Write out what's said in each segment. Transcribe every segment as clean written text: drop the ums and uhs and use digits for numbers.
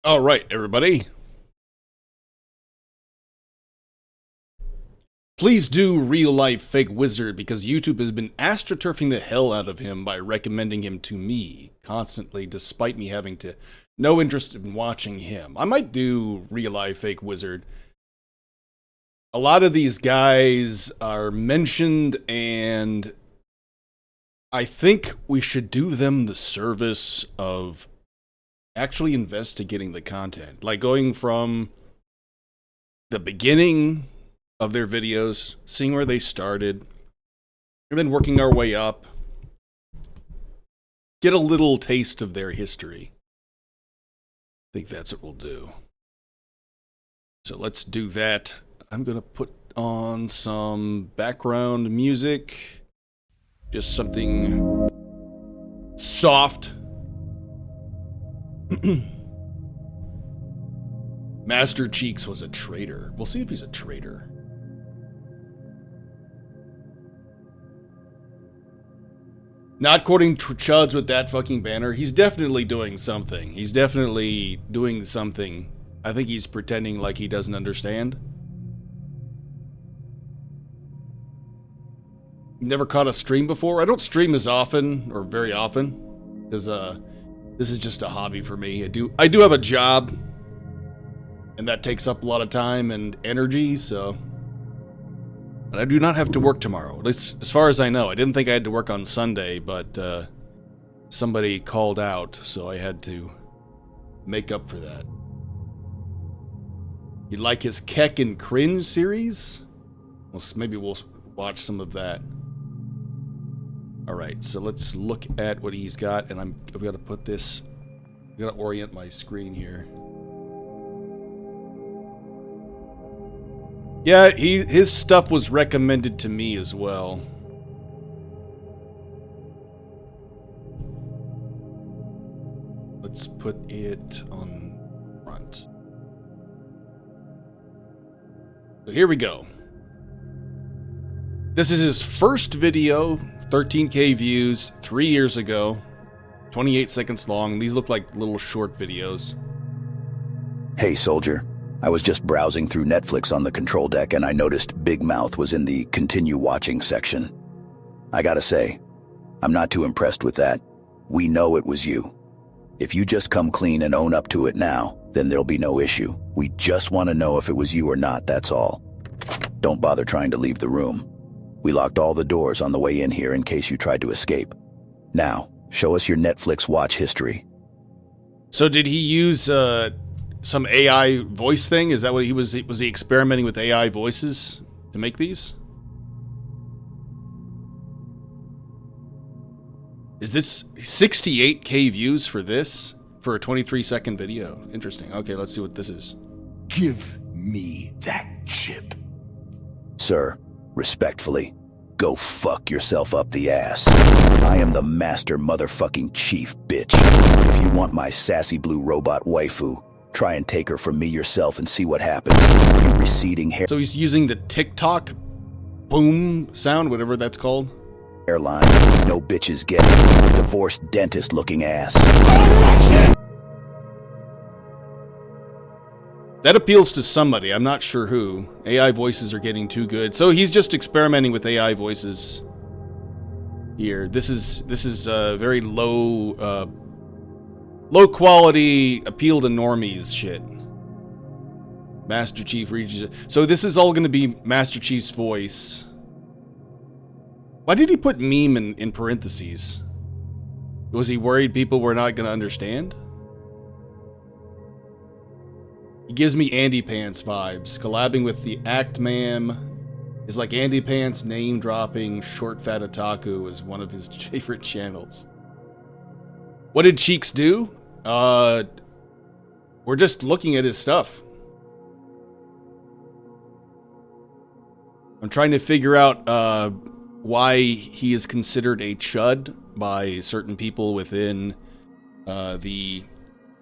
All right, everybody. Please do real life fake wizard because YouTube has been astroturfing the hell out of him by recommending him to me constantly, despite me having no interest in watching him. I might do real life fake wizard. A lot of these guys are mentioned, and I think we should do them the service of actually investigating the content. Like going from the beginning of their videos, seeing where they started, and then working our way up. Get a little taste of their history. I think that's what we'll do. So let's do that. I'm going to put on some background music. Just something soft. Master Cheeks was a traitor. We'll see if he's a traitor. Not quoting Chuds with that fucking banner. He's definitely doing something. He's definitely doing something. I think he's pretending like he doesn't understand. Never caught a stream before. I don't stream as often, or very often, because this is just a hobby for me. I do have a job, and that takes up a lot of time and energy, so. And I do not have to work tomorrow, at least as far as I know. I didn't think I had to work on Sunday, but somebody called out, so I had to make up for that. You like his Keck and Cringe series? Well, maybe we'll watch some of that. Alright, so let's look at what he's got, and I've got to put this, I've got to orient my screen here. Yeah, his stuff was recommended to me as well. Let's put it on front. So here we go. This is his first video, 13K views, 3 years ago, 28 seconds long. These look like little short videos. Hey, soldier. I was just browsing through Netflix on the control deck and I noticed Big Mouth was in the continue watching section. I gotta say, I'm not too impressed with that. We know it was you. If you just come clean and own up to it now, then there'll be no issue. We just want to know if it was you or not, that's all. Don't bother trying to leave the room. We locked all the doors on the way in here in case you tried to escape. Now, show us your Netflix watch history. So did he use some AI voice thing? Is that what he was he experimenting with AI voices to make these? Is this 68K views for this? For a 23-second video? Interesting. Okay, let's see what this is. Give me that chip. Sir, respectfully, go fuck yourself up the ass. I am the master motherfucking chief, bitch. If you want my sassy blue robot waifu, try and take her from me yourself and see what happens. You receding hair. So he's using the TikTok boom sound, whatever that's called. Airline, no bitches get it. Divorced dentist looking ass. That appeals to somebody. I'm not sure who. AI voices are getting too good. So he's just experimenting with AI voices here. This is very low quality, appeal to normies shit. Master Chief reaches. So this is all going to be Master Chief's voice. Why did he put meme in parentheses? Was he worried people were not going to understand? He gives me Andy Pants vibes. Collabing with the Act Man is like Andy Pants name dropping Short Fat Otaku is one of his favorite channels. What did Cheeks do? We're just looking at his stuff. I'm trying to figure out why he is considered a chud by certain people within I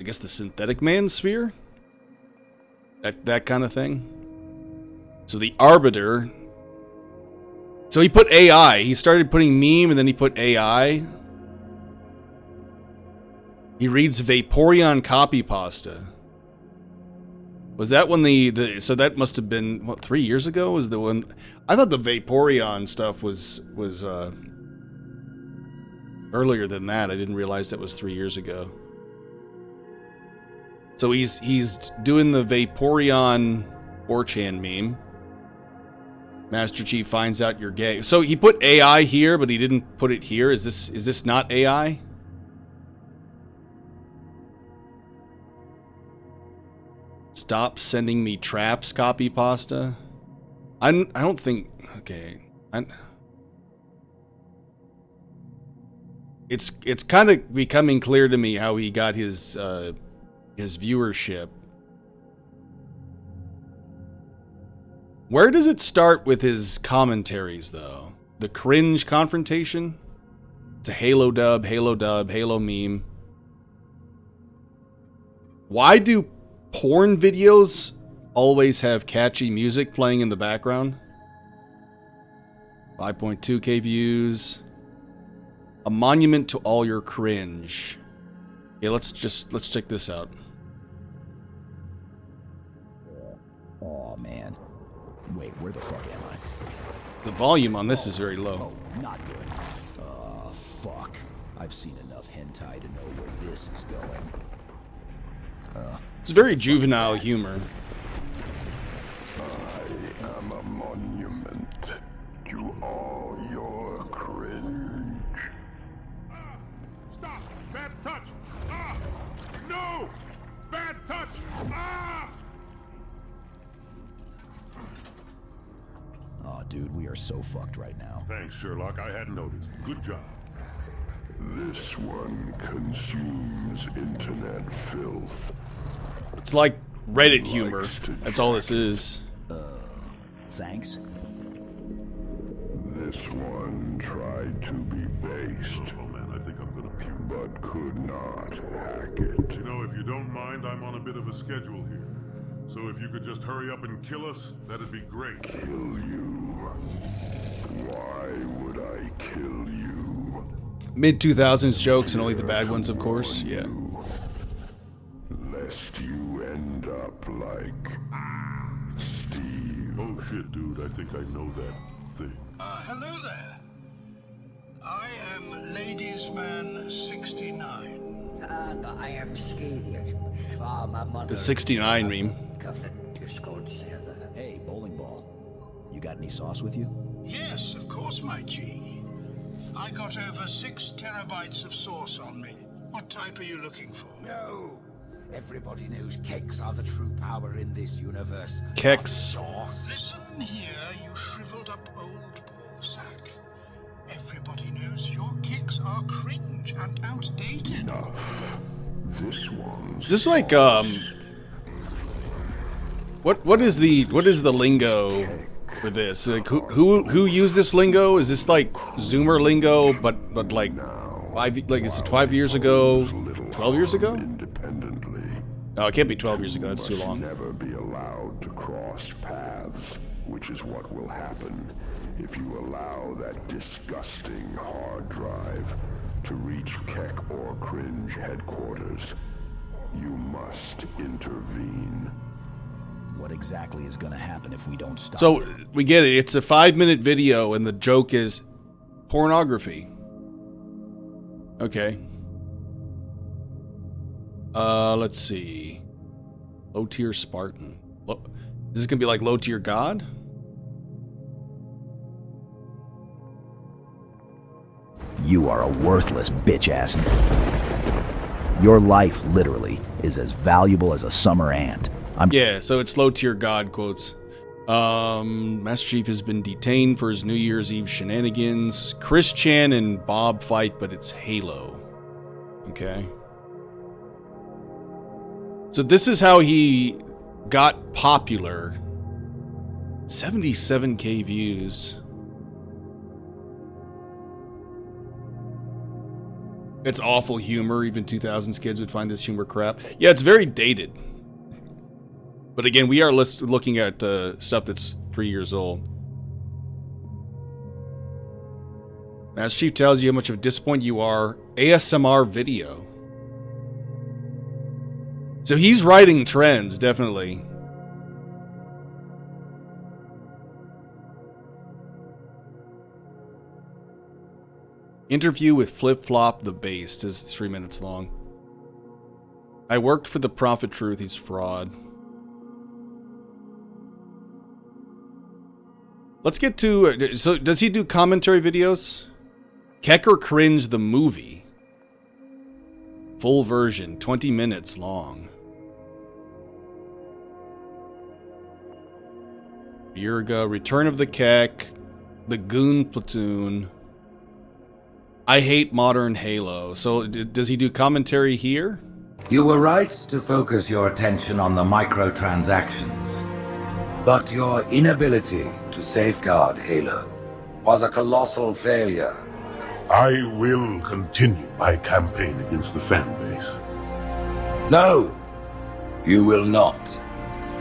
guess the synthetic man sphere? That kind of thing. So the Arbiter. So he put AI. He started putting meme and then he put AI. He reads Vaporeon copy pasta. Was that when so that must have been, what, 3 years ago was the one? I thought the Vaporeon stuff was earlier than that. I didn't realize that was 3 years ago. So he's doing the Vaporeon 4chan meme. Master Chief finds out you're gay. So he put AI here, but he didn't put it here. Is this not AI? Stop sending me traps, copy pasta. I don't think. Okay. It's kind of becoming clear to me how he got his viewership. Where does it start with his commentaries, though? The cringe confrontation? It's a Halo dub, Halo meme. Why do porn videos always have catchy music playing in the background? 5.2k views. A monument to all your cringe. Yeah, let's check this out. Oh man. Wait, where the fuck am I? The volume on this is very low. Oh, not good. Fuck. I've seen enough hentai to know where this is going. It's very juvenile humor. I am a monument to all your cringe. Stop! Bad touch! No! Bad touch! Oh, dude, we are so fucked right now. Thanks, Sherlock. I hadn't noticed. Good job. This one consumes internet filth. It's like Reddit humor. That's all this is. Thanks. This one tried to be based, Oh man, I think I'm gonna puke. but could not hack it. You know, if you don't mind, I'm on a bit of a schedule here. So if you could just hurry up and kill us, that'd be great. Kill you? Why would I kill you? Mid-2000s jokes and only the bad ones, of course. Yeah. Lest you end up like Steve. Oh shit, dude, I think I know that thing. Hello there. I am Ladies Man 69. And I am Scathir, farmer mother. The 69 meme. Covenant to Scott Sather. Hey, bowling ball. You got any sauce with you? Yes, of course, my G. I got over 6 terabytes of sauce on me. What type are you looking for? No. Everybody knows keks are the true power in this universe. Keks. Not sauce. Listen here, you shriveled up old ballsack. Everybody knows your kicks are cringe and outdated. This one's Is this like what is the lingo for this? Like who used this lingo? Is this like Zoomer lingo, but like is it 5 years ago? 12 years ago? independently. No, it can't be 12 years ago. That's too Must long. never be allowed to cross paths, which is what will happen if you allow that disgusting hard drive to reach Keck or Cringe headquarters. You must intervene. What exactly is gonna happen if we don't stop So it? we get it. It's a 5-minute video, and the joke is pornography. Okay. Let's see. Low tier Spartan. Is this gonna be like low tier God? You are a worthless bitch-ass. Your life, literally, is as valuable as a summer ant. Yeah, so it's low tier God quotes. Master Chief has been detained for his New Year's Eve shenanigans. Chris Chan and Bob fight, but it's Halo. Okay. So this is how he got popular. 77k views. It's awful humor. Even 2000s kids would find this humor crap. Yeah, it's very dated. But again, we are looking at stuff that's 3 years old. Master Chief tells you how much of a disappointment you are. ASMR video. So he's writing trends, definitely. Interview with Flip Flop the Based is 3 minutes long. I worked for the Prophet Truth. He's fraud. Let's get to... so, does he do commentary videos? Keck or Cringe the movie. Full version, 20 minutes long. Yurga, Return of the Keck, The Goon Platoon. I hate modern Halo. So, does he do commentary here? You were right to focus your attention on the microtransactions. But your inability to safeguard Halo was a colossal failure. I will continue my campaign against the fan base. No, you will not.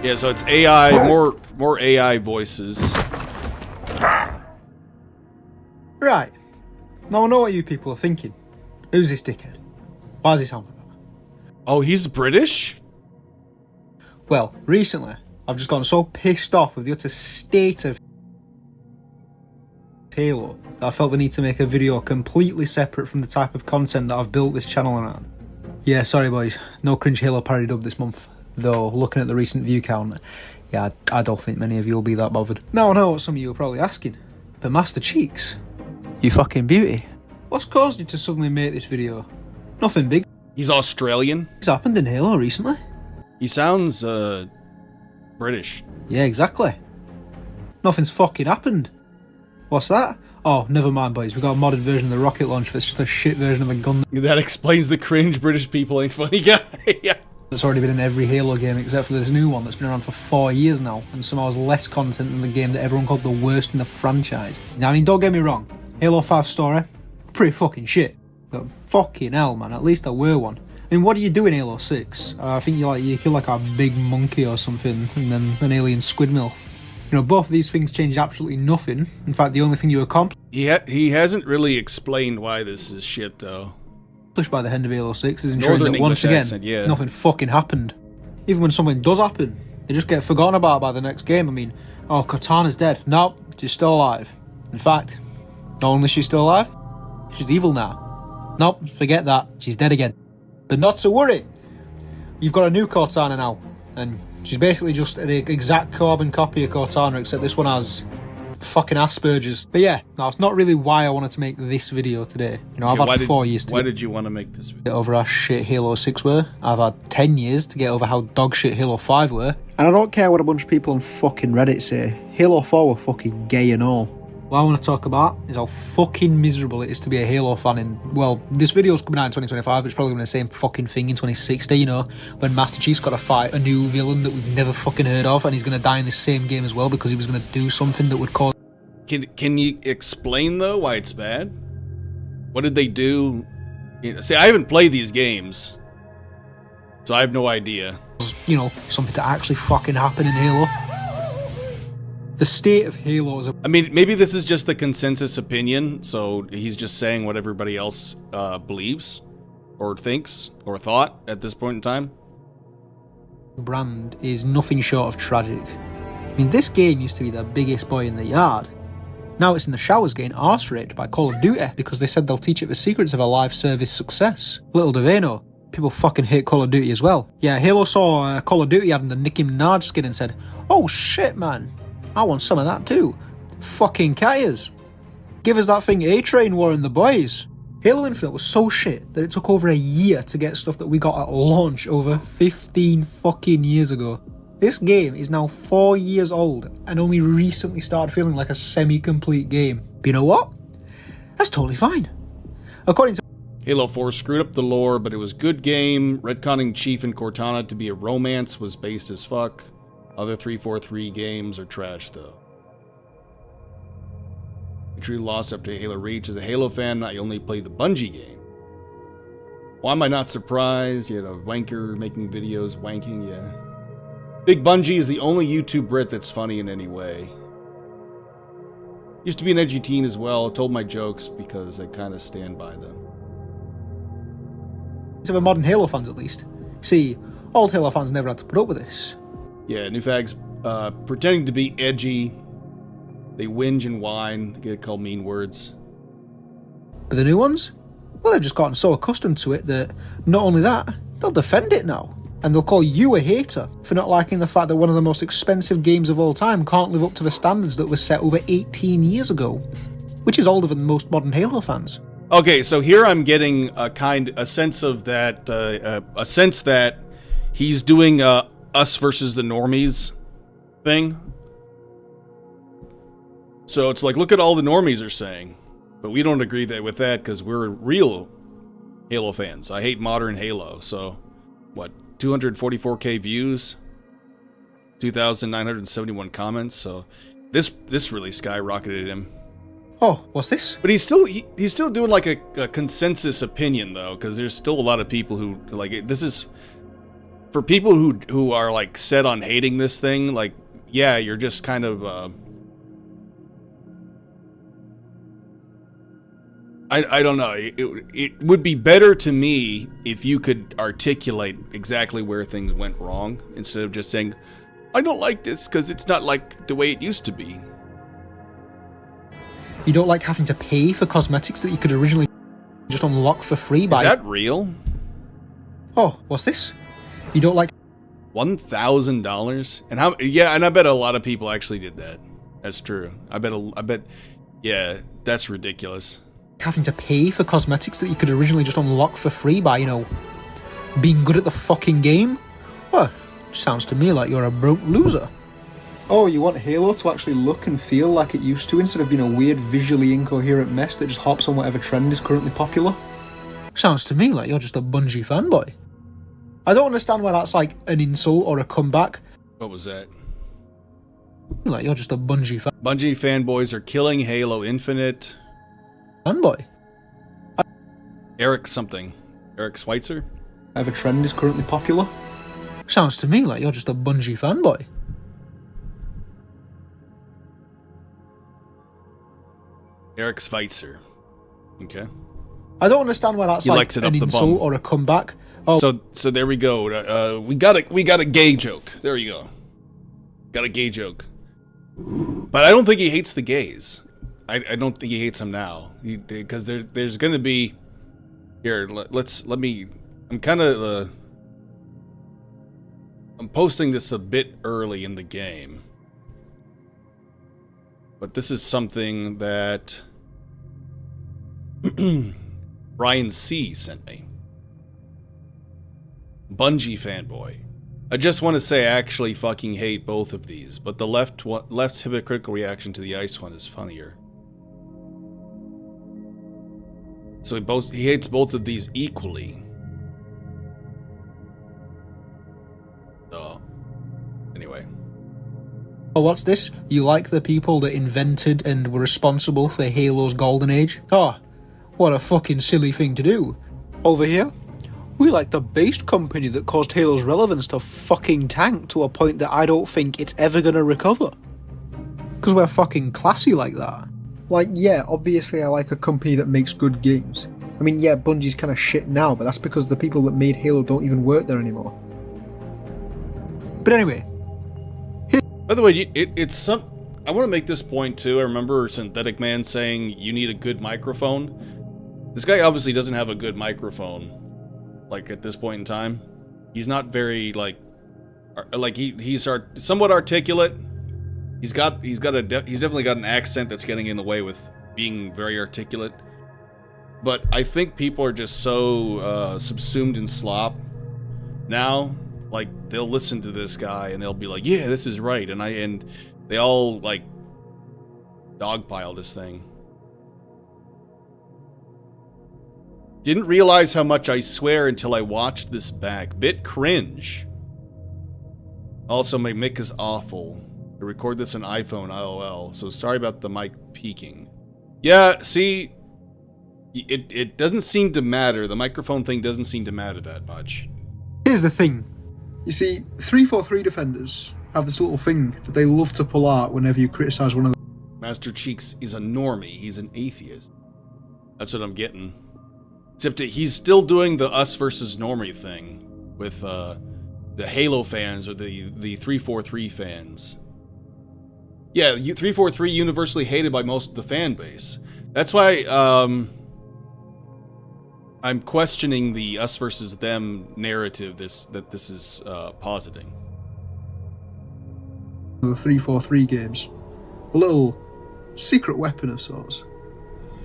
Yeah, so it's AI, more AI voices. Right. Now I know what you people are thinking. Who's this dickhead? Why does he sound like that? Oh, he's British? Well, recently, I've just gotten so pissed off with the utter state of Halo that I felt the need to make a video completely separate from the type of content that I've built this channel around. Yeah, sorry boys, no cringe Halo parody dub this month. Though, looking at the recent view count, yeah, I don't think many of you will be that bothered. Now I know what some of you are probably asking, but Master Cheeks, you fucking beauty, what's caused you to suddenly make this video? Nothing big. He's Australian. It's happened in Halo recently. He sounds, British. Yeah, exactly. Nothing's fucking happened. What's that? Oh, never mind, boys. We've got a modded version of the rocket launcher that's just a shit version of a gun That explains the cringe British people ain't funny guy. Yeah. that's already been in every Halo game except for this new one that's been around for 4 years now and somehow has less content than the game that everyone called the worst in the franchise. Now, I mean, don't get me wrong. Halo 5 story, pretty fucking shit. But fucking hell, man, at least there were one. I mean, what do you do in Halo 6? I think you kill like a big monkey or something and then an alien squid milf. You know, both of these things change absolutely nothing. In fact, the only thing you accomplish He hasn't really explained why this is shit, though. by the end of Halo 6 is ensuring Northern that once English again, accent, yeah. nothing fucking happened. Even when something does happen, they just get forgotten about by the next game. I mean, oh, Cortana's dead. No, she's still alive. In fact, not only is she still alive, she's evil now. Nope, forget that. She's dead again. But not to worry. You've got a new Cortana now, and she's basically just the exact carbon copy of Cortana, except this one has fucking Asperger's. But yeah, no, it's not really why I wanted to make this video today. You know, I've had 4 years to Why get did you want to make this video? over how shit Halo 6 were. I've had 10 years to get over how dog shit Halo 5 were. And I don't care what a bunch of people on fucking Reddit say. Halo 4 were fucking gay and all. What I want to talk about is how fucking miserable it is to be a Halo fan in, well, this video's coming out in 2025, but it's probably going to be the same fucking thing in 2060, you know, when Master Chief's got to fight a new villain that we've never fucking heard of, and he's going to die in this same game as well because he was going to do something that would cause... Can you explain, though, why it's bad? What did they do? See, I haven't played these games, so I have no idea. You know, something to actually fucking happen in Halo. The state of Halo is I mean, maybe this is just the consensus opinion, so he's just saying what everybody else believes, or thinks, or thought at this point in time. brand is nothing short of tragic. I mean, this game used to be the biggest boy in the yard. Now it's in the showers getting arse raped by Call of Duty because they said they'll teach it the secrets of a live service success. Little do they know, people fucking hate Call of Duty as well. Yeah, Halo saw Call of Duty having the Nicki Minaj skin and said, "Oh shit, man, I want some of that too." Fucking Kayas. Give us that thing A-Train wore in the boys. Halo Infinite was so shit that it took over a year to get stuff that we got at launch over 15 fucking years ago. This game is now 4 years old and only recently started feeling like a semi-complete game. But you know what? That's totally fine. According to Halo 4 screwed up the lore, but it was good game. Retconning Chief and Cortana to be a romance was based as fuck. Other 343 games are trash, though. Truly lost after Halo Reach. As a Halo fan, I only play the Bungie game. Why am I not surprised? You had a wanker making videos, wanking, yeah. Big Bungie is the only YouTube Brit that's funny in any way. Used to be an edgy teen as well. Told my jokes because I kind of stand by them. the modern Halo fans at least. See, old Halo fans never had to put up with this. Yeah, new fags pretending to be edgy. They whinge and whine. They get called mean words. But the new ones? Well, they've just gotten so accustomed to it that not only that, they'll defend it now. And they'll call you a hater for not liking the fact that one of the most expensive games of all time can't live up to the standards that were set over 18 years ago, which is older than most modern Halo fans. Okay, so here I'm getting a sense of that, a sense that he's doing us versus the normies thing. So it's like, look at all the normies are saying, but we don't agree with that because we're real Halo fans. I hate modern Halo. So, what? 244k views, 2,971 comments. So this really skyrocketed him. Oh, what's this? But he's still doing like a consensus opinion though, because there's still a lot of people who like this is for people who are like set on hating this thing. Like, yeah, you're just kind of I don't know. It would be better to me if you could articulate exactly where things went wrong instead of just saying, I don't like this because it's not like the way it used to be. You don't like having to pay for cosmetics that you could originally just unlock for free by... Is that real? Oh, what's this? You don't like... $1,000? And how... Yeah, and I bet a lot of people actually did that. That's true. I bet... Yeah, that's ridiculous. Having to pay for cosmetics that you could originally just unlock for free by, you know, being good at the fucking game? Well, sounds to me like you're a broke loser. Oh, you want Halo to actually look and feel like it used to instead of being a weird, visually incoherent mess that just hops on whatever trend is currently popular? Sounds to me like you're just a Bungie fanboy. I don't understand why that's like an insult or a comeback. What was that? Like you're just a Bungie Bungie fanboys are killing Halo Infinite. Fanboy. Eric something. Eric Schweitzer? Whatever trend is currently popular. Sounds to me like you're just a Bungie fanboy. Eric Schweitzer. Okay. I don't understand why that's like an insult or a comeback. Oh. So there we go. We got a gay joke. There you go. Got a gay joke. But I don't think he hates the gays. I don't think he hates them now, because there's gonna be here. I'm posting this a bit early in the game, but this is something that Brian C sent me. Bungie fanboy. I just want to say I actually fucking hate both of these, but the left's hypocritical reaction to the ice one is funnier. So he hates both of these equally. So, anyway. Oh, what's this? You like the people that invented and were responsible for Halo's golden age? Oh, what a fucking silly thing to do. Over here, we like the based company that caused Halo's relevance to fucking tank to a point that I don't think it's ever gonna recover. Because we're fucking classy like that. Like, yeah, obviously I like a company that makes good games. I mean, yeah, Bungie's kind of shit now, but that's because the people that made Halo don't even work there anymore. But anyway. By the way, it's some... I want to make this point too. I remember Synthetic Man saying you need a good microphone. This guy obviously doesn't have a good microphone, like, at this point in time. He's not very, like he's somewhat articulate. He's definitely got an accent that's getting in the way with being very articulate. But I think people are just so subsumed in slop now. Like, they'll listen to this guy and they'll be like, "Yeah, this is right," and they all like dogpile this thing. Didn't realize how much I swear until I watched this back. Bit cringe. Also, my mic is awful. I record this on iPhone, LOL, so sorry about the mic peaking. Yeah, see, it doesn't seem to matter. The microphone thing doesn't seem to matter that much. Here's the thing. You see, 343 defenders have this little thing that they love to pull out whenever you criticize one of them. Master Cheeks is a normie. He's an atheist. That's what I'm getting. Except that he's still doing the us versus normie thing with the Halo fans or the 343 fans. Yeah, 343 universally hated by most of the fan base. That's why I'm questioning the us versus them narrative that this is positing. The 343 games, a little secret weapon of sorts,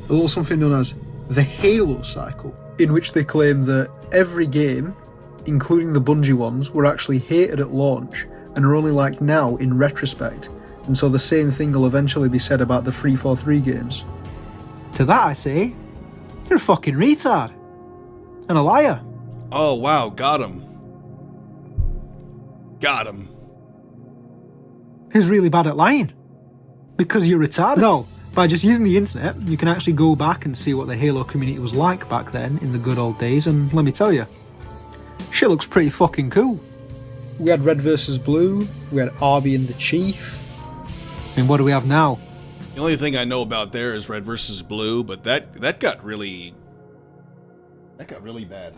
a little something known as the Halo cycle, in which they claim that every game, including the Bungie ones, were actually hated at launch and are only liked now in retrospect, and so the same thing will eventually be said about the 343 games. To that I say, you're a fucking retard. And a liar. Oh, wow, got him. Got him. Who's really bad at lying? Because you're retarded? No, by just using the internet, you can actually go back and see what the Halo community was like back then, in the good old days, and let me tell you, shit looks pretty fucking cool. We had Red vs. Blue, we had Arby and the Chief. And what do we have now? The only thing I know about there is Red versus Blue, but that got really bad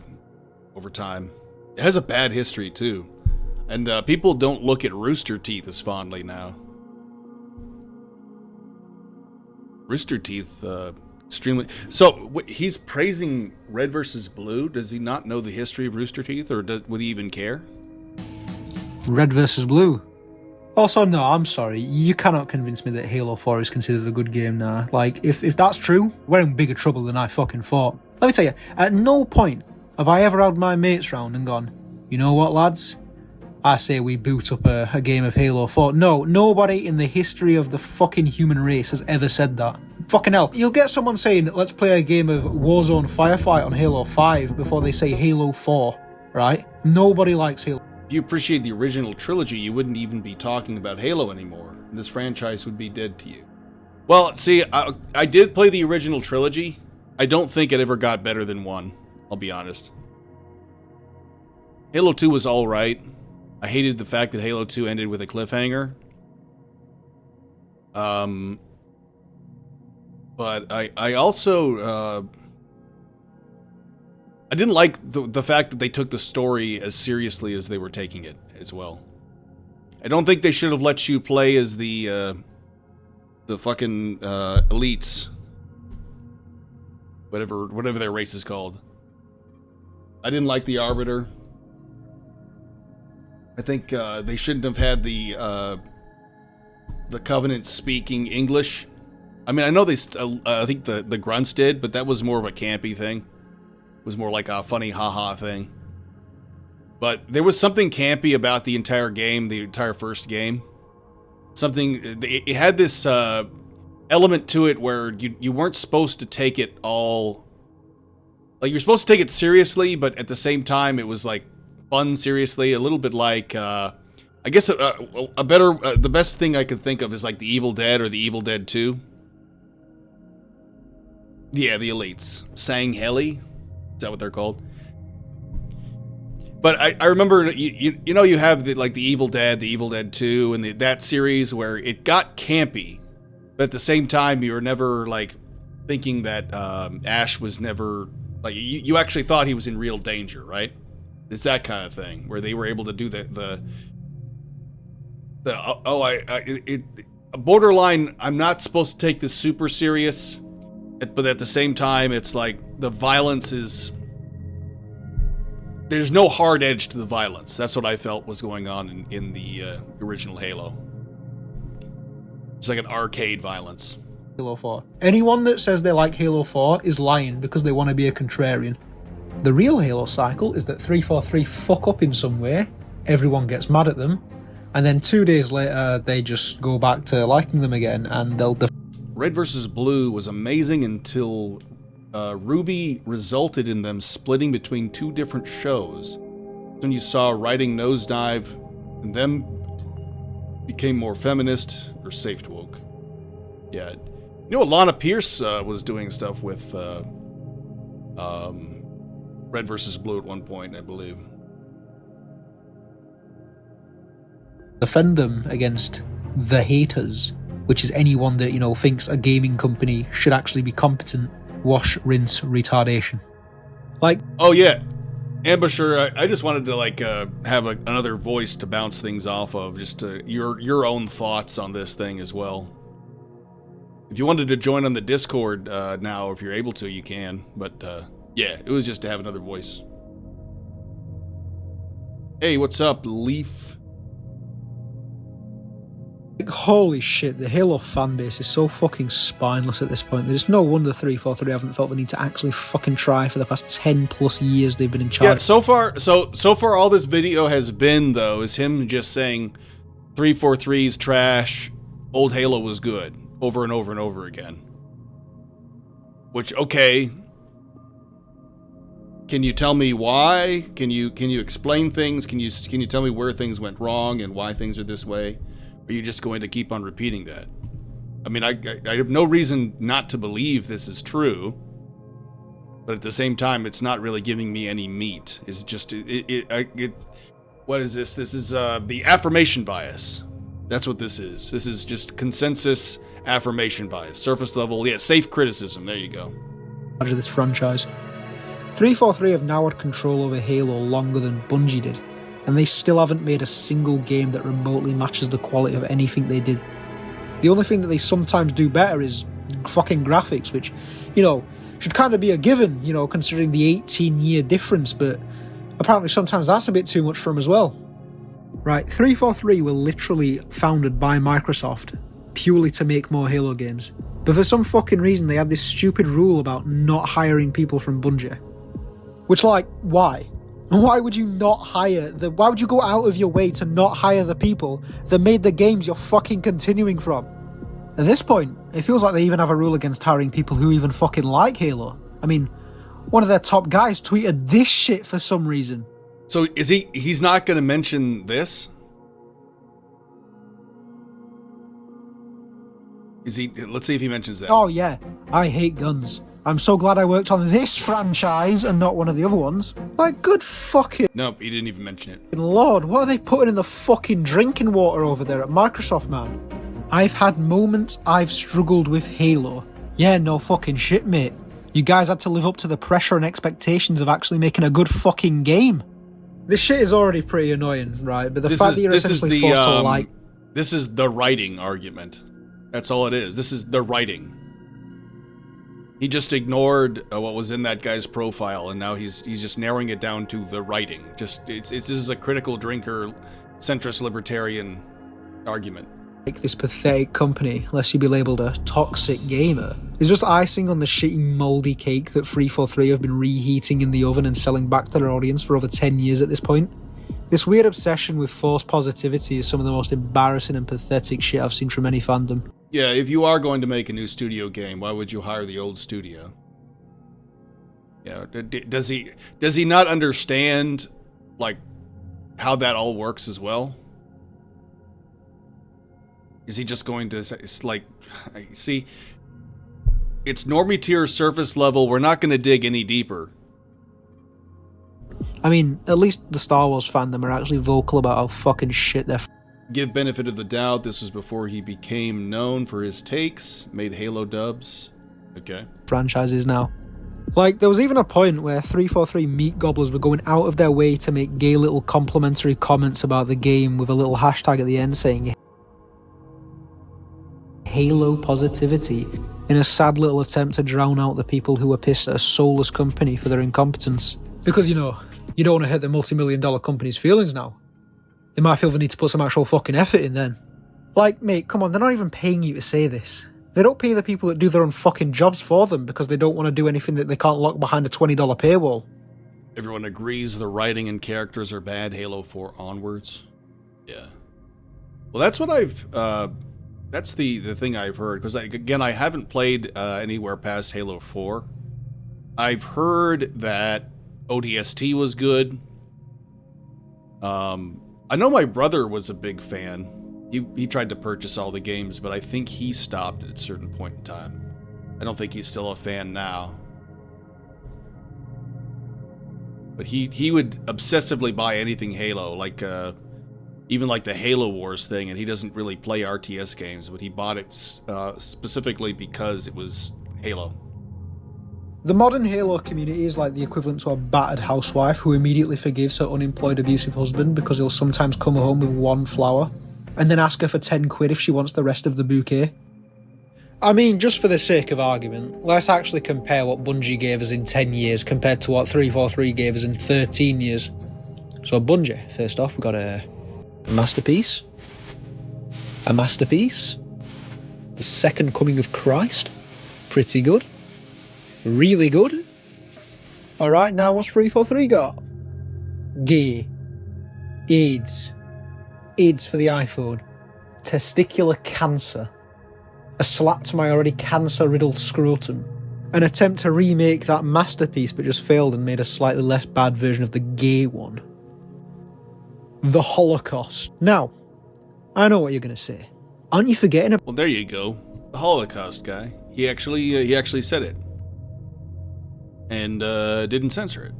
over time. It has a bad history too, and people don't look at Rooster Teeth as fondly now. Rooster Teeth, extremely. So he's praising Red versus Blue. Does he not know the history of Rooster Teeth, or would he even care? Red versus Blue. Also, no, I'm sorry. You cannot convince me that Halo 4 is considered a good game now. Like, if that's true, we're in bigger trouble than I fucking thought. Let me tell you, at no point have I ever had my mates round and gone, you know what, lads? I say we boot up a game of Halo 4. No, nobody in the history of the fucking human race has ever said that. Fucking hell. You'll get someone saying, let's play a game of Warzone Firefight on Halo 5 before they say Halo 4, right? Nobody likes Halo. If you appreciate the original trilogy, you wouldn't even be talking about Halo anymore. This franchise would be dead to you. Well, see, I did play the original trilogy. I don't think it ever got better than 1, I'll be honest. Halo 2 was alright. I hated the fact that Halo 2 ended with a cliffhanger. But I also... I didn't like the fact that they took the story as seriously as they were taking it as well. I don't think they should have let you play as the fucking elites, whatever their race is called. I didn't like the Arbiter. I think they shouldn't have had the Covenant speaking English. I mean, I know they. I think the Grunts did, but that was more of a campy thing. It was more like a funny haha thing. But there was something campy about the entire game, the entire first game. Something, it had this element to it where you weren't supposed to take it all... Like, you're supposed to take it seriously, but at the same time, it was like fun seriously. A little bit like, I guess the best thing I could think of is like the Evil Dead or the Evil Dead 2. Yeah, the elites. Sangheli? Is that what they're called? But I remember, you know, you have the Evil Dead 2, and that series where it got campy, but at the same time, you were never, like, thinking that Ash was never, like, you actually thought he was in real danger, right? It's that kind of thing, where they were able to do borderline, I'm not supposed to take this super serious, but at the same time, it's like, the violence is... There's no hard edge to the violence. That's what I felt was going on in the original Halo. It's like an arcade violence. Halo 4. Anyone that says they like Halo 4 is lying because they want to be a contrarian. The real Halo cycle is that 343 fuck up in some way, everyone gets mad at them, and then 2 days later they just go back to liking them again, and they'll... Red vs. Blue was amazing until Ruby resulted in them splitting between 2 different shows. When you saw Writing Nosedive, and them became more feminist or safe to woke. Yeah. You know, Lana Pierce was doing stuff with Red vs. Blue at one point, I believe. Defend them against the haters, which is anyone that, you know, thinks a gaming company should actually be competent. Wash, rinse, retardation. Like... Oh, yeah. Ambusher, I just wanted to, like, have another voice to bounce things off of. Just your own thoughts on this thing as well. If you wanted to join on the Discord now, if you're able to, you can. But, Yeah, it was just to have another voice. Hey, what's up, Leaf? Like, holy shit, the Halo fanbase is so fucking spineless at this point. There's no wonder 343 haven't felt the need to actually fucking try for the past 10 plus years they've been in charge. Yeah, so far all this video has been, though, is him just saying 343's trash, old Halo was good, over and over and over again. Which, okay. Can you tell me why? Can you explain things? Can you tell me where things went wrong and why things are this way? Or are you just going to keep on repeating that? I mean, I have no reason not to believe this is true, but at the same time, it's not really giving me any meat. It's just what is this? This is the affirmation bias. That's what this is. This is just consensus affirmation bias, surface level. Yeah, safe criticism. There you go. Of this franchise. 343 have now had control over Halo longer than Bungie did, and they still haven't made a single game that remotely matches the quality of anything they did. The only thing that they sometimes do better is fucking graphics, which, you know, should kind of be a given, you know, considering the 18-year difference, but apparently sometimes that's a bit too much for them as well. Right, 343 were literally founded by Microsoft purely to make more Halo games, but for some fucking reason they had this stupid rule about not hiring people from Bungie. Which, like, why? Why would you not hire why would you go out of your way to not hire the people that made the games you're fucking continuing from? At this point, it feels like they even have a rule against hiring people who even fucking like Halo. I mean, one of their top guys tweeted this shit for some reason. So he's not going to mention this? Let's see if he mentions that. Oh yeah, I hate guns. I'm so glad I worked on this franchise and not one of the other ones. Like, good fucking... Nope, he didn't even mention it. Lord, what are they putting in the fucking drinking water over there at Microsoft, man? I've had moments I've struggled with Halo. Yeah, no fucking shit, mate. You guys had to live up to the pressure and expectations of actually making a good fucking game. This shit is already pretty annoying, right? But the fact that you're essentially forced to like... This is the writing argument. That's all it is. This is the writing. He just ignored what was in that guy's profile, and now he's just narrowing it down to the writing. Just this is a critical drinker, centrist libertarian argument. Like this pathetic company, lest you be labelled a toxic gamer, is just icing on the shitty mouldy cake that 343 have been reheating in the oven and selling back to their audience for over 10 years at this point. This weird obsession with forced positivity is some of the most embarrassing and pathetic shit I've seen from any fandom. Yeah, if you are going to make a new studio game, why would you hire the old studio? You know, does he not understand, like, how that all works as well? Is he just going to say, it's like, see, it's normie tier surface level, we're not going to dig any deeper. I mean, at least the Star Wars fandom are actually vocal about how fucking shit they're... Give benefit of the doubt, this was before he became known for his takes, made Halo dubs. Okay. Franchises now. Like, there was even a point where 343 meat gobblers were going out of their way to make gay little complimentary comments about the game with a little hashtag at the end saying Halo positivity, in a sad little attempt to drown out the people who were pissed at a soulless company for their incompetence. Because, you know, you don't want to hurt the multi-million-dollar company's feelings now. They might feel the need to put some actual fucking effort in then. Like, mate, come on, they're not even paying you to say this. They don't pay the people that do their own fucking jobs for them because they don't want to do anything that they can't lock behind a $20 paywall. Everyone agrees the writing and characters are bad, Halo 4 onwards. Yeah. Well, that's what that's the thing I've heard, because again, I haven't played anywhere past Halo 4. I've heard that ODST was good. I know my brother was a big fan. He tried to purchase all the games, but I think he stopped at a certain point in time. I don't think he's still a fan now. But he would obsessively buy anything Halo, like even like the Halo Wars thing, and he doesn't really play RTS games, but he bought it specifically because it was Halo. The modern Halo community is like the equivalent to a battered housewife who immediately forgives her unemployed abusive husband because he'll sometimes come home with one flower, and then ask her for 10 quid if she wants the rest of the bouquet. I mean, just for the sake of argument, let's actually compare what Bungie gave us in 10 years compared to what 343 gave us in 13 years. So Bungie, first off, we got a masterpiece. A masterpiece. The Second Coming of Christ. Pretty good. Really good. Alright, now what's 343 got? Gay. AIDS. AIDS for the iPhone. Testicular cancer. A slap to my already cancer-riddled scrotum. An attempt to remake that masterpiece but just failed and made a slightly less bad version of the gay one. The Holocaust. Now, I know what you're going to say. Aren't you forgetting about... Well, there you go. The Holocaust guy. He actually said it. And didn't censor it.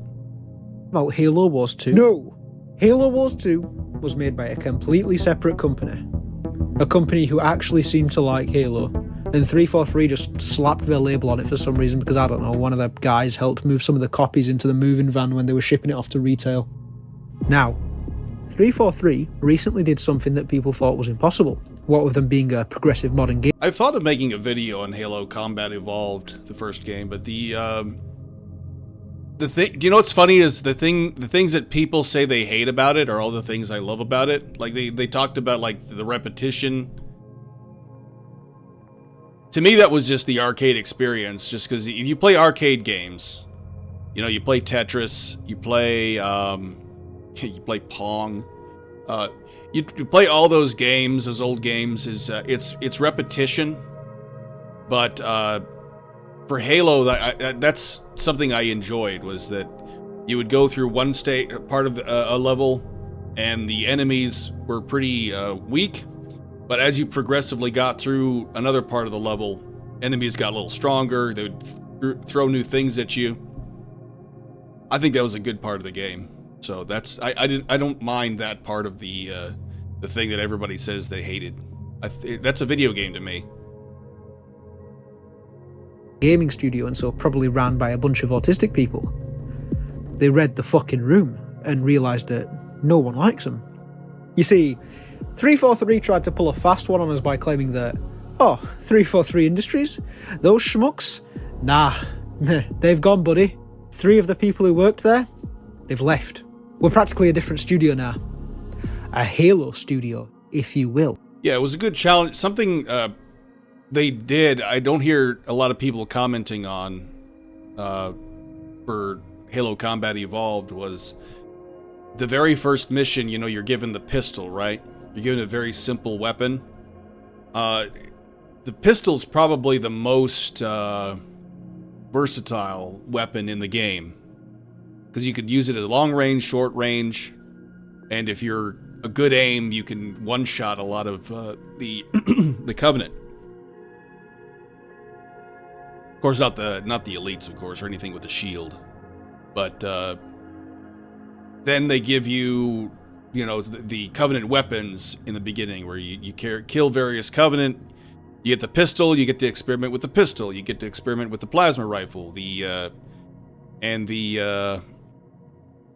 About Halo Wars 2? No! Halo Wars 2 was made by a completely separate company. A company who actually seemed to like Halo. And 343 just slapped their label on it for some reason because, I don't know, one of the guys helped move some of the copies into the moving van when they were shipping it off to retail. Now, 343 recently did something that people thought was impossible. What with them being a progressive modern game. I've thought of making a video on Halo Combat Evolved, the first game, but the thing, do you know what's funny is the things that people say they hate about it are all the things I love about it. Like they talked about like the repetition. To me, that was just the arcade experience. Just because if you play arcade games, you know, you play Tetris, you play Pong, you play all those games, those old games. It's repetition, but for Halo, that's something I enjoyed, was that you would go through one part of a level, and the enemies were pretty weak, but as you progressively got through another part of the level, enemies got a little stronger, they would throw new things at you. I think that was a good part of the game. So that's I don't mind that part of the thing that everybody says they hated. That's a video game to me. Gaming studio, and so probably ran by a bunch of autistic people. They read the fucking room and realised that no one likes them. You see, 343 tried to pull a fast one on us by claiming that, 343 Industries? Those schmucks? Nah, they've gone, buddy. 3 of the people who worked there, they've left. We're practically a different studio now. A Halo studio, if you will. Yeah, it was a good challenge. Something they did, I don't hear a lot of people commenting on for Halo Combat Evolved, was the very first mission. You know, you're given the pistol, right? You're given a very simple weapon. The pistol's probably the most versatile weapon in the game, because you could use it at long range, short range, and if you're a good aim, you can one-shot a lot of the the Covenant. Of course, not the elites, of course, or anything with the shield. But then they give you, you know, the Covenant weapons in the beginning, where you kill various Covenant. You get the pistol, you get to experiment with the pistol, you get to experiment with the plasma rifle, I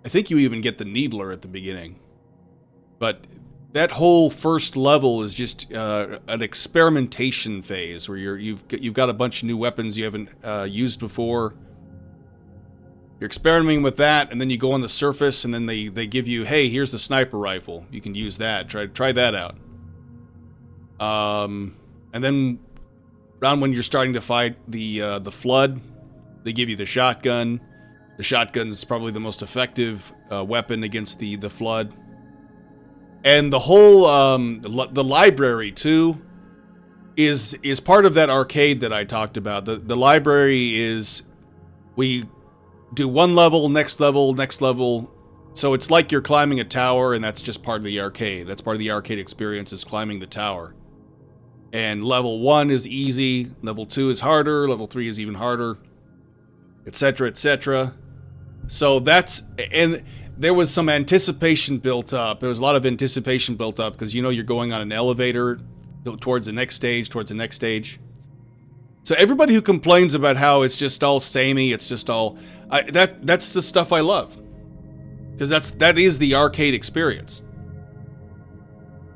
think you even get the Needler at the beginning. But that whole first level is just an experimentation phase where you've got a bunch of new weapons you haven't used before. You're experimenting with that, and then you go on the surface, and then they give you, hey, here's the sniper rifle. You can use that. Try that out. And then around when you're starting to fight the Flood, they give you the shotgun. The shotgun is probably the most effective weapon against the Flood. And the whole the library too is part of that arcade that I talked about. The library is, we do one level, next level, next level. So it's like you're climbing a tower, and that's just part of the arcade. That's part of the arcade experience, is climbing the tower. And level 1 is easy, level 2 is harder, level 3 is even harder, etc., etc. So that's, and there was some anticipation built up. There was a lot of anticipation built up because, you know, you're going on an elevator towards the next stage, So everybody who complains about how it's just all samey, it's just all, that's the stuff I love. Because that is the arcade experience.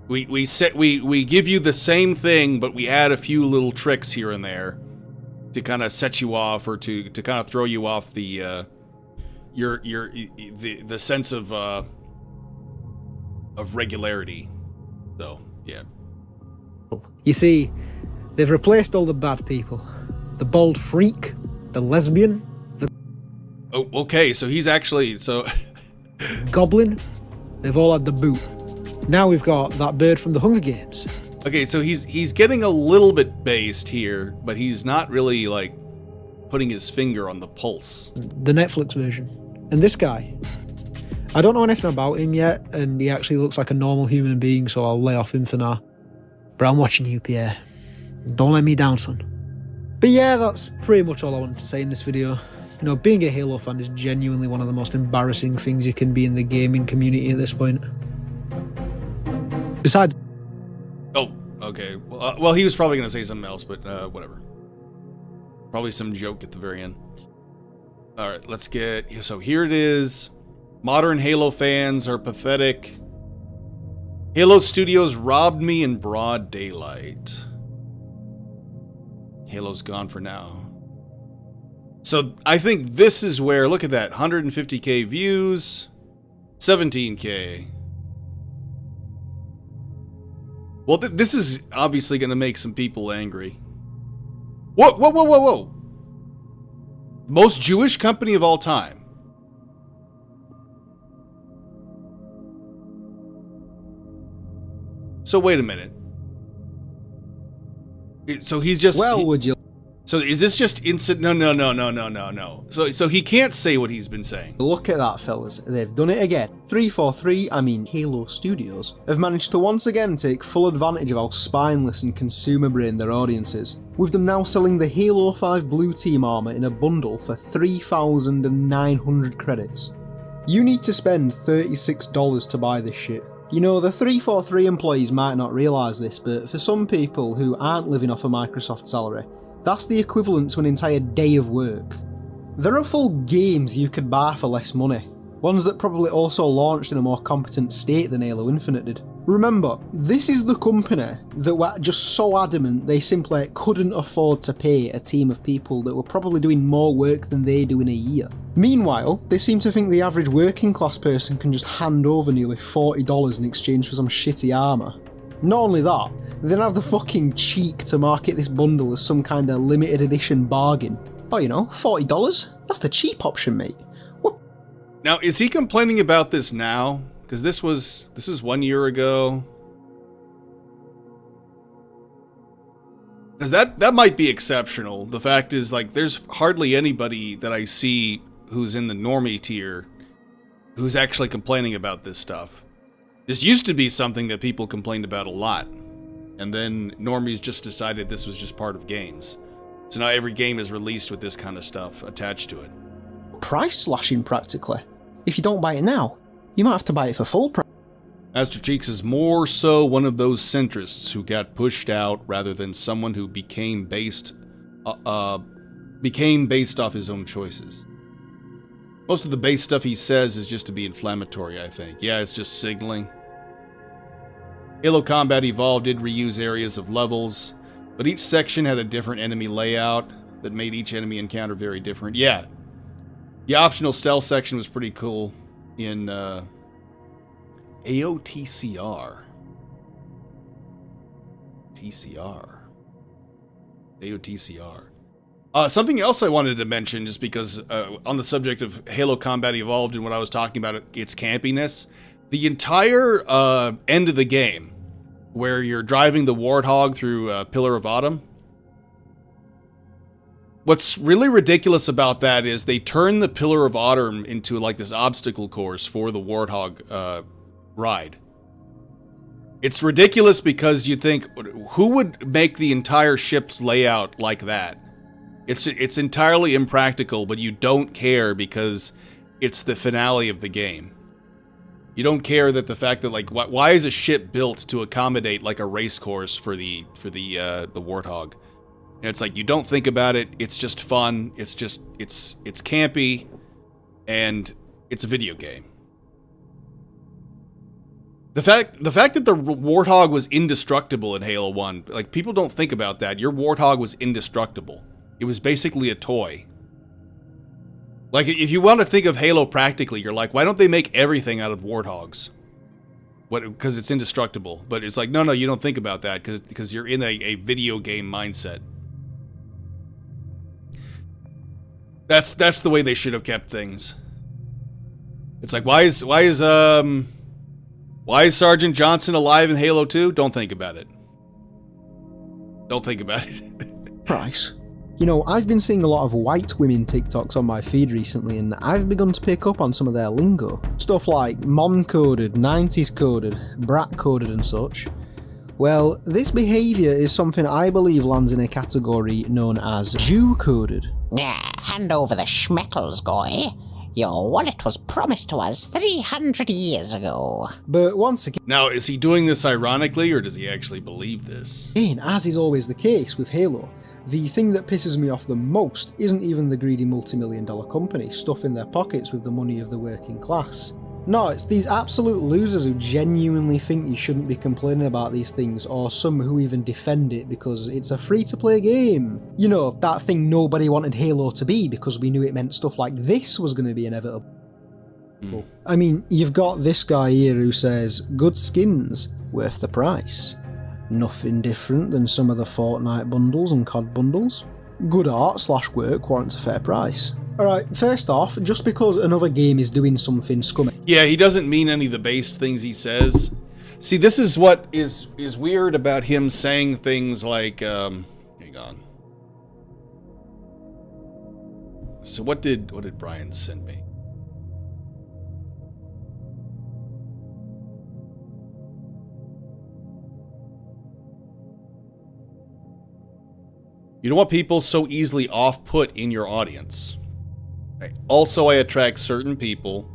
we give you the same thing, but we add a few little tricks here and there to kind of set you off, or to kind of throw you off the the sense of regularity. So yeah. You see, they've replaced all the bad people. The bald freak, the lesbian, the Oh, okay, so he's actually goblin. They've all had the boot. Now we've got that bird from the Hunger Games. Okay, so he's getting a little bit based here, but he's not really like putting his finger on the pulse. The Netflix version. And this guy, I don't know anything about him yet, and he actually looks like a normal human being, so I'll lay off him for now. But I'm watching you, Pierre. Don't let me down, son. But yeah, that's pretty much all I wanted to say in this video. You know, being a Halo fan is genuinely one of the most embarrassing things you can be in the gaming community at this point. Besides... Oh, okay. Well, he was probably going to say something else, but whatever. Probably some joke at the very end. All right, let's get... So here it is. Modern Halo fans are pathetic. Halo Studios robbed me in broad daylight. Halo's gone for now. So I think this is where... Look at that. 150k views. 17k. Well, this is obviously going to make some people angry. Whoa, whoa, whoa, whoa, whoa. Most Jewish company of all time. So wait a minute. So he's just... Well, would you... So is this just instant? No. So he can't say what he's been saying. Look at that, fellas. They've done it again. 343, I mean Halo Studios, have managed to once again take full advantage of how spineless and consumer brain their audience is, with them now selling the Halo 5 Blue Team armor in a bundle for 3,900 credits. You need to spend $36 to buy this shit. You know, the 343 employees might not realise this, but for some people who aren't living off a Microsoft salary, that's the equivalent to an entire day of work. There are full games you could buy for less money, ones that probably also launched in a more competent state than Halo Infinite did. Remember, this is the company that were just so adamant they simply couldn't afford to pay a team of people that were probably doing more work than they do in a year. Meanwhile, they seem to think the average working class person can just hand over nearly $40 in exchange for some shitty armour. Not only that, they then have the fucking cheek to market this bundle as some kind of limited edition bargain. Oh, you know, $40? That's the cheap option, mate. What? Now, is he complaining about this now? Because this is 1 year ago. Because that might be exceptional. The fact is, like, there's hardly anybody that I see who's in the normie tier who's actually complaining about this stuff. This used to be something that people complained about a lot. And then normies just decided this was just part of games. So now every game is released with this kind of stuff attached to it. Price slashing, practically. If you don't buy it now, you might have to buy it for full price. Master Cheeks is more so one of those centrists who got pushed out rather than someone who became based off his own choices. Most of the base stuff he says is just to be inflammatory, I think. Yeah, it's just signaling. Halo Combat Evolved did reuse areas of levels, but each section had a different enemy layout that made each enemy encounter very different. Yeah. The optional stealth section was pretty cool in AOTCR. AOTCR. Something else I wanted to mention, just because on the subject of Halo Combat Evolved and what I was talking about, its campiness, the entire end of the game, where you're driving the Warthog through Pillar of Autumn, what's really ridiculous about that is they turn the Pillar of Autumn into like this obstacle course for the Warthog ride. It's ridiculous because you think, who would make the entire ship's layout like that? It's entirely impractical, but you don't care because it's the finale of the game. You don't care that the fact that, like, why is a ship built to accommodate like a race course for the Warthog? And it's like, you don't think about it. It's just fun. It's campy, and it's a video game. The fact that the Warthog was indestructible in Halo 1, like, people don't think about that. Your Warthog was indestructible. It was basically a toy. Like, if you want to think of Halo practically, you're like, why don't they make everything out of Warthogs? Because it's indestructible. But it's like, no, you don't think about that because you're in a video game mindset. That's the way they should have kept things. It's like, why is Sergeant Johnson alive in Halo 2? Don't think about it. Don't think about it. Price. You know, I've been seeing a lot of white women TikToks on my feed recently, and I've begun to pick up on some of their lingo. Stuff like mom-coded, 90s coded, brat coded and such. Well, this behaviour is something I believe lands in a category known as Jew coded. Yeah, hand over the schmeckles, guy. Your wallet was promised to us 300 years ago. But once again... Now, is he doing this ironically, or does he actually believe this? Again, as is always the case with Halo, the thing that pisses me off the most isn't even the greedy multi-million-dollar company stuffing their pockets with the money of the working class. No, it's these absolute losers who genuinely think you shouldn't be complaining about these things, or some who even defend it because it's a free-to-play game. You know, that thing nobody wanted Halo to be because we knew it meant stuff like this was going to be inevitable. I mean, you've got this guy here who says, good skins, worth the price. Nothing different than some of the Fortnite bundles and COD bundles. Good art / work warrants a fair price. Alright, first off, just because another game is doing something scummy. Yeah, he doesn't mean any of the based things he says. See, this is what is weird about him saying things like, hang on. So what did Brian send me? You don't want people so easily off-put in your audience. Also, I attract certain people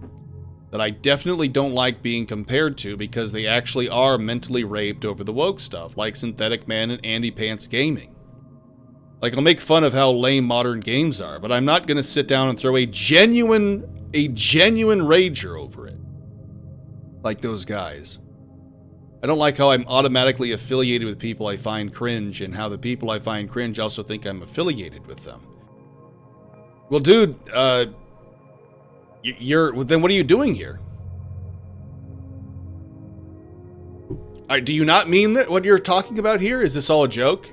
that I definitely don't like being compared to because they actually are mentally raped over the woke stuff, like Synthetic Man and Andy Pants Gaming. Like, I'll make fun of how lame modern games are, but I'm not going to sit down and throw a genuine rager over it. Like those guys. I don't like how I'm automatically affiliated with people I find cringe, and how the people I find cringe also think I'm affiliated with them. Well, dude, then what are you doing here? Do you not mean that what you're talking about here? Is this all a joke?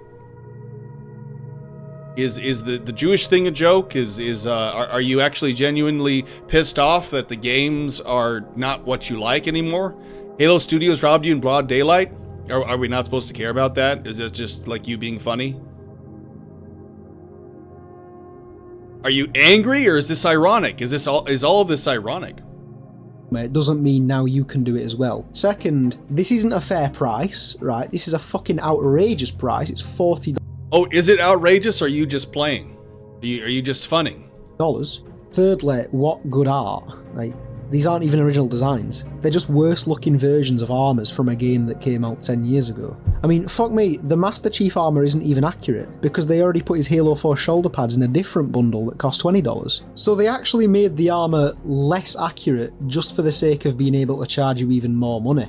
Is the Jewish thing a joke? Are you actually genuinely pissed off that the games are not what you like anymore? Halo Studios robbed you in broad daylight? Are we not supposed to care about that? Is it just like you being funny? Are you angry, or is this ironic? Is all of this ironic? It doesn't mean now you can do it as well. Second, this isn't a fair price, right? This is a fucking outrageous price. It's $40. Oh, is it outrageous, or are you just playing? Are you just funning? Thirdly, what good art? Like, these aren't even original designs. They're just worse looking versions of armors from a game that came out 10 years ago. I mean, fuck me, the Master Chief armor isn't even accurate, because they already put his Halo 4 shoulder pads in a different bundle that cost $20. So they actually made the armor less accurate just for the sake of being able to charge you even more money.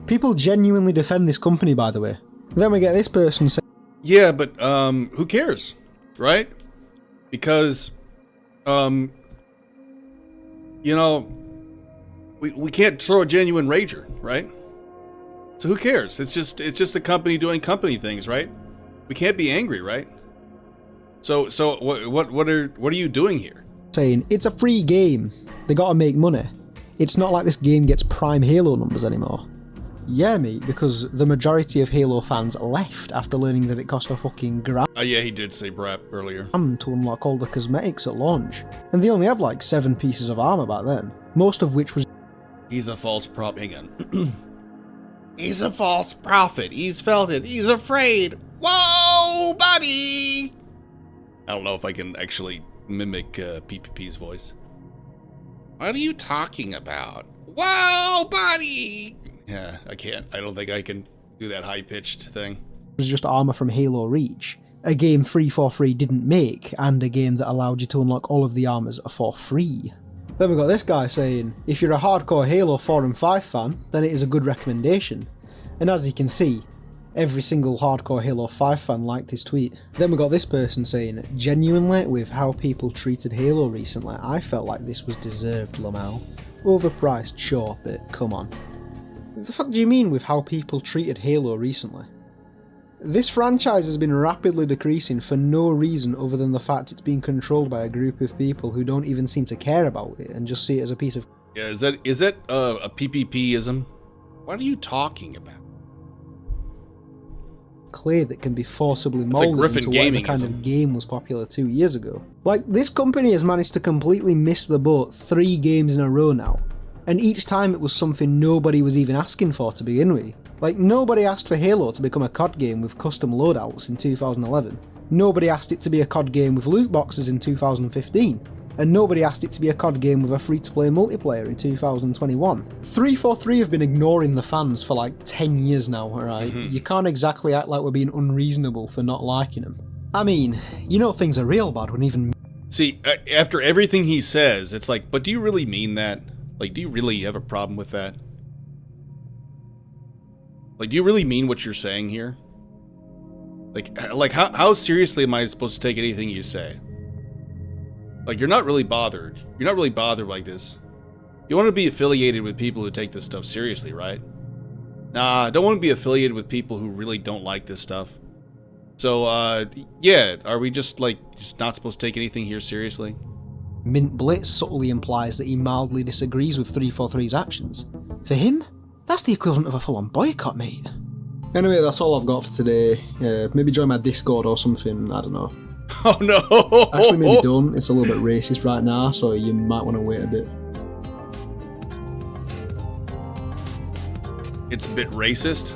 People genuinely defend this company, by the way. Then we get this person saying, yeah, but who cares, right? Because you know, we can't throw a genuine rager, right? So who cares? It's just a company doing company things, right? We can't be angry, right? So what are you doing here? Saying it's a free game. They gotta make money. It's not like this game gets prime Halo numbers anymore. Yeah, mate, because the majority of Halo fans left after learning that it cost a fucking grand. Yeah, he did say brap earlier. To unlock all the cosmetics at launch. And they only had like 7 pieces of armor back then. Most of which was... He's a false prophet again. He's a false prophet. He's felt it. He's afraid. Whoa, buddy! I don't know if I can actually mimic PPP's voice. What are you talking about? Whoa, buddy! Yeah, I can't. I don't think I can do that high-pitched thing. It was just armor from Halo Reach. A game 343 didn't make, and a game that allowed you to unlock all of the armors for free. Then we got this guy saying, if you're a hardcore Halo 4 and 5 fan, then it is a good recommendation. And as you can see, every single hardcore Halo 5 fan liked his tweet. Then we got this person saying, genuinely, with how people treated Halo recently, I felt like this was deserved, Lamel. Overpriced, sure, but come on. What the fuck do you mean with how people treated Halo recently? This franchise has been rapidly decreasing for no reason other than the fact it's being controlled by a group of people who don't even seem to care about it and just see it as a piece of... Yeah, is that a PPP-ism? What are you talking about? Clay that can be forcibly molded into whatever kind of game was popular 2 years ago. Like, this company has managed to completely miss the boat 3 games in a row now, and each time it was something nobody was even asking for to begin with. Like, nobody asked for Halo to become a COD game with custom loadouts in 2011. Nobody asked it to be a COD game with loot boxes in 2015. And nobody asked it to be a COD game with a free-to-play multiplayer in 2021. 343 have been ignoring the fans for like 10 years now, alright? You can't exactly act like we're being unreasonable for not liking them. I mean, you know things are real bad when even... See, after everything he says, it's like, but do you really mean that? Like, do you really have a problem with that? Like, do you really mean what you're saying here? Like how seriously am I supposed to take anything you say? Like, you're not really bothered. You're not really bothered like this. You want to be affiliated with people who take this stuff seriously, right? Nah, I don't want to be affiliated with people who really don't like this stuff. So, yeah, are we just not supposed to take anything here seriously? Mint Blitz subtly implies that he mildly disagrees with 343's actions. For him, that's the equivalent of a full-on boycott, mate. Anyway, that's all I've got for today. Maybe join my Discord or something, I don't know. Oh no! Actually, maybe don't. It's a little bit racist right now, so you might want to wait a bit. It's a bit racist?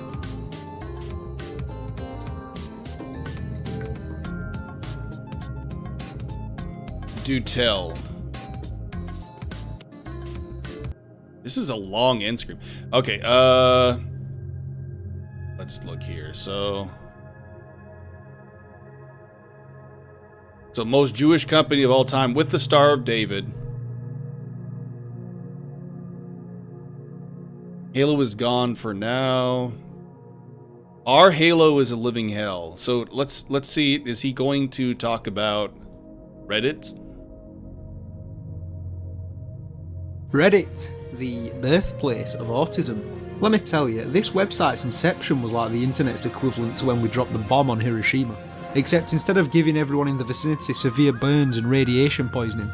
Do tell. This is a long end screen. Okay, let's look here. So most Jewish company of all time with the Star of David. Halo is gone for now. Our Halo is a living hell. So let's see. Is he going to talk about Reddit? Reddit, the birthplace of autism. Let me tell you, this website's inception was like the internet's equivalent to when we dropped the bomb on Hiroshima. Except instead of giving everyone in the vicinity severe burns and radiation poisoning,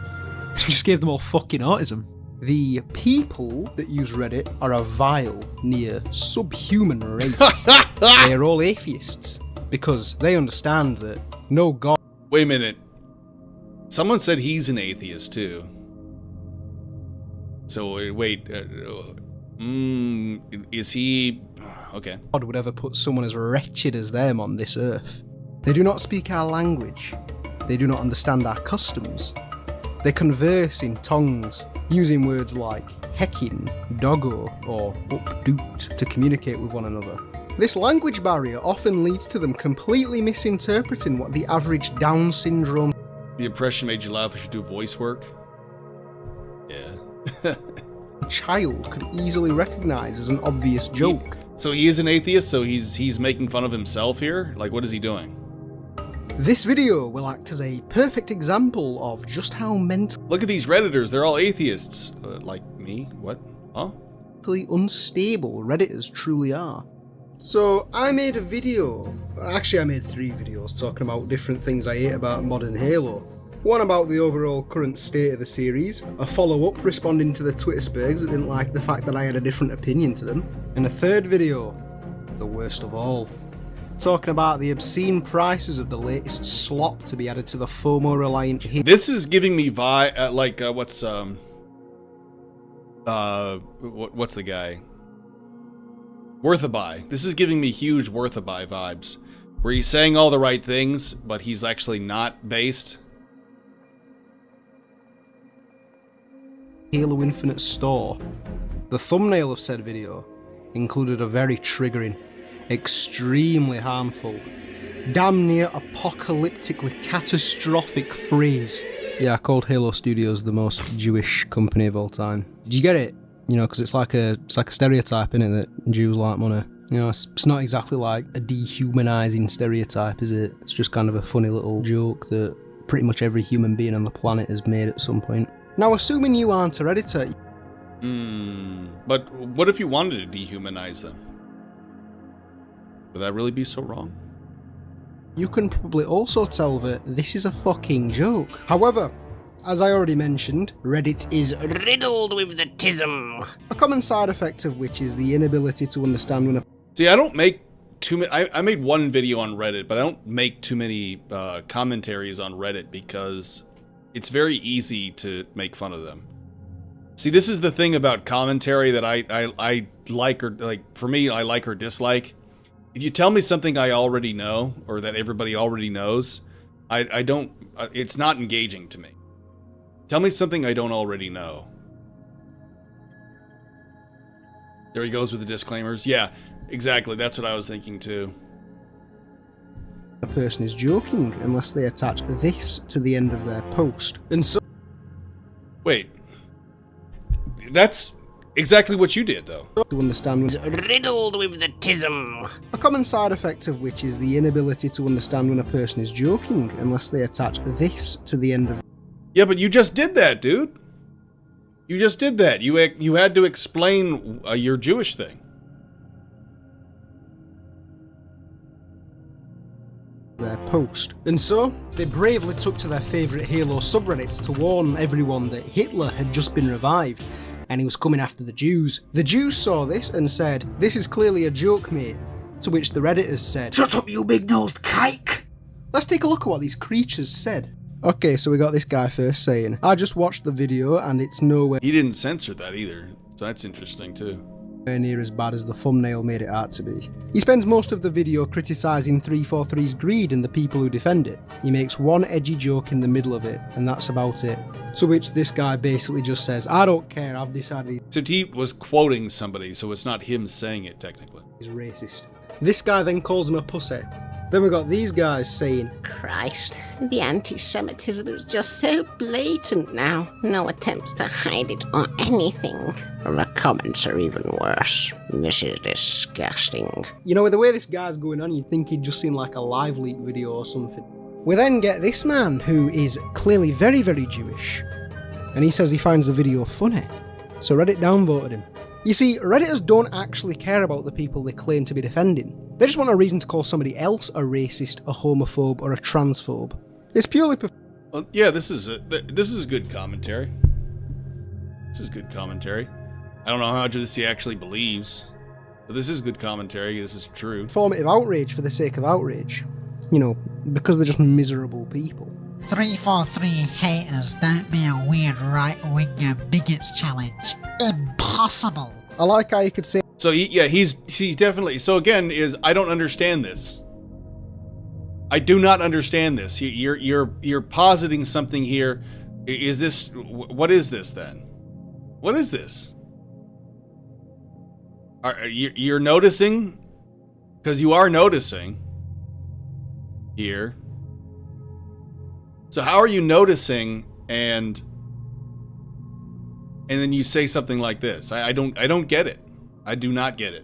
we just gave them all fucking autism. The people that use Reddit are a vile, near subhuman race. They are all atheists, because they understand that no god... Wait a minute. Someone said he's an atheist too. So wait, is he... Okay. God would ever put someone as wretched as them on this earth. They do not speak our language. They do not understand our customs. They converse in tongues, using words like heckin, doggo, or updoot to communicate with one another. This language barrier often leads to them completely misinterpreting what the average Down syndrome... The impression made you laugh. We should do voice work. Yeah. child could easily recognize as an obvious joke. So he is an atheist, so he's making fun of himself here? Like, what is he doing? This video will act as a perfect example of just how mentally Look at these Redditors, they're all atheists. Like me? What? Huh? unstable Redditors truly are. So I made a video, actually I made 3 videos talking about different things I hate about modern Halo. One about the overall current state of the series, a follow-up responding to the Twittersbergs that didn't like the fact that I had a different opinion to them, and a 3rd video, the worst of all, talking about the obscene prices of the latest slop to be added to the FOMO-reliant hit. This is giving me what's the guy? Worth a Buy. This is giving me huge Worth a Buy vibes, where he's saying all the right things, but he's actually not based. Halo Infinite store. The thumbnail of said video included a very triggering, extremely harmful, damn near apocalyptically catastrophic phrase Yeah, I called Halo Studios the most Jewish company of all time. Did you get it? You know, because it's like a stereotype, isn't it, that Jews like money. You know, it's not exactly like a dehumanising stereotype, is it? It's just kind of a funny little joke that pretty much every human being on the planet has made at some point. Now, assuming you aren't a Redditor... But what if you wanted to dehumanize them? Would that really be so wrong? You can probably also tell that this is a fucking joke. However, as I already mentioned, Reddit is riddled with the tism. A common side effect of which is the inability to understand when a... See, I don't make too many... I made one video on Reddit, but I don't make too many commentaries on Reddit because it's very easy to make fun of them. See, this is the thing about commentary that I like, or like, for me, I like or dislike. If you tell me something I already know, or that everybody already knows, I don't, it's not engaging to me. Tell me something I don't already know. There he goes with the disclaimers. Yeah, exactly, that's what I was thinking too. A person is joking unless they attach this to the end of their post. And so... Wait. That's exactly what you did, though. To understand when... riddled with the tism. A common side effect of which is the inability to understand when a person is joking unless they attach this to the end of... Yeah, but you just did that, dude. You just did that. You had to explain your Jewish thing. Their post. And so, they bravely took to their favourite Halo subreddits to warn everyone that Hitler had just been revived, and he was coming after the Jews. The Jews saw this and said, "This is clearly a joke, mate." To which the Redditors said, "Shut up, you big-nosed kike!" Let's take a look at what these creatures said. Okay, so we got this guy first saying, "I just watched the video and it's nowhere..." He didn't censor that either, so that's interesting too. Near as bad as the thumbnail made it out to be. He spends most of the video criticising 343's greed and the people who defend it. He makes one edgy joke in the middle of it, and that's about it. To which this guy basically just says, "I don't care, I've decided..." So he was quoting somebody, so it's not him saying it technically. He's racist. This guy then calls him a pussy. Then we got these guys saying, "Christ, the anti-Semitism is just so blatant now. No attempts to hide it or anything. The comments are even worse. This is disgusting." You know, with the way this guy's going on, you'd think he'd just seen like a live leak video or something. We then get this man who is clearly very, very Jewish. And he says he finds the video funny. So Reddit downvoted him. You see, Redditors don't actually care about the people they claim to be defending. They just want a reason to call somebody else a racist, a homophobe, or a transphobe. It's purely... Well, yeah, this is good commentary. This is good commentary. I don't know how much of this he actually believes, but this is good commentary. This is true. Formative outrage for the sake of outrage. You know, because they're just miserable people. 343 haters don't be a weird right-winger bigots challenge. Impossible. I like how you could say... So he's definitely... So again, I don't understand this. I do not understand this. You're positing something here. Is this... What is this then? What is this? You're noticing? Because you are noticing here. So how are you noticing and then you say something like this? I don't get it. I do not get it.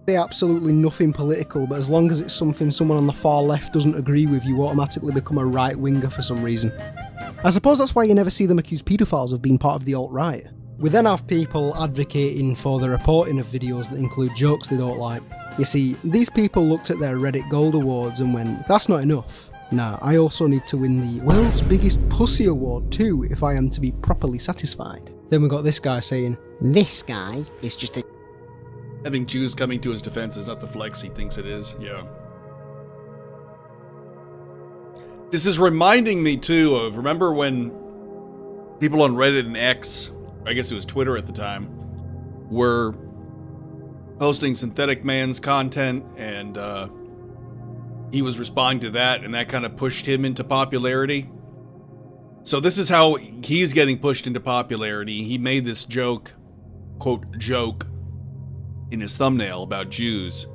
Say absolutely nothing political, but as long as it's something someone on the far left doesn't agree with, you automatically become a right-winger for some reason. I suppose that's why you never see them accuse paedophiles of being part of the alt-right. We then have people advocating for the reporting of videos that include jokes they don't like. You see, these people looked at their Reddit Gold Awards and went, "That's not enough. Nah, I also need to win the world's biggest pussy award too if I am to be properly satisfied." Then we got this guy saying, "This guy is just a..." Having Jews coming to his defense is not the flex he thinks it is. Yeah. This is reminding me too of, remember when people on Reddit and X, I guess it was Twitter at the time, were posting Synthetic Man's content, and he was responding to that, and that kind of pushed him into popularity. So this is how he's getting pushed into popularity. He made this joke, quote, joke, in his thumbnail about Jews,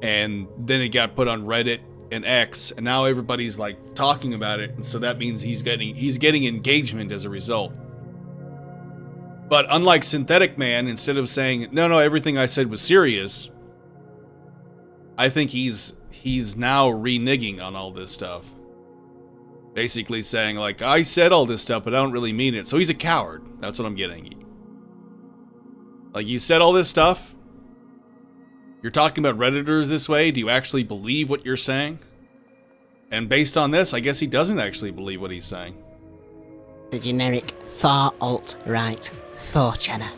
and then it got put on Reddit, an X, and now everybody's like talking about it, and so that means he's getting engagement as a result. But unlike Synthetic Man, instead of saying, no, everything I said was serious, I think he's now reneging on all this stuff. Basically saying, like, I said all this stuff, but I don't really mean it. So he's a coward. That's what I'm getting. Like, you said all this stuff? You're talking about Redditors this way? Do you actually believe what you're saying? And based on this, I guess he doesn't actually believe what he's saying. The generic far alt-right 4chaner.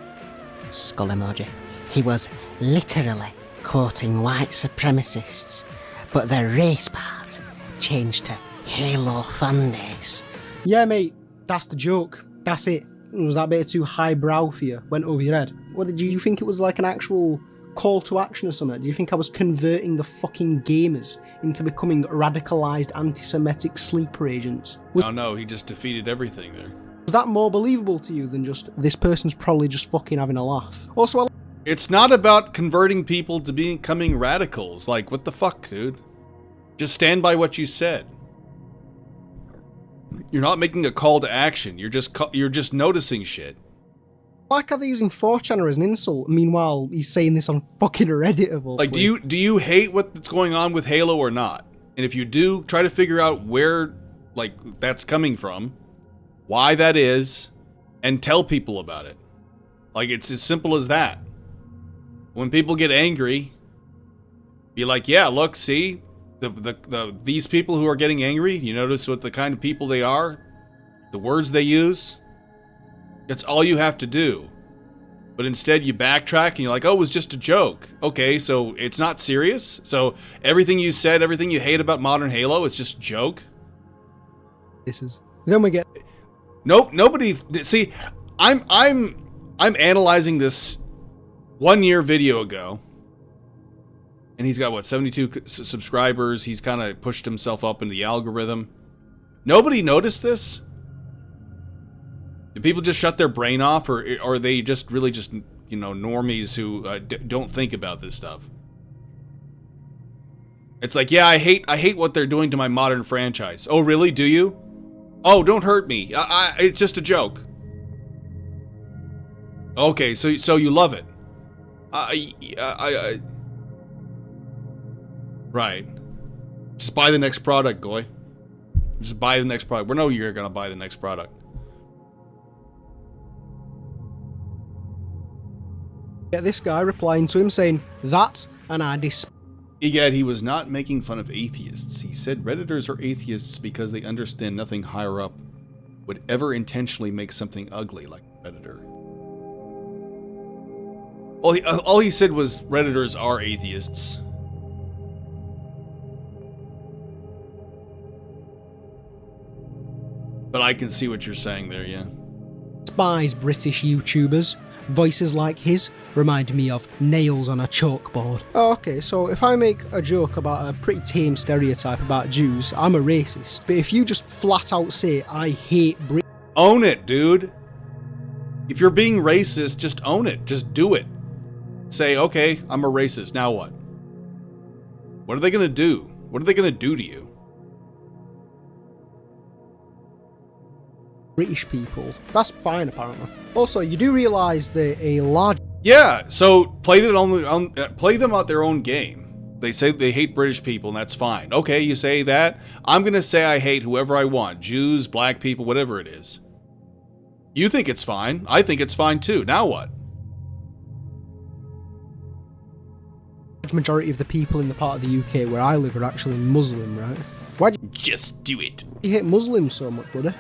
Skull emoji. He was literally quoting white supremacists, but the race part changed to Halo fan days. Yeah, mate, that's the joke. That's it. Was that bit too highbrow for you? Went over your head? What did you think it was like an actual call to action or something? Do you think I was converting the fucking gamers into becoming radicalised anti-Semitic sleeper agents? No, he just defeated everything there. Was that more believable to you than just, this person's probably just fucking having a laugh? Also, it's not about converting people to becoming radicals. Like, what the fuck, dude? Just stand by what you said. You're not making a call to action. You're just noticing shit. Like, are they using 4chaner as an insult? Meanwhile, he's saying this on fucking Reddit of all Like, places. do you hate what's going on with Halo or not? And if you do, try to figure out where, like, that's coming from, why that is, and tell people about it. Like, it's as simple as that. When people get angry, be like, yeah, look, see, these people who are getting angry, you notice what the kind of people they are, the words they use. That's all you have to do. But instead you backtrack and you're like, oh, it was just a joke. Okay, so it's not serious? So everything you said, everything you hate about modern Halo is just a joke? Then we get... Nope, nobody... See, I'm analyzing this 1 year video ago. And he's got, what, 72 subscribers. He's kind of pushed himself up in the algorithm. Nobody noticed this? Do people just shut their brain off, or are they just really just, you know, normies who don't think about this stuff? It's like, yeah, I hate what they're doing to my modern franchise. Oh, really? Do you? Oh, don't hurt me. It's just a joke. Okay, so you love it. Right. Just buy the next product, Goy. Just buy the next product. We know you're gonna buy the next product. Get this guy replying to him saying, that, and I Yet he was not making fun of atheists. He said Redditors are atheists because they understand nothing higher up would ever intentionally make something ugly like Redditor. All he said was Redditors are atheists. But I can see what you're saying there, yeah. Despise British YouTubers. Voices like his remind me of nails on a chalkboard. Oh, okay, so if I make a joke about a pretty tame stereotype about Jews, I'm a racist. But if you just flat out say, I hate Brit... Own it, dude. If you're being racist, just own it. Just do it. Say, okay, I'm a racist. Now what? What are they going to do? What are they going to do to you? British people. That's fine, apparently. Also, you do realise that a large... Yeah, so play them out their own game. They say they hate British people, and that's fine. Okay, you say that. I'm going to say I hate whoever I want. Jews, black people, whatever it is. You think it's fine. I think it's fine too. Now what? The majority of the people in the part of the UK where I live are actually Muslim, right? Why do just do it? You hate Muslims so much, buddy?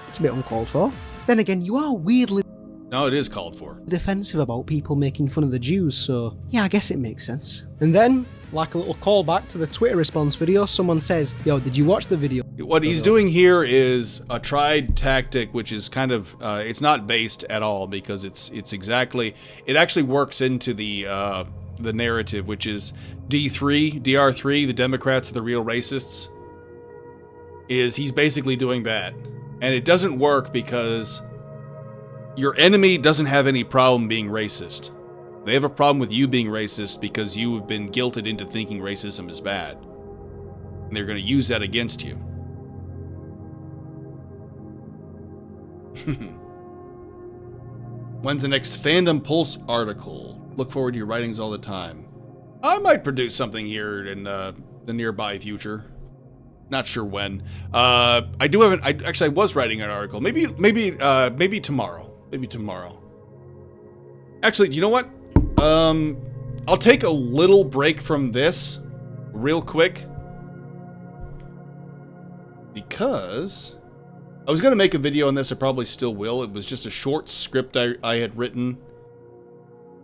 It's a bit uncalled for. Then again, you are weirdly... No, it is called for. ...defensive about people making fun of the Jews, so... Yeah, I guess it makes sense. And then, like a little callback to the Twitter response video, someone says, yo, did you watch the video? What he's doing here is a tried tactic, which is kind of... it's not based at all, because it's exactly... It actually works into the narrative, which is DR3, the Democrats are the real racists. He's basically doing that. And it doesn't work because your enemy doesn't have any problem being racist. They have a problem with you being racist because you have been guilted into thinking racism is bad. And they're going to use that against you. When's the next Fandom Pulse article? Look forward to your writings all the time. I might produce something here in the nearby future. Not sure when. I do have I was writing an article. Maybe tomorrow. Maybe tomorrow. Actually, you know what? I'll take a little break from this real quick. Because I was going to make a video on this. I probably still will. It was just a short script I had written.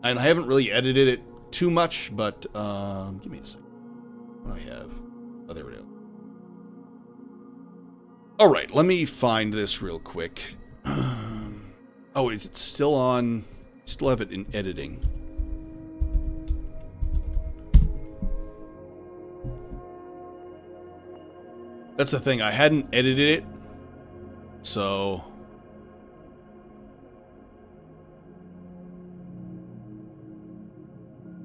And I haven't really edited it too much, but give me a second. What do I have? Oh, there we go. All right, let me find this real quick. Oh, is it still on? Still have it in editing. That's the thing. I hadn't edited it, so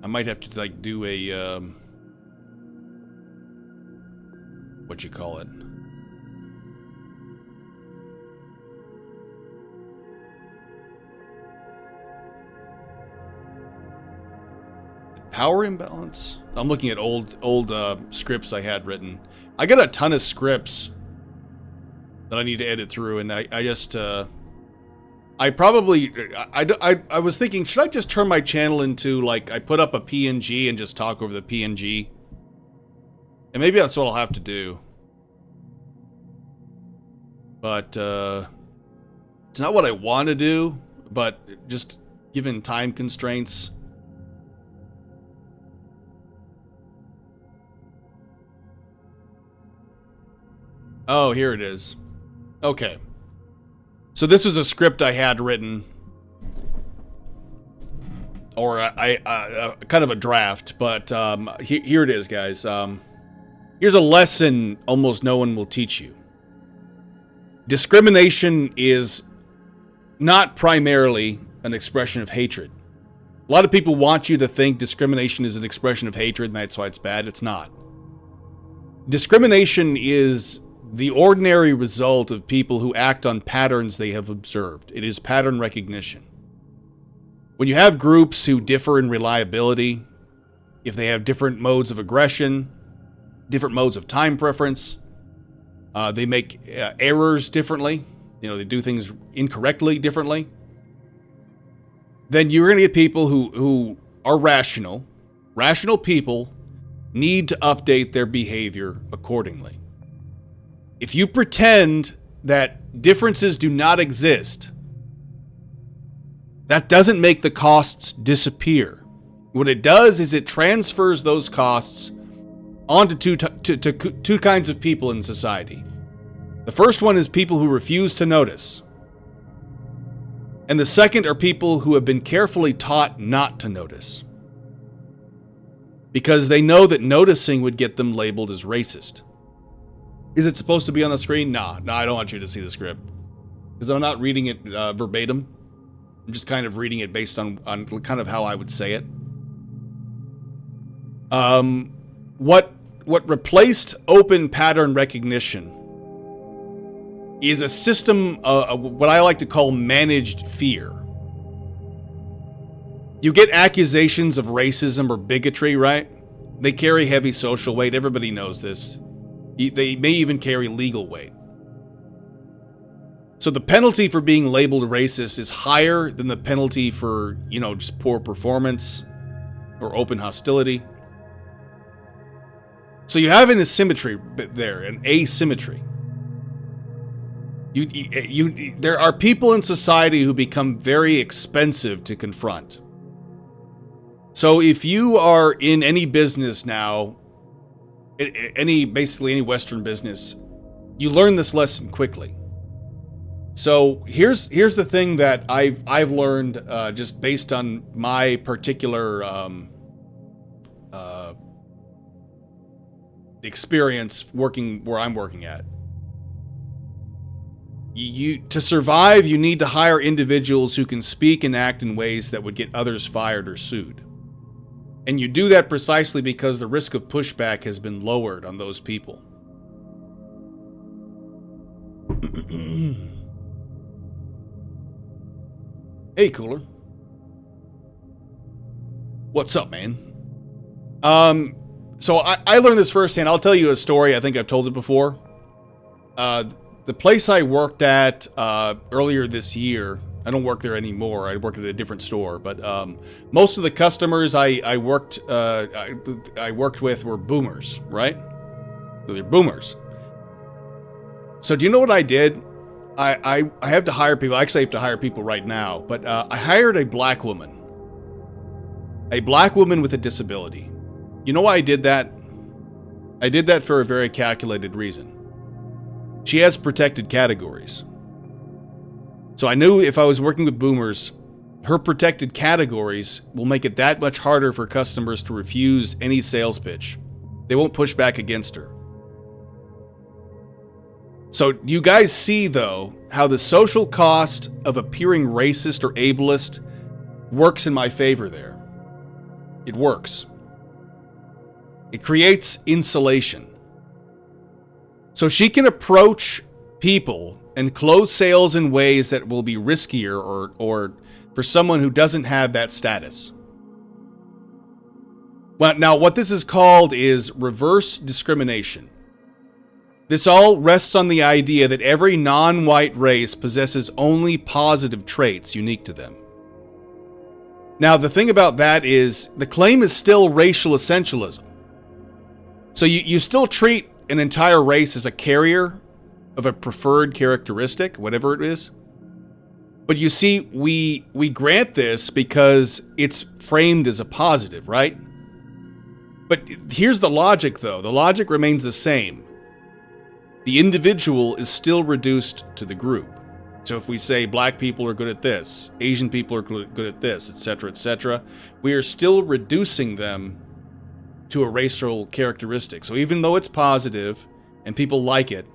I might have to like do a what you call it? Power imbalance? I'm looking at old scripts I had written. I got a ton of scripts that I need to edit through, and I was thinking, should I just turn my channel into, like, I put up a PNG and just talk over the PNG? And maybe that's what I'll have to do. But, it's not what I want to do, but just given time constraints. Oh, here it is. Okay. So this was a script I had written. Or kind of a draft, but here it is, guys. Here's a lesson almost no one will teach you. Discrimination is not primarily an expression of hatred. A lot of people want you to think discrimination is an expression of hatred, and that's why it's bad. It's not. Discrimination is the ordinary result of people who act on patterns they have observed. It is pattern recognition. When you have groups who differ in reliability, if they have different modes of aggression, different modes of time preference, they make errors differently, they do things incorrectly differently, then you're going to get people who are rational. Rational people need to update their behavior accordingly. If you pretend that differences do not exist, that doesn't make the costs disappear. What it does is it transfers those costs onto two kinds of people in society. The first one is people who refuse to notice. And the second are people who have been carefully taught not to notice. Because they know that noticing would get them labeled as racist. Is it supposed to be on the screen? Nah, I don't want you to see the script. Because I'm not reading it verbatim. I'm just kind of reading it based on kind of how I would say it. What replaced open pattern recognition is a system of what I like to call managed fear. You get accusations of racism or bigotry, right? They carry heavy social weight. Everybody knows this. They may even carry legal weight. So the penalty for being labeled racist is higher than the penalty for, just poor performance or open hostility. So you have an asymmetry there, an asymmetry. There are people in society who become very expensive to confront. So if you are in any business now, basically any Western business, you learn this lesson quickly. So here's the thing that I've learned just based on my particular experience working where I'm working at. To survive, you need to hire individuals who can speak and act in ways that would get others fired or sued. And you do that precisely because the risk of pushback has been lowered on those people. Hey, Cooler. What's up, man? So I learned this firsthand. I'll tell you a story. I think I've told it before. The place I worked at earlier this year, I don't work there anymore. I work at a different store, but most of the customers I worked with were boomers, right? So they're boomers. So do you know what I did? I have to hire people. Actually, I have to hire people right now, but I hired a black woman. A black woman with a disability. You know why I did that? I did that for a very calculated reason. She has protected categories. So I knew if I was working with boomers, her protected categories will make it that much harder for customers to refuse any sales pitch. They won't push back against her. So you guys see, though, how the social cost of appearing racist or ableist works in my favor there. It works. It creates insulation. So she can approach people and close sales in ways that will be riskier or for someone who doesn't have that status. Well, now what this is called is reverse discrimination. This all rests on the idea that every non-white race possesses only positive traits unique to them. Now, the thing about that is the claim is still racial essentialism. So you still treat an entire race as a carrier of a preferred characteristic, whatever it is. But you see, we grant this because it's framed as a positive, right? But here's the logic, though. The logic remains the same. The individual is still reduced to the group. So if we say black people are good at this, Asian people are good at this, etc., we are still reducing them to a racial characteristic. So even though it's positive and people like it,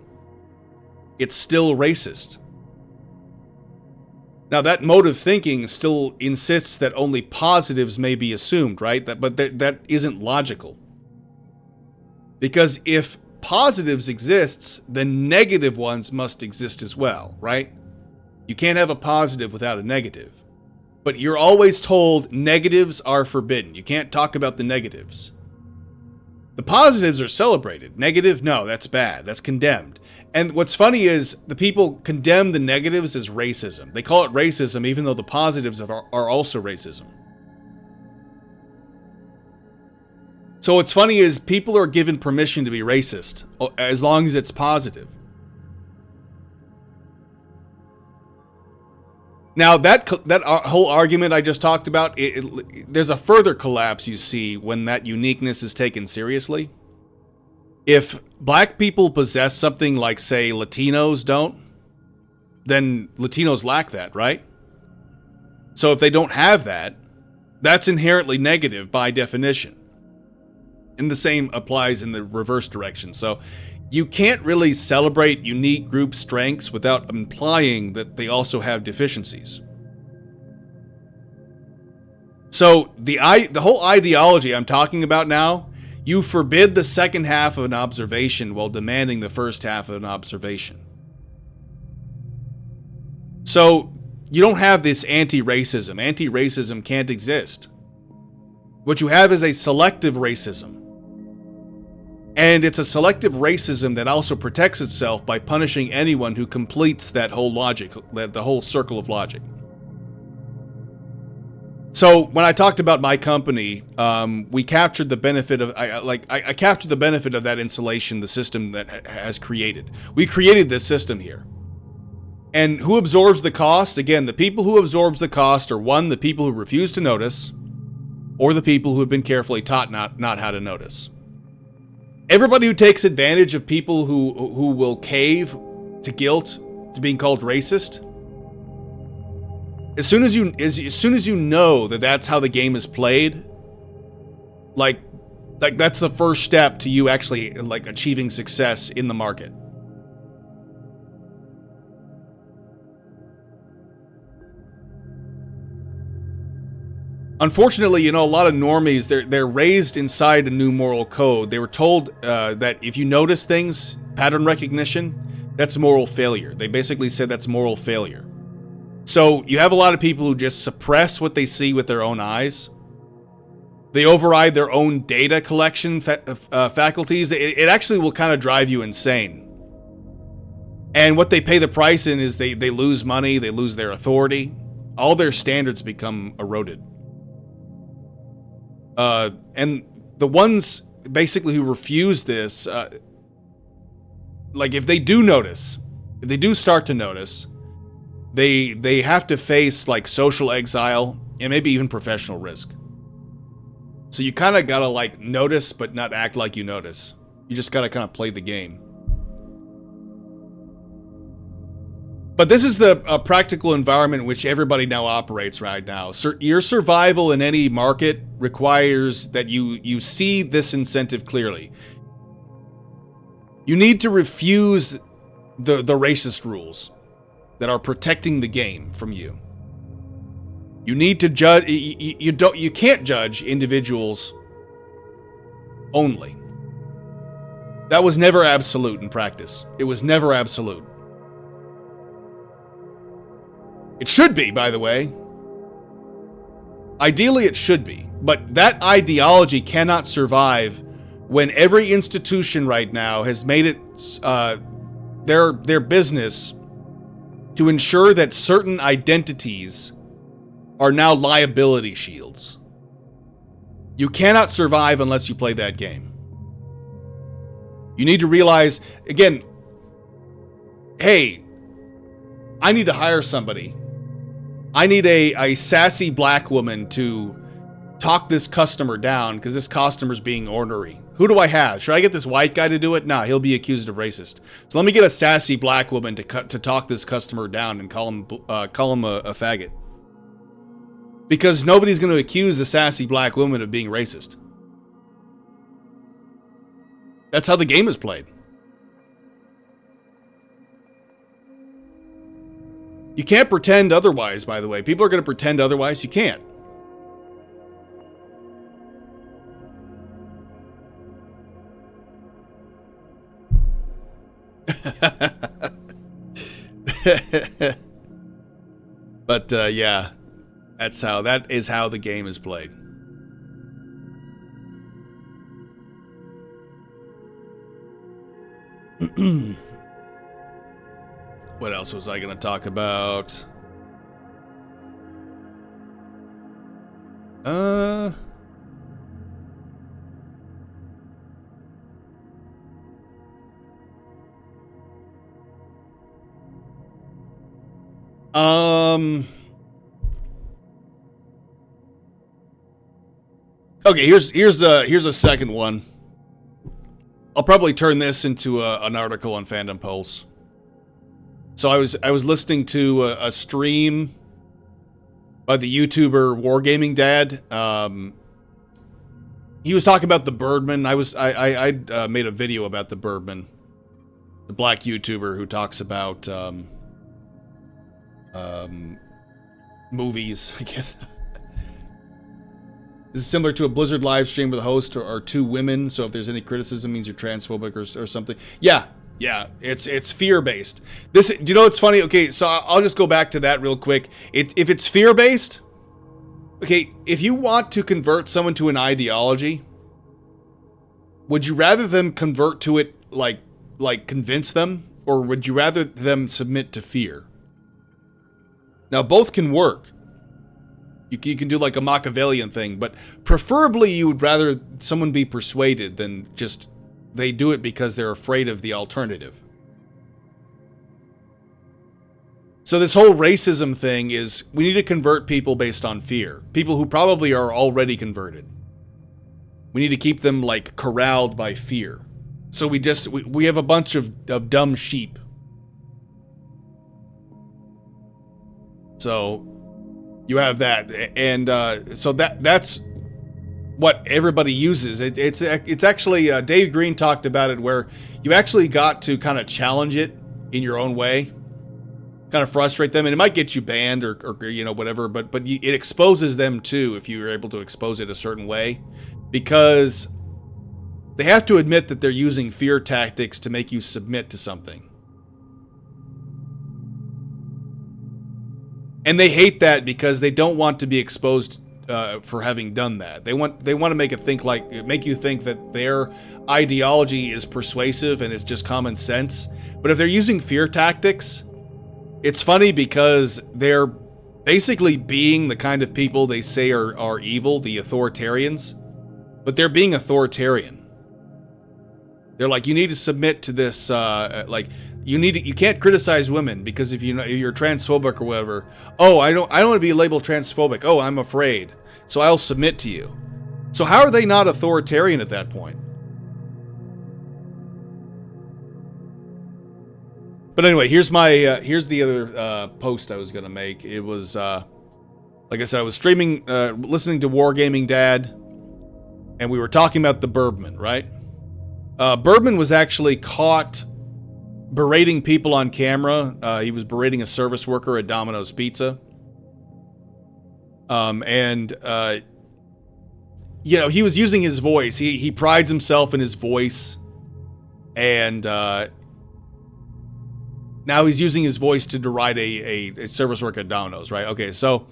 it's still racist. Now that mode of thinking still insists that only positives may be assumed, right? But that isn't logical. Because if positives exists, then negative ones must exist as well, right? You can't have a positive without a negative. But you're always told negatives are forbidden. You can't talk about the negatives. The positives are celebrated. Negative, no, that's bad. That's condemned. And what's funny is the people condemn the negatives as racism. They call it racism even though the positives are also racism. So what's funny is people are given permission to be racist as long as it's positive. Now that whole argument I just talked about, there's a further collapse you see when that uniqueness is taken seriously. If black people possess something like, say, Latinos don't, then Latinos lack that, right? So if they don't have that, that's inherently negative by definition. And the same applies in the reverse direction. So you can't really celebrate unique group strengths without implying that they also have deficiencies. So the whole ideology I'm talking about now, you forbid the second half of an observation while demanding the first half of an observation. So you don't have this anti-racism. Anti-racism can't exist. What you have is a selective racism. And it's a selective racism that also protects itself by punishing anyone who completes that whole logic, the whole circle of logic. So when I talked about my company, we captured the benefit of, I captured the benefit of that insulation the system that has created. We created this system here. And who absorbs the cost? Again, the people who absorbs the cost are one, the people who refuse to notice, or the people who have been carefully taught not how to notice. Everybody who takes advantage of people who will cave to guilt, to being called racist, as soon as you know that that's how the game is played, like that's the first step to you actually achieving success in the market. Unfortunately, a lot of normies, they're raised inside a new moral code. They were told that if you notice things, pattern recognition, That's moral failure. They basically said that's moral failure. So you have a lot of people who just suppress what they see with their own eyes. They override their own data collection faculties. It actually will kind of drive you insane. And what they pay the price in is they lose money, they lose their authority. All their standards become eroded. And the ones basically who refuse this, like if they do notice, if they do start to notice, they have to face like social exile and maybe even professional risk. So you kind of gotta like notice but not act like you notice. You just gotta kind of play the game. But this is the practical environment in which everybody now operates right now. Your survival in any market requires that you see this incentive clearly. You need to refuse the racist rules that are protecting the game from you. You need to judge. You can't judge individuals only. That was never absolute in practice. It was never absolute. It should be, by the way. Ideally, it should be. But that ideology cannot survive when every institution right now has made it their business to ensure that certain identities are now liability shields. You cannot survive unless you play that game. You need to realize, again, hey, I need to hire somebody. I need a sassy black woman to talk this customer down because this customer's being ornery. Who do I have? Should I get this white guy to do it? Nah, he'll be accused of racist. So let me get a sassy black woman to talk this customer down and call him a faggot. Because nobody's going to accuse the sassy black woman of being racist. That's how the game is played. You can't pretend otherwise, by the way. People are going to pretend otherwise. You can't. But yeah, that is how the game is played. What else was I going to talk about? Okay, here's a second one. I'll probably turn this into an article on Fandom Pulse. So I was listening to a stream by the YouTuber Wargaming Dad. He was talking about the Birdman. I made a video about the Birdman, the black YouTuber who talks about movies, I guess. This is similar to a Blizzard live stream where the host are two women, so if there's any criticism, it means you're transphobic or something. Yeah, it's fear-based. Do you know what's funny? Okay, so I'll just go back to that real quick. If it's fear-based, okay, if you want to convert someone to an ideology, would you rather them convert to it like convince them, or would you rather them submit to fear? Now, both can work. You can do like a Machiavellian thing, but preferably you would rather someone be persuaded than just they do it because they're afraid of the alternative. So this whole racism thing is we need to convert people based on fear. People who probably are already converted. We need to keep them like corralled by fear. So we have a bunch of dumb sheep. So you have that, and so that's what everybody uses. It's actually Dave Green talked about it, where you actually got to kind of challenge it in your own way, kind of frustrate them, and it might get you banned or whatever. But it exposes them too if you're able to expose it a certain way, because they have to admit that they're using fear tactics to make you submit to something. And they hate that because they don't want to be exposed for having done that. They want to make you think that their ideology is persuasive and it's just common sense. But if they're using fear tactics, it's funny because they're basically being the kind of people they say are evil, the authoritarians. But they're being authoritarian. They're like, you need to submit to this, you can't criticize women because if you're transphobic or whatever. Oh, I don't want to be labeled transphobic. Oh, I'm afraid. So I'll submit to you. So how are they not authoritarian at that point? But anyway, here's the other post I was going to make. It was, like I said, I was streaming, listening to Wargaming Dad, and we were talking about the Burbman, right? Burbman was actually caught berating people on camera. He was berating a service worker at Domino's Pizza. He was using his voice. He prides himself in his voice. And now he's using his voice to deride a service worker at Domino's, right? Okay, so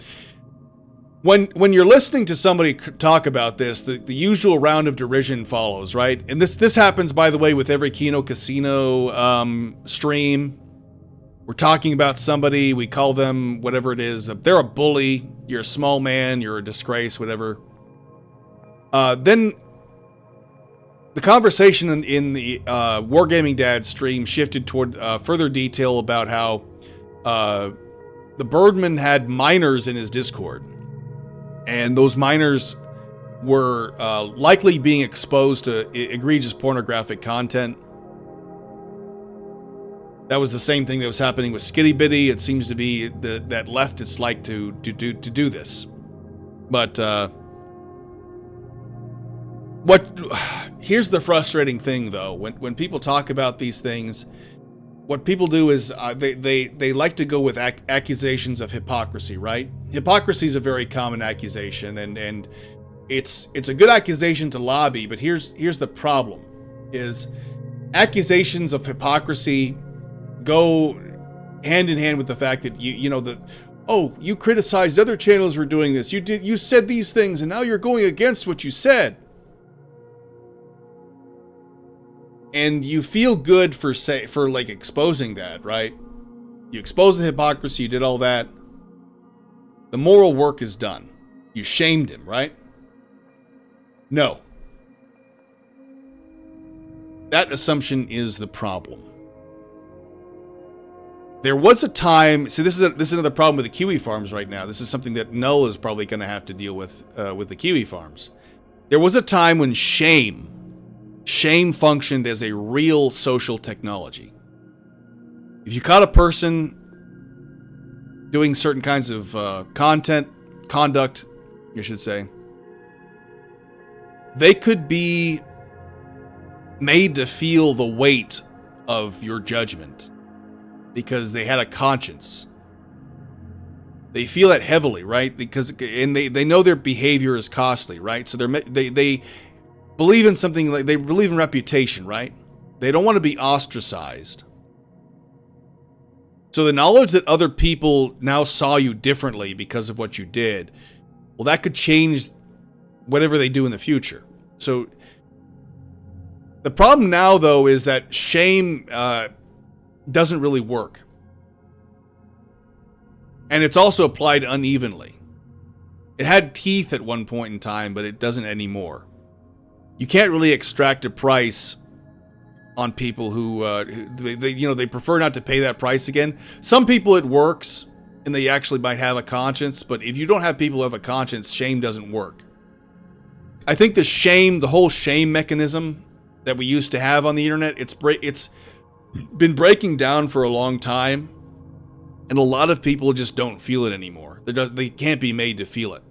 when you're listening to somebody talk about this, the usual round of derision follows, right? And this happens, by the way, with every Kino Casino stream. We're talking about somebody, we call them whatever it is. They're a bully, you're a small man, you're a disgrace, whatever. Then the conversation in the Wargaming Dad stream shifted toward further detail about how the Birdman had minors in his Discord. And those minors were likely being exposed to egregious pornographic content. That was the same thing that was happening with Skitty Bitty. It seems to be that leftists like to do this. But here's the frustrating thing, though. When people talk about these things, what people do is they like to go with accusations of hypocrisy, right? Hypocrisy is a very common accusation, and it's a good accusation to lobby. But here's the problem: is accusations of hypocrisy go hand in hand with the fact that you criticized other channels for doing this. You said these things, and now you're going against what you said. And you feel good for exposing that, right? You exposed the hypocrisy, you did all that. The moral work is done. You shamed him, right? No. That assumption is the problem. There was a time, this is another problem with the Kiwi farms right now. This is something that Null is probably going to have to deal with the Kiwi farms. There was a time when shame functioned as a real social technology. If you caught a person doing certain kinds of conduct, you should say, they could be made to feel the weight of your judgment because they had a conscience. They feel it heavily, right? And they know their behavior is costly, right? So they believe in something, like they believe in reputation, right? They don't want to be ostracized. So the knowledge that other people now saw you differently because of what you did, well, that could change whatever they do in the future. So the problem now, though, is that shame doesn't really work. And it's also applied unevenly. It had teeth at one point in time, but it doesn't anymore. You can't really extract a price on people who they prefer not to pay that price again. Some people it works, and they actually might have a conscience. But if you don't have people who have a conscience, shame doesn't work. I think the whole shame mechanism that we used to have on the internet, it's been breaking down for a long time, and a lot of people just don't feel it anymore. They can't be made to feel it.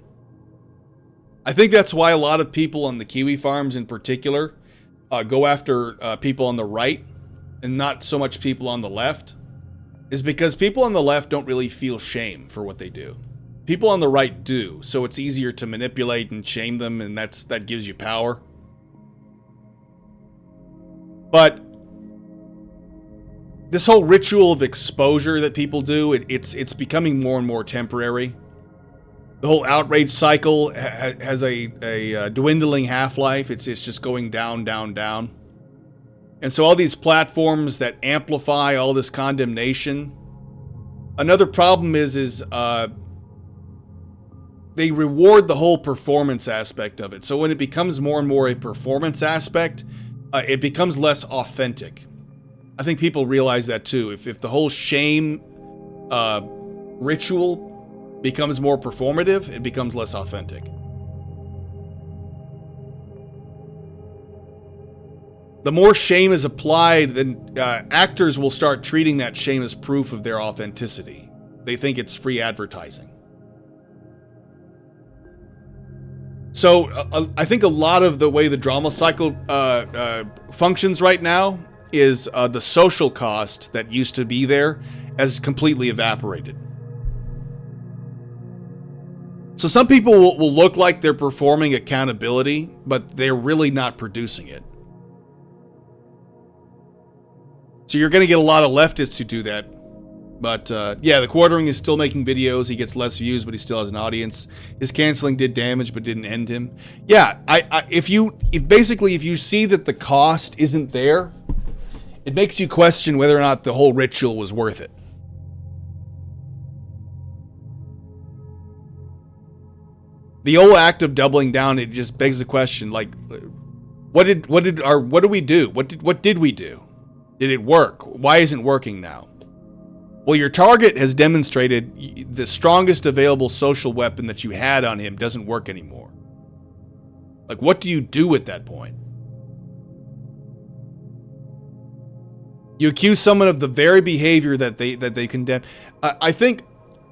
I think that's why a lot of people on the Kiwi farms in particular go after people on the right and not so much people on the left, is because people on the left don't really feel shame for what they do. People on the right do, so it's easier to manipulate and shame them, and that gives you power. this whole ritual of exposure that people do, it's becoming more and more temporary. The whole outrage cycle has a dwindling half-life. It's just going down, down, down. And so all these platforms that amplify all this condemnation. Another problem is they reward the whole performance aspect of it. So when it becomes more and more a performance aspect, it becomes less authentic. I think people realize that too. If the whole shame ritual becomes more performative, it becomes less authentic. The more shame is applied, then actors will start treating that shame as proof of their authenticity. They think it's free advertising. So I think a lot of the way the drama cycle functions right now is the social cost that used to be there has completely evaporated. So some people will look like they're performing accountability, but they're really not producing it. So you're going to get a lot of leftists who do that. But yeah, the Quartering is still making videos. He gets less views, but he still has an audience. His canceling did damage, but didn't end him. Yeah, if you see that the cost isn't there, it makes you question whether or not the whole ritual was worth it. The whole act of doubling down, it just begs the question, like, what do we do? What did we do? Did it work? Why isn't it working now? Well, your target has demonstrated the strongest available social weapon that you had on him doesn't work anymore. Like, what do you do at that point? You accuse someone of the very behavior that they condemn. I think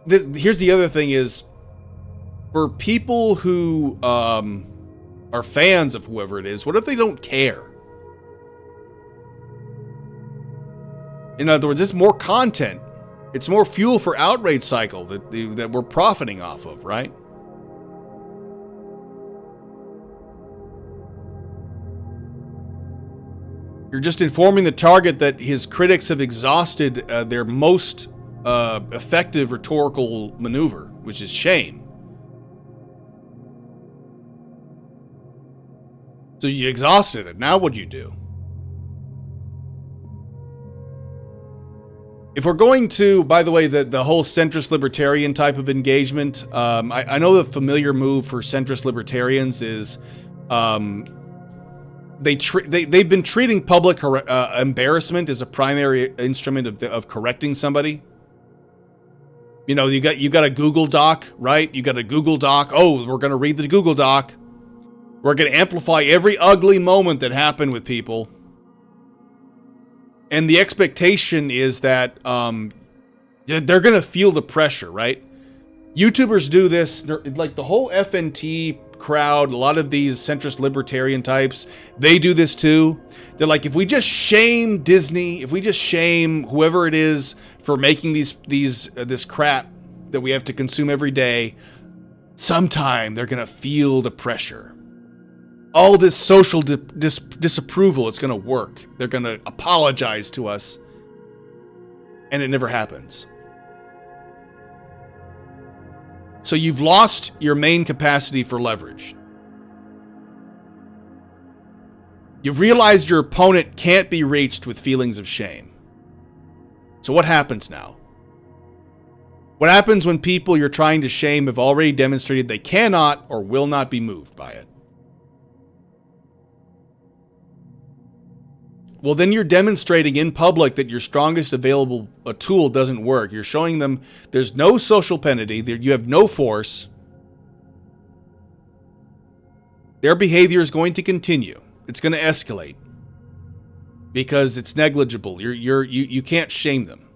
here's the other thing is, for people who are fans of whoever it is, what if they don't care? In other words, it's more content. It's more fuel for outrage cycle that we're profiting off of, right? You're just informing the target that his critics have exhausted their most effective rhetorical maneuver, which is shame. So you exhausted it. Now what do you do? If we're going to, by the way, the whole centrist libertarian type of engagement, I know the familiar move for centrist libertarians is they've been treating public embarrassment as a primary instrument of correcting somebody. You know, you got a Google Doc, right? You got a Google Doc. Oh, we're going to read the Google Doc. We're going to amplify every ugly moment that happened with people. And the expectation is that they're going to feel the pressure, right? YouTubers do this, like the whole FNT crowd, a lot of these centrist libertarian types, they do this too. They're like, if we just shame Disney, if we just shame whoever it is for making this crap that we have to consume every day, sometime they're going to feel the pressure. All this social disapproval, it's going to work. They're going to apologize to us. And it never happens. So you've lost your main capacity for leverage. You've realized your opponent can't be reached with feelings of shame. So what happens now? What happens when people you're trying to shame have already demonstrated they cannot or will not be moved by it? Well, then you're demonstrating in public that your strongest available tool doesn't work. You're showing them there's no social penalty, you have no force. Their behavior is going to continue. It's going to escalate because it's negligible. You can't shame them.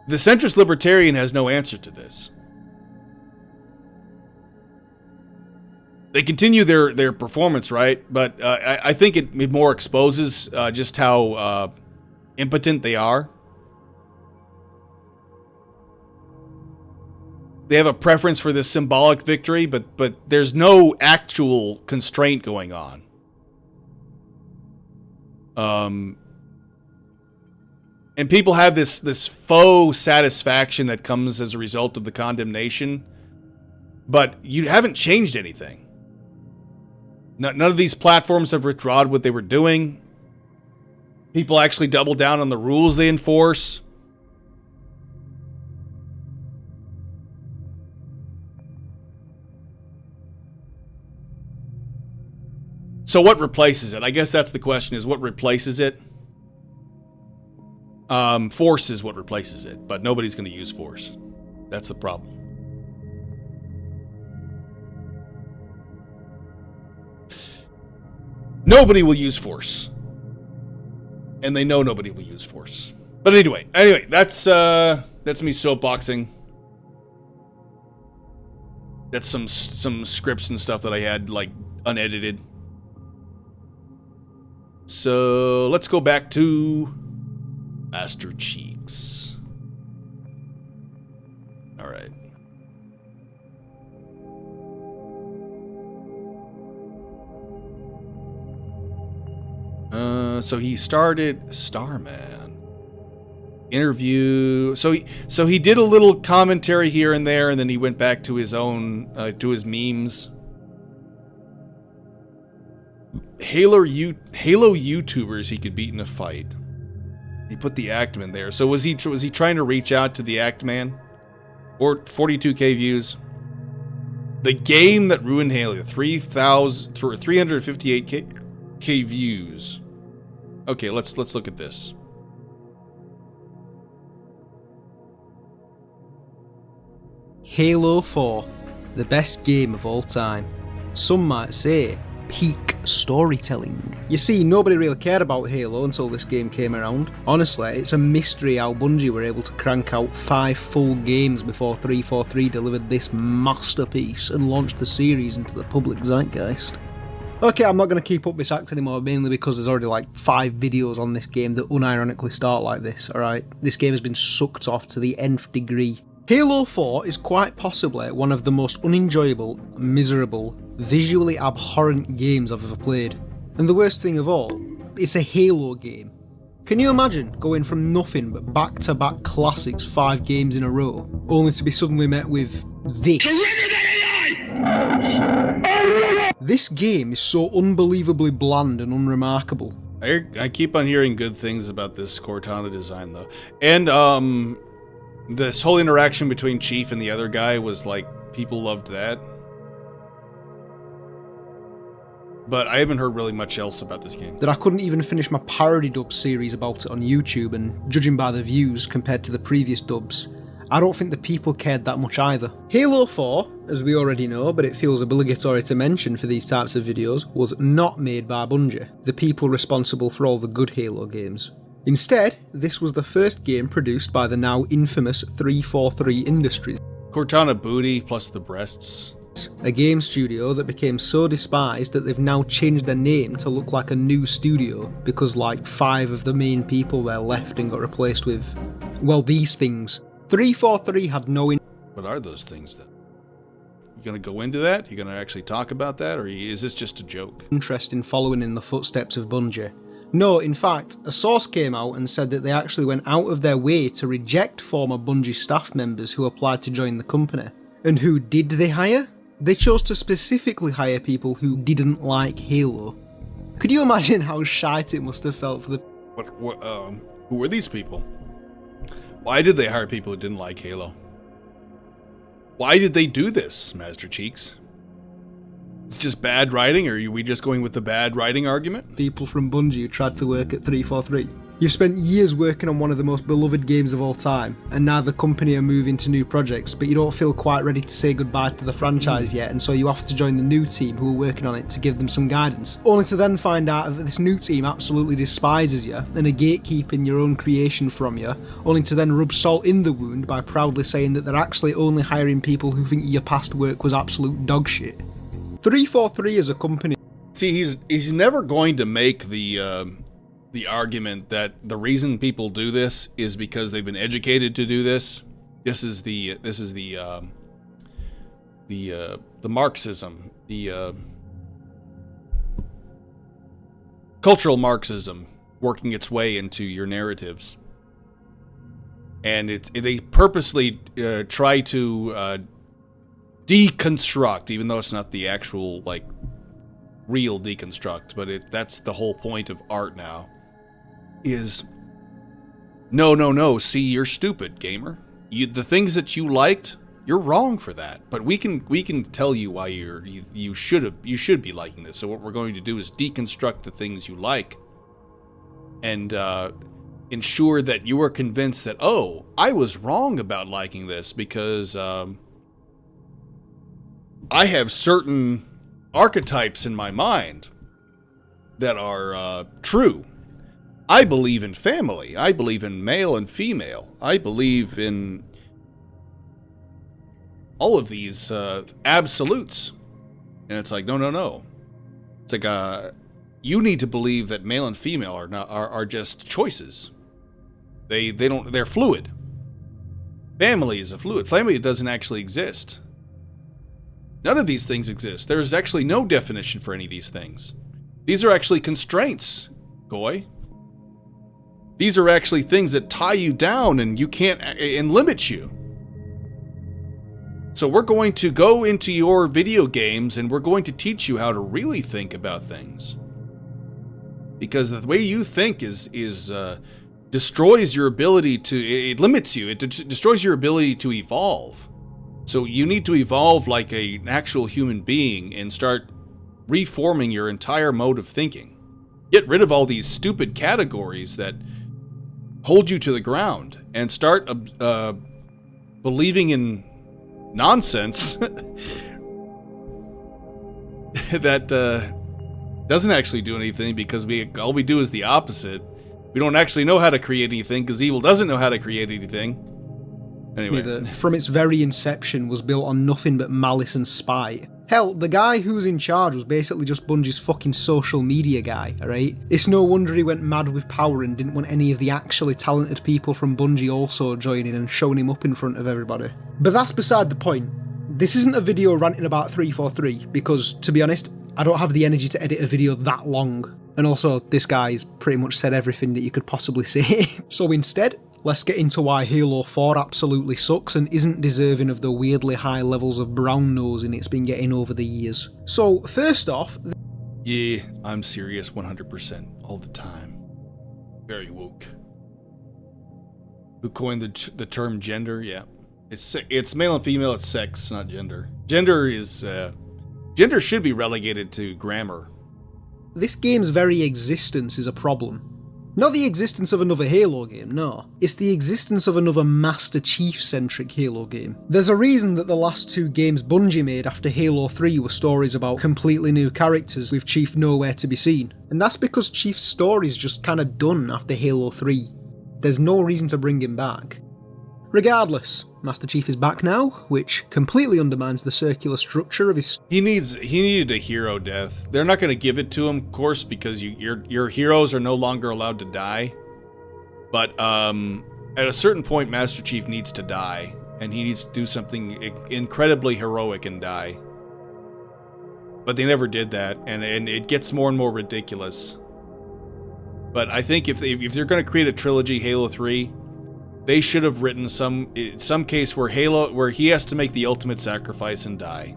The centrist libertarian has no answer to this. They continue their performance, right? But I think it more exposes just how impotent they are. they have a preference for this symbolic victory, but there's no actual constraint going on. And people have this faux satisfaction that comes as a result of the condemnation, but you haven't changed anything. None of these platforms have withdrawn what they were doing. People actually double down on the rules they enforce. So what replaces it? I guess that's the question, is what replaces it? Force is what replaces it, but nobody's going to use Force. That's the problem. Nobody will use Force. And they know nobody will use Force. But anyway, that's me soapboxing. That's some scripts and stuff that I had, like, unedited. So let's go back to Master Cheeks. All right. So he started Starman interview. So he did a little commentary here and there, and then he went back to his own to his memes. Halo YouTubers he could beat in a fight. He put the Actman there. So was he trying to reach out to the Actman? Or 42k views. The game that ruined Halo, 358k views. Okay, let's look at this. Halo 4, the best game of all time. Some might say peak storytelling. You see, nobody really cared about Halo until this game came around. Honestly, it's a mystery how Bungie were able to crank out 5 full games before 343 delivered this masterpiece and launched the series into the public zeitgeist. Okay, I'm not going to keep up this act anymore, mainly because there's already like 5 videos on this game that unironically start like this, alright? This game has been sucked off to the nth degree. Halo 4 is quite possibly one of the most unenjoyable, miserable, visually abhorrent games I've ever played. And the worst thing of all, it's a Halo game. Can you imagine going from nothing but back-to-back classics 5 games in a row, only to be suddenly met with this? This game is so unbelievably bland and unremarkable. I keep on hearing good things about this Cortana design, though. And, this whole interaction between Chief and the other guy was like, people loved that. But I haven't heard really much else about this game. That I couldn't even finish my parody dub series about it on YouTube, and judging by the views compared to the previous dubs, I don't think the people cared that much either. Halo 4, as we already know, but it feels obligatory to mention for these types of videos, was not made by Bungie, the people responsible for all the good Halo games. Instead, this was the first game produced by the now infamous 343 Industries. Cortana booty plus the breasts. A game studio that became so despised that they've now changed their name to look like a new studio because like 5 of the main people there left and got replaced with, well, these things. 343 had no What are those things then? You gonna go into that? You gonna actually talk about that? Or is this just a joke? Interest in following in the footsteps of Bungie. No, in fact, a source came out and said that they actually went out of their way to reject former Bungie staff members who applied to join the company. And who did they hire? They chose to specifically hire people who didn't like Halo. Could you imagine how shite it must have felt for the... Who were these people? Why did they hire people who didn't like Halo? Why did they do this, Master Cheeks? It's just bad writing, or are we just going with the bad writing argument? People from Bungie who tried to work at 343. You've spent years working on one of the most beloved games of all time, and now the company are moving to new projects, but you don't feel quite ready to say goodbye to the franchise yet, and so you offer to join the new team who are working on it to give them some guidance, only to then find out that this new team absolutely despises you and are gatekeeping your own creation from you, only to then rub salt in the wound by proudly saying that they're actually only hiring people who think your past work was absolute dog shit. 343 as a company... See, he's never going to make the argument that the reason people do this is because they've been educated to do this. This is the the Marxism, the cultural Marxism working its way into your narratives. And they purposely try to deconstruct, even though it's not the actual, like, real deconstruct, but that's the whole point of art now, is no, see, you're stupid, gamer. The things that you liked, you're wrong for that. But we can tell you why you should be liking this. So what we're going to do is deconstruct the things you like, and ensure that you are convinced that, oh, I was wrong about liking this because I have certain archetypes in my mind that are true. I believe in family. I believe in male and female. I believe in all of these absolutes. And it's like, no. It's like, you need to believe that male and female are just choices. They're fluid. Family is a fluid. Family doesn't actually exist. None of these things exist. There's actually no definition for any of these things. These are actually constraints, Goy. These are actually things that tie you down and you can't, and limit you. So we're going to go into your video games and we're going to teach you how to really think about things. Because the way you think is destroys your ability to, it limits you, it destroys your ability to evolve. So you need to evolve like an actual human being and start reforming your entire mode of thinking. Get rid of all these stupid categories that hold you to the ground and start believing in nonsense that doesn't actually do anything, because all we do is the opposite. We don't actually know how to create anything because evil doesn't know how to create anything. Anyway. From its very inception was built on nothing but malice and spite. Hell, the guy who's in charge was basically just Bungie's fucking social media guy, alright? It's no wonder he went mad with power and didn't want any of the actually talented people from Bungie also joining and showing him up in front of everybody. But that's beside the point. This isn't a video ranting about 343, because, to be honest, I don't have the energy to edit a video that long. And also, this guy's pretty much said everything that you could possibly say. So instead, let's get into why Halo 4 absolutely sucks and isn't deserving of the weirdly high levels of brown nosing it's been getting over the years. So, first off... Yeah, I'm serious 100%, all the time. Very woke. Who coined the term gender? Yeah. It's male and female, it's sex, not gender. Gender should be relegated to grammar. This game's very existence is a problem. Not the existence of another Halo game, no. It's the existence of another Master Chief-centric Halo game. There's a reason that the last two games Bungie made after Halo 3 were stories about completely new characters with Chief nowhere to be seen. And that's because Chief's story's just kinda done after Halo 3. There's no reason to bring him back. Regardless, Master Chief is back now, which completely undermines the circular structure of his... He needed a hero death. They're not going to give it to him, of course, because your heroes are no longer allowed to die. But at a certain point, Master Chief needs to die, and he needs to do something incredibly heroic and die. But they never did that, and it gets more and more ridiculous. But I think if they're going to create a trilogy, Halo 3... they should have written some case where he has to make the ultimate sacrifice and die.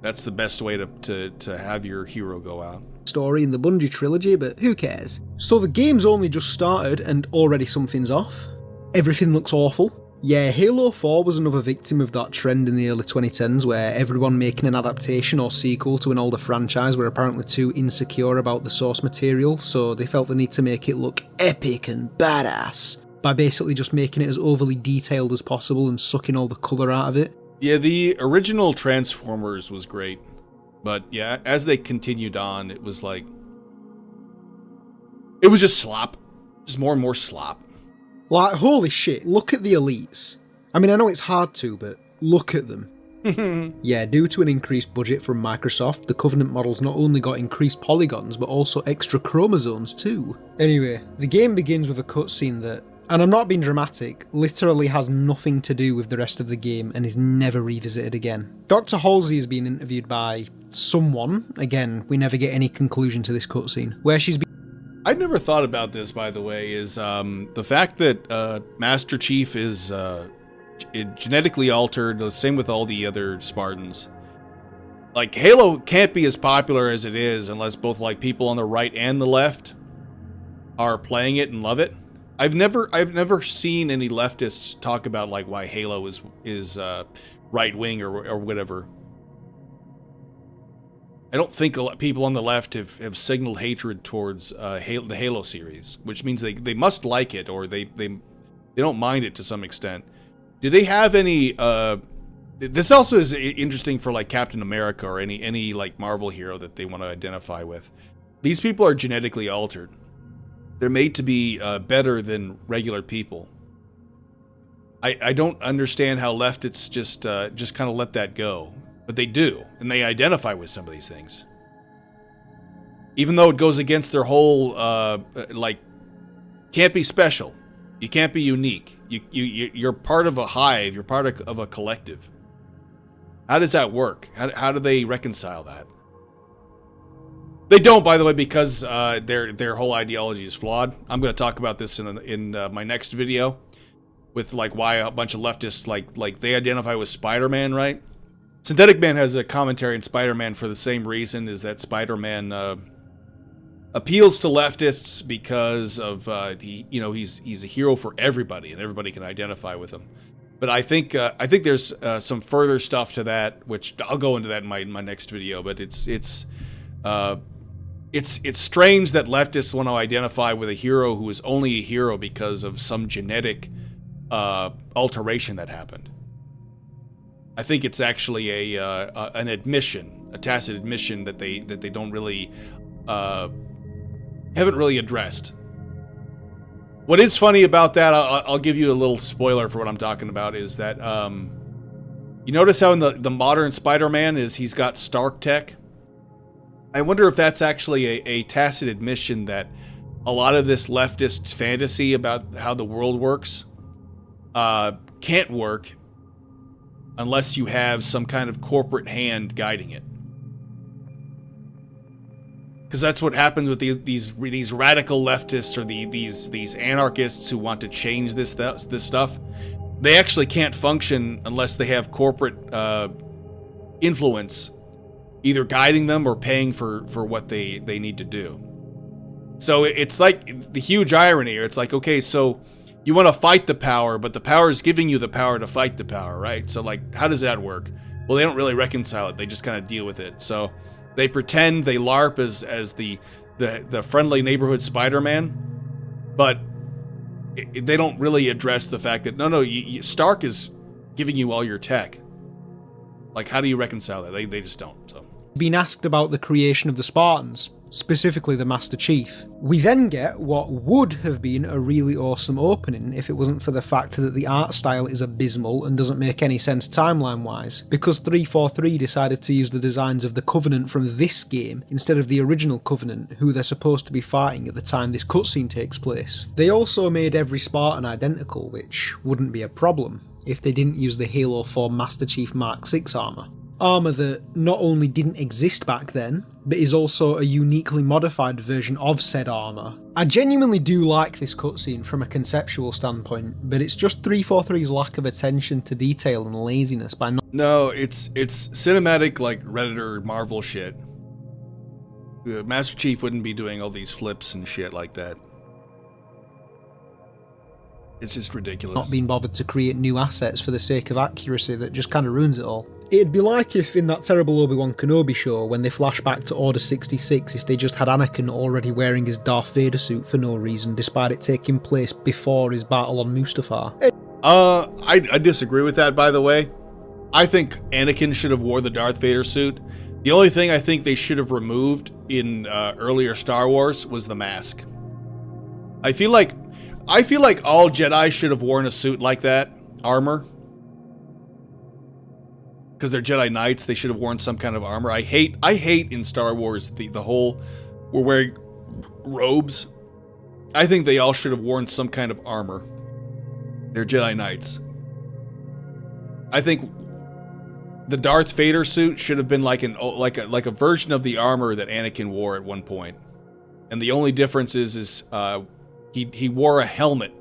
That's the best way to have your hero go out. Story in the Bungie trilogy, but who cares? So the game's only just started and already something's off. Everything looks awful. Yeah, Halo 4 was another victim of that trend in the early 2010s where everyone making an adaptation or sequel to an older franchise were apparently too insecure about the source material, so they felt the need to make it look epic and badass by basically just making it as overly detailed as possible and sucking all the colour out of it. Yeah, the original Transformers was great, but yeah, as they continued on, it was like... it was just slop. Just more and more slop. Like, holy shit, look at the elites. I mean, I know it's hard to, but look at them. Yeah, due to an increased budget from Microsoft, the Covenant models not only got increased polygons, but also extra chromosomes too. Anyway, the game begins with a cutscene that, and I'm not being dramatic, literally has nothing to do with the rest of the game and is never revisited again. Dr. Halsey has been interviewed by someone, again, we never get any conclusion to this cutscene, where she's been... I'd never thought about this, by the way, is the fact that Master Chief is genetically altered, the same with all the other Spartans. Like, Halo can't be as popular as it is unless both, like, people on the right and the left are playing it and love it. I've never seen any leftists talk about, like, why Halo is right wing or whatever. I don't think a lot people on the left have signaled hatred towards the Halo series, which means they must like it, or they don't mind it to some extent. Do they have any? This also is interesting for, like, Captain America or any like Marvel hero that they want to identify with. These people are genetically altered. They're made to be better than regular people. I don't understand how leftists just kind of let that go. But they do, and they identify with some of these things. Even though it goes against their whole, like, can't be special. You can't be unique. You're part of a hive. You're part of a collective. How does that work? How do they reconcile that? They don't, by the way, because their whole ideology is flawed. I'm going to talk about this in my next video, with, like, why a bunch of leftists, like they identify with Spider-Man, right? Synthetic Man has a commentary in Spider-Man for the same reason, is that Spider-Man appeals to leftists because of he's a hero for everybody and everybody can identify with him. But I think there's some further stuff to that, which I'll go into that in my next video. But it's strange that leftists want to identify with a hero who is only a hero because of some genetic alteration that happened. I think it's actually an admission, a tacit admission that they don't really haven't really addressed. What is funny about that, I'll give you a little spoiler for what I'm talking about, is that you notice how in the modern Spider-Man he's got Stark tech. I wonder if that's actually a tacit admission that a lot of this leftist fantasy about how the world works can't work unless you have some kind of corporate hand guiding it. Because that's what happens with these radical leftists or these anarchists who want to change this stuff. They actually can't function unless they have corporate influence either guiding them or paying for what they need to do. So it's like the huge irony. It's like, okay, so you want to fight the power, but the power is giving you the power to fight the power, right? So, like, how does that work? Well, they don't really reconcile it. They just kind of deal with it. So they pretend, they LARP as the friendly neighborhood Spider-Man, but they don't really address the fact that, no, Stark is giving you all your tech. Like, how do you reconcile that? They just don't, so. Been asked about the creation of the Spartans, specifically the Master Chief. We then get what would have been a really awesome opening if it wasn't for the fact that the art style is abysmal and doesn't make any sense timeline-wise, because 343 decided to use the designs of the Covenant from this game instead of the original Covenant, who they're supposed to be fighting at the time this cutscene takes place. They also made every Spartan identical, which wouldn't be a problem if they didn't use the Halo 4 Master Chief Mark 6 armour. Armour that not only didn't exist back then, but is also a uniquely modified version of said armour. I genuinely do like this cutscene from a conceptual standpoint, but it's just 343's lack of attention to detail and laziness by not... No, it's cinematic, like Redditor Marvel shit. The Master Chief wouldn't be doing all these flips and shit like that. It's just ridiculous. Not being bothered to create new assets for the sake of accuracy that just kind of ruins it all. It'd be like if in that terrible Obi-Wan Kenobi show, when they flash back to Order 66, if they just had Anakin already wearing his Darth Vader suit for no reason, despite it taking place before his battle on Mustafar. I disagree with that, by the way. I think Anakin should have wore the Darth Vader suit. The only thing I think they should have removed in earlier Star Wars was the mask. I feel like all Jedi should have worn a suit like that, armor. Because they're Jedi Knights, they should have worn some kind of armor. I hate in Star Wars the whole, we're wearing robes. I think they all should have worn some kind of armor. They're Jedi Knights. I think the Darth Vader suit should have been like a version of the armor that Anakin wore at one point. And the only difference is he wore a helmet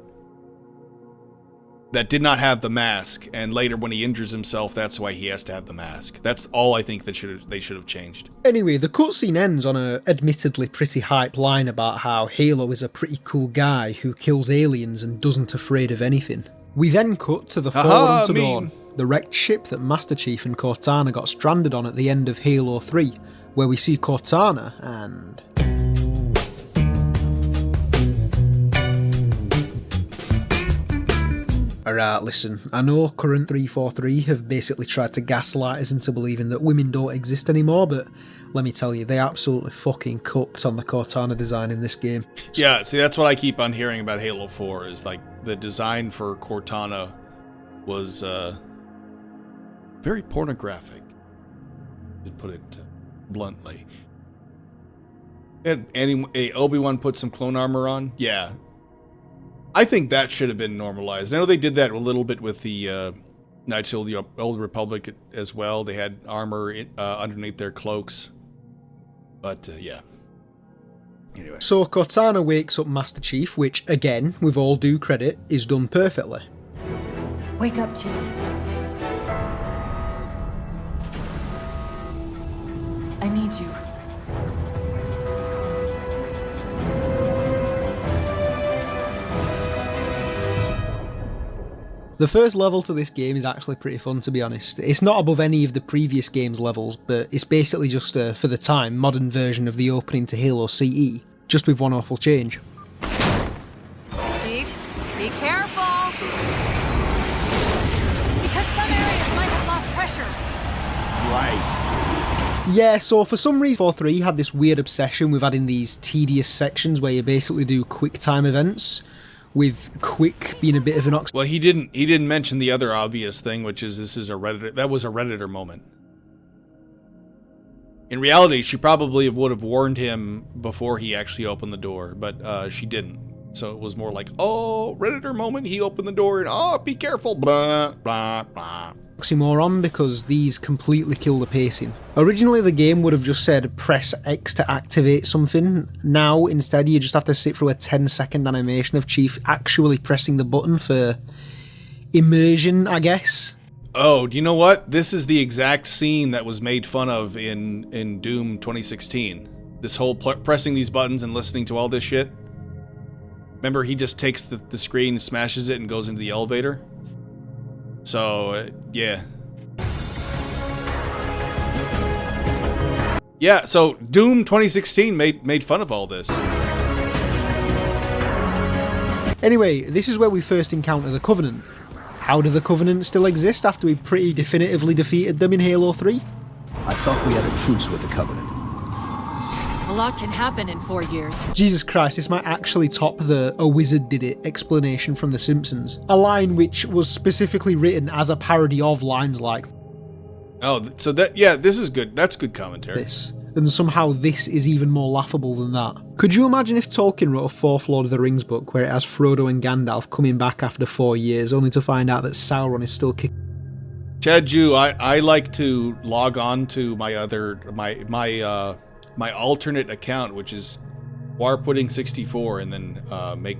that did not have the mask, and later when he injures himself, that's why he has to have the mask. That's all I think that they should have changed. Anyway, the cutscene ends on a admittedly pretty hype line about how Halo is a pretty cool guy who kills aliens and doesn't afraid of anything. We then cut to the Fallen to Dawn, the wrecked ship that Master Chief and Cortana got stranded on at the end of Halo 3, where we see Cortana and... Alright, listen, I know current 343 have basically tried to gaslight us into believing that women don't exist anymore, but let me tell you, they absolutely fucking cooked on the Cortana design in this game. Yeah, see, that's what I keep on hearing about Halo 4, is like the design for Cortana was very pornographic, to put it bluntly. And Obi-Wan put some clone armor on? Yeah. I think that should have been normalized. I know they did that a little bit with the Knights of the Old Republic as well. They had armor underneath their cloaks. But, yeah. Anyway. So Cortana wakes up Master Chief, which, again, with all due credit, is done perfectly. Wake up, Chief. I need you. The first level to this game is actually pretty fun, to be honest. It's not above any of the previous game's levels, but it's basically just a, for the time, modern version of the opening to Halo CE, just with one awful change. Chief, be careful! Because some areas might have lost pressure. Right. Yeah, so for some reason 4.3 had this weird obsession with adding these tedious sections where you basically do quick time events, with quick being a bit of an ox. Well, he didn't mention the other obvious thing, which is that was a Redditor moment. In reality, she probably would have warned him before he actually opened the door, but she didn't. So it was more like, oh, Redditor moment, he opened the door and, oh, be careful, blah, blah, blah. Oxymoron, because these completely kill the pacing. Originally the game would have just said press X to activate something. Now instead you just have to sit through a 10-second animation of Chief actually pressing the button for immersion, I guess. Oh, do you know what? This is the exact scene that was made fun of in Doom 2016. This whole pressing these buttons and listening to all this shit. Remember, he just takes the screen, smashes it, and goes into the elevator? So, yeah. Yeah, so Doom 2016 made fun of all this. Anyway, this is where we first encounter the Covenant. How do the Covenant still exist after we pretty definitively defeated them in Halo 3? I thought we had a truce with the Covenant. A lot can happen in 4 years. Jesus Christ, this might actually top the "a wizard did it" explanation from The Simpsons. A line which was specifically written as a parody of lines like... Oh, so that, yeah, this is good. That's good commentary. This. And somehow this is even more laughable than that. Could you imagine if Tolkien wrote a fourth Lord of the Rings book where it has Frodo and Gandalf coming back after 4 years, only to find out that Sauron is still kicking? Chad Jew, I like to log on to my my alternate account, which is warpudding64, and then make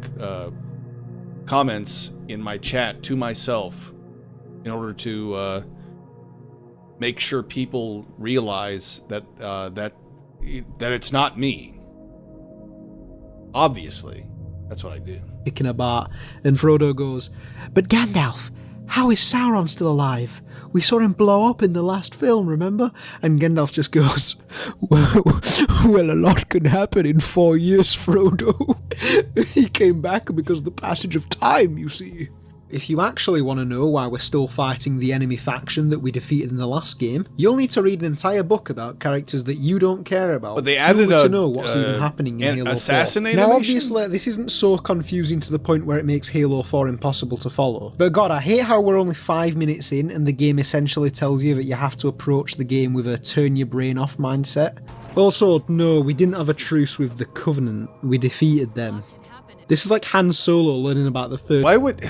comments in my chat to myself in order to make sure people realize that that it's not me. Obviously, that's what I do. Kicking a bar, and Frodo goes, "But Gandalf, how is Sauron still alive? We saw him blow up in the last film, remember?" And Gandalf just goes, well, a lot can happen in 4 years, Frodo. He came back because of the passage of time, you see. If you actually want to know why we're still fighting the enemy faction that we defeated in the last game, you'll need to read an entire book about characters that you don't care about. But they added to know what's even happening in Halo 4. Now, obviously, this isn't so confusing to the point where it makes Halo 4 impossible to follow. But God, I hate how we're only 5 minutes in and the game essentially tells you that you have to approach the game with a turn your brain off mindset. Also, no, we didn't have a truce with the Covenant. We defeated them. This is like Han Solo learning about the third. Why would...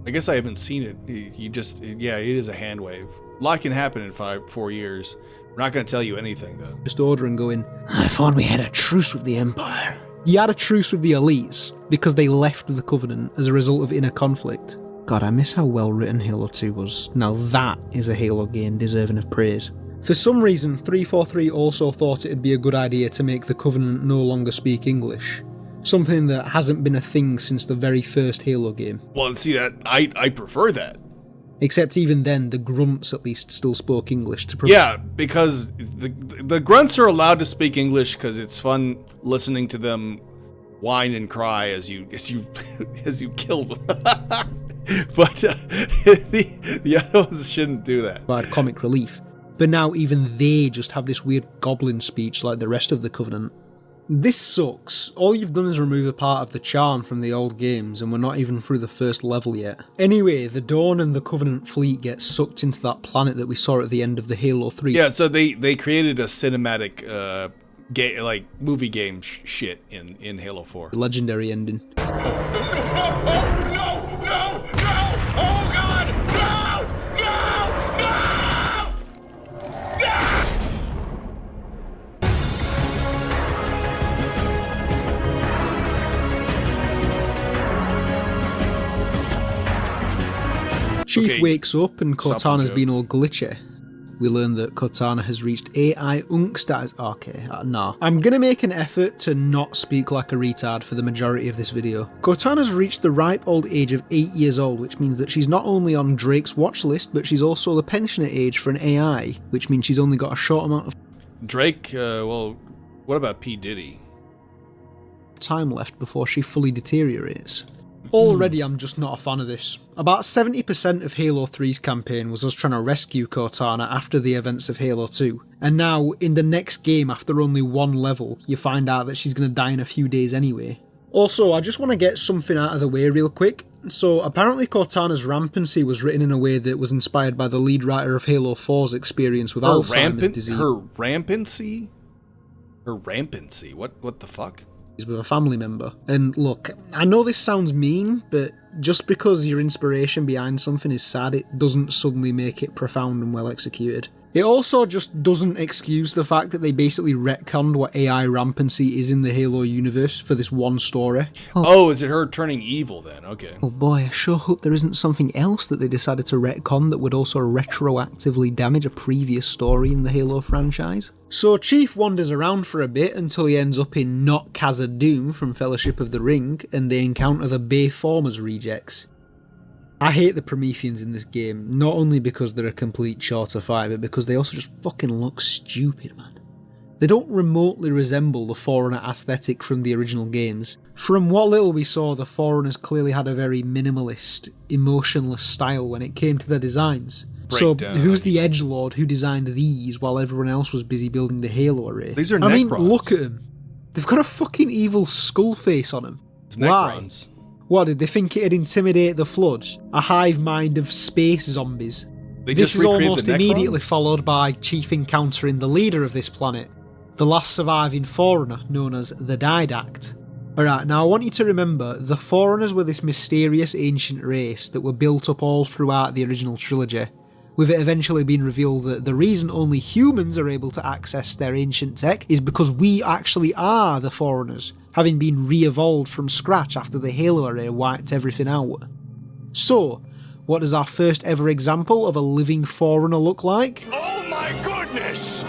I guess I haven't seen it. You just... Yeah, it is a hand wave. A lot can happen in 4 years. We're not going to tell you anything, though. Just ordering going, I thought we had a truce with the Empire. You had a truce with the elites because they left the Covenant as a result of inner conflict. God, I miss how well written Halo 2 was. Now that is a Halo game deserving of praise. For some reason, 343 also thought it'd be a good idea to make the Covenant no longer speak English. Something that hasn't been a thing since the very first Halo game. Well, see, that I prefer that. Except even then, the grunts at least still spoke English. Yeah, because the grunts are allowed to speak English because it's fun listening to them whine and cry as you kill them. But the other ones shouldn't do that. Provide comic relief. But now even they just have this weird goblin speech like the rest of the Covenant. This sucks. All you've done is remove a part of the charm from the old games, and we're not even through the first level yet. Anyway, the Dawn and the Covenant fleet get sucked into that planet that we saw at the end of the Halo 3. Yeah, so they created a cinematic movie game shit in Halo 4. Legendary ending. Chief wakes up and Cortana's been all glitchy. We learn that Cortana has reached AI Unk status. Okay, no. I'm gonna make an effort to not speak like a retard for the majority of this video. Cortana's reached the ripe old age of 8 years old, which means that she's not only on Drake's watch list, but she's also the pensioner age for an AI, which means she's only got a short amount of Drake, well, what about P. Diddy? Time left before she fully deteriorates. Already I'm just not a fan of this. About 70% of Halo 3's campaign was us trying to rescue Cortana after the events of Halo 2. And now, in the next game after only one level, you find out that she's going to die in a few days anyway. Also, I just want to get something out of the way real quick. So, apparently Cortana's rampancy was written in a way that was inspired by the lead writer of Halo 4's experience with Alzheimer's disease. Her rampancy? Her rampancy? What the fuck? With a family member. And look, I know this sounds mean, but just because your inspiration behind something is sad, it doesn't suddenly make it profound and well executed. It also just doesn't excuse the fact that they basically retconned what AI rampancy is in the Halo universe for this one story. Oh, is it her turning evil then? Okay. Oh boy, I sure hope there isn't something else that they decided to retcon that would also retroactively damage a previous story in the Halo franchise. So Chief wanders around for a bit until he ends up in not Khazad-dûm from Fellowship of the Ring, and they encounter the Bayformers rejects. I hate the Prometheans in this game, not only because they're a complete shorter fight, but because they also just fucking look stupid, man. They don't remotely resemble the Forerunner aesthetic from the original games. From what little we saw, the Forerunners clearly had a very minimalist, emotionless style when it came to their designs. So, who's the edgelord who designed these while everyone else was busy building the Halo array? These are I mean, Necrons. look at them. They've got a fucking evil skull face on them. It's Why? Necrons. What, did they think it'd intimidate the Flood? A hive mind of space zombies? This is almost immediately followed by Chief encountering the leader of this planet, the last surviving Forerunner known as the Didact. Alright, now I want you to remember, the Forerunners were this mysterious ancient race that were built up all throughout the original trilogy, with it eventually being revealed that the reason only humans are able to access their ancient tech is because we actually are the Forerunners, having been re-evolved from scratch after the Halo array wiped everything out. So, what does our first ever example of a living Forerunner look like? Oh my goodness!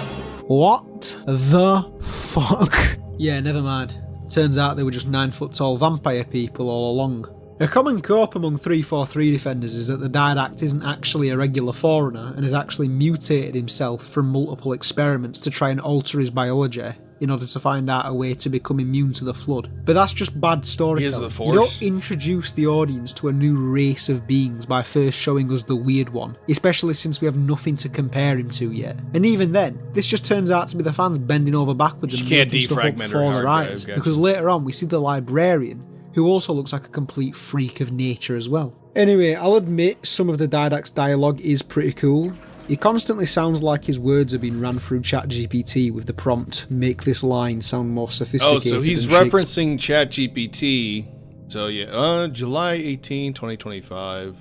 What the fuck? Yeah, never mind. Turns out they were just 9-foot tall vampire people all along. A common cope among 343 defenders is that the Didact isn't actually a regular Forerunner and has actually mutated himself from multiple experiments to try and alter his biology in order to find out a way to become immune to the Flood. But that's just bad storytelling. You don't introduce the audience to a new race of beings by first showing us the weird one, especially since we have nothing to compare him to yet. And even then, this just turns out to be the fans bending over backwards and making stuff up for their eyes, because later on we see the Librarian, who also looks like a complete freak of nature as well. Anyway, I'll admit some of the Didact's dialogue is pretty cool. He constantly sounds like his words have been ran through ChatGPT with the prompt, make this line sound more sophisticated. Oh, so he's referencing ChatGPT. So yeah, July 18, 2025.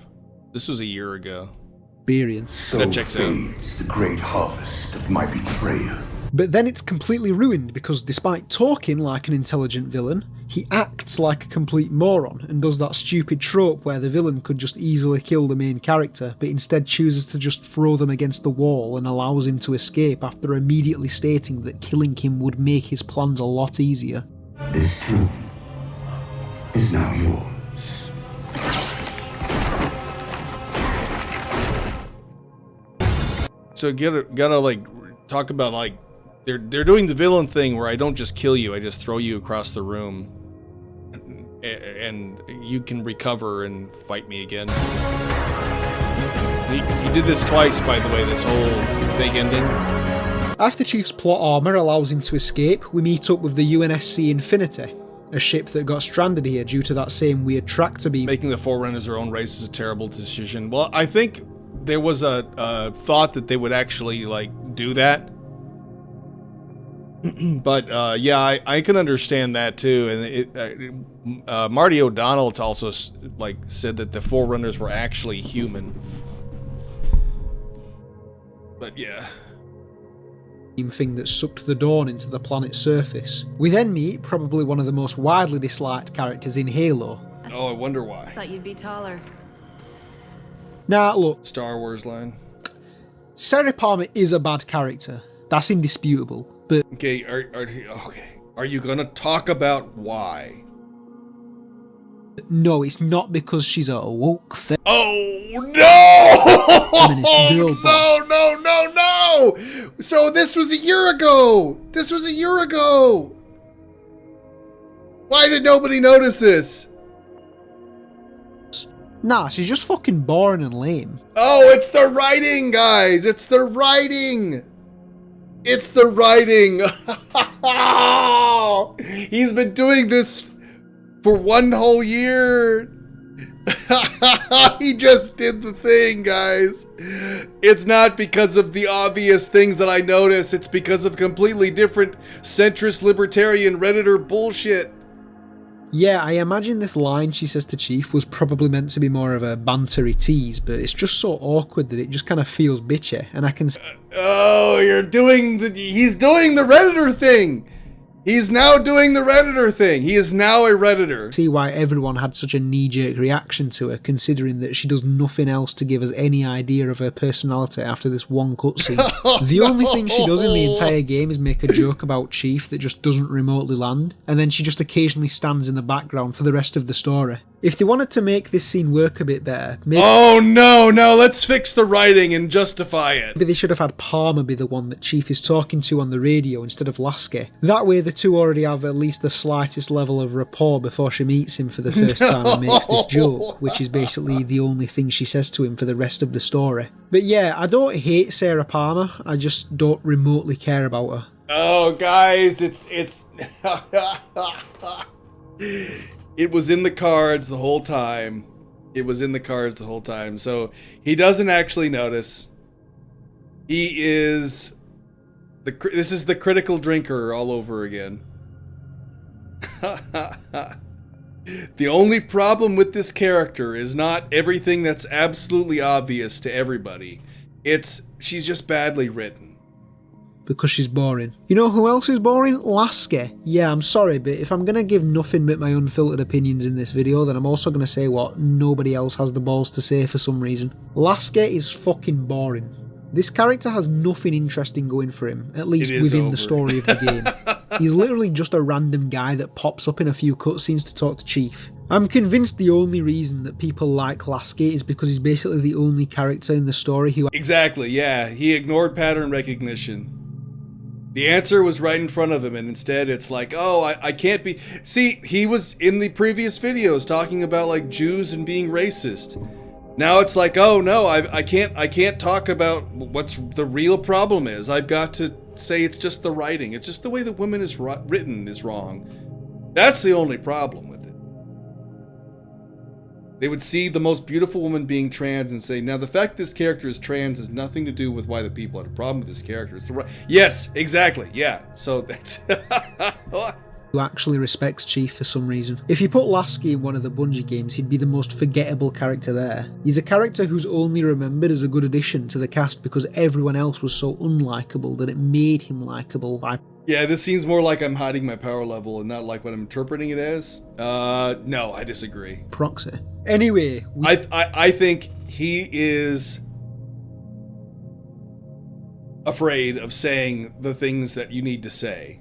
This was a year ago. Experience. So that checks out. fades the great harvest of my betrayal. But then it's completely ruined because despite talking like an intelligent villain, he acts like a complete moron and does that stupid trope where the villain could just easily kill the main character, but instead chooses to just throw them against the wall and allows him to escape after immediately stating that killing him would make his plans a lot easier. This tomb is now yours. So gotta like talk about like they're doing the villain thing where I don't just kill you, I just throw you across the room, and you can recover and fight me again. He did this twice, by the way. This whole big ending. After Chief's plot armor allows him to escape, we meet up with the UNSC Infinity, a ship that got stranded here due to that same weird tractor beam. Making the Forerunners their own race is a terrible decision. Well, I think there was a thought that they would actually like do that. But yeah, I can understand that too, and Marty O'Donnell also like said that the Forerunners were actually human. But yeah, thing that sucked the dawn into the planet's surface. We then meet probably one of the most widely disliked characters in Halo. Oh, I wonder why. Thought you'd be taller. Now look, Star Wars line. Sarah Palmer is a bad character. That's indisputable. But okay, are you gonna talk about why? No, it's not because she's a woke Oh no! feminist girl boss. No! So this was a year ago. Why did nobody notice this? Nah, she's just fucking boring and lame. Oh, it's the writing, guys. It's the writing. He's been doing this for one whole year. He just did the thing, guys. It's not because of the obvious things that I notice. It's because of completely different centrist libertarian Redditor bullshit. Yeah, I imagine this line she says to Chief was probably meant to be more of a bantery tease, but it's just so awkward that it just kind of feels bitchy, and I can... Oh, he's doing the Redditor thing! He's now doing the Redditor thing. He is now a Redditor. See why everyone had such a knee-jerk reaction to her, considering that she does nothing else to give us any idea of her personality after this one cutscene. The only thing she does in the entire game is make a joke about Chief that just doesn't remotely land, and then she just occasionally stands in the background for the rest of the story. If they wanted to make this scene work a bit better, maybe... Oh no, let's fix the writing and justify it. Maybe they should have had Palmer be the one that Chief is talking to on the radio instead of Lasky. That way the two already have at least the slightest level of rapport before she meets him for the first time and makes this joke, which is basically the only thing she says to him for the rest of the story. But yeah, I don't hate Sarah Palmer, I just don't remotely care about her. Oh guys, it's it was in the cards the whole time. So he doesn't actually notice. This is the critical drinker all over again. The only problem with this character is not everything that's absolutely obvious to everybody. She's just badly written. Because she's boring. You know who else is boring? Lasky. Yeah, I'm sorry, but if I'm going to give nothing but my unfiltered opinions in this video, then I'm also going to say what nobody else has the balls to say for some reason. Lasky is fucking boring. This character has nothing interesting going for him, at least within the story of the game. He's literally just a random guy that pops up in a few cutscenes to talk to Chief. I'm convinced the only reason that people like Lasky is because he's basically the only character in the story who... Exactly, yeah. He ignored pattern recognition. The answer was right in front of him, and instead it's like, oh, I can't be... See, he was in the previous videos talking about, like, Jews and being racist. Now it's like, oh, no, I can't talk about what's the real problem is. I've got to say it's just the writing. It's just the way the woman is written is wrong. That's the only problem with it. They would see the most beautiful woman being trans and say, now the fact this character is trans has nothing to do with why the people had a problem with this character. It's the right. Yes, exactly. Yeah. So that's. Who actually respects Chief for some reason. If you put Lasky in one of the Bungie games, he'd be the most forgettable character there. He's a character who's only remembered as a good addition to the cast because everyone else was so unlikable that it made him likable. Yeah, this seems more like I'm hiding my power level and not like what I'm interpreting it as. No, I disagree. Proxy. Anyway, I think he is afraid of saying the things that you need to say,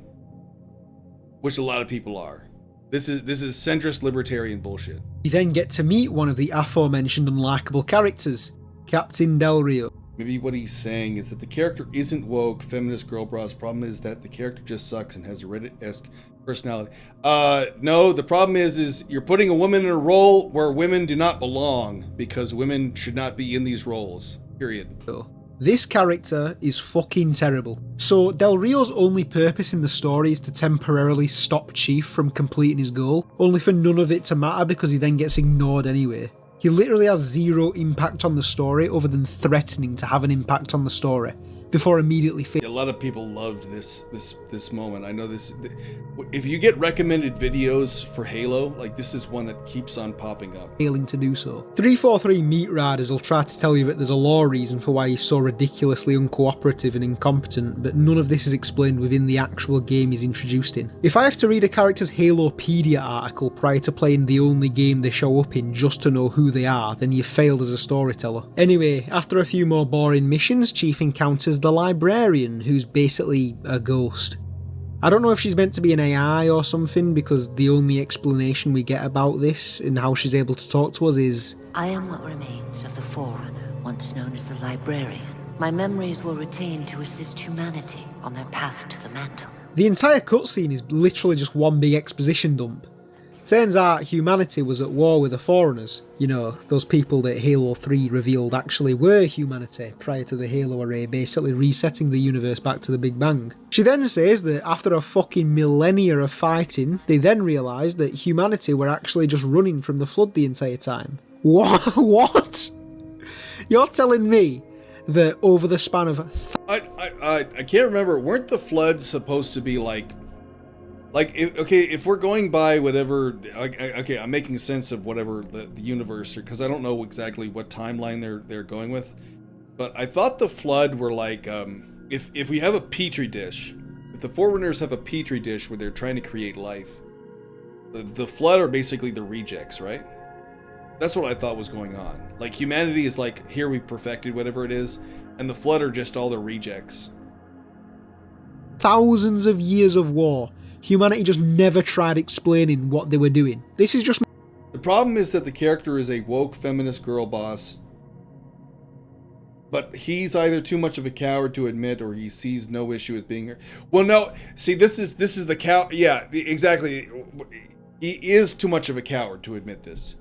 which a lot of people are. This is centrist libertarian bullshit. You then get to meet one of the aforementioned unlikable characters, Captain Del Rio. Maybe what he's saying is that the character isn't woke, feminist girl bros. Problem is that the character just sucks and has a Reddit-esque personality. No, the problem is you're putting a woman in a role where women do not belong because women should not be in these roles. Period. This character is fucking terrible. So Del Rio's only purpose in the story is to temporarily stop Chief from completing his goal, only for none of it to matter because he then gets ignored anyway. He literally has zero impact on the story other than threatening to have an impact on the story, before immediately A lot of people loved this moment. I know this. If you get recommended videos for Halo, like this is one that keeps on popping up. Failing to do so. 343 Meat Riders will try to tell you that there's a law reason for why he's so ridiculously uncooperative and incompetent, but none of this is explained within the actual game he's introduced in. If I have to read a character's Halopedia article prior to playing the only game they show up in just to know who they are, then you've failed as a storyteller. Anyway, after a few more boring missions, Chief encounters the librarian, who's basically a ghost. I don't know if she's meant to be an AI or something, because the only explanation we get about this and how she's able to talk to us is, I am what remains of the Forerunner, once known as the Librarian. My memories were retained to assist humanity on their path to the mantle. The entire cutscene is literally just one big exposition dump. Turns out humanity was at war with the Forerunners. You know, those people that Halo 3 revealed actually were humanity prior to the Halo array, basically resetting the universe back to the Big Bang. She then says that after a fucking millennia of fighting, they then realised that humanity were actually just running from the Flood the entire time. What? You're telling me that over the span of... I can't remember, weren't the Floods supposed to be like if we're going by whatever, okay, I'm making sense of whatever the universe, because I don't know exactly what timeline they're going with, but I thought the Flood were like, if we have a petri dish, if the Forerunners have a petri dish where they're trying to create life, the Flood are basically the rejects, right? That's what I thought was going on. Like, humanity is like, here we perfected whatever it is, and the Flood are just all the rejects. Thousands of years of war. Humanity just never tried explaining what they were doing. This is just... The problem is that the character is a woke feminist girl boss, but he's either too much of a coward to admit, or he sees no issue with being here. Well, no, see, this is the cow. Yeah, exactly. He is too much of a coward to admit this.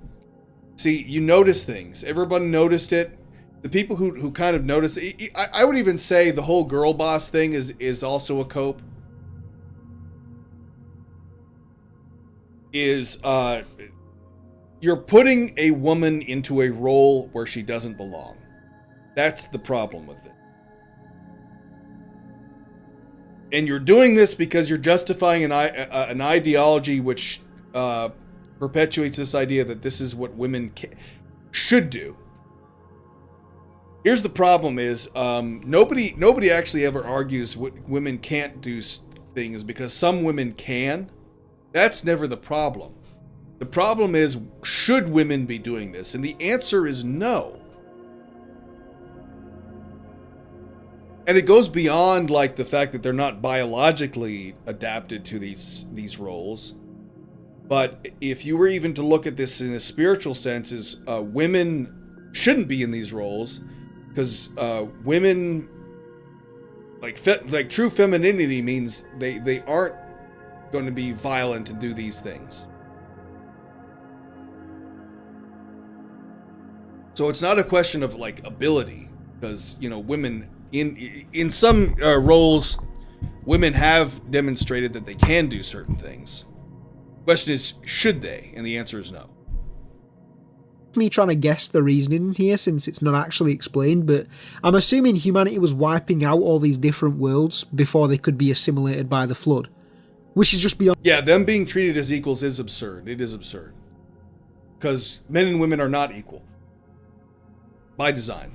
See, you notice things. Everybody noticed it. The people who kind of notice it, I would even say the whole girl boss thing is also a cope. Is you're putting a woman into a role where she doesn't belong. That's the problem with it. And you're doing this because you're justifying an ideology which perpetuates this idea that this is what women should do. Here's the problem is nobody actually ever argues women can't do things because some women can. That's never the problem. The problem is, should women be doing this? And the answer is no. And it goes beyond like the fact that they're not biologically adapted to these roles. But if you were even to look at this in a spiritual sense, is women shouldn't be in these roles because women like true femininity means they aren't going to be violent and do these things. So it's not a question of like ability, because you know women in some roles, women have demonstrated that they can do certain things. Question is, should they? And the answer is no. Me trying to guess the reasoning here since it's not actually explained, but I'm assuming humanity was wiping out all these different worlds before they could be assimilated by the flood, which is just beyond. Yeah, them being treated as equals is absurd. It is absurd. Because men and women are not equal. By design.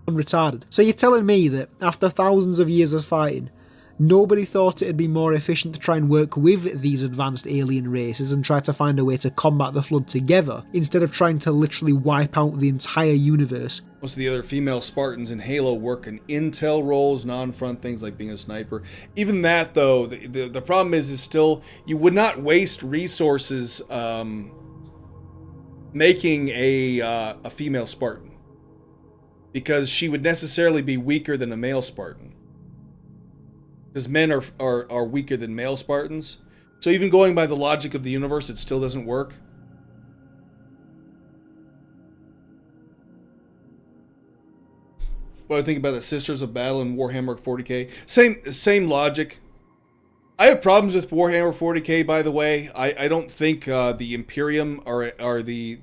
Retarded. So you're telling me that after thousands of years of fighting, nobody thought it'd be more efficient to try and work with these advanced alien races and try to find a way to combat the flood together, instead of trying to literally wipe out the entire universe? Most of the other female Spartans in Halo work in intel roles, non-front things like being a sniper. Even that, though, the problem is still, you would not waste resources making a female Spartan, because she would necessarily be weaker than a male Spartan. Because men are weaker than male Spartans. So even going by the logic of the universe, it still doesn't work. What do I think about the Sisters of Battle in Warhammer 40k? Same logic. I have problems with Warhammer 40k, by the way. I don't think the Imperium are the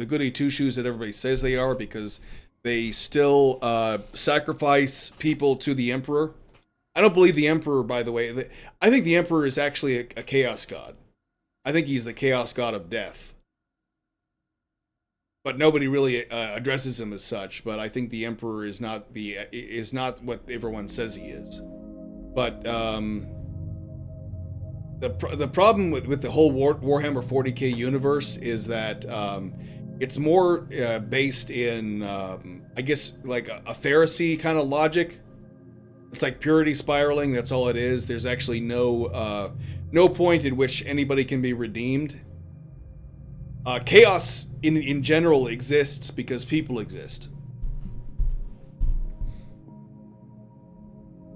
goody two shoes that everybody says they are, because they still sacrifice people to the Emperor. I don't believe the Emperor, by the way. I think the Emperor is actually a chaos god. I think he's the chaos god of death. But nobody really addresses him as such. But I think the Emperor is not what everyone says he is. But the problem with the whole Warhammer 40k universe is that it's more based in, I guess, like a Pharisee kind of logic. It's like purity spiraling. That's all it is. There's actually no point in which anybody can be redeemed. Chaos in general exists because people exist.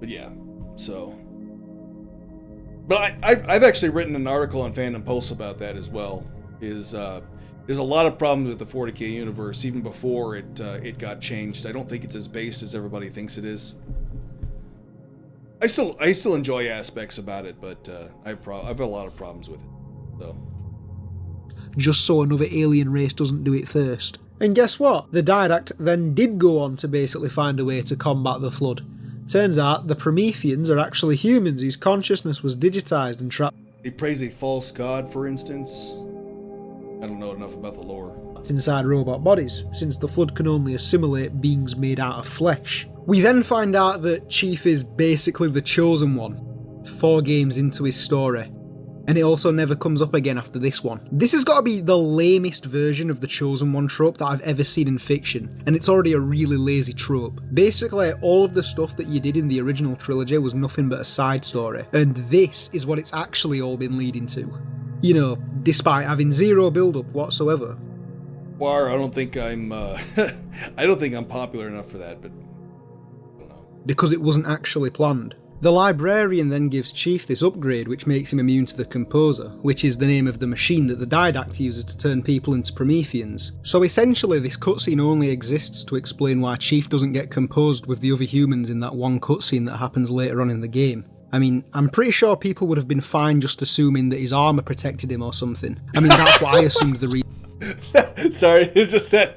But yeah, so. But I've actually written an article on Fandom Pulse about that as well. There's a lot of problems with the 40k universe even before it got changed. I don't think it's as based as everybody thinks it is. I still enjoy aspects about it, but I've a lot of problems with it. So. Just so another alien race doesn't do it first. And guess what? The Didact then did go on to basically find a way to combat the flood. Turns out the Prometheans are actually humans whose consciousness was digitized and trapped. They praise a false god, for instance. I don't know enough about the lore. Inside robot bodies, since the flood can only assimilate beings made out of flesh. We then find out that Chief is basically the Chosen One, 4 games into his story, and it also never comes up again after this one. This has got to be the lamest version of the Chosen One trope that I've ever seen in fiction, and it's already a really lazy trope. Basically, all of the stuff that you did in the original trilogy was nothing but a side story, and this is what it's actually all been leading to. You know, despite having zero build-up whatsoever. War, I don't think I'm popular enough for that, but I don't know. Because it wasn't actually planned. The Librarian then gives Chief this upgrade which makes him immune to the Composer, which is the name of the machine that the Didact uses to turn people into Prometheans. So essentially this cutscene only exists to explain why Chief doesn't get composed with the other humans in that one cutscene that happens later on in the game. I mean, I'm pretty sure people would have been fine just assuming that his armour protected him or something. I mean, that's what I assumed the reason. Sorry, it just said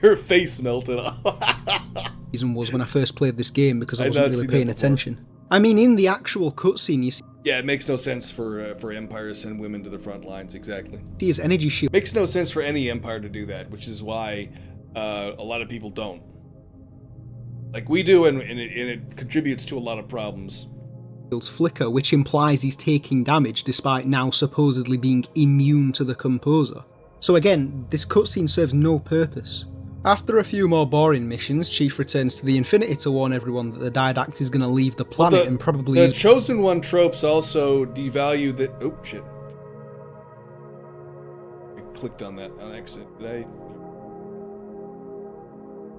her face melted off. Reason was when I first played this game because I wasn't really paying attention. I mean, in the actual cutscene, you see. Yeah, it makes no sense for Empire to send women to the front lines. Exactly. See his energy shield. Makes no sense for any Empire to do that, which is why a lot of people don't. Like we do, and it contributes to a lot of problems. Flicker, which implies he's taking damage despite now supposedly being immune to the Composer. So again, this cutscene serves no purpose. After a few more boring missions, Chief returns to the Infinity to warn everyone that the Didact is going to leave the planet and probably... The Chosen One tropes also devalue the... Oh, shit. I clicked on that on accident. Did I...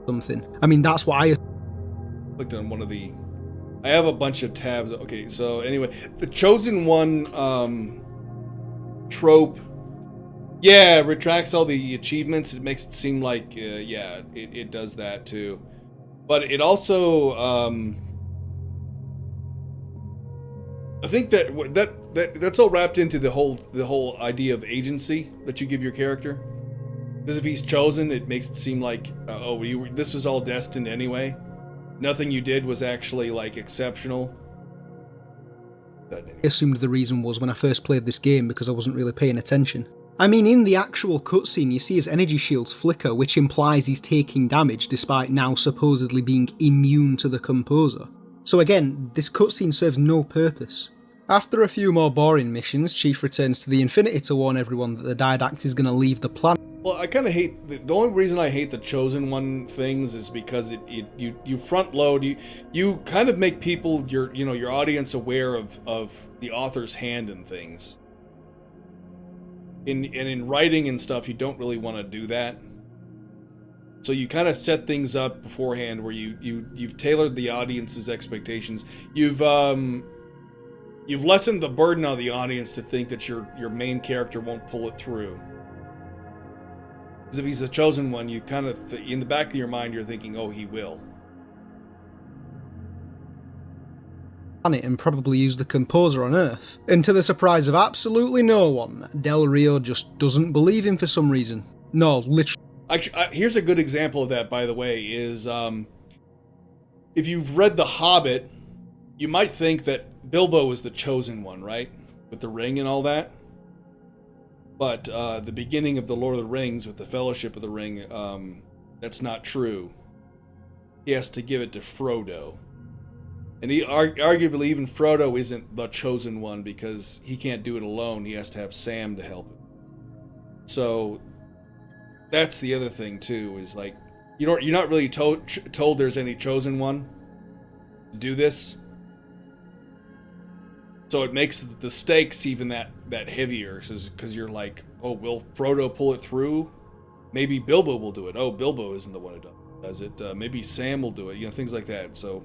Something. I mean, that's why I... Clicked on one of the... I have a bunch of tabs. Okay, so anyway, the Chosen One trope, yeah, retracts all the achievements. It makes it seem like, yeah, it does that too. But it also, I think that's all wrapped into the whole idea of agency that you give your character. Because if he's chosen, it makes it seem like, this was all destined anyway. Nothing you did was actually, like, exceptional. I assumed the reason was when I first played this game because I wasn't really paying attention. I mean, in the actual cutscene, you see his energy shields flicker, which implies he's taking damage despite now supposedly being immune to the composer. So again, this cutscene serves no purpose. After a few more boring missions, Chief returns to the Infinity to warn everyone that the Didact is going to leave the planet. Well, I kind of hate the only reason I hate the Chosen One things is because you front load, you kind of make people, your audience aware of the author's hand in things. In writing and stuff, you don't really want to do that. So you kind of set things up beforehand where you've tailored the audience's expectations. You've lessened the burden on the audience to think that your main character won't pull it through. Because if he's the chosen one, you kind of in the back of your mind you're thinking, oh, he will. And probably use the composer on Earth. And to the surprise of absolutely no one, Del Rio just doesn't believe him for some reason. No, literally. Actually, here's a good example of that, by the way, is if you've read The Hobbit, you might think that Bilbo is the chosen one, right? With the ring and all that. But the beginning of The Lord of the Rings with the Fellowship of the Ring, that's not true. He has to give it to Frodo. And arguably even Frodo isn't the chosen one because he can't do it alone. He has to have Sam to help him. So that's the other thing too, is like you're not really told there's any chosen one to do this. So it makes the stakes even that heavier, because you're like, oh, will Frodo pull it through? Maybe Bilbo will do it. Oh, Bilbo isn't the one who does it. Maybe Sam will do it. Things like that. So,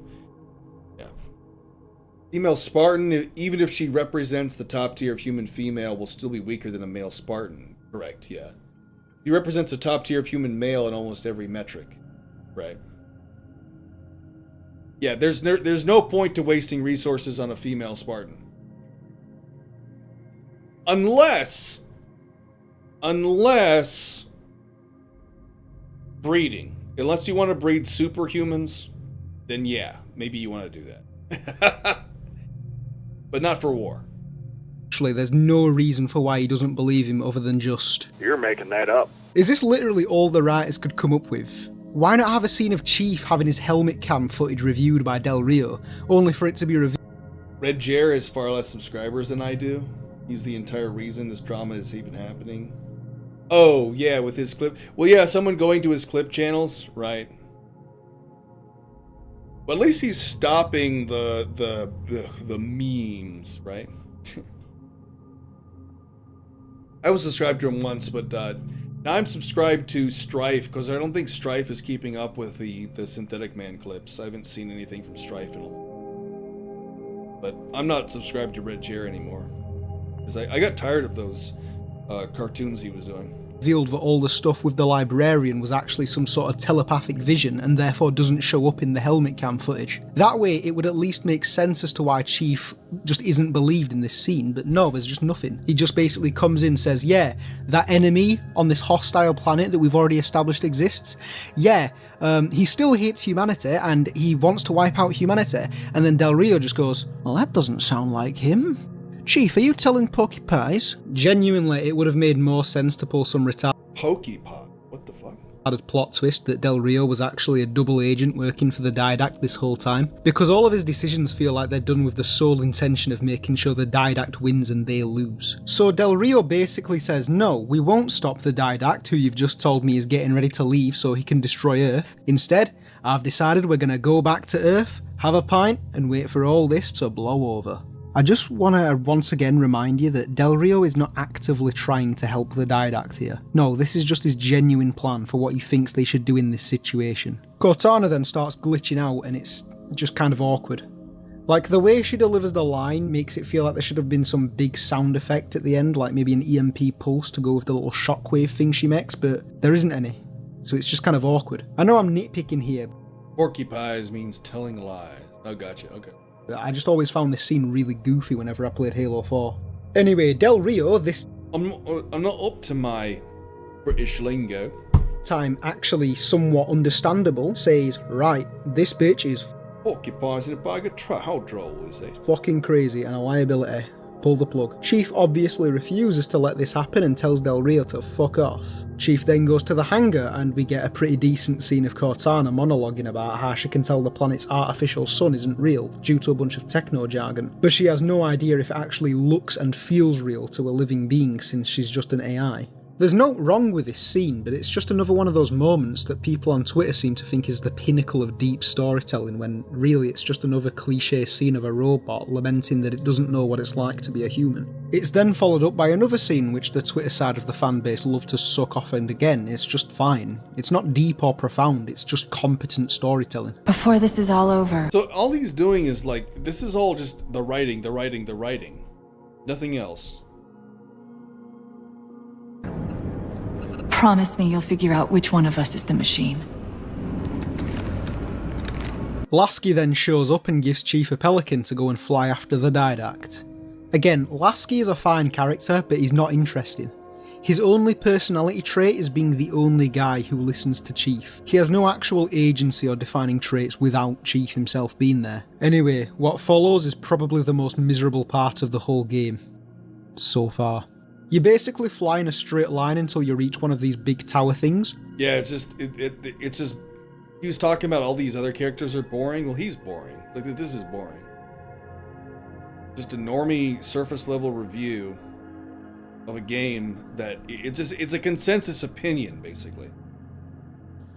yeah. Female Spartan, even if she represents the top tier of human female, will still be weaker than a male Spartan. Correct, yeah. He represents the top tier of human male in almost every metric. Right. Yeah, there's no point to wasting resources on a female Spartan. Unless breeding. Unless you want to breed superhumans, then yeah, maybe you want to do that. But not for war. Actually, there's no reason for why he doesn't believe him other than just... You're making that up. Is this literally all the writers could come up with? Why not have a scene of Chief having his helmet cam footage reviewed by Del Rio, only for it to be revealed? Red Jer has far less subscribers than I do. He's the entire reason this drama is even happening. Oh, yeah, with his clip. Well, yeah, someone going to his clip channels, right. But at least he's stopping the memes, right? I was subscribed to him once, but now I'm subscribed to Strife, because I don't think Strife is keeping up with the Synthetic Man clips. I haven't seen anything from Strife in a while. But I'm not subscribed to Red Chair anymore. Because I got tired of those cartoons he was doing. Revealed that all the stuff with the librarian was actually some sort of telepathic vision and therefore doesn't show up in the helmet cam footage. That way it would at least make sense as to why Chief just isn't believed in this scene, but no, there's just nothing. He just basically comes in and says, yeah, that enemy on this hostile planet that we've already established exists, yeah, he still hates humanity and he wants to wipe out humanity. And then Del Rio just goes, well, that doesn't sound like him. Chief, are you telling Pokey Pies? Genuinely, it would have made more sense to pull some Pokey Pie? What the fuck? Added plot twist that Del Rio was actually a double agent working for the Didact this whole time, because all of his decisions feel like they're done with the sole intention of making sure the Didact wins and they lose. So Del Rio basically says, no, we won't stop the Didact, who you've just told me is getting ready to leave so he can destroy Earth. Instead, I've decided we're going to go back to Earth, have a pint, and wait for all this to blow over. I just want to once again remind you that Del Rio is not actively trying to help the Didact here. No, this is just his genuine plan for what he thinks they should do in this situation. Cortana then starts glitching out and it's just kind of awkward. Like, the way she delivers the line makes it feel like there should have been some big sound effect at the end, like maybe an EMP pulse to go with the little shockwave thing she makes, but there isn't any. So it's just kind of awkward. I know I'm nitpicking here. Porcupines means telling lies. Oh, gotcha, okay. I just always found this scene really goofy whenever I played Halo 4. Anyway, Del Rio, this I'm not up to my British lingo. time actually somewhat understandable, says, right, this bitch is Occupies in a bag of trash. How droll is this? fucking crazy and a liability. Pull the plug. Chief obviously refuses to let this happen and tells Del Rio to fuck off. Chief then goes to the hangar and we get a pretty decent scene of Cortana monologuing about how she can tell the planet's artificial sun isn't real due to a bunch of techno jargon, but she has no idea if it actually looks and feels real to a living being since she's just an AI. There's no wrong with this scene, but it's just another one of those moments that people on Twitter seem to think is the pinnacle of deep storytelling, when really it's just another cliche scene of a robot lamenting that it doesn't know what it's like to be a human. It's then followed up by another scene which the Twitter side of the fanbase love to suck off, and again, it's just fine. It's not deep or profound, it's just competent storytelling. Before this is all over. So all he's doing is like, this is all just the writing. Nothing else. Promise me you'll figure out which one of us is the machine. Lasky then shows up and gives Chief a pelican to go and fly after the Didact. Again, Lasky is a fine character, but he's not interesting. His only personality trait is being the only guy who listens to Chief. He has no actual agency or defining traits without Chief himself being there. Anyway, what follows is probably the most miserable part of the whole game. So far. You basically fly in a straight line until you reach one of these big tower things. Yeah, it's just, it's just, he was talking about all these other characters are boring. Well, he's boring. Like, this is boring. Just a normie surface level review of a game that it's a consensus opinion, basically.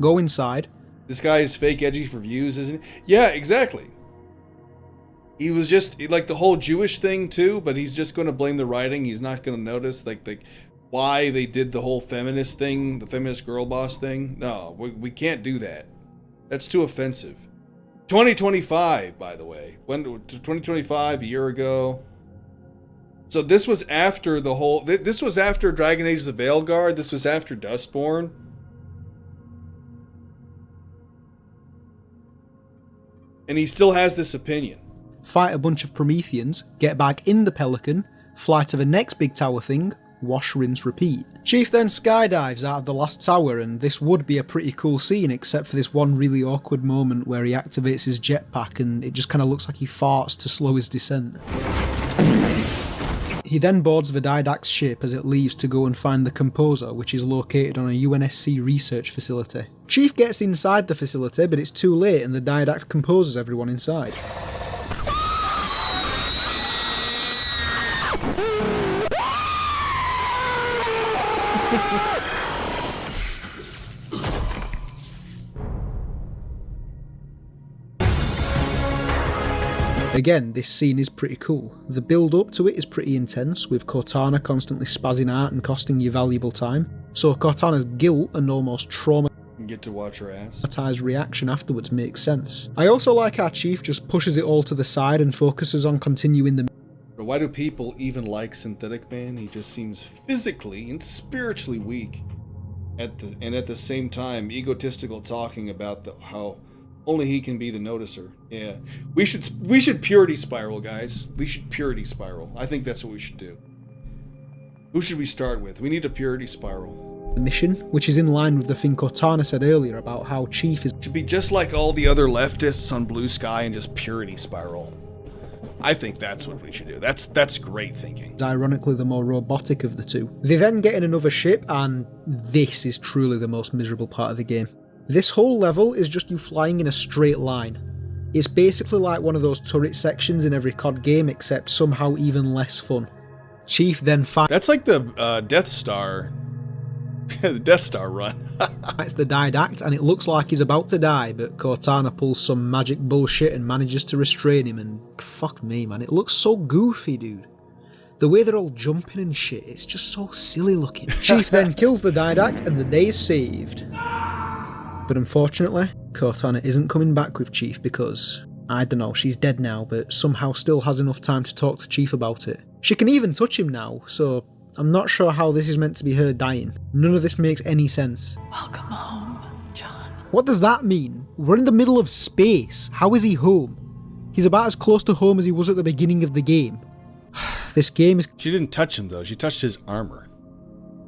Go inside. This guy is fake edgy for views, isn't he? Yeah, exactly. He was just like the whole Jewish thing too, but he's just going to blame the writing. He's not going to notice like why they did the whole feminist thing, the feminist girl boss thing. No, we can't do that. That's too offensive. 2025, by the way. 2025, a year ago. So this was after the whole. This was after Dragon Age: The Veilguard. This was after Dustborn. And he still has this opinion. Fight a bunch of Prometheans, get back in the Pelican, fly to the next big tower thing, wash, rinse, repeat. Chief then skydives out of the last tower, and this would be a pretty cool scene except for this one really awkward moment where he activates his jetpack and it just kind of looks like he farts to slow his descent. He then boards the Didact's ship as it leaves to go and find the Composer, which is located on a UNSC research facility. Chief gets inside the facility, but it's too late and the Didact composes everyone inside. Again, this scene is pretty cool. The build up to it is pretty intense, with Cortana constantly spazzing out and costing you valuable time. So Cortana's guilt and almost get to watch her ass. Traumatized reaction afterwards makes sense. I also like how Chief just pushes it all to the side and focuses on continuing the. Why do people even like Synthetic Man? He just seems physically and spiritually weak. At the same time, egotistical, talking about how only he can be the noticer. Yeah, we should purity spiral, guys. We should purity spiral. I think that's what we should do. Who should we start with? We need a purity spiral. Mission, which is in line with the thing Cortana said earlier about how Chief is. Should be just like all the other leftists on Blue Sky and just purity spiral. I think that's what we should do. That's great thinking. Ironically, the more robotic of the two. They then get in another ship, and this is truly the most miserable part of the game. This whole level is just you flying in a straight line. It's basically like one of those turret sections in every COD game, except somehow even less fun. Chief then fights. That's like the Death Star. The Death Star run. It's the Didact, and it looks like he's about to die, but Cortana pulls some magic bullshit and manages to restrain him, and fuck me, man, it looks so goofy, dude. The way they're all jumping and shit, it's just so silly looking. Chief then kills the Didact, and the day is saved. But unfortunately, Cortana isn't coming back with Chief because, I don't know, she's dead now, but somehow still has enough time to talk to Chief about it. She can even touch him now, so I'm not sure how this is meant to be her dying. None of this makes any sense. Welcome home, John. What does that mean? We're in the middle of space. How is he home? He's about as close to home as he was at the beginning of the game. This game is... She didn't touch him, though. She touched his armor.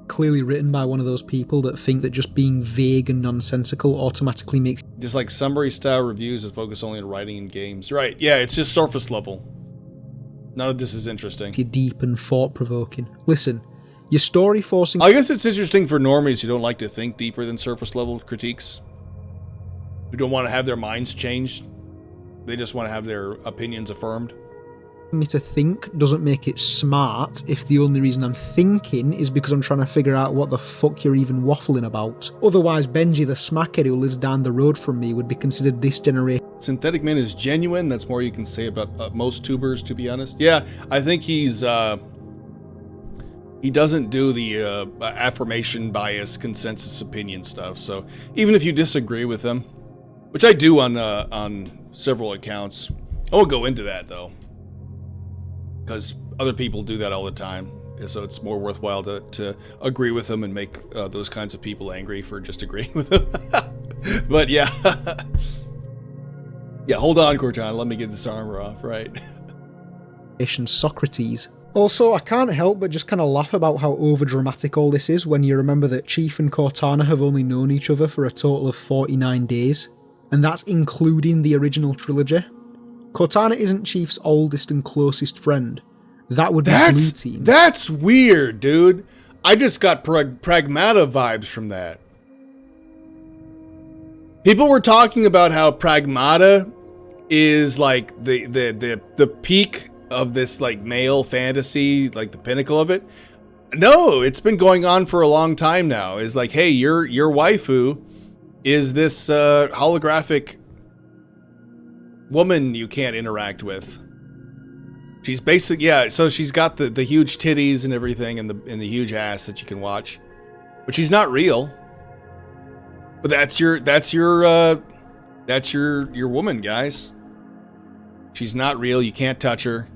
Clearly written by one of those people that think that just being vague and nonsensical automatically makes... Just like summary-style reviews that focus only on writing in games. Right, yeah, it's just surface level. None of this is interesting. You're deep and thought-provoking. Listen, your story forcing... I guess it's interesting for normies who don't like to think deeper than surface-level critiques. Who don't want to have their minds changed. They just want to have their opinions affirmed. Me to think doesn't make it smart if the only reason I'm thinking is because I'm trying to figure out what the fuck you're even waffling about. Otherwise, Benji the smackhead who lives down the road from me would be considered this generation. Synthetic Man is genuine. That's more you can say about most tubers, to be honest. Yeah, I think he's... he doesn't do the affirmation bias consensus opinion stuff. So even if you disagree with him, which I do on several accounts, I won't go into that though, because other people do that all the time. So it's more worthwhile to agree with them and make those kinds of people angry for just agreeing with them. But yeah. Yeah, hold on, Cortana. Let me get this armor off, right? Socrates. Also, I can't help but just kind of laugh about how overdramatic all this is when you remember that Chief and Cortana have only known each other for a total of 49 days. And that's including the original trilogy. Cortana isn't Chief's oldest and closest friend. That would be Blue Team. That's weird, dude. I just got Pragmata vibes from that. People were talking about how Pragmata is like the peak of this like male fantasy, like the pinnacle of it. No, it's been going on for a long time now. It's like, hey, your waifu is this holographic woman you can't interact with. She's basic, yeah. So she's got the huge titties and everything, and the huge ass that you can watch, but she's not real. But that's your woman, guys. She's not real. You can't touch her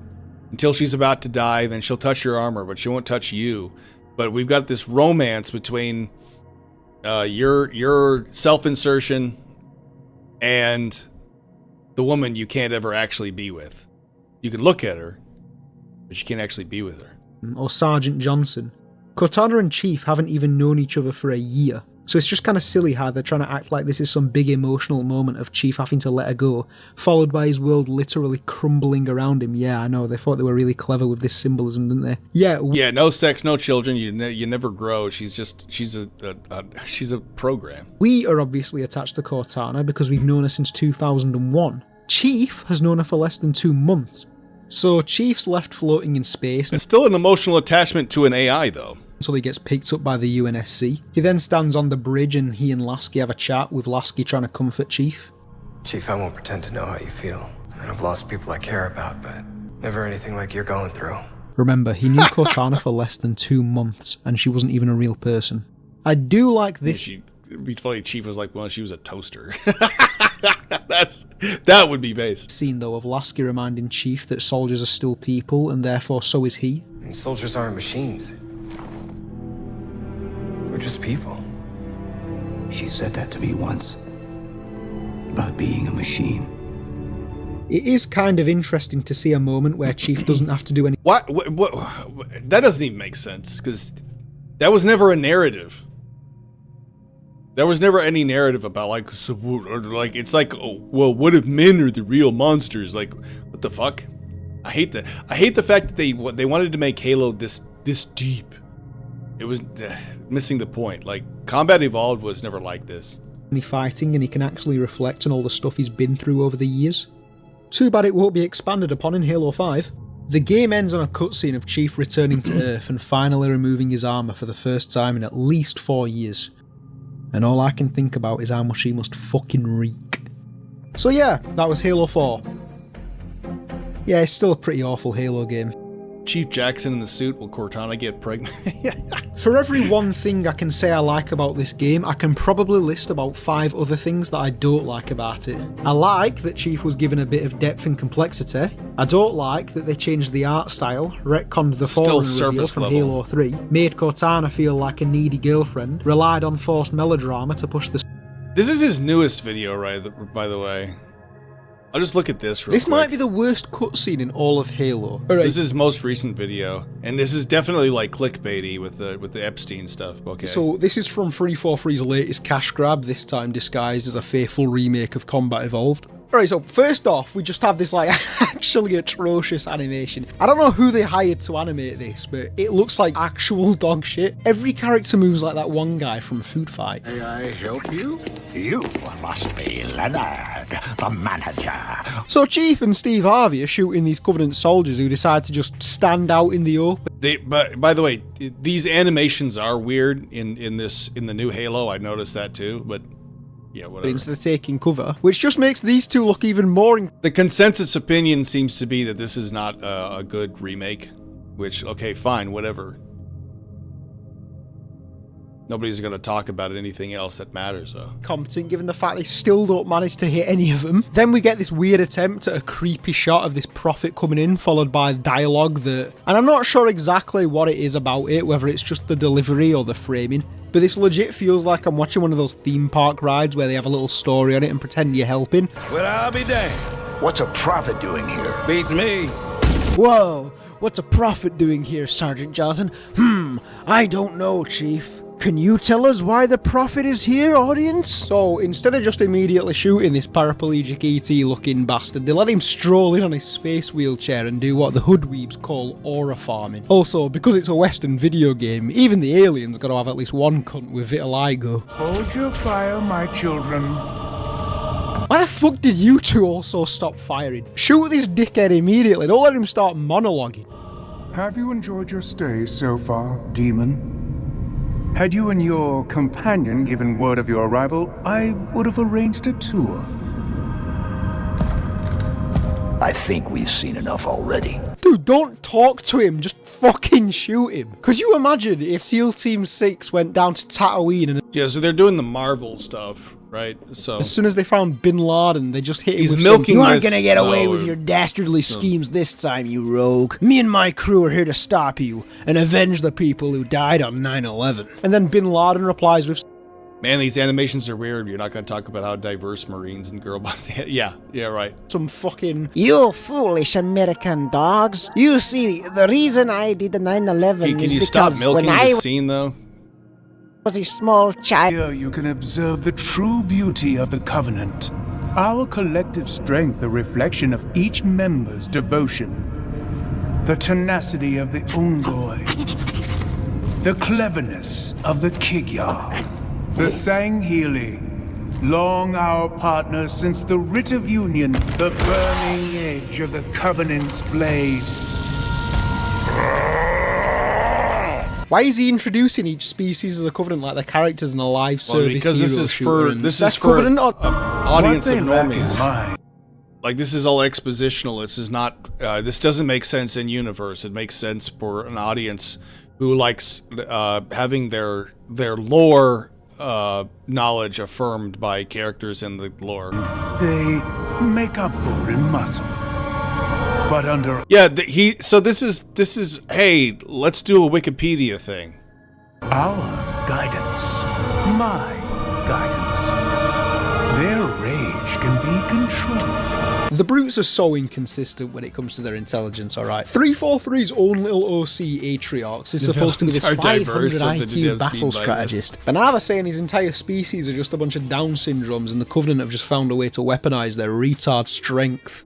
until she's about to die. Then she'll touch your armor, but she won't touch you. But we've got this romance between your self-insertion and the woman you can't ever actually be with. You can look at her, but you can't actually be with her. Or Sergeant Johnson. Cortana and Chief haven't even known each other for a year. So it's just kind of silly how they're trying to act like this is some big emotional moment of Chief having to let her go, followed by his world literally crumbling around him. Yeah, I know, they thought they were really clever with this symbolism, didn't they? Yeah, no sex, no children, you never grow. She's a program. We are obviously attached to Cortana because we've known her since 2001. Chief has known her for less than 2 months. So Chief's left floating in space. It's still an emotional attachment to an AI, though. Until he gets picked up by the UNSC. He then stands on the bridge and he and Lasky have a chat, with Lasky trying to comfort Chief. Chief, I won't pretend to know how you feel. I've lost people I care about, but never anything like you're going through. Remember, he knew Cortana for less than 2 months, and she wasn't even a real person. I do like this... It'd be funny, Chief was like, well, she was a toaster. That would be base. Scene, though, of Lasky reminding Chief that soldiers are still people, and therefore so is he. And soldiers aren't machines. We're just people. She said that to me once. About being a machine. It is kind of interesting to see a moment where Chief doesn't have to do any... What? That doesn't even make sense, because that was never a narrative. There was never any narrative about, like, so, or like, it's like, oh, well, what if men are the real monsters? Like, what the fuck? I hate the fact that they wanted to make Halo this deep. It was missing the point. Like, Combat Evolved was never like this. Fighting, and he can actually reflect on all the stuff he's been through over the years. Too bad it won't be expanded upon in Halo 5. The game ends on a cutscene of Chief returning to Earth and finally removing his armour for the first time in at least 4 years. And all I can think about is how much he must fucking reek. So yeah, that was Halo 4. Yeah, it's still a pretty awful Halo game. Chief Jackson in the suit, will Cortana get pregnant? For every one thing I can say I like about this game, I can probably list about 5 other things that I don't like about it. I like that Chief was given a bit of depth and complexity. I don't like that they changed the art style, retconned the Forerunner reveal from Halo 3, made Cortana feel like a needy girlfriend, relied on forced melodrama to push the... This is his newest video, right? By the way. I'll just look at this real This quick. might be the worst cutscene in all of Halo. Alright. This is most recent video, and this is definitely like clickbaity with the Epstein stuff. Okay. So this is from 343's latest cash grab, this time disguised as a faithful remake of Combat Evolved. Alright, so first off, we just have this like actually atrocious animation. I don't know who they hired to animate this, but it looks like actual dog shit. Every character moves like that one guy from Food Fight. May I help you? You must be Leonard, the manager. So Chief and Steve Harvey are shooting these Covenant soldiers who decide to just stand out in the open. But by the way, these animations are weird in the new Halo. I noticed that too, but yeah, whatever. Instead of taking cover, which just makes these two look even more. The consensus opinion seems to be that this is not a good remake. Which, okay, fine, whatever. Nobody's going to talk about anything else that matters, though. Competent, given the fact they still don't manage to hit any of them. Then we get this weird attempt at a creepy shot of this prophet coming in, followed by dialogue that... And I'm not sure exactly what it is about it, whether it's just the delivery or the framing. But this legit feels like I'm watching one of those theme park rides where they have a little story on it and pretend you're helping. Well, I'll be damned. What's a prophet doing here? Beats me. Whoa, what's a prophet doing here, Sergeant Johnson? I don't know, Chief. Can you tell us why the prophet is here, audience? So, instead of just immediately shooting this paraplegic ET looking bastard, they let him stroll in on his space wheelchair and do what the hoodweebs call aura farming. Also, because it's a Western video game, even the aliens gotta have at least one cunt with vitiligo. Hold your fire, my children. Why the fuck did you two also stop firing? Shoot this dickhead immediately, don't let him start monologuing. Have you enjoyed your stay so far, demon? Had you and your companion given word of your arrival, I would have arranged a tour. I think we've seen enough already. Dude, don't talk to him, just fucking shoot him. Could you imagine if SEAL Team 6 went down to Tatooine and... Yeah, so they're doing the Marvel stuff, right? So as soon as they found Bin Laden, they just hit him he's with milking some, you aren't this- gonna get away no, with your dastardly schemes this time, you rogue. Me and my crew are here to stop you and avenge the people who died on 9/11. And then Bin Laden replies with... Man, these animations are weird. You're not going to talk about how diverse Marines and girl boss... yeah, right. Some fucking... You foolish American dogs. You see, the reason I did the 9/11 Hey, can is you stop because milking when I the scene, though? was a small child... Here you can observe the true beauty of the Covenant. Our collective strength a reflection of each member's devotion. The tenacity of the Ungoi. The cleverness of the Kigyar. The Sangheili, long our partner since the Writ of Union, the burning edge of the Covenant's blade. Why is he introducing each species of the Covenant like the characters in a live service because this hero is shooter for and- this That's is for Covenant or... audience of What they lack in normies. mind. Like, this is all expositional. This is not. This doesn't make sense in universe. It makes sense for an audience who likes having their lore knowledge affirmed by characters in the lore. They make up for in muscle. But under Yeah, so this is hey, let's do a Wikipedia thing. our guidance, my guidance, their rage can be controlled. The brutes are so inconsistent when it comes to their intelligence, alright. 343's own little OC Atriox is The supposed to be this villains are 500 diverse, so they did IQ have battle speed bias. strategist. But now they're saying his entire species are just a bunch of Down syndromes and the Covenant have just found a way to weaponize their retard strength.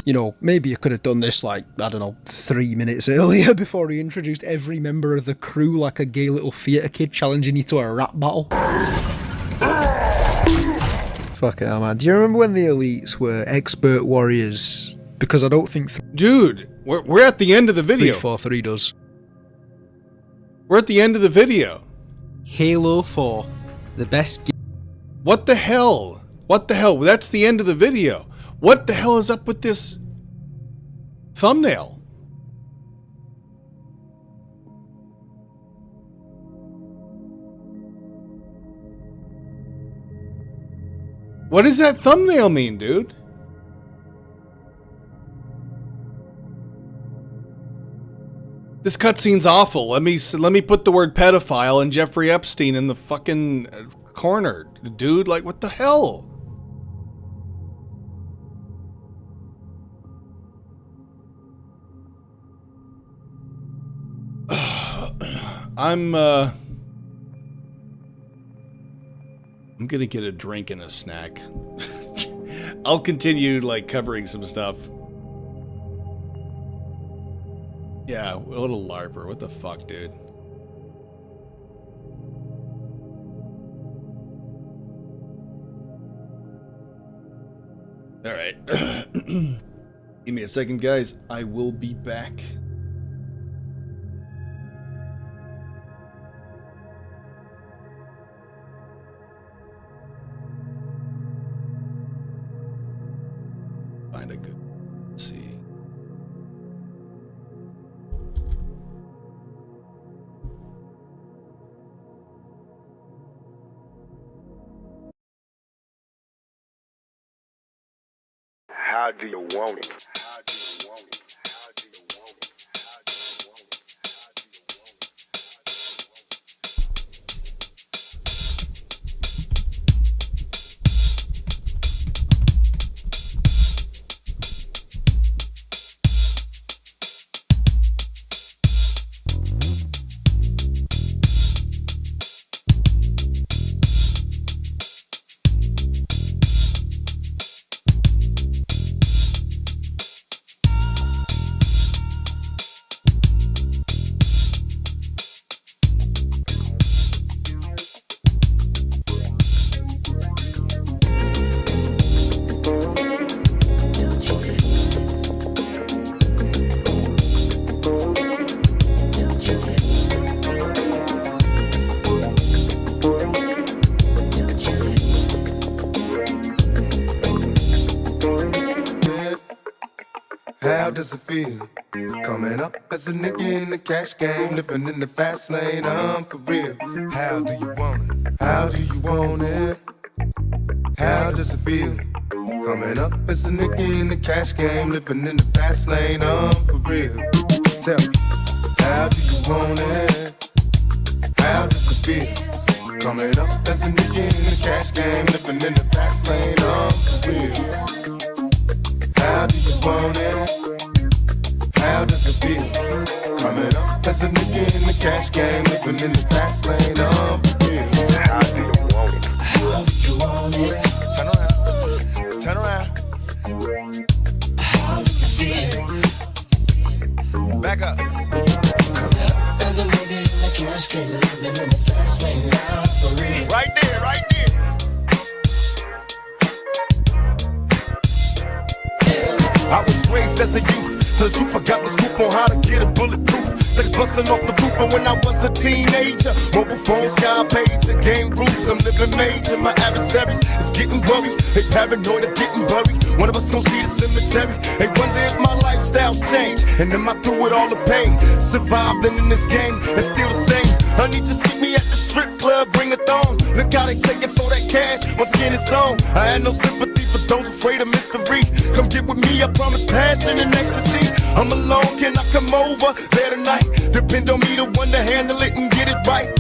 You know, maybe you could have done this like, I don't know, 3 minutes earlier before he introduced every member of the crew like a gay little theatre kid challenging you to a rap battle. Fucking hell, man. Do you remember when the elites were expert warriors? Because I don't think... Dude, we're at the end of the video. 343 does. We're at the end of the video. Halo 4. The best game. What the hell? What the hell? That's the end of the video. What the hell is up with this thumbnail? What does that thumbnail mean, dude? This cutscene's awful. Let me put the word pedophile and Jeffrey Epstein in the fucking corner, dude. Like, what the hell? I'm gonna get a drink and a snack. I'll continue, like, covering some stuff. Yeah, what a LARPer. What the fuck, dude? Alright. Give me a second, guys. I will be back. Find a good... Let's see. How do you want it? How does it feel? Coming up as a nigga in the cash game, living in the fast lane, I'm for real. How do you want it? How do you want it? How does it feel? Coming up as a nigga in the cash game, living in the fast lane, I'm for real. Tell me, how do you want it? How does it feel? Coming up as a nigga in the cash game, living in the fast lane, I'm for real. How do you want it? How does it feel? Coming up as a nigga in the cash game, living in the fast lane, I'm for real. How do you want it? How do you want it? Turn around. Turn around. How does it feel? Back up. Coming up as a nigga in the cash game, living in the fast lane, I'm for real. Right there, right there. I was raised as a youth, so you forgot the scoop on how to get a bulletproof. Sex busting off the roof, but when I was a teenager, mobile phones, sky pager, game groups, I'm living major. My adversaries is getting worried, they paranoid of getting buried. One of us gon' see the cemetery. They wonder if my lifestyle's changed, and am I through with all the pain? Survived and in this game, it's still the same. Honey, just meet me at the strip club, bring a thong. Look how they shaking for that cash, once again it's on. I had no sympathy for those afraid of mystery. Come get with me, I promise passion and ecstasy. I'm alone, can I come over there tonight? Depend on me to one to handle it and get it right.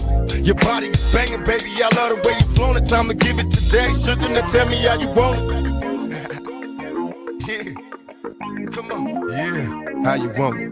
Your body is banging, baby, I love the way you flown it. Time to give it to daddy, shouldn't have tell me how you want it. Yeah, come on, yeah, how you want it.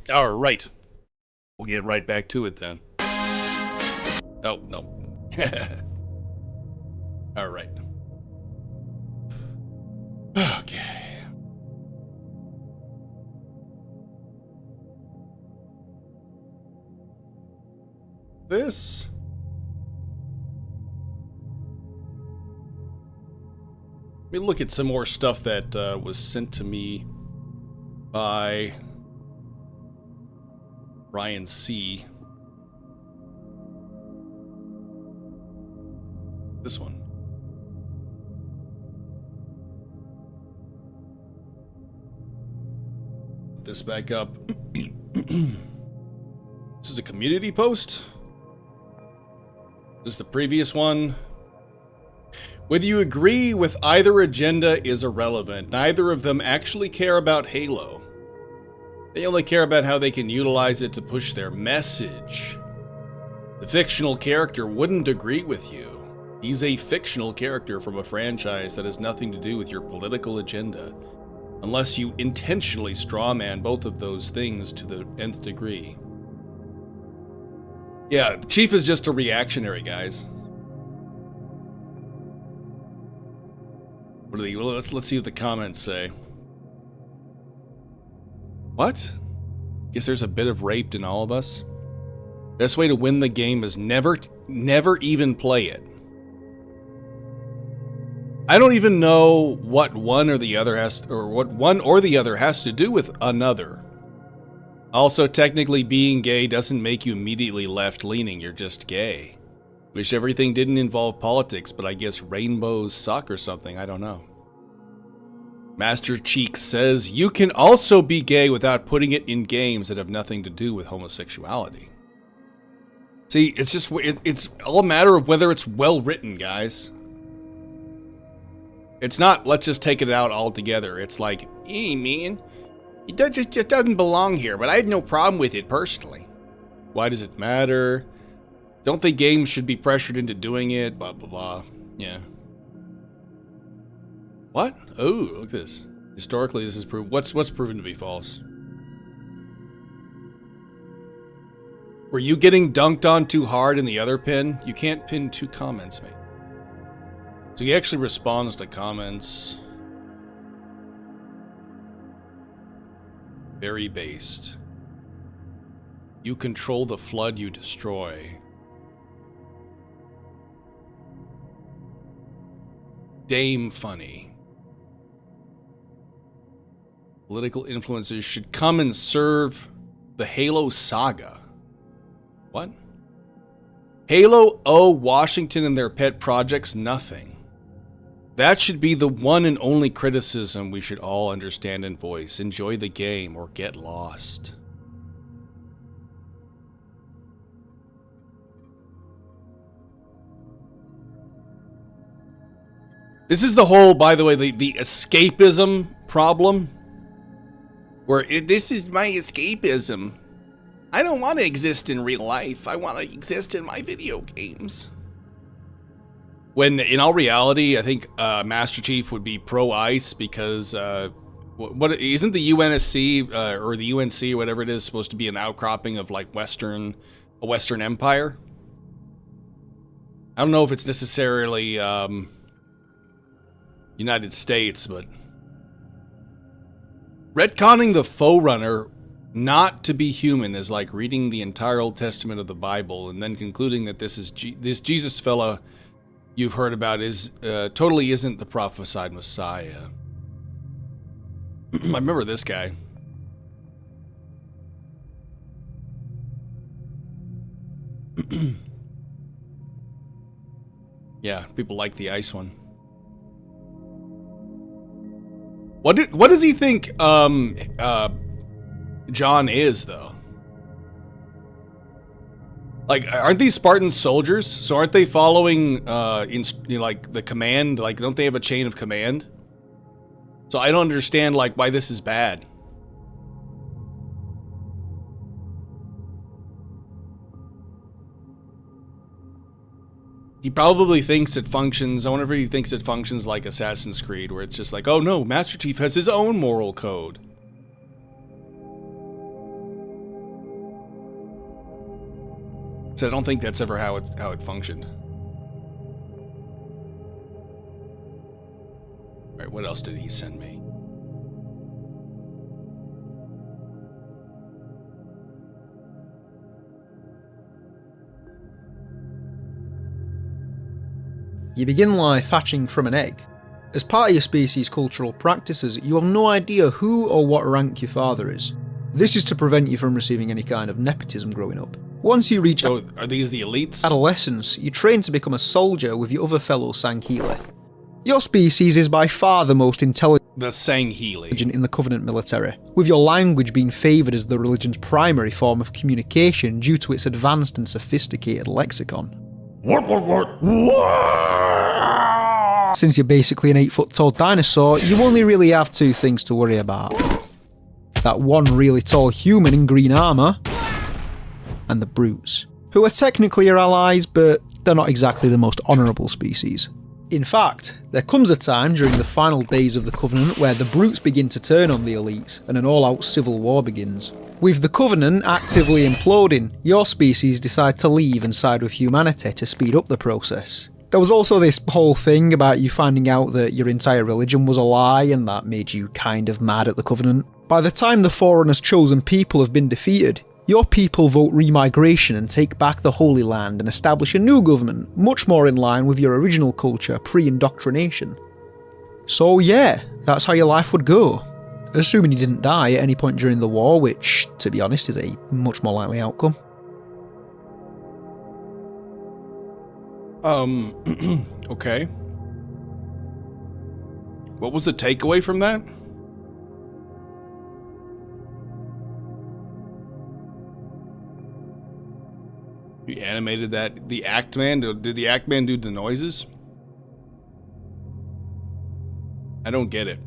All right. We'll get right back to it then. Oh, no. All right. Okay. This. Let me look at some more stuff that was sent to me by Ryan C. This one. Put this back up. This is a community post. This is the previous one. Whether you agree with either agenda is irrelevant. Neither of them actually care about Halo. They only care about how they can utilize it to push their message. The fictional character wouldn't agree with you. He's a fictional character from a franchise that has nothing to do with your political agenda, unless you intentionally strawman both of those things to the nth degree. Yeah, Chief is just a reactionary, guys. What are they? Well, let's see what the comments say. What? Guess there's a bit of raped in all of us. Best way to win the game is never even play it. I don't even know what one or the other has to do with another. Also, technically being gay doesn't make you immediately left-leaning, you're just gay. Wish everything didn't involve politics, but I guess rainbows suck or something, I don't know. Master Cheek says, you can also be gay without putting it in games that have nothing to do with homosexuality. See, it's just, it's all a matter of whether it's well written, guys. It's not, let's just take it out altogether. It's like, hey man, it just doesn't belong here, but I had no problem with it personally. Why does it matter? Don't think games should be pressured into doing it, blah, blah, blah. Yeah. What? Oh, look at this. Historically, this is proven. What's proven to be false? Were you getting dunked on too hard in the other pin? You can't pin two comments, mate. So he actually responds to comments. Very based. You control the flood you destroy. Dame funny. Political influences should come and serve the Halo saga. What? Halo owe Washington and their pet projects nothing. That should be the one and only criticism we should all understand and voice. Enjoy the game or get lost. This is the whole, by the way, the escapism problem. Where this is my escapism. I don't want to exist in real life. I want to exist in my video games. When in all reality, I think Master Chief would be pro-ICE because what isn't the UNSC or the UNC or whatever it is supposed to be an outcropping of like a Western empire? I don't know if it's necessarily United States, but retconning the Forerunner not to be human is like reading the entire Old Testament of the Bible and then concluding that this Jesus fella you've heard about is totally isn't the prophesied Messiah. I remember this guy. Yeah, people like the ice one. What does he think John is, though? Like, aren't these Spartan soldiers? So aren't they following like the command? Like, don't they have a chain of command? So I don't understand like why this is bad. He probably thinks it functions. I wonder if he thinks it functions like Assassin's Creed, where it's just like, oh no, Master Chief has his own moral code. So I don't think that's ever how it functioned. All right, what else did he send me? You begin life hatching from an egg. As part of your species' cultural practices, you have no idea who or what rank your father is. This is to prevent you from receiving any kind of nepotism growing up. Once you reach are these the elites? Adolescence, you train to become a soldier with your other fellow Sangheili. Your species is by far the most intelligent the Sangheili in the Covenant military, with your language being favoured as the religion's primary form of communication due to its advanced and sophisticated lexicon. What? Since you're basically an 8-foot tall dinosaur, you only really have two things to worry about. That one really tall human in green armour, and the brutes, who are technically your allies, but they're not exactly the most honourable species. In fact, there comes a time during the final days of the Covenant where the brutes begin to turn on the elites, and an all-out civil war begins. With the Covenant actively imploding, your species decide to leave and side with humanity to speed up the process. There was also this whole thing about you finding out that your entire religion was a lie, and that made you kind of mad at the Covenant. By the time the Forerunners' chosen people have been defeated, your people vote remigration and take back the Holy Land and establish a new government, much more in line with your original culture pre-indoctrination. So yeah, that's how your life would go. Assuming you didn't die at any point during the war, which, to be honest, is a much more likely outcome. Okay. What was the takeaway from that? You animated that. The Act Man? Did the Act Man do the noises? I don't get it.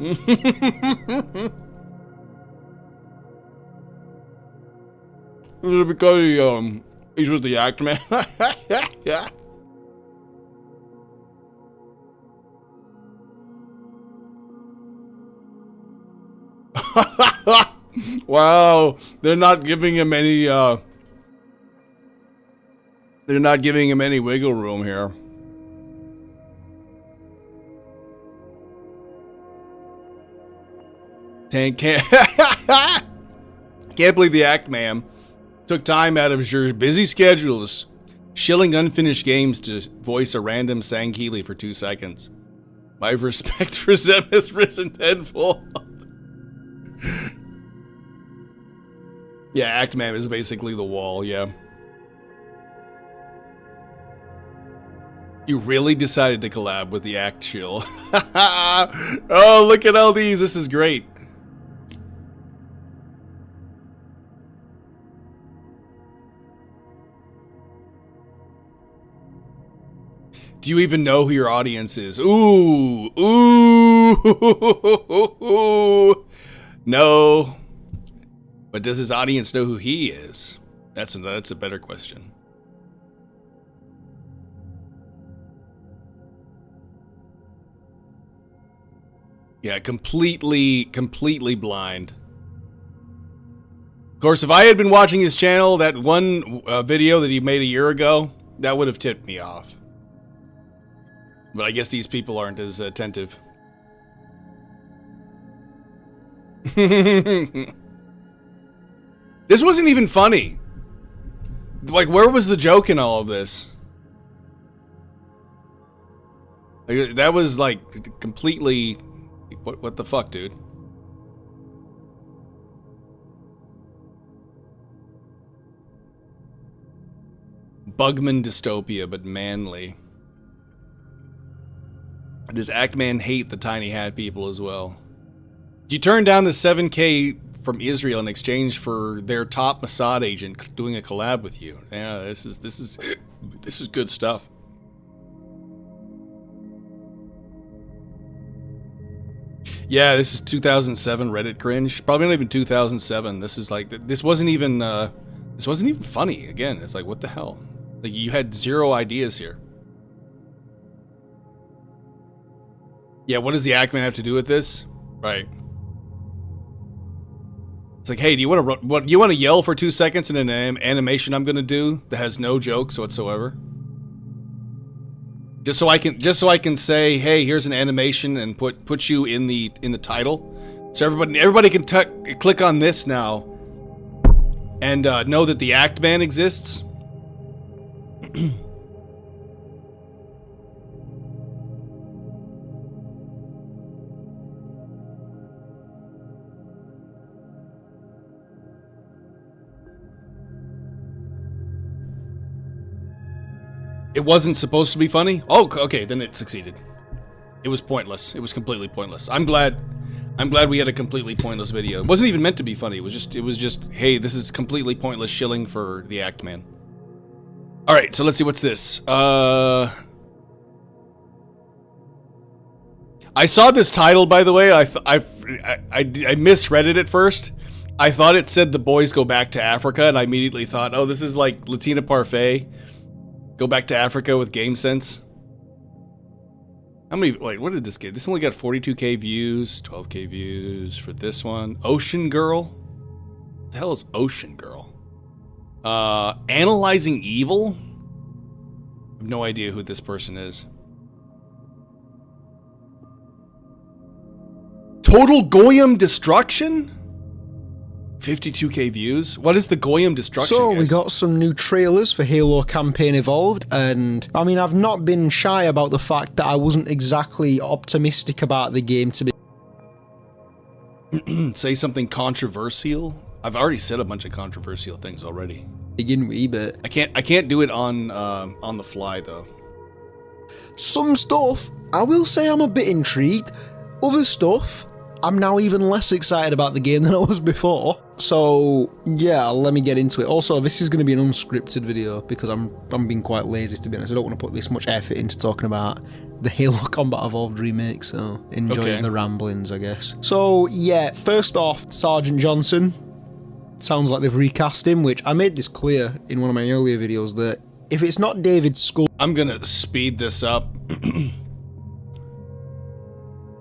Is it because he's with the Act Man? Yeah. Wow, they're not giving him any wiggle room here. Can't believe the Act Man took time out of your busy schedules, shilling unfinished games to voice a random Sangheili for 2 seconds. My respect for Zem has risen tenfold. Yeah, Act Man is basically the wall, yeah. You really decided to collab with the Act Chill. Oh, look at all these. This is great. Do you even know who your audience is? Ooh. No. But does his audience know who he is? That's a better question. Yeah, completely blind. Of course, if I had been watching his channel, that one video that he made a year ago, that would have tipped me off. But I guess these people aren't as attentive. This wasn't even funny. Like, where was the joke in all of this? Like, that was like completely... What the fuck, dude? Bugman dystopia, but manly. Does Act Man hate the tiny hat people as well? You turn down the 7K from Israel in exchange for their top Mossad agent doing a collab with you. Yeah, this is good stuff. Yeah, this is 2007 Reddit cringe. Probably not even 2007. This is like, this wasn't even funny. Again, it's like, what the hell? Like, you had zero ideas here. Yeah, what does the Ackman have to do with this? Right. It's like, hey, do you want to yell for 2 seconds in an animation I'm gonna do that has no jokes whatsoever? Just so I can say, hey, here's an animation and put you in the title, so everybody can click on this now and know that the Ackman exists. It wasn't supposed to be funny? Oh, okay, then it succeeded. It was pointless. It was completely pointless. I'm glad we had a completely pointless video. It wasn't even meant to be funny. It was just, hey, this is completely pointless shilling for the Ackman. All right, so let's see what's this. I saw this title, by the way. I misread it at first. I thought it said the boys go back to Africa, and I immediately thought, oh, this is like Latina Parfait. Go back to Africa with Game Sense. How many? Wait, what did this get? This only got 42k views, 12k views for this one. Ocean Girl? What the hell is Ocean Girl? Analyzing Evil? I have no idea who this person is. Total Goyim Destruction? 52k views? What is the Goyim Destruction, So, guys? we got some new trailers for Halo Campaign Evolved, and I mean, I've not been shy about the fact that I wasn't exactly optimistic about the game to be. Say something controversial? I've already said a bunch of controversial things already. Begin with, but I can't do it on the fly though. Some stuff, I will say I'm a bit intrigued. Other stuff, I'm now even less excited about the game than I was before. So, yeah, let me get into it. Also, this is going to be an unscripted video because I'm being quite lazy, to be honest. I don't want to put this much effort into talking about the Halo Combat Evolved remake, so enjoy the ramblings, I guess. So, yeah, first off, Sergeant Johnson. Sounds like they've recast him, which I made this clear in one of my earlier videos that if it's not David Scully... I'm going to speed this up.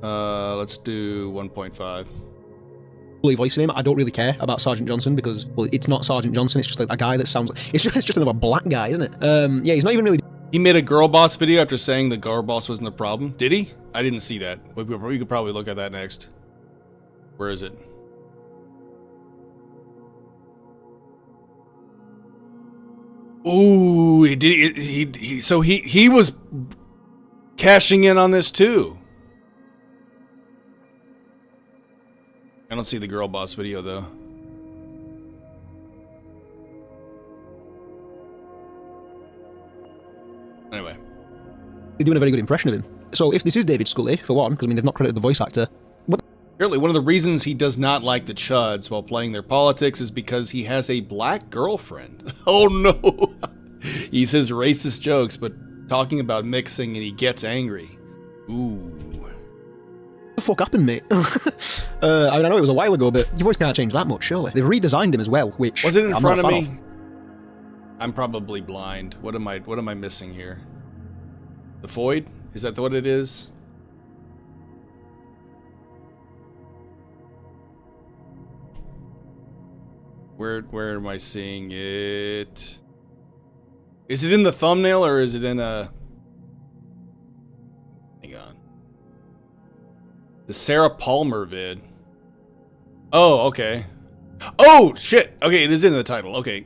Let's do 1.5. voicing him. I don't really care about Sergeant Johnson because, well, it's not Sergeant Johnson. It's just a guy that sounds like... It's just another black guy, isn't it? Yeah, he's not even really... He made a girl boss video after saying the girl boss wasn't the problem. Did he? I didn't see that. We could probably look at that next. Where is it? Ooh, he did. So he was cashing in on this too. I don't see the girl boss video though. Anyway, They're doing a very good impression of him. So if this is David Scully, for one, because I mean they've not credited the voice actor. Apparently, one of the reasons he does not like the Chuds while playing their politics is because he has a black girlfriend. Oh no! He says racist jokes, but talking about mixing and he gets angry. Ooh. What the fuck happened, mate? I mean, I know it was a while ago, but your voice can't change that much, surely. They've redesigned him as well, which... Was it in I'm front of not a me? fan I'm probably blind. What am I missing here? The void? Is that what it is? Where am I seeing it? Is it in the thumbnail or is it in a... Hang on. The Sarah Palmer vid. Oh, okay. Oh, shit! Okay, it is in the title. Okay.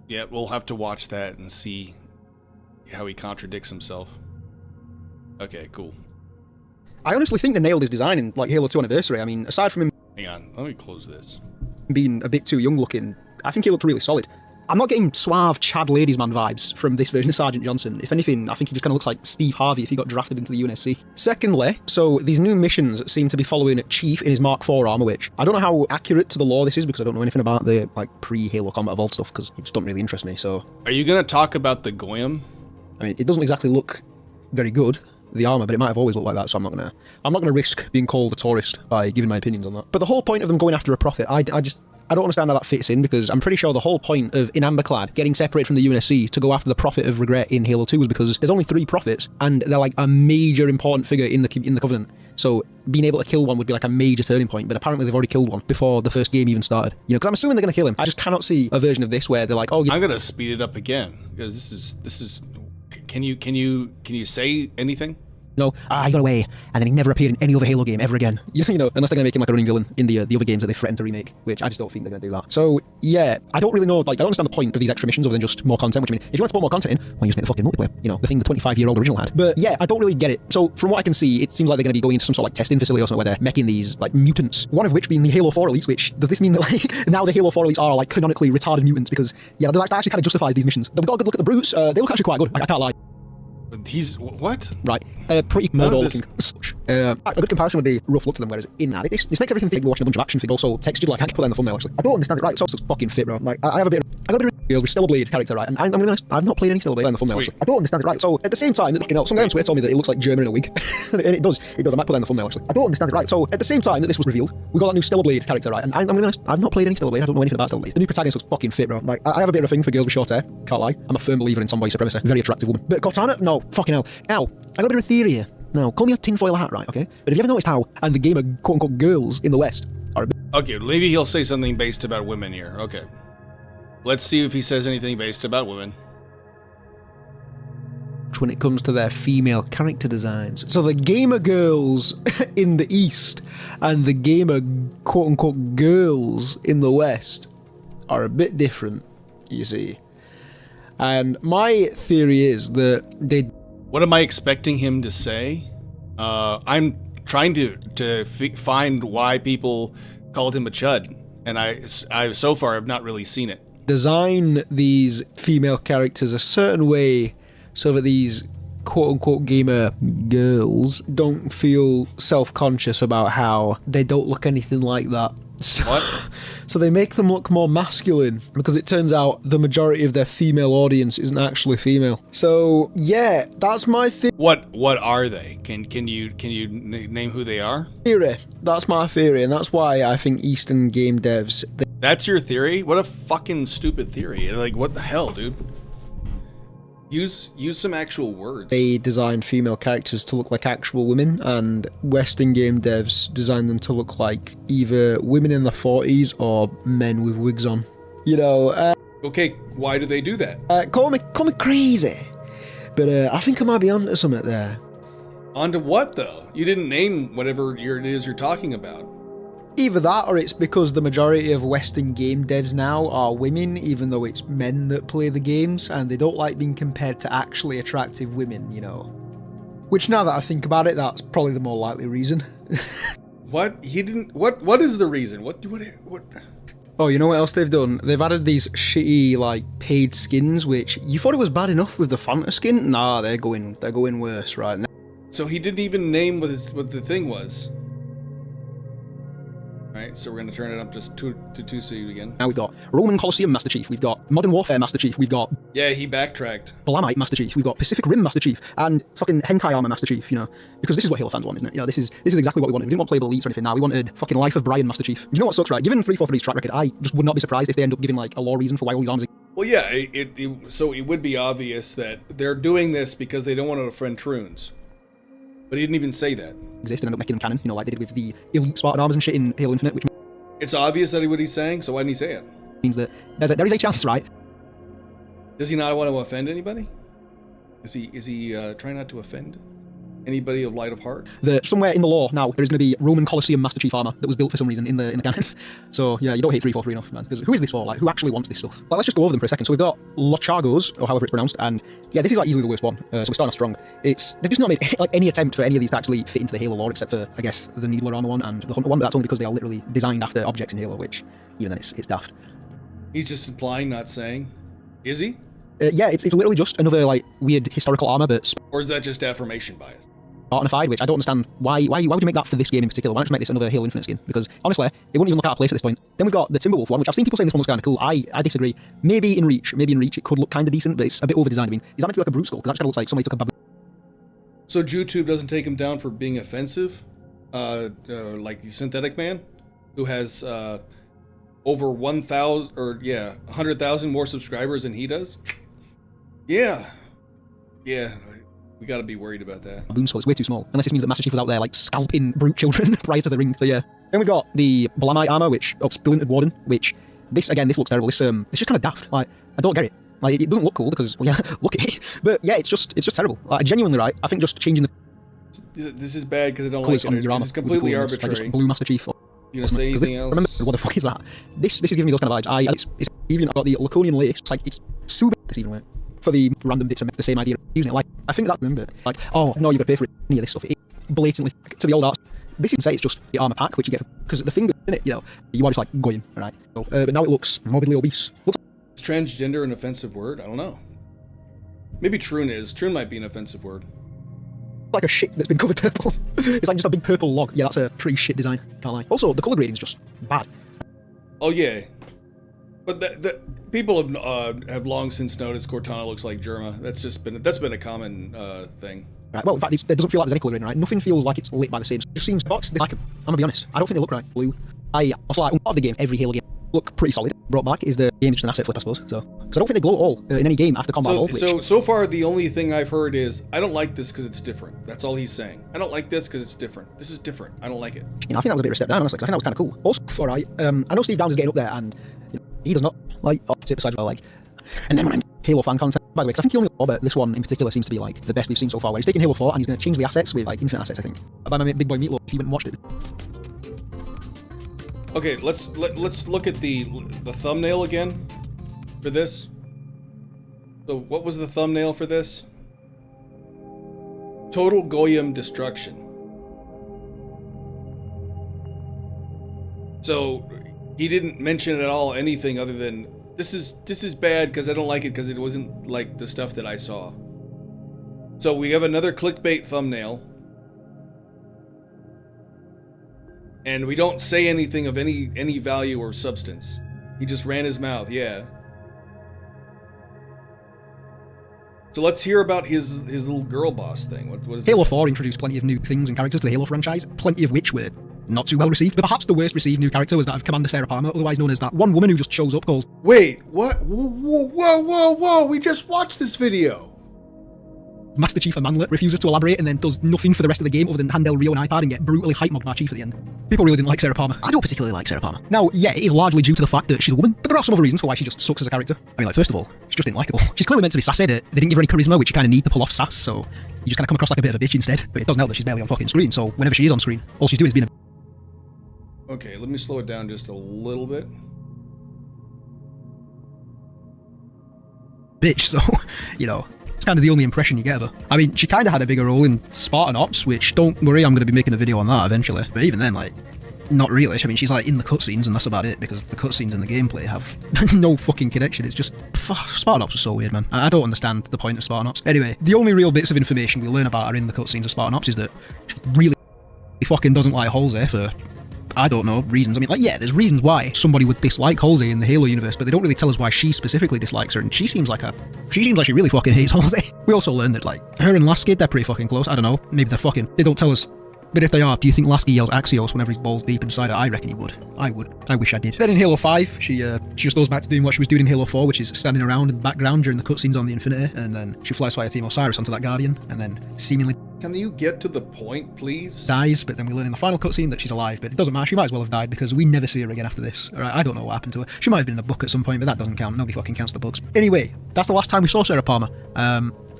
Yeah, we'll have to watch that and see how he contradicts himself. Okay, cool. I honestly think they nailed his design in, like, Halo 2 Anniversary. I mean, aside from him... Hang on, let me close this. ...being a bit too young looking, I think he looked really solid. I'm not getting suave Chad Ladiesman vibes from this version of Sergeant Johnson. If anything, I think he just kind of looks like Steve Harvey if he got drafted into the UNSC. Secondly, so these new missions seem to be following Chief in his Mark IV armor, which I don't know how accurate to the lore this is because I don't know anything about the like pre-Halo Combat Evolved stuff because it just don't really interest me, so... Are you going to talk about the Goyim? I mean, it doesn't exactly look very good, the armor, but it might have always looked like that, so I'm not gonna risk being called a tourist by giving my opinions on that. But the whole point of them going after a prophet, I don't understand how that fits in, because I'm pretty sure the whole point of in Amberclad getting separated from the UNSC to go after the Prophet of Regret in Halo 2 was because there's only 3 prophets, and they're like a major important figure in the Covenant. So being able to kill one would be like a major turning point, but apparently they've already killed one before the first game even started. You know, because I'm assuming they're going to kill him. I just cannot see a version of this where they're like, oh, I'm gonna speed it up again because this is. Can you say anything? No, he got away, and then he never appeared in any other Halo game ever again. You know, unless they're gonna make him like a running villain in the other games that they threatened to remake, which I just don't think they're gonna do that. So yeah, I don't really know. Like, I don't understand the point of these extra missions other than just more content. Which, I mean, if you want to put more content in, well, you just make the fucking multiplayer. You know, the thing the 25-year-old original had. But yeah, I don't really get it. So from what I can see, it seems like they're gonna be going into some sort of like testing facility or something where they're making these like mutants. One of which being the Halo 4 elites. Which does this mean that like now the Halo 4 elites are like canonically retarded mutants? Because yeah, they're like that actually kind of justifies these missions. We've got a good look at the brutes. They look actually quite good. I can't lie. He's what? Right, pretty model looking. A good comparison would be rough look to them, whereas in that, this makes everything think you're watching a bunch of action figures, also textured. Like, I can't put that in the thumbnail, actually. I don't understand it, right? It's also fucking fit, bro. Like, I got a bit of girls with Stellar Blade character, right? And I'm gonna be honest, I've not played any Stellar Blade in the thumbnail, actually. I don't understand it, right? So, at the same time, some guy on Twitter told me that it looks like German in a wig. And it does. I might put that in the thumbnail, actually. I don't understand it, right? So, at the same time that this was revealed, we got that new Stellar Blade character, right? And I'm gonna be honest, I've not played any Stellar Blade. I don't know anything about Stellar Blade. The new protagonist looks fucking fit, bro. Like, I have a bit of a thing for girls with short hair. Can't lie. I'm a firm believer in tomboy supremacy. Very attractive woman. But Cortana? No. Fucking hell. Now, I got a bit of a theory here. Now, call me a tinfoil hat, right, okay? But have you ever noticed how, and the gamer quote-unquote girls in the West are a bit... Okay, maybe he'll say something based about women here. Okay. Let's see if he says anything based about women. When it comes to their female character designs. So the gamer girls in the East and the gamer quote-unquote girls in the West are a bit different, you see. And my theory is that they... What am I expecting him to say? I'm trying to find why people called him a chud, and I so far have not really seen it. Design these female characters a certain way so that these quote-unquote gamer girls don't feel self-conscious about how they don't look anything like that. What? So they make them look more masculine because it turns out the majority of their female audience isn't actually female. So yeah, that's my What are they? Can you name who they are? Theory. That's my theory, and that's why I think Eastern game devs. That's your theory? What a fucking stupid theory! Like, what the hell, dude? Use some actual words. They designed female characters to look like actual women, and Western game devs designed them to look like either women in their 40s or men with wigs on. You know. Okay, why do they do that? Call me crazy, but I think I might be onto something there. Onto what though? You didn't name whatever it is you're talking about. Either that, or it's because the majority of Western game devs now are women, even though it's men that play the games, and they don't like being compared to actually attractive women, you know. Which, now that I think about it, that's probably the more likely reason. What? He didn't... What is the reason? What? Oh, you know what else they've done? They've added these shitty, like, paid skins, which you thought it was bad enough with the Fanta skin? Nah, they're going worse right now. So he didn't even name what the thing was. Right, so we're going to turn it up just to 2C again. Now we've got Roman Colosseum Master Chief, we've got Modern Warfare Master Chief, we've got... Yeah, he backtracked. Palamite Master Chief, we've got Pacific Rim Master Chief, and fucking Hentai Armor Master Chief, you know. Because this is what Halo fans want, isn't it? You know, this is exactly what we wanted. We didn't want playable elites or anything now, we wanted fucking Life of Brian Master Chief. You know what sucks, right? Given 343's track record, I just would not be surprised if they end up giving, like, a lore reason for why all these armors... Well, yeah, so it would be obvious that they're doing this because they don't want to offend Troons. But he didn't even say that. Exist and end up making them canon, you know, like they did with the elite Spartan armors and shit in Halo Infinite, which... It's obvious that what he's saying, so why didn't he say it? Means that there is a chance, right? Does he not want to offend anybody? Is he trying not to offend anybody of light of heart? Somewhere in the lore now, there is going to be Roman Colosseum Master Chief armor that was built for some reason in the canon. So yeah, you don't hate 343 enough, man. Because who is this for? Like, who actually wants this stuff? Well, let's just go over them for a second. So we've got Lochagos, or however it's pronounced, and yeah, this is like easily the worst one. So we're starting off strong. They've just not made like any attempt for any of these to actually fit into the Halo lore, except for I guess the Needler armor one and the Hunter one. But that's only because they are literally designed after objects in Halo, which even then it's daft. He's just implying, not saying. Is he? Yeah, it's literally just another like weird historical armor, but... Or is that just affirmation bias? Spartanified, which I don't understand why would you make that for this game in particular? Why don't you make this another Halo Infinite skin? Because honestly, it wouldn't even look out of place at this point. Then we've got the Timberwolf one, which I've seen people saying this one looks kind of cool. I disagree. Maybe in Reach it could look kind of decent, but it's a bit over-designed. I mean, is that meant to be like a brute skull? Because that just kind of looks like somebody took a baboon. So YouTube doesn't take him down for being offensive? Like Synthetic Man, who has over 100,000 more subscribers than he does? Yeah. We gotta be worried about that. Boom skull, it's way too small. Unless this means that Master Chief was out there, like, scalping brute children prior to the ring. So yeah. Then we've got the Blamite armor, which ups Splintered Warden, which, this looks terrible. This, it's just kind of daft. Like, I don't get it. Like, it doesn't look cool because, well, yeah, look at it. But yeah, it's just terrible. Like, genuinely, right, I think just changing the This is bad because I don't like it. on your armor This is completely arbitrary. Like just blue Master Chief. You gonna say anything else? Remember, what the fuck is that? This is giving me those kind of vibes. It's even got the Laconian lace. It's like, it's super this even way. For the random bits of the same idea of using it. Like, I think that, remember, like, oh, no, you've got to pay for any of this stuff. It blatantly, to the old arts, this isn't say it's just the armor pack, which you get, because the thing in it, you know, you are just like going, right? So, but now it looks morbidly obese. Is transgender an offensive word? I don't know. Maybe troon is. Troon might be an offensive word. Like a shit that's been covered purple. It's like just a big purple log. Yeah, that's a pretty shit design. Can't lie. Also, the color grading is just bad. Oh yeah, but the people have long since noticed Cortana looks like Germa. That's been a common thing. Right. Well, in fact, it doesn't feel like there's any color grading, right? Nothing feels like it's lit by the same. It just seems box. Like, I'm gonna be honest. I don't think they look right. Blue. I also like part of the game. Every Halo game look pretty solid. Brought back is the game just an asset flip, I suppose. So, because I don't think they glow at all in any game after combat. So far, the only thing I've heard is I don't like this because it's different. That's all he's saying. I don't like this because it's different. This is different. I don't like it. You know, I think that was a bit of a step down, honestly. 'Cause I think that was kind of cool. Also, all right. I know Steve Downes is getting up there, and you know, he does not like opposite besides like. And then when I'm Halo fan content, by the way, because I think the only Robert, this one in particular seems to be like the best we've seen so far. Where he's taking Halo 4 and he's going to change the assets with like infinite assets. I think. By my big boy Meatloaf, if you went and watched it. Okay, let's look at the thumbnail again for this. So what was the thumbnail for this? Total Goyim destruction. So he didn't mention at all anything other than this is bad because I don't like it because it wasn't like the stuff that I saw. So we have another clickbait thumbnail. And we don't say anything of any value or substance. He just ran his mouth, yeah. So let's hear about his little girl boss thing. What is Halo this? 4 introduced plenty of new things and characters to the Halo franchise, plenty of which were not too well received. But perhaps the worst received new character was that of Commander Sarah Palmer, otherwise known as that one woman who just shows up, calls. Wait, what? Whoa, we just watched this video. Master Chief Manlet refuses to elaborate and then does nothing for the rest of the game other than handle Rio and iPad and get brutally hype-mobbed by Chief at the end. People really didn't like Sarah Palmer. I don't particularly like Sarah Palmer. Now, yeah, it is largely due to the fact that she's a woman, but there are some other reasons for why she just sucks as a character. I mean, like, first of all, she's just unlikable. She's clearly meant to be sassy. They didn't give her any charisma, which you kind of need to pull off sass, so you just kind of come across like a bit of a bitch instead. But it doesn't help that she's barely on fucking screen, so whenever she is on screen, all she's doing is being a... Okay, let me slow it down just a little bit. bitch, so, you know, it's kind of the only impression you get of her. I mean, she kind of had a bigger role in Spartan Ops, which, don't worry, I'm going to be making a video on that eventually. But even then, like, not really. I mean, she's like in the cutscenes and that's about it, because the cutscenes and the gameplay have no fucking connection. It's just, Spartan Ops is so weird, man. I don't understand the point of Spartan Ops. Anyway, the only real bits of information we learn about her in the cutscenes of Spartan Ops is that she really fucking doesn't like Halsey for, I don't know, reasons. I mean, like, yeah, there's reasons why somebody would dislike Halsey in the Halo universe, but they don't really tell us why she specifically dislikes her, and she seems like she really fucking hates Halsey. We also learned that, like, her and Lasky, they're pretty fucking close. I don't know, maybe they're fucking, they don't tell us. But if they are, do you think Lasky yells Axios whenever he's balls deep inside her? I reckon he would. I would. I wish I did. Then in Halo 5, she just goes back to doing what she was doing in Halo 4, which is standing around in the background during the cutscenes on the Infinity, and then she flies Fire Team Osiris onto that Guardian, and then seemingly... Can you get to the point, please? Dies, but then we learn in the final cutscene that she's alive, but it doesn't matter, she might as well have died, because we never see her again after this. Alright, I don't know what happened to her. She might have been in a book at some point, but that doesn't count. Nobody fucking counts the books. Anyway, that's the last time we saw Sarah Palmer.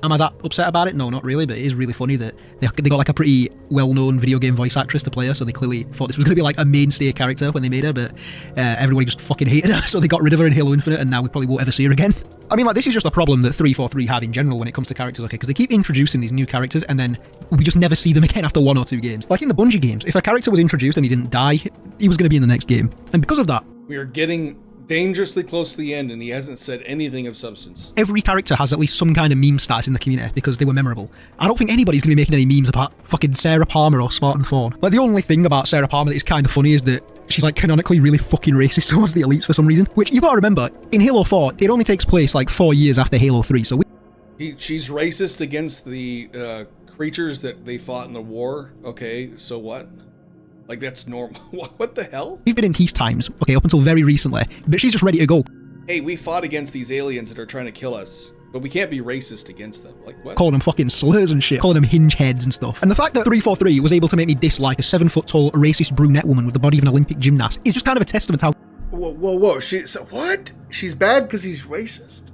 Am I that upset about it? No, not really, but it is really funny that they got like a pretty well-known video game voice actress to play her, so they clearly thought this was going to be like a mainstay character when they made her, but everybody just fucking hated her, so they got rid of her in Halo Infinite, and now we probably won't ever see her again. I mean, like, this is just a problem that 343 have in general when it comes to characters, okay, because they keep introducing these new characters, and then we just never see them again after 1 or 2 games. Like in the Bungie games, if a character was introduced and he didn't die, he was going to be in the next game, and because of that... We are getting dangerously close to the end, and he hasn't said anything of substance. Every character has at least some kind of meme status in the community because they were memorable. I don't think anybody's going to be making any memes about fucking Sarah Palmer or Spartan Thorn. Like, the only thing about Sarah Palmer that is kind of funny is that she's like canonically really fucking racist towards the elites for some reason, which you gotta remember, in Halo 4, it only takes place like 4 years after Halo 3, so she's racist against the creatures that they fought in the war. Okay, so what? Like, that's normal. What the hell? We've been in peace times, okay, up until very recently, but she's just ready to go. Hey, we fought against these aliens that are trying to kill us, But we can't be racist against them. Like, what? Calling them fucking slurs and shit, calling them hinge heads and stuff. And the fact that 343 was able to make me dislike a 7-foot-tall racist brunette woman with the body of an Olympic gymnast is just kind of a testament to how... Whoa. What? She's bad because he's racist?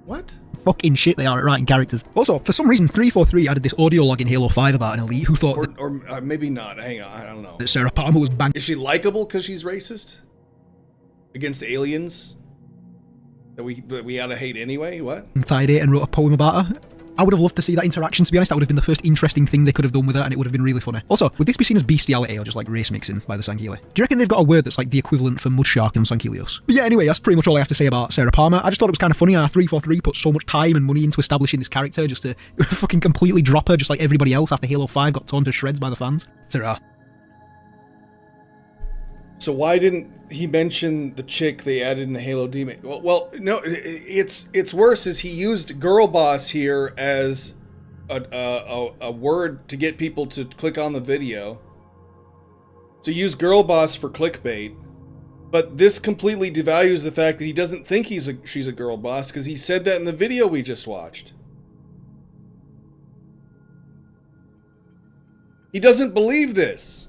What? Fucking shit they are at writing characters. Also, for some reason, 343 added this audio log in Halo 5 about an elite who thought Or maybe not. Hang on, I don't know. that Sarah Palmer was banging... Is she likable because she's racist? Against aliens? That we ought to hate anyway? What? tidy and wrote a poem about her. I would have loved to see that interaction, to be honest. That would have been the first interesting thing they could have done with her, and it would have been really funny. Also, would this be seen as bestiality or just like race mixing by the Sankili? Do you reckon they've got a word that's like the equivalent for Mudshark and Sankilios? But yeah, anyway, that's pretty much all I have to say about Sarah Palmer. I just thought it was kind of funny how 343 put so much time and money into establishing this character just to fucking completely drop her just like everybody else after Halo 5 got torn to shreds by the fans. Sarah. So why didn't he mention the chick they added in the Halo Demon? Well, no, it's worse. Is he used girl boss here as a word to get people to click on the video? To use girl boss for clickbait, but this completely devalues the fact that he doesn't think she's a girl boss because he said that in the video we just watched. He doesn't believe this.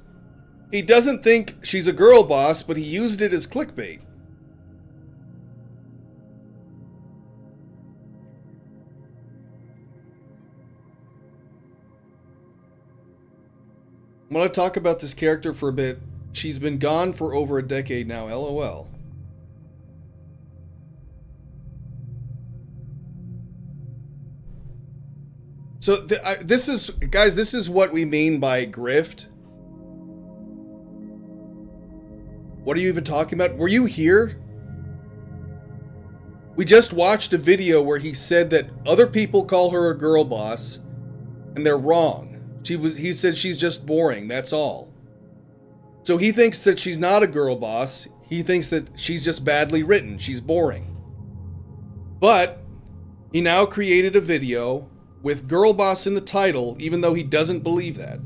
He doesn't think she's a girl boss, but he used it as clickbait. I'm going to talk about this character for a bit. She's been gone for over a decade now, LOL. So this is what we mean by grift. What are you even talking about? Were you here? We just watched a video where he said that other people call her a girl boss, and they're wrong. He said she's just boring, that's all. So he thinks that she's not a girl boss. He thinks that she's just badly written. She's boring. But he now created a video with girl boss in the title, even though he doesn't believe that.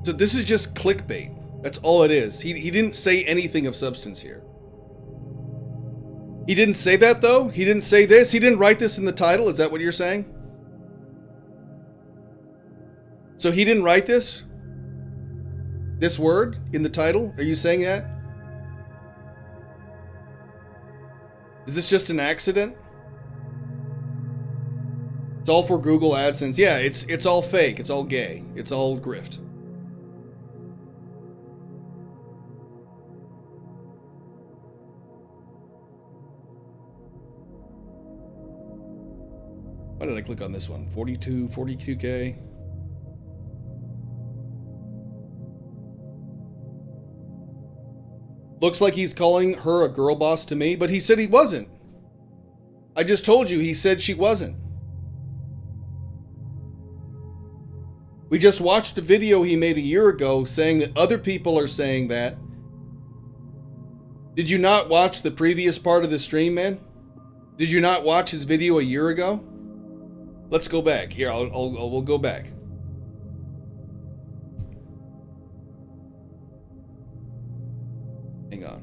So this is just clickbait. That's all it is. He didn't say anything of substance here. He didn't say that, though? He didn't say this? He didn't write this in the title? Is that what you're saying? So he didn't write this? This word in the title? Are you saying that? Is this just an accident? It's all for Google AdSense. Yeah, it's all fake. It's all gay. It's all grift. Why did I click on this one? 42K. Looks like he's calling her a girl boss to me, but he said he wasn't. I just told you he said she wasn't. We just watched a video he made a year ago saying that other people are saying that. Did you not watch the previous part of the stream, man? Did you not watch his video a year ago? Let's go back. Here, we'll go back. Hang on.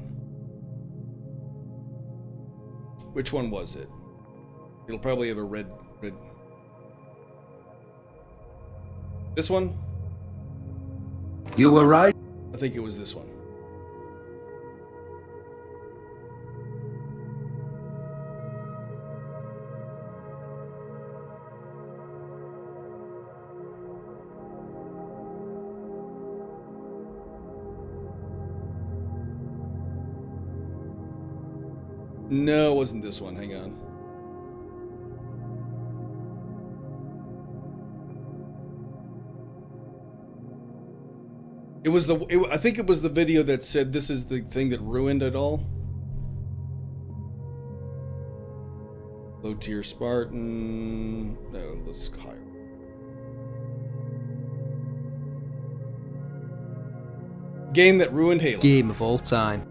Which one was it? It'll probably have a red. This one? You were right. I think it was this one. No, it wasn't this one. Hang on. It was I think it was the video that said this is the thing that ruined it all. Low tier Spartan. No, let's higher. Game that ruined Halo. Game of all time.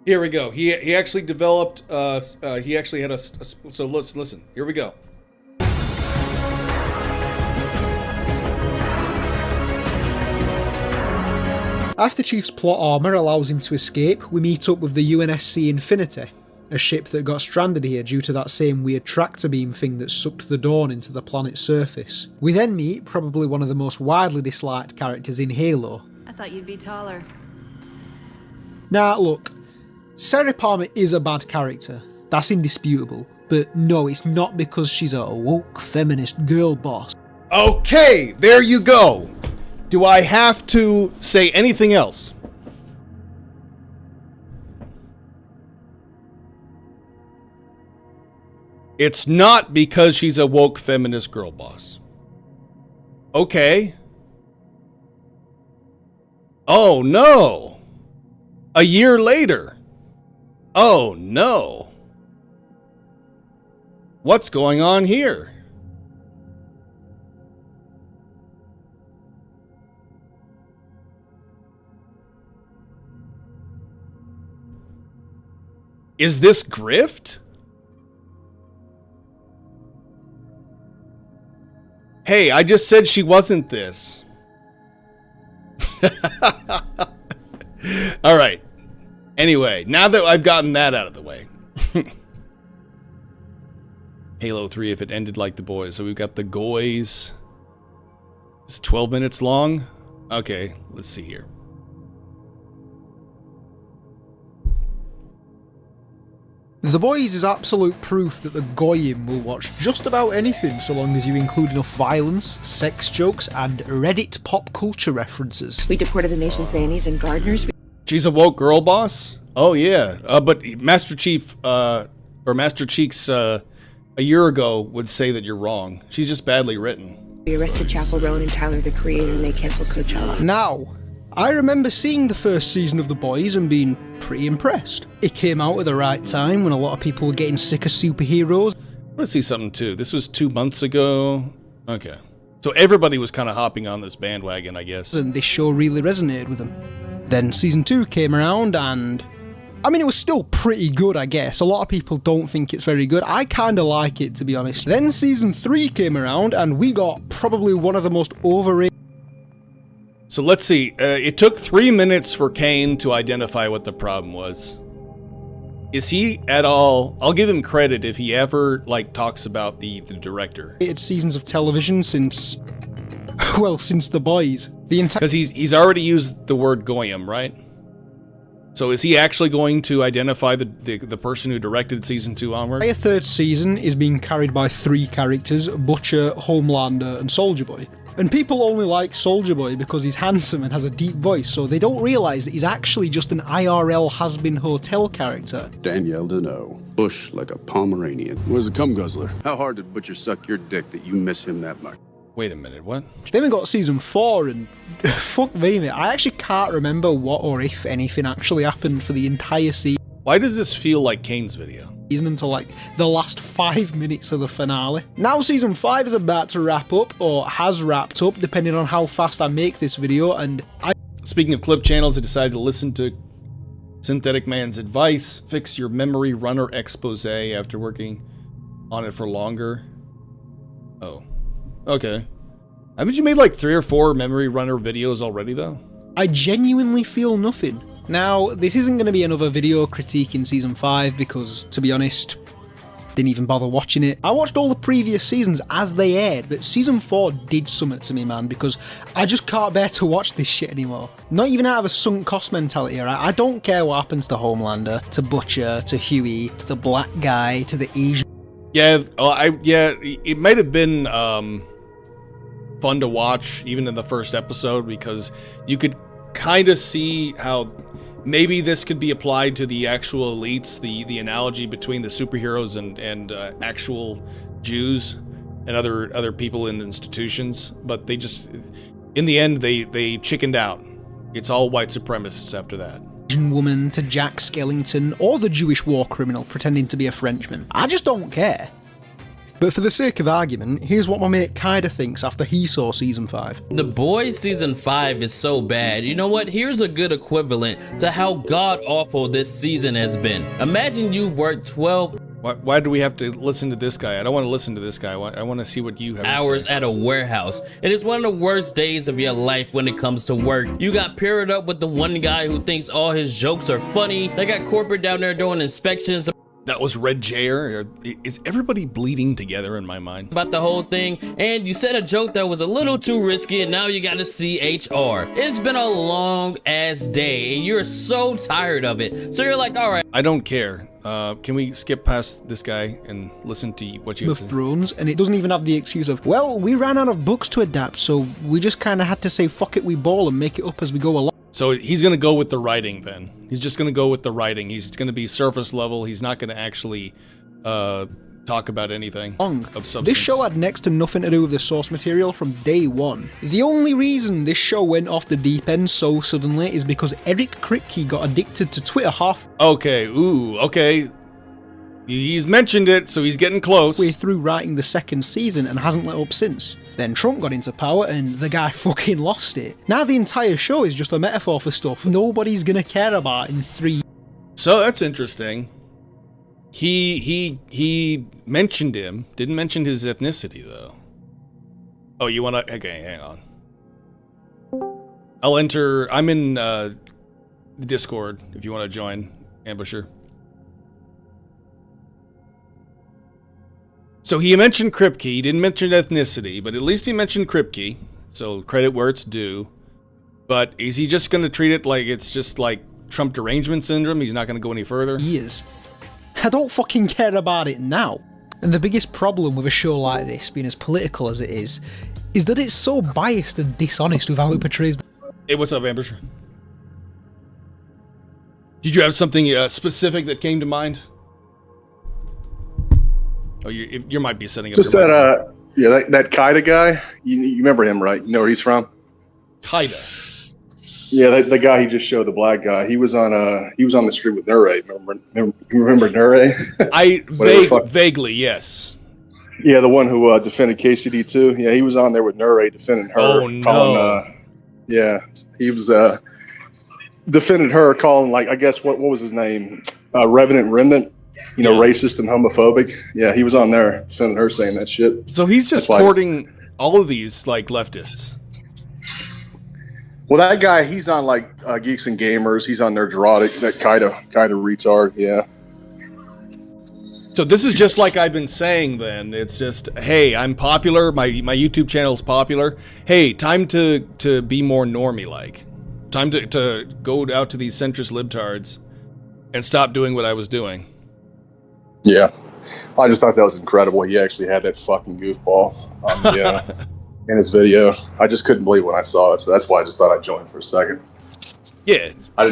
Here we go. He actually developed. He actually had a. So listen. Here we go. After Chief's plot armour allows him to escape, we meet up with the UNSC Infinity, a ship that got stranded here due to that same weird tractor beam thing that sucked the Dawn into the planet's surface. We then meet probably one of the most widely disliked characters in Halo. I thought you'd be taller. Now look, Sarah Palmer is a bad character, that's indisputable, but no, it's not because she's a woke feminist girl boss. Okay, there you go. Do I have to say anything else? It's not because she's a woke feminist girl boss. Okay. Oh no. A year later. Oh no. What's going on here? Is this grift? Hey, I just said she wasn't this. All right. Anyway, now that I've gotten that out of the way. Halo 3 if it ended like the boys. So we've got the Goys. It's 12 minutes long. Okay, let's see here. The Boys is absolute proof that the Goyim will watch just about anything so long as you include enough violence, sex jokes, and Reddit pop culture references. We deported the nation's nannies and gardeners. She's a woke girl boss? Oh yeah, but Master Chief, or Master Cheeks, a year ago would say that you're wrong. She's just badly written. We arrested Chappell Roan and Tyler the Creator and they canceled Coachella. Now, I remember seeing the first season of The Boys and being pretty impressed. It came out at the right time when a lot of people were getting sick of superheroes. I want to see something too. This was 2 months ago. Okay. So everybody was kind of hopping on this bandwagon, I guess. And this show really resonated with them. Then season 2 came around and... I mean, it was still pretty good, I guess. A lot of people don't think it's very good. I kind of like it, to be honest. Then season 3 came around and we got probably one of the most overrated... So let's see. It took 3 minutes for Kane to identify what the problem was. Is he at all... I'll give him credit if he ever, like, talks about the director. ...seasons of television since... well, since The Boys. Because he's already used the word Goyim, right? So is he actually going to identify the person who directed season 2 onward? The third season is being carried by 3 characters, Butcher, Homelander, and Soldier Boy. And people only like Soldier Boy because he's handsome and has a deep voice, so they don't realise that he's actually just an IRL has-been hotel character. Danielle Deneau. Bush like a Pomeranian. Where's the cum guzzler? How hard did Butcher suck your dick that you miss him that much? Wait a minute, what? Then we got season 4 and fuck me, mate. I actually can't remember what or if anything actually happened for the entire season. Why does this feel like Kane's video? Until like the last 5 minutes of the finale. Now season 5 is about to wrap up, or has wrapped up, depending on how fast I make this video, and Speaking of clip channels, I decided to listen to Synthetic Man's advice, fix your memory runner expose after working on it for longer. Oh. Okay. Haven't you made like 3 or 4 memory runner videos already though? I genuinely feel nothing. Now, this isn't going to be another video critiquing season 5 because, to be honest, didn't even bother watching it. I watched all the previous seasons as they aired, but season 4 did something to me, man, because I just can't bear to watch this shit anymore. Not even out of a sunk cost mentality, right? I don't care what happens to Homelander, to Butcher, to Huey, to the black guy, to the Asian... Yeah, it might have been fun to watch, even in the first episode, because you could kind of see how maybe this could be applied to the actual elites, the analogy between the superheroes and actual Jews and other people in institutions, but they just, in the end, they chickened out. It's all white supremacists after that. Asian woman to Jack Skellington, or the Jewish war criminal pretending to be a Frenchman. I just don't care. But for the sake of argument, here's what my mate Kaida thinks after he saw Season 5. The Boys Season 5 is so bad. You know what? Here's a good equivalent to how god-awful this season has been. Imagine you've worked 12 Why do we have to listen to this guy? I don't want to listen to this guy. I want to see what you have hours to say. At a warehouse. It is one of the worst days of your life when it comes to work. You got paired up with the one guy who thinks all his jokes are funny. They got corporate down there doing inspections. That was Red Jair. Is everybody bleeding together in my mind? About the whole thing, and you said a joke that was a little too risky, and now you gotta see HR. It's been a long ass day, and you're so tired of it. So you're like, all right. I don't care. Can we skip past this guy and listen to what you have to say? Thrones, and it doesn't even have the excuse of, well, we ran out of books to adapt, so we just kind of had to say fuck it, we ball and make it up as we go along. So he's going to go with the writing then. He's just going to go with the writing. He's going to be surface level. He's not going to actually talk about anything of substance. This show had next to nothing to do with the source material from day one. The only reason this show went off the deep end so suddenly is because Eric Kripke got addicted to Twitter Okay. He's mentioned it, so he's getting close. Way through writing the second season and hasn't let up since. Then Trump got into power and the guy fucking lost it. Now the entire show is just a metaphor for stuff nobody's gonna care about in 3 years. So that's interesting. He mentioned him, didn't mention his ethnicity though. Oh, you wanna, okay, hang on. I'm in the Discord if you wanna join, Ambusher. So he mentioned Kripke, he didn't mention ethnicity, but at least he mentioned Kripke, so credit where it's due. But is he just going to treat it like it's just like Trump derangement syndrome? He's not going to go any further? Years. I don't fucking care about it now. And the biggest problem with a show like this, being as political as it is that it's so biased and dishonest with how it portrays. Hey, what's up, Ambusher? Did you have something specific that came to mind? Oh, you might be setting up. Just that, that Kaida guy. You remember him, right? You know where he's from? Kaida. Yeah, the guy he just showed, the black guy. He was on the street with Nure. Remember Nure? Vaguely, yes. Yeah, the one who defended KCD2. Yeah, he was on there with Nure defending her. Oh no. Yeah, he was defended her, calling, like, I guess what was his name? Revenant Remnant. Racist and homophobic. Yeah, he was on there defending her, saying that shit. So he's just courting all of these, like, leftists. Well, that guy, he's on, like, Geeks and Gamers. He's on their Drotic, that Kaida retard, yeah. So this is just like I've been saying then. It's just, hey, I'm popular. My YouTube channel is popular. Hey, time to be more normie-like. Time to go out to these centrist libtards and stop doing what I was doing. Yeah, I just thought that was incredible. He actually had that fucking goofball in his video. I just couldn't believe when I saw it, so that's why I just thought I'd join for a second. Yeah, I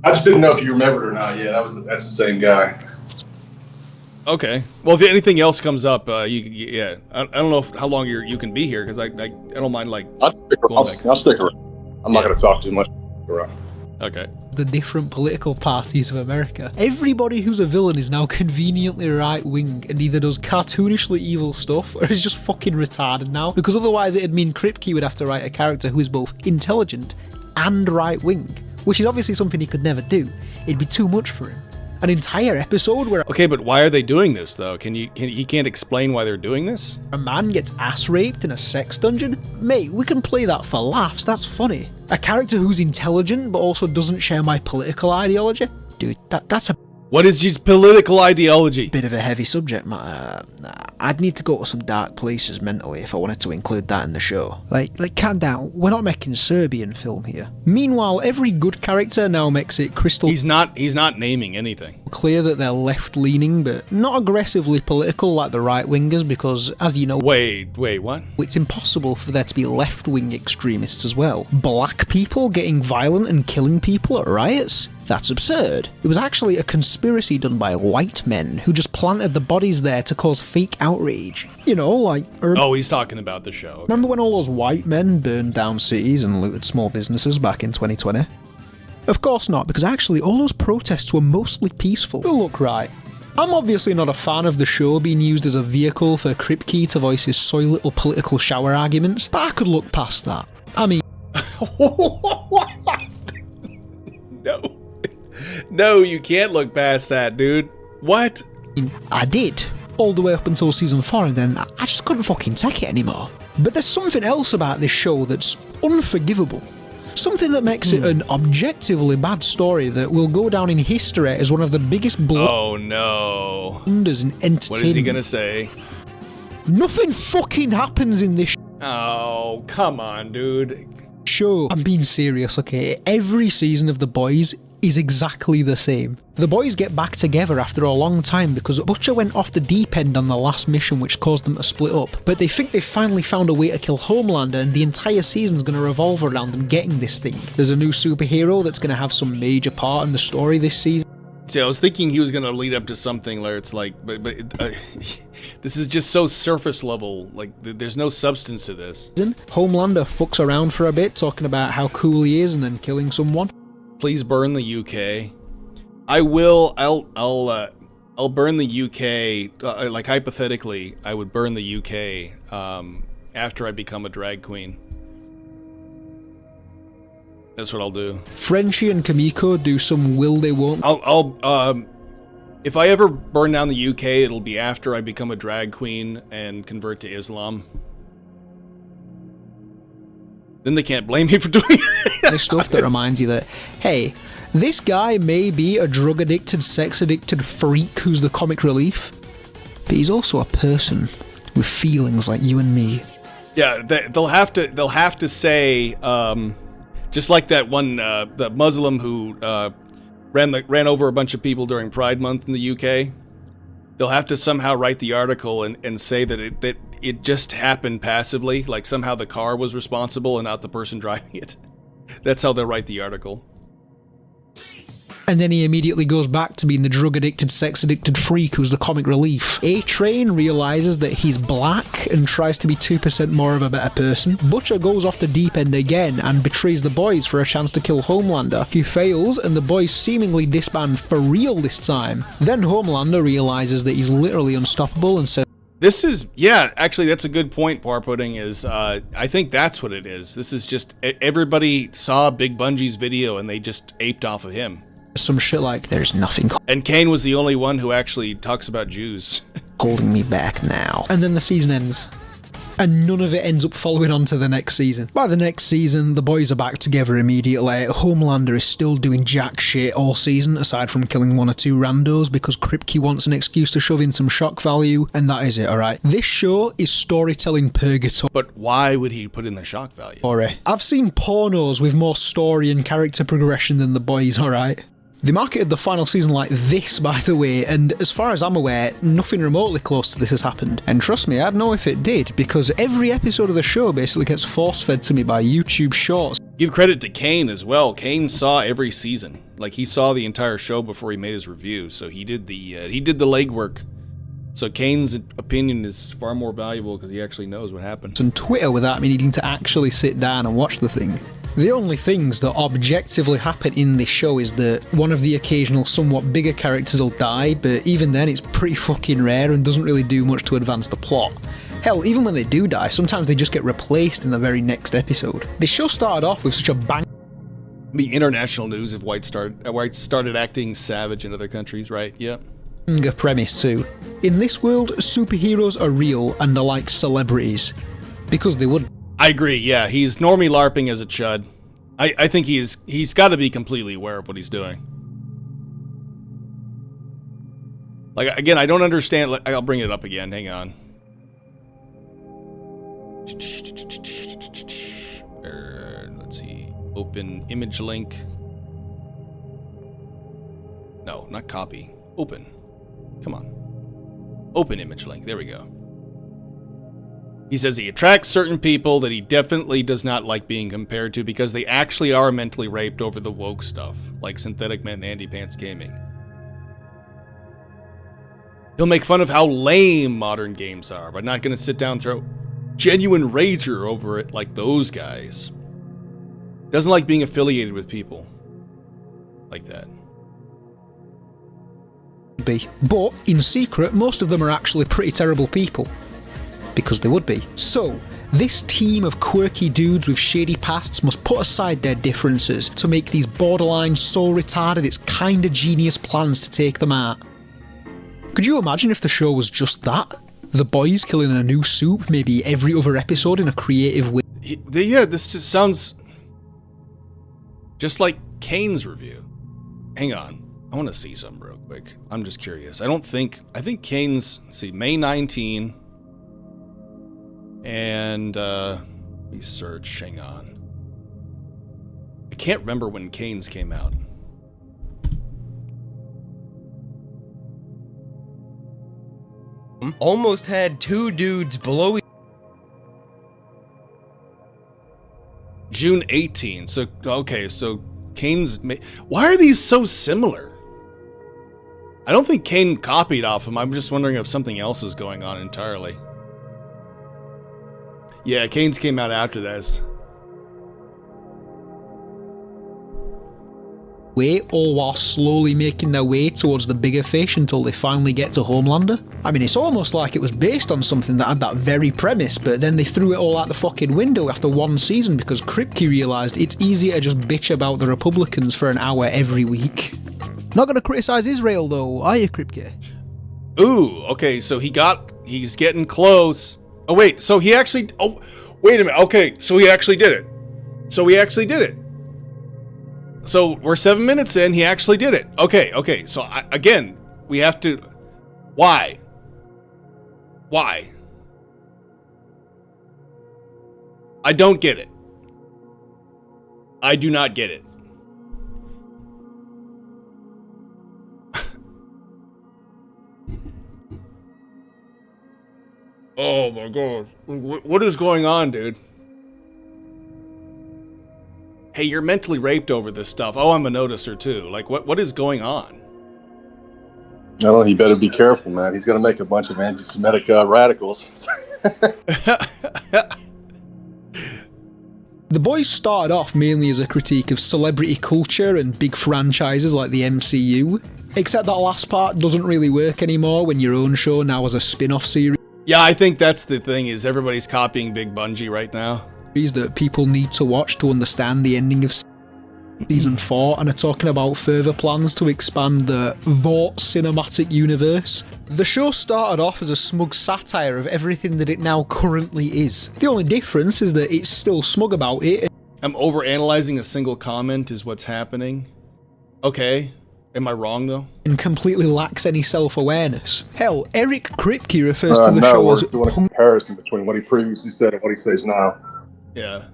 just didn't know if you remembered or not. Yeah, that's the same guy. Okay. Well, if anything else comes up, I don't know how long you can be here because I don't mind like. I'll stick around. I'm not going to talk too much. Okay. The different political parties of America. Everybody who's a villain is now conveniently right-wing and either does cartoonishly evil stuff or is just fucking retarded now. Because otherwise it'd mean Kripke would have to write a character who is both intelligent and right-wing, which is obviously something he could never do. It'd be too much for him. An entire episode where... Okay, but why are they doing this, though? He can't explain why they're doing this? A man gets ass-raped in a sex dungeon? Mate, we can play that for laughs, that's funny. A character who's intelligent but also doesn't share my political ideology? Dude, that's a... What is his political ideology? Bit of a heavy subject matter. I'd need to go to some dark places mentally if I wanted to include that in the show. Like, calm down. We're not making Serbian film here. Meanwhile, every good character now makes it crystal... He's not naming anything. ...clear that they're left-leaning, but not aggressively political like the right-wingers because, as you know... Wait, what? It's impossible for there to be left-wing extremists as well. Black people getting violent and killing people at riots? That's absurd. It was actually a conspiracy done by white men who just planted the bodies there to cause fake outrage. You know, like... Oh, he's talking about the show. Okay. Remember when all those white men burned down cities and looted small businesses back in 2020? Of course not, because actually all those protests were mostly peaceful. But look, right, I'm obviously not a fan of the show being used as a vehicle for Kripke to voice his soy little political shower arguments, but I could look past that. I mean... No, you can't look past that, dude. What? I did, all the way up until season 4, and then I just couldn't fucking take it anymore. But there's something else about this show that's unforgivable. Something that makes it an objectively bad story that will go down in history as one of the biggest Oh no. blunders in entertainment. What is he gonna say? Nothing fucking happens in this Oh, come on, dude. show. I'm being serious, okay? Every season of The Boys is exactly the same. The boys get back together after a long time because Butcher went off the deep end on the last mission, which caused them to split up. But they think they've finally found a way to kill Homelander, and the entire season's going to revolve around them getting this thing. There's a new superhero that's going to have some major part in the story this season. See, I was thinking he was going to lead up to something where it's like, but this is just so surface level. Like, there's no substance to this. Homelander fucks around for a bit, talking about how cool he is, and then killing someone. Please burn the UK. I will. I'll burn the UK. Like hypothetically, I would burn the UK after I become a drag queen. That's what I'll do. Frenchie and Kamiko do some will they won't. I'll if I ever burn down the UK, it'll be after I become a drag queen and convert to Islam. Then they can't blame me for doing it. There's stuff that reminds you that, hey, this guy may be a drug-addicted, sex-addicted freak who's the comic relief, but he's also a person with feelings like you and me. Yeah, they'll have to say, just like that one, the Muslim who ran over a bunch of people during Pride Month in the UK. They'll have to somehow write the article and say that it just happened passively, like somehow the car was responsible and not the person driving it. That's how they'll write the article. And then he immediately goes back to being the drug-addicted, sex-addicted freak who's the comic relief. A-Train realises that he's black and tries to be 2% more of a better person. Butcher goes off the deep end again and betrays the boys for a chance to kill Homelander. He fails, and the boys seemingly disband for real this time. Then Homelander realises that he's literally unstoppable and says, This is, yeah, actually that's a good point, Par Pudding, is I think that's what it is. This is just, everybody saw Big Bungie's video and they just aped off of him. some shit like, there's nothing And Kane was the only one who actually talks about Jews. holding me back now. And then the season ends. And none of it ends up following on to the next season. By the next season, the boys are back together immediately. Homelander is still doing jack shit all season, aside from killing one or two randos, because Kripke wants an excuse to shove in some shock value, and that is it, alright? This show is storytelling purgatory. But why would he put in the shock value? I've seen pornos with more story and character progression than the boys, alright? They marketed the final season like this, by the way, and as far as I'm aware, nothing remotely close to this has happened. And trust me, I'd know if it did, because every episode of the show basically gets force-fed to me by YouTube Shorts. Give credit to Kane as well. Kane saw every season. Like, he saw the entire show before he made his review, so he did the legwork. So Kane's opinion is far more valuable because he actually knows what happened. On Twitter without me needing to actually sit down and watch the thing. The only things that objectively happen in this show is that one of the occasional somewhat bigger characters will die, but even then it's pretty fucking rare and doesn't really do much to advance the plot. Hell, even when they do die, sometimes they just get replaced in the very next episode. The show started off with such a bang. The international news of White started acting savage in other countries, right? Yep. A premise too. In this world, superheroes are real and are like celebrities. Because they would. I agree, yeah. He's normie LARPing as a chud. I think he's got to be completely aware of what he's doing. Like, again, I don't understand. I'll bring it up again. Hang on. Let's see. Open image link. No, not copy. Open. Come on. Open image link. There we go. He says he attracts certain people that he definitely does not like being compared to because they actually are mentally raped over the woke stuff, like Synthetic Man and Andy Pants Gaming. He'll make fun of how lame modern games are, but not going to sit down and throw genuine rager over it like those guys. Doesn't like being affiliated with people like that. be. But in secret, most of them are actually pretty terrible people. Because they would be. So, this team of quirky dudes with shady pasts must put aside their differences to make these borderline so retarded it's kinda genius plans to take them out. Could you imagine if the show was just that? The boys killing a new soup maybe every other episode in a creative way? Yeah, this just sounds just like Kane's review. Hang on. I want to see something real quick. I'm just curious. I think Kane's, let's see, May 19. And, let me search, hang on. I can't remember when Kane's came out. Almost had two dudes below. June 18. So, okay, so Kane's... Why are these so similar? I don't think Kane copied off him. I'm just wondering if something else is going on entirely. Yeah, Kane's came out after this. All while slowly making their way towards the bigger fish until they finally get to Homelander. I mean, it's almost like it was based on something that had that very premise, but then they threw it all out the fucking window after one season because Kripke realised it's easier to just bitch about the Republicans for an hour every week. Not gonna criticise Israel though, are you, Kripke? Ooh, okay, so he's getting close. Oh wait, so he actually, oh, wait a minute, okay, so he actually did it. So we're 7 minutes in, he actually did it. Okay, so again, we have to, why? I don't get it. I do not get it. Oh my god. What is going on, dude? Hey, you're mentally raped over this stuff. Oh, I'm a noticer too. Like, what is going on? I don't know, he better be careful, man. He's going to make a bunch of anti-Semitic radicals. The boys started off mainly as a critique of celebrity culture and big franchises like the MCU, except that last part doesn't really work anymore when your own show now has a spin-off series. Yeah, I think that's the thing, is everybody's copying Big Bungie right now. That people need to watch to understand the ending of Season 4 and are talking about further plans to expand the Vought cinematic universe. The show started off as a smug satire of everything that it now currently is. The only difference is that it's still smug about it. I'm overanalyzing a single comment is what's happening. Okay. Am I wrong, though? And completely lacks any self-awareness. Hell, Eric Kripke refers to the show as... we're doing a comparison between what he previously said and what he says now. Yeah.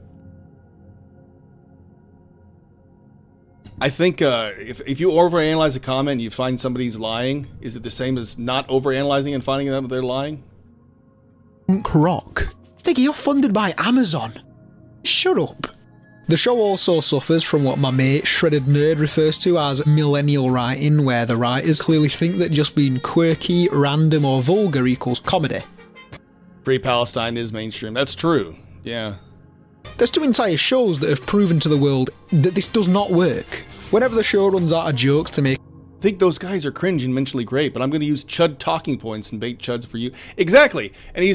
I think if you overanalyze a comment and you find somebody's lying, is it the same as not overanalyzing and finding that they're lying? Rock. Think you're funded by Amazon. Shut up. The show also suffers from what my mate Shredded Nerd refers to as millennial writing, where the writers clearly think that just being quirky, random or vulgar equals comedy. Free Palestine is mainstream. That's true. Yeah. There's two entire shows that have proven to the world that this does not work. Whenever the show runs out of jokes to make... I think those guys are cringe and mentally great, but I'm going to use Chud talking points and bait Chuds for you. Exactly. And he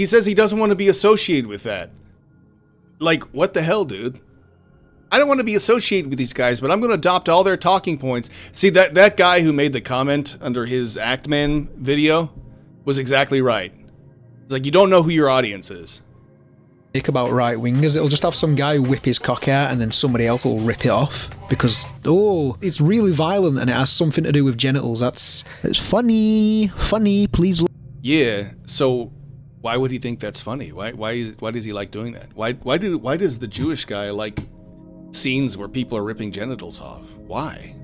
says he doesn't want to be associated with that. Like, what the hell, dude? I don't want to be associated with these guys, but I'm going to adopt all their talking points. See, that guy who made the comment under his Actman video was exactly right. It's like, you don't know who your audience is. About right-wingers, it'll just have some guy whip his cock out and then somebody else will rip it off because, oh, it's really violent and it has something to do with genitals. That's funny, please. Yeah, so why would he think that's funny? Why does he like doing that? Why does the Jewish guy like scenes where people are ripping genitals off? Why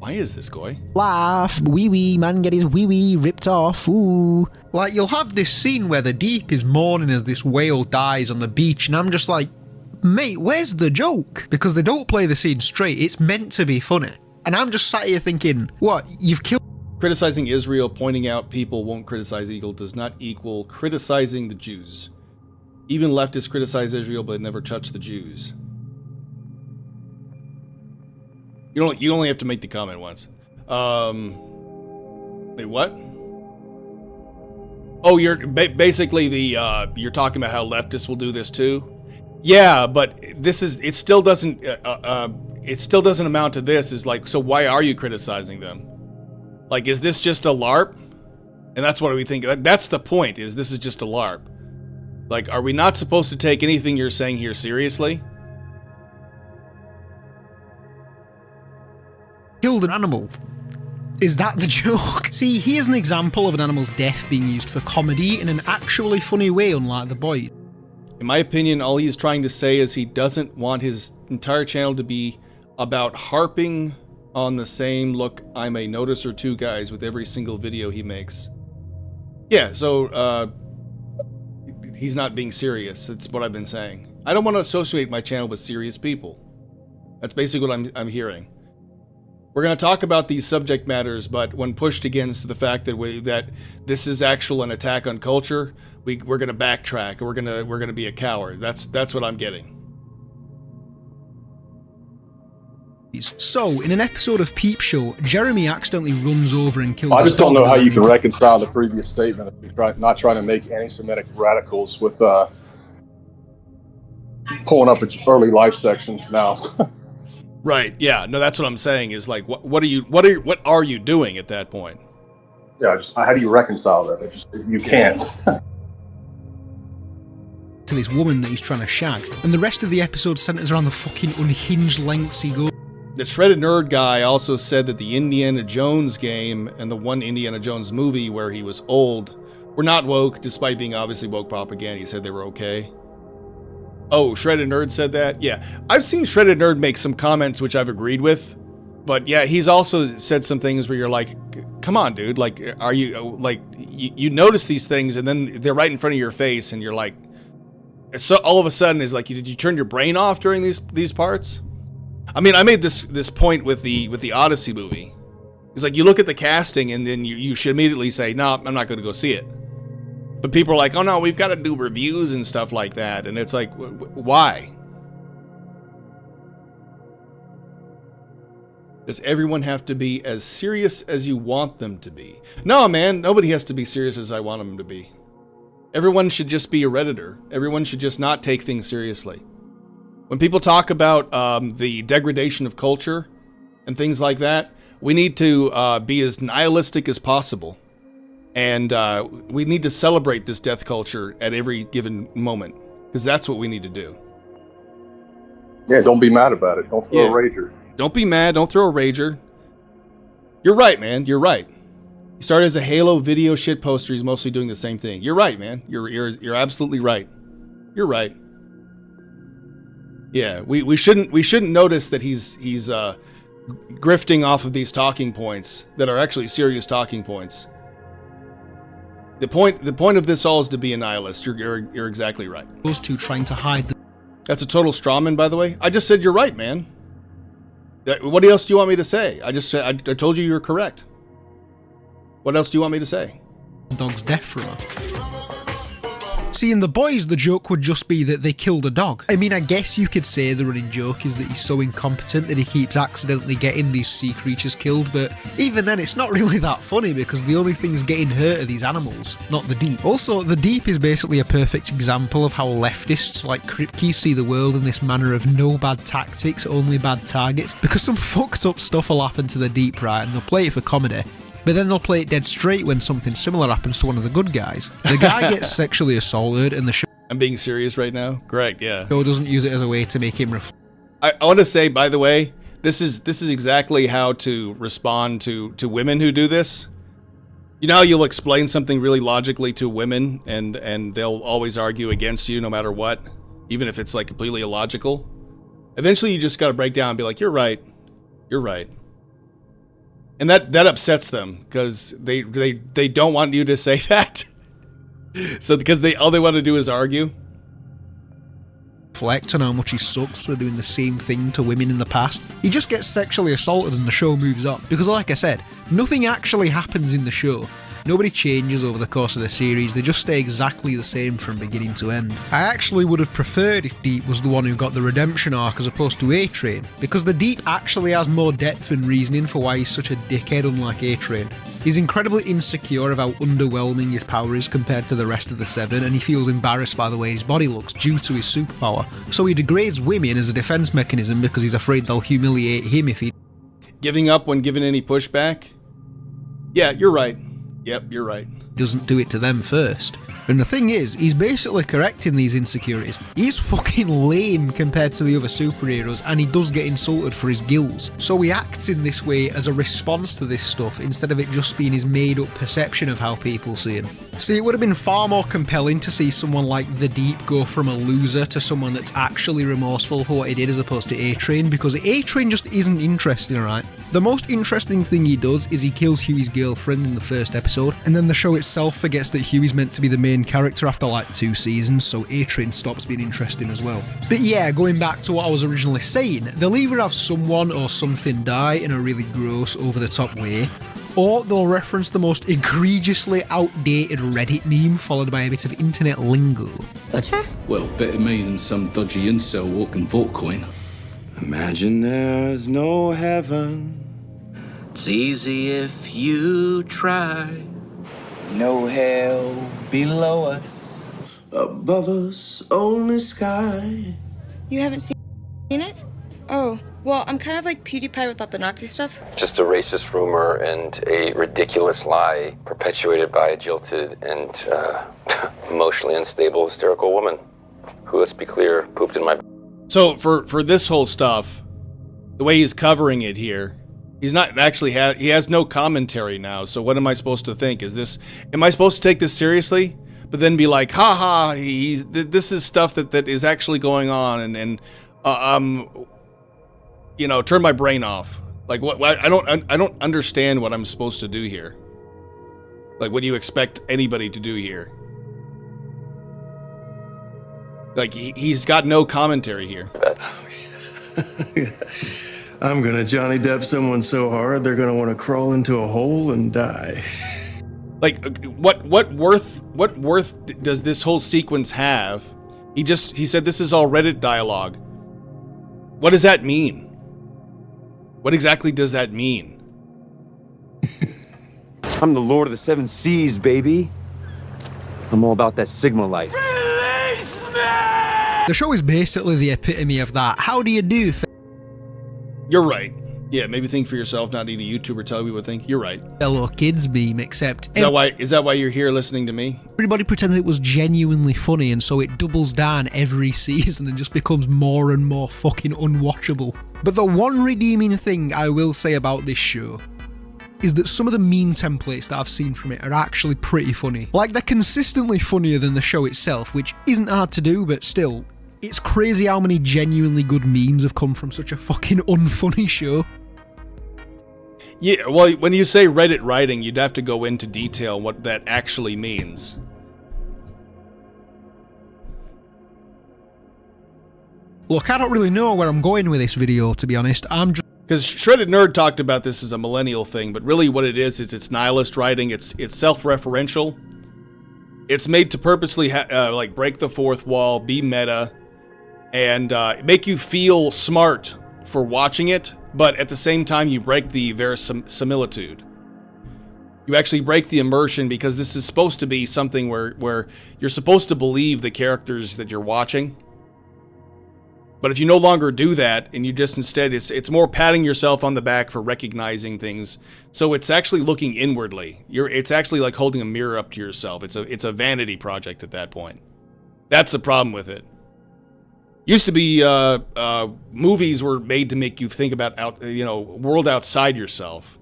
is this guy? Laugh, wee man get his wee ripped off, ooh. Like, you'll have this scene where the Deep is mourning as this whale dies on the beach, and I'm just like, mate, where's the joke? Because they don't play the scene straight, it's meant to be funny. And I'm just sat here thinking, what, you've killed... Criticizing Israel, pointing out people won't criticize Eagle does not equal criticizing the Jews. Even leftists criticize Israel, but never touch the Jews. You only have to make the comment once. Wait, what? Oh, you're basically you're talking about how leftists will do this too. Yeah, but it still doesn't amount to this. Is like, so why are you criticizing them? Like, is this just a LARP? And that's what we think. That's the point. Is this is just a LARP? Like, are we not supposed to take anything you're saying here seriously? Killed an animal. Is that the joke? See, here's an example of an animal's death being used for comedy in an actually funny way, unlike The Boys. In my opinion, all he is trying to say is he doesn't want his entire channel to be about harping on the same look I'm a notice or two guys with every single video he makes. Yeah, so he's not being serious. That's what I've been saying. I don't want to associate my channel with serious people. That's basically what I'm hearing. We're going to talk about these subject matters, but when pushed against the fact that this is actual an attack on culture, we're going to backtrack. We're going to be a coward. That's what I'm getting. So, in an episode of Peep Show, Jeremy accidentally runs over and kills. I just don't know how you can reconcile the previous statement of not trying to make anti-Semitic radicals with pulling up its early life section now. Right. Yeah. No, that's what I'm saying. Is like, what are you doing at that point? Yeah. How do you reconcile that? You can't. To this woman that he's trying to shag, and the rest of the episode centers around the fucking unhinged lengths he goes. The Shredded Nerd guy also said that the Indiana Jones game and the one Indiana Jones movie where he was old were not woke, despite being obviously woke propaganda. He said they were okay. Oh, Shredded Nerd said that? Yeah. I've seen Shredded Nerd make some comments which I've agreed with. But yeah, he's also said some things where you're like, come on, dude. Like, are you, like, you notice these things and then they're right in front of your face and you're like, so all of a sudden is like, did you turn your brain off during these parts? I mean, I made this point with the Odyssey movie. It's like, you look at the casting and then you should immediately say, no, I'm not going to go see it. But people are like, oh no, we've got to do reviews and stuff like that. And it's like, why? Does everyone have to be as serious as you want them to be? No, man, nobody has to be serious as I want them to be. Everyone should just be a Redditor. Everyone should just not take things seriously. When people talk about the degradation of culture and things like that, we need to be as nihilistic as possible. And we need to celebrate this death culture at every given moment, because that's what we need to do. Yeah, don't be mad about it. Don't throw a rager. Don't be mad. Don't throw a rager. You're right, man. You're right. He started as a Halo video shit poster. He's mostly doing the same thing. You're right, man. You're absolutely right. You're right. Yeah, we shouldn't notice that he's grifting off of these talking points that are actually serious talking points. The point of this all is to be a nihilist. You're exactly right. Those two trying to hide. That's a total strawman, by the way. I just said you're right, man. What else do you want me to say? I just said I told you you're correct. What else do you want me to say? Dog's death from her. See, in The Boys, the joke would just be that they killed a dog. I mean, I guess you could say the running joke is that he's so incompetent that he keeps accidentally getting these sea creatures killed, but even then it's not really that funny because the only things getting hurt are these animals, not the Deep. Also, the Deep is basically a perfect example of how leftists like Kripke see the world in this manner of no bad tactics, only bad targets, because some fucked up stuff will happen to the Deep, right, and they'll play it for comedy. But then they'll play it dead straight when something similar happens to one of the good guys. The guy gets sexually assaulted and the show... I'm being serious right now? Correct, yeah. Show doesn't use it as a way to make him reflect. I want to say, by the way, this is exactly how to respond to women who do this. You know how you'll explain something really logically to women and they'll always argue against you no matter what, even if it's like completely illogical? Eventually you just got to break down and be like, you're right. You're right. And that upsets them because they don't want you to say that. So because all they want to do is argue. Reflect on how much he sucks for doing the same thing to women in the past. He just gets sexually assaulted and the show moves on. Because like I said, nothing actually happens in the show. Nobody changes over the course of the series, they just stay exactly the same from beginning to end. I actually would have preferred if Deep was the one who got the redemption arc as opposed to A-Train, because the Deep actually has more depth and reasoning for why he's such a dickhead unlike A-Train. He's incredibly insecure of how underwhelming his power is compared to the rest of the Seven, and he feels embarrassed by the way his body looks due to his superpower. So he degrades women as a defense mechanism because he's afraid they'll humiliate him if he... Giving up when given any pushback? Yeah, you're right. Yep, you're right. Doesn't do it to them first. And the thing is, he's basically correcting these insecurities. He's fucking lame compared to the other superheroes, and he does get insulted for his gills. So he acts in this way as a response to this stuff, instead of it just being his made-up perception of how people see him. See, it would have been far more compelling to see someone like The Deep go from a loser to someone that's actually remorseful for what he did as opposed to A-Train, because A-Train just isn't interesting, right? The most interesting thing he does is he kills Huey's girlfriend in the first episode, and then the show itself forgets that Huey's meant to be the main character after like 2 seasons, so A-Train stops being interesting as well. But yeah, going back to what I was originally saying, they'll either have someone or something die in a really gross, over-the-top way, or they'll reference the most egregiously outdated Reddit meme followed by a bit of internet lingo. Butcher? Well, better me than some dodgy incel walking vault coin. Imagine there's no heaven. It's easy if you try. No hell below us. Above us, only sky. You haven't seen it? Oh, well, I'm kind of like PewDiePie without the Nazi stuff. Just a racist rumor and a ridiculous lie perpetuated by a jilted and emotionally unstable, hysterical woman who, let's be clear, pooped in my... So for this whole stuff, the way he's covering it here, he's not actually he has no commentary now. So what am I supposed to think? Am I supposed to take this seriously? But then be like, haha, this is stuff that is actually going on, and you know, turn my brain off. Like what I don't understand what I'm supposed to do here. Like, what do you expect anybody to do here? Like, he's got no commentary here. I'm gonna Johnny Depp someone so hard they're gonna want to crawl into a hole and die. Like, what worth does this whole sequence have? He said this is all Reddit dialogue. What does that mean? What exactly does that mean? I'm the Lord of the Seven Seas, baby. I'm all about that Sigma life. The show is basically the epitome of that. How do you do? You're right. Yeah, maybe think for yourself, not need a YouTuber tell you what think. You're right. Fellow kids beam, except... Is that why you're here listening to me? Everybody pretends it was genuinely funny, and so it doubles down every season and just becomes more and more fucking unwatchable. But the one redeeming thing I will say about this show is that some of the meme templates that I've seen from it are actually pretty funny. Like, they're consistently funnier than the show itself, which isn't hard to do, but still, it's crazy how many genuinely good memes have come from such a fucking unfunny show. Yeah, well, when you say Reddit writing, you'd have to go into detail what that actually means. Look, I don't really know where I'm going with this video, to be honest. I'm just... Because Shredded Nerd talked about this as a millennial thing, but really what it is it's nihilist writing, it's self-referential. It's made to purposely like break the fourth wall, be meta, and make you feel smart for watching it, but at the same time you break the verisimilitude. You actually break the immersion, because this is supposed to be something where you're supposed to believe the characters that you're watching. But if you no longer do that, and you just instead, it's more patting yourself on the back for recognizing things. So it's actually looking inwardly. It's actually like holding a mirror up to yourself. It's a vanity project at that point. That's the problem with it. Used to be movies were made to make you think about world outside yourself,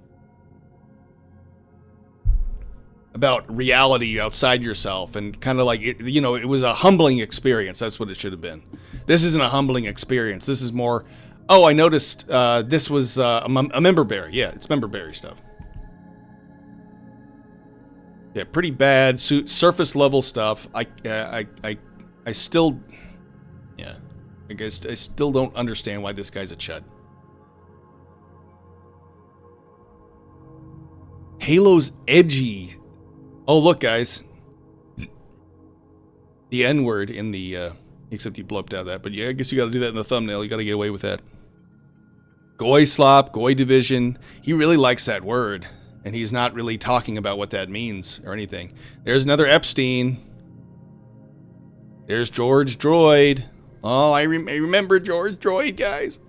about reality outside yourself, and kind of like it was a humbling experience. That's what it should have been. This isn't a humbling experience. This is more, oh, I noticed this was a member berry. Yeah, it's member berry stuff. Yeah, pretty bad surface level stuff. I still, yeah, I guess I still don't understand why this guy's a chud. Halo's edgy. Oh, look, guys. The N-word in the, except you bleeped out that, but yeah, I guess you gotta do that in the thumbnail. You gotta get away with that. Goy slop, goy division. He really likes that word, and he's not really talking about what that means or anything. There's another Epstein. There's George Droid. Oh, I remember George Droid, guys.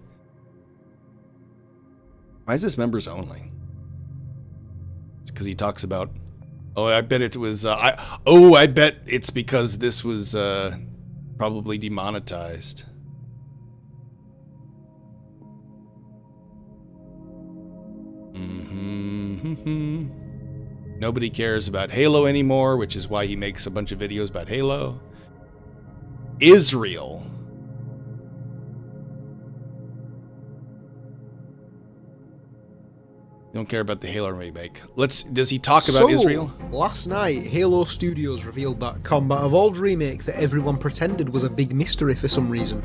Why is this members only? It's because he talks about... Oh, I bet it was... I bet it's because this was probably demonetized. Nobody cares about Halo anymore, which is why he makes a bunch of videos about Halo. Israel. Don't care about the Halo remake. Does he talk about Israel? Last night, Halo Studios revealed that Combat Evolved remake that everyone pretended was a big mystery for some reason.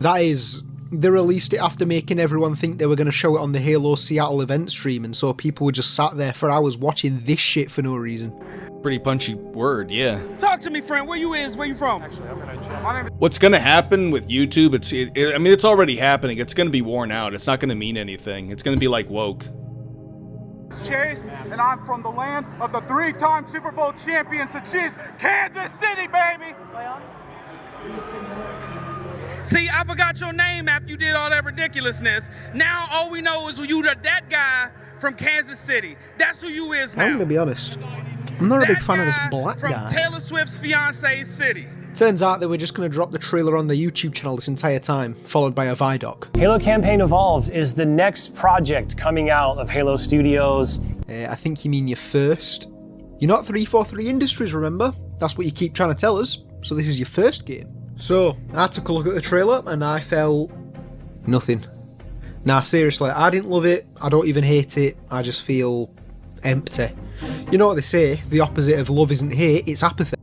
That is, they released it after making everyone think they were going to show it on the Halo Seattle event stream, and so people were just sat there for hours watching this shit for no reason. Pretty punchy word, yeah. Talk to me, friend. Where you from? What's going to happen with YouTube, I mean, it's already happening. It's going to be worn out. It's not going to mean anything. It's going to be like woke. Chase, and I'm from the land of the 3-time Super Bowl champions, the Chiefs, Kansas City, baby! See, I forgot your name after you did all that ridiculousness. Now all we know is you that guy from Kansas City. That's who you is now. I'm going to be honest. I'm not a big fan of this black from guy. Taylor Swift's fiancé's city. Turns out they were just going to drop the trailer on the YouTube channel this entire time, followed by a Vidoc. Halo Campaign Evolved is the next project coming out of Halo Studios. I think you mean your first. You're not 343 Industries, remember? That's what you keep trying to tell us. So this is your first game. So, I took a look at the trailer and I felt nothing. Nah, seriously, I didn't love it. I don't even hate it. I just feel empty. You know what they say, the opposite of love isn't hate, it's apathy.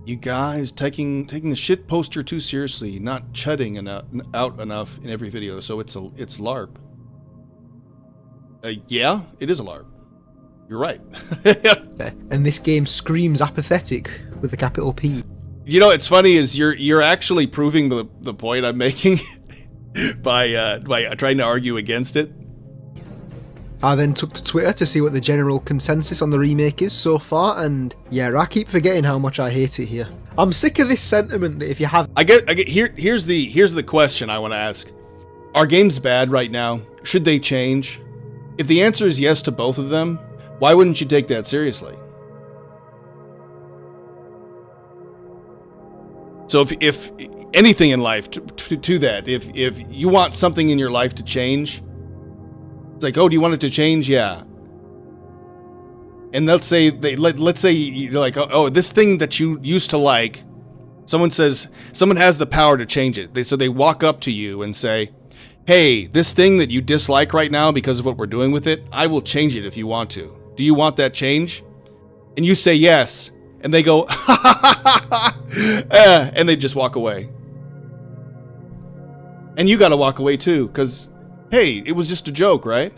You guys taking the shit poster too seriously, not chudding out enough in every video, so it's LARP. Yeah, it is a LARP. You're right. And this game screams apathetic with a capital P. You know, it's funny is you're actually proving the point I'm making by trying to argue against it. I then took to Twitter to see what the general consensus on the remake is so far, and yeah, I keep forgetting how much I hate it here. I'm sick of this sentiment that if you have... Here's the question I want to ask. Are games bad right now? Should they change? If the answer is yes to both of them, why wouldn't you take that seriously? So if anything in life to that, if you want something in your life to change, it's like, oh, do you want it to change? Yeah. And let's say you're like, oh, this thing that you used to like, someone has the power to change it. So they walk up to you and say, hey, this thing that you dislike right now because of what we're doing with it, I will change it if you want to. Do you want that change? And you say yes. And they go, and they just walk away. And you gotta walk away too, because, hey, it was just a joke, right?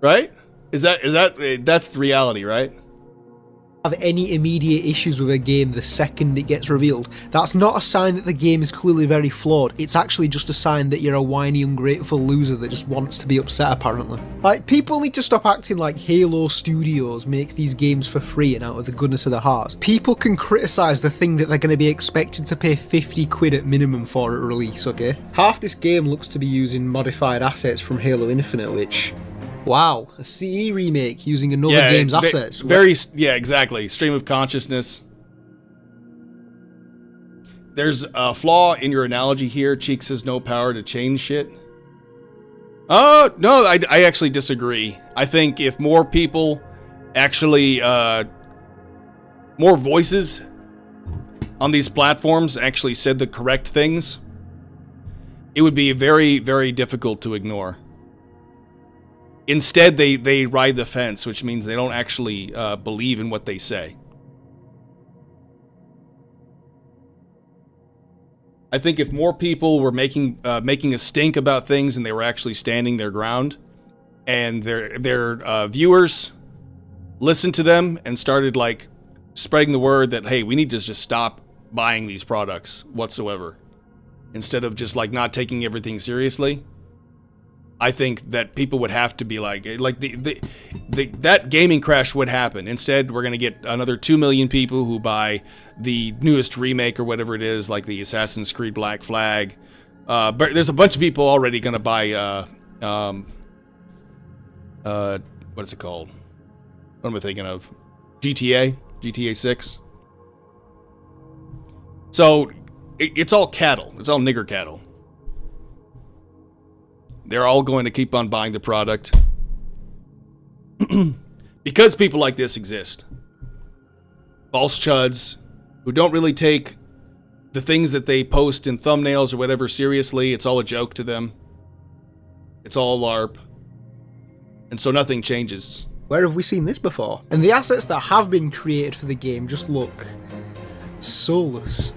Right? That's the reality, right? Have any immediate issues with a game the second it gets revealed. That's not a sign that the game is clearly very flawed. It's actually just a sign that you're a whiny, ungrateful loser that just wants to be upset, apparently. Like, people need to stop acting like Halo Studios make these games for free and out of the goodness of their hearts. People can criticise the thing that they're going to be expected to pay 50 quid at minimum for at release, okay? Half this game looks to be using modified assets from Halo Infinite, which... Wow, a CE remake using another game's assets. Yeah, exactly. Stream of consciousness. There's a flaw in your analogy here. Cheeks has no power to change shit. Oh, no, I actually disagree. I think if more people actually, more voices on these platforms actually said the correct things, it would be very, very difficult to ignore. Instead, they ride the fence, which means they don't actually believe in what they say. I think if more people were making a stink about things and they were actually standing their ground, and their viewers listened to them and started like spreading the word that, hey, we need to just stop buying these products whatsoever, instead of just like not taking everything seriously. I think that people would have to be like that gaming crash would happen. Instead, we're going to get another 2 million people who buy the newest remake or whatever it is, like the Assassin's Creed Black Flag. But there's a bunch of people already going to buy, what is it called? What am I thinking of? GTA 6. So it's all cattle. It's all nigger cattle. They're all going to keep on buying the product because people like this exist. False chuds who don't really take the things that they post in thumbnails or whatever seriously. It's all a joke to them. It's all LARP. And so nothing changes. Where have we seen this before? And the assets that have been created for the game just look soulless.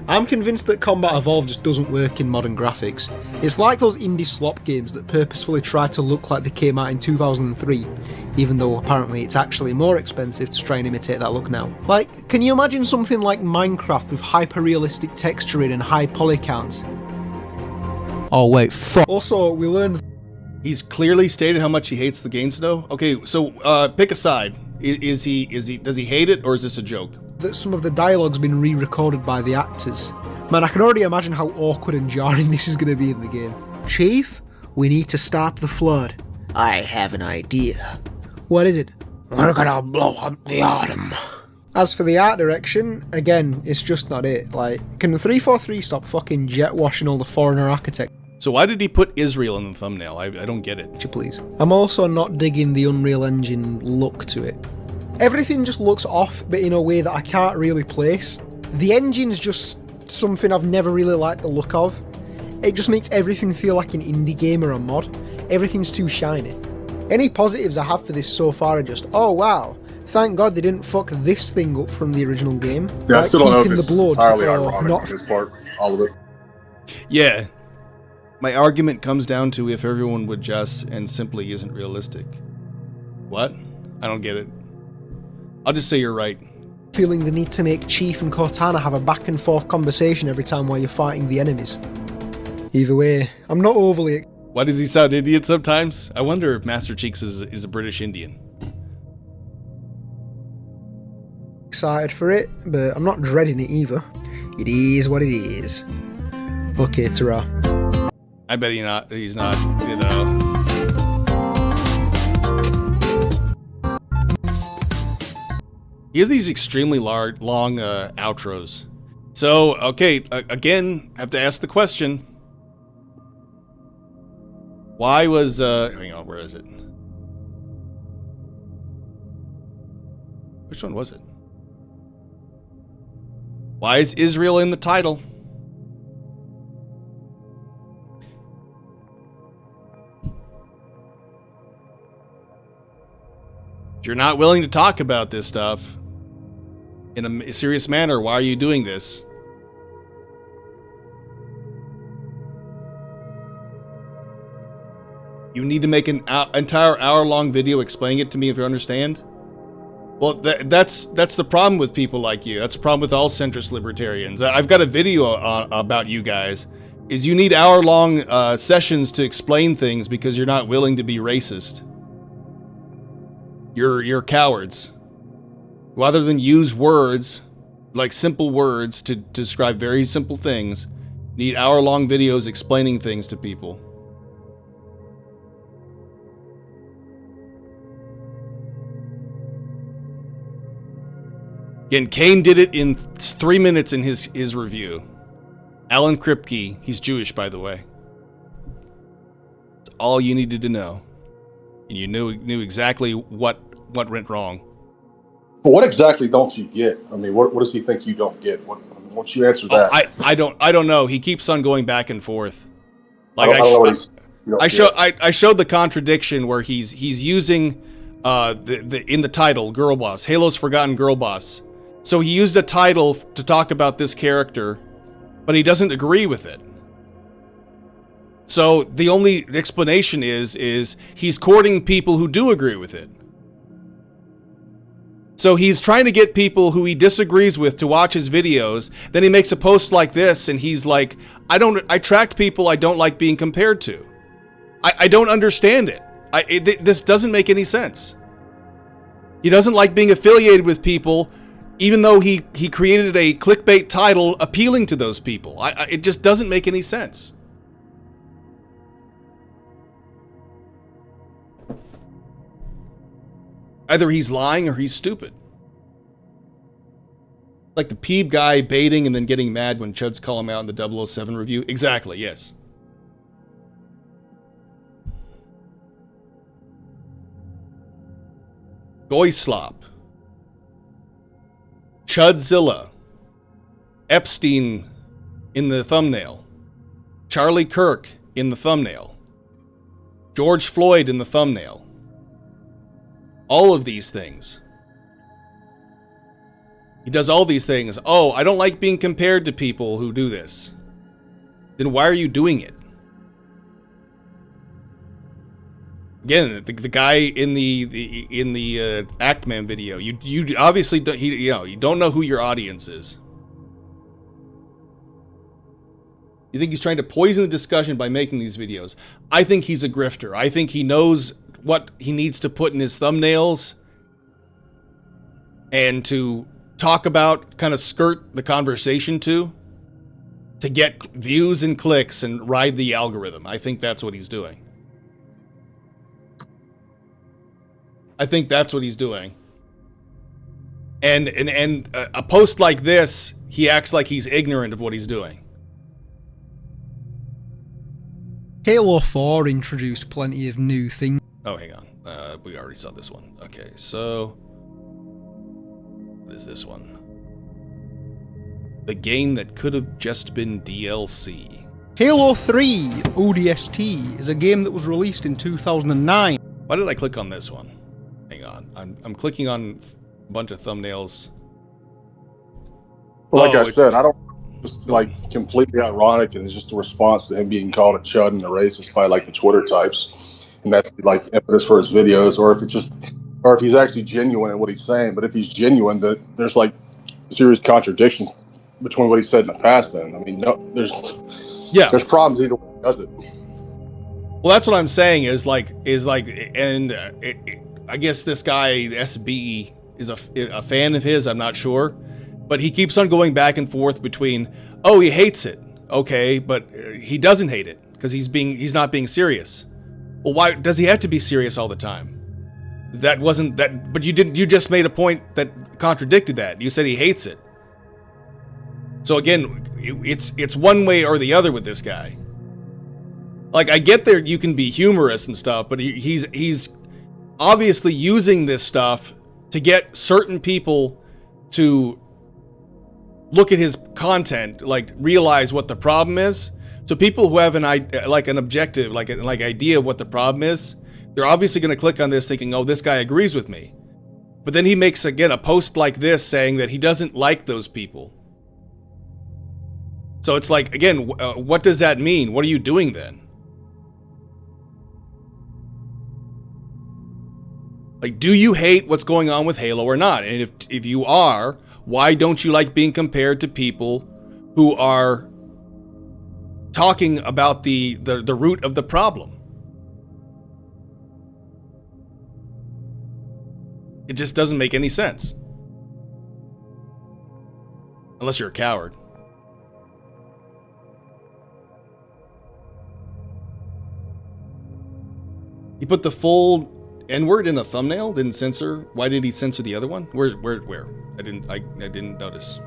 I'm convinced that Combat Evolved just doesn't work in modern graphics. It's like those indie slop games that purposefully try to look like they came out in 2003, even though apparently it's actually more expensive to try and imitate that look now. Like, can you imagine something like Minecraft with hyper-realistic texturing and high poly counts? Oh wait, fuck. Also, we learned... He's clearly stated how much he hates the game though. Okay, so pick a side. Does he hate it, or is this a joke? That some of the dialogue's been re-recorded by the actors. Man, I can already imagine how awkward and jarring this is going to be in the game. Chief, we need to stop the flood. I have an idea. What is it? We're gonna blow up the Autumn. As for the art direction, again, it's just not it. Like, can the 343 stop fucking jet washing all the foreigner architects? So why did he put Israel in the thumbnail? I don't get it. Please. I'm also not digging the Unreal Engine look to it. Everything just looks off, but in a way that I can't really place. The engine's just something I've never really liked the look of. It just makes everything feel like an indie game or a mod. Everything's too shiny. Any positives I have for this so far are just, oh wow, thank God they didn't fuck this thing up from the original game. Yeah, like I still don't know if keeping it's the blood entirely or ironic not. on his part, all of it. Yeah. My argument comes down to if everyone would just and simply isn't realistic. What? I don't get it. I'll just say you're right. Feeling the need to make Chief and Cortana have a back and forth conversation every time while you're fighting the enemies. Either way, I'm not overly... Why does he sound Indian sometimes? I wonder if Master Cheeks is a British Indian. excited for it, but I'm not dreading it either. It is what it is. Okay, ta-ra. I bet he's not, you know. He has these extremely long outros. So, okay, again, I have to ask the question. Why was, hang on, where is it? Which one was it? Why is Israel in the title? If you're not willing to talk about this stuff in a serious manner, why are you doing this? You need to make an entire hour-long video explaining it to me if you understand? Well, that's the problem with people like you. That's the problem with all centrist libertarians. I've got a video about you guys. Is you need hour-long sessions to explain things because you're not willing to be racist. You're cowards. Rather than use words, like simple words, to describe very simple things, need hour-long videos explaining things to people. Again, Kane did it in 3 minutes in his review. Alan Kripke, he's Jewish, by the way. That's all you needed to know. And you knew exactly what went wrong. But what exactly don't you get? I mean, what does he think you don't get? Once you answer that, I don't know. He keeps on going back and forth. Like I showed the contradiction where he's using in the title Girl Boss, Halo's Forgotten Girl Boss. So he used a title to talk about this character, but he doesn't agree with it. So the only explanation is he's courting people who do agree with it. So he's trying to get people who he disagrees with to watch his videos. Then he makes a post like this and he's like, I attract people I don't like being compared to. I don't understand it. This doesn't make any sense. He doesn't like being affiliated with people, even though he created a clickbait title appealing to those people. It just doesn't make any sense. Either he's lying or he's stupid. Like the Peeb guy baiting and then getting mad when Chuds call him out in the 007 review. Exactly, yes. Goyslop. Chudzilla. Epstein in the thumbnail. Charlie Kirk in the thumbnail. George Floyd in the thumbnail. All of these things. He does all these things. Oh, I don't like being compared to people who do this. Then why are you doing it? Again, the guy in the Actman video, you obviously don't, you don't know who your audience is. You think he's trying to poison the discussion by making these videos? I think he's a grifter. I think he knows what he needs to put in his thumbnails and to talk about, kind of skirt the conversation to get views and clicks and ride the algorithm. I think that's what he's doing. I think that's what he's doing. And a post like this, he acts like he's ignorant of what he's doing. Halo 4 introduced plenty of new things. Oh, hang on. We already saw this one. Okay, so what is this one? The game that could have just been DLC. Halo 3 ODST is a game that was released in 2009. Why did I click on this one? Hang on. I'm clicking on a bunch of thumbnails. Well, like I said, I don't. It's like completely ironic, and it's just a response to him being called a chud and a racist by like the Twitter types, and that's like impetus for his videos. Or if he's actually genuine in what he's saying. But if he's genuine, that there's like serious contradictions between what he said in the past. Then I mean, no, there's problems either way he does it. Well, that's what I'm saying is like, and I guess this guy SB is a fan of his. I'm not sure, but he keeps on going back and forth between, oh, he hates it, okay, but he doesn't hate it because he's not being serious. Well, why does he have to be serious all the time? That wasn't that, but you just made a point that contradicted that. You said he hates it. So again, it's one way or the other with this guy. Like, I get there, you can be humorous and stuff, but he's obviously using this stuff to get certain people to look at his content, like realize what the problem is. So people who have an objective, like idea of what the problem is, they're obviously going to click on this thinking, oh, this guy agrees with me. But then he makes, again, a post like this saying that he doesn't like those people. So it's like, again, what does that mean? What are you doing then? Like, do you hate what's going on with Halo or not? And if you are, why don't you like being compared to people who are talking about the root of the problem? It just doesn't make any sense. Unless you're a coward. He put the full N-word in a thumbnail, didn't censor. Why did he censor the other one? Where? I didn't notice.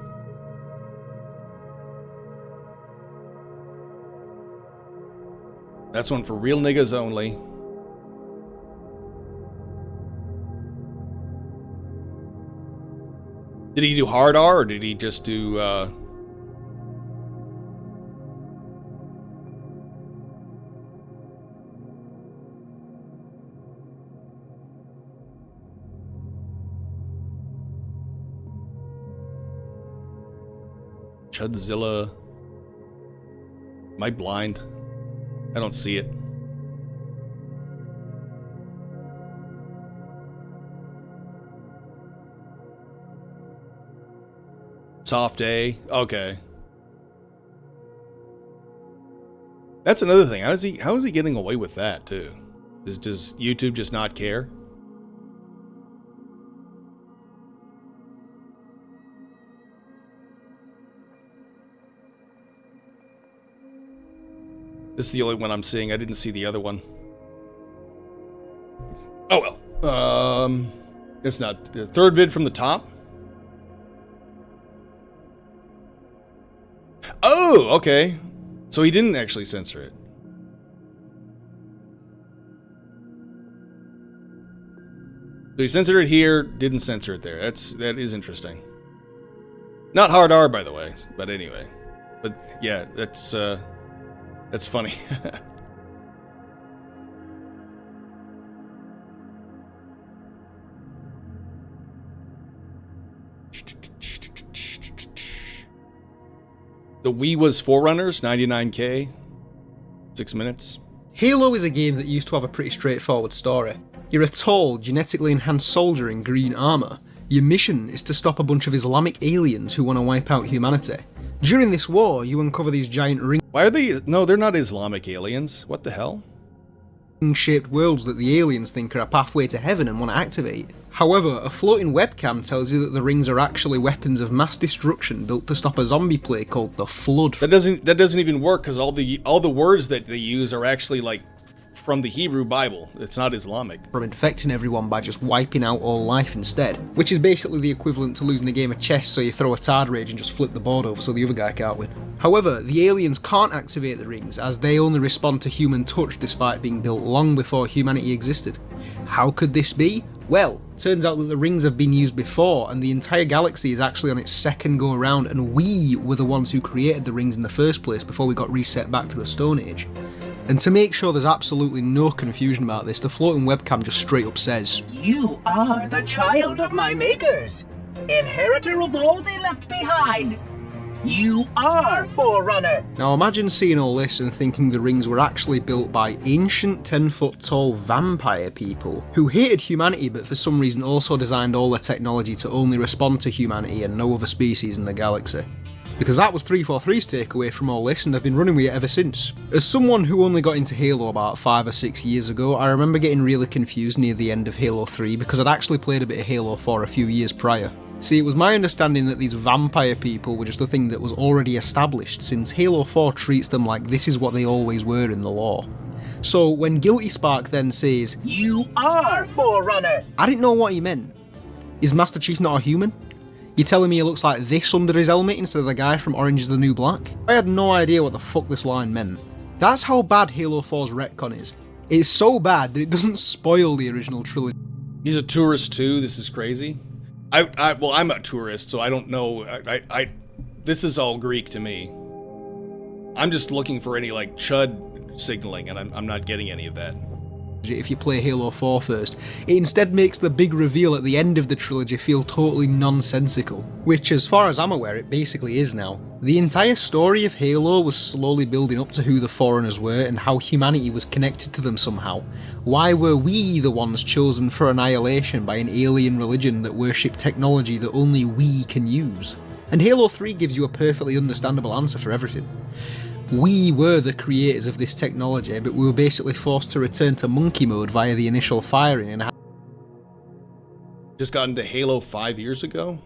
That's one for real niggas only. Did he do hard R or did he just do Chudzilla? Am I blind? I don't see it. Soft A. Okay. That's another thing. How is he getting away with that too? Does YouTube just not care? This is the only one I'm seeing. I didn't see the other one. Oh well. It's not the third vid from the top. Oh, okay. So he didn't actually censor it. So he censored it here, didn't censor it there. That is interesting. Not hard R, by the way, but anyway. But yeah, that's funny. The Wii was Forerunners, 99K, 6 minutes. Halo is a game that used to have a pretty straightforward story. You're a tall, genetically enhanced soldier in green armour. Your mission is to stop a bunch of Islamic aliens who want to wipe out humanity. During this war, you uncover these giant Why are they? No, they're not Islamic aliens. What the hell? ring-shaped worlds that the aliens think are a pathway to heaven and want to activate. However, a floating webcam tells you that the rings are actually weapons of mass destruction built to stop a zombie plague called the Flood. That doesn't even work because all the words that they use are actually like from the Hebrew Bible. It's not Islamic. From infecting everyone by just wiping out all life instead, which is basically the equivalent to losing a game of chess, so you throw a Tard Rage and just flip the board over so the other guy can't win. However, the aliens can't activate the rings as they only respond to human touch despite being built long before humanity existed. How could this be? Well, turns out that the rings have been used before and the entire galaxy is actually on its second go around, and we were the ones who created the rings in the first place before we got reset back to the Stone Age. And to make sure there's absolutely no confusion about this, the floating webcam just straight up says, "You are the child of my makers, inheritor of all they left behind. You are Forerunner." Now imagine seeing all this and thinking the rings were actually built by ancient 10-foot tall vampire people who hated humanity but for some reason also designed all their technology to only respond to humanity and no other species in the galaxy. Because that was 343's takeaway from all this, and they've been running with it ever since. As someone who only got into Halo about 5 or 6 years ago, I remember getting really confused near the end of Halo 3 because I'd actually played a bit of Halo 4 a few years prior. See, it was my understanding that these vampire people were just a thing that was already established, since Halo 4 treats them like this is what they always were in the lore. So when Guilty Spark then says, "You are Forerunner," I didn't know what he meant. Is Master Chief not a human? You're telling me he looks like this under his helmet instead of the guy from Orange is the New Black? I had no idea what the fuck this line meant. That's how bad Halo 4's retcon is. It's so bad that it doesn't spoil the original trilogy. He's a tourist too. This is crazy. Well, I'm a tourist, so I don't know. This is all Greek to me. I'm just looking for any like chud signaling, and I'm not getting any of that. If you play Halo 4 first, it instead makes the big reveal at the end of the trilogy feel totally nonsensical, which as far as I'm aware it basically is now. The entire story of Halo was slowly building up to who the Forerunners were and how humanity was connected to them somehow. Why were we the ones chosen for annihilation by an alien religion that worship technology that only we can use? And Halo 3 gives you a perfectly understandable answer for everything. We were the creators of this technology, but we were basically forced to return to monkey mode via the initial firing and just got into Halo 5 years ago?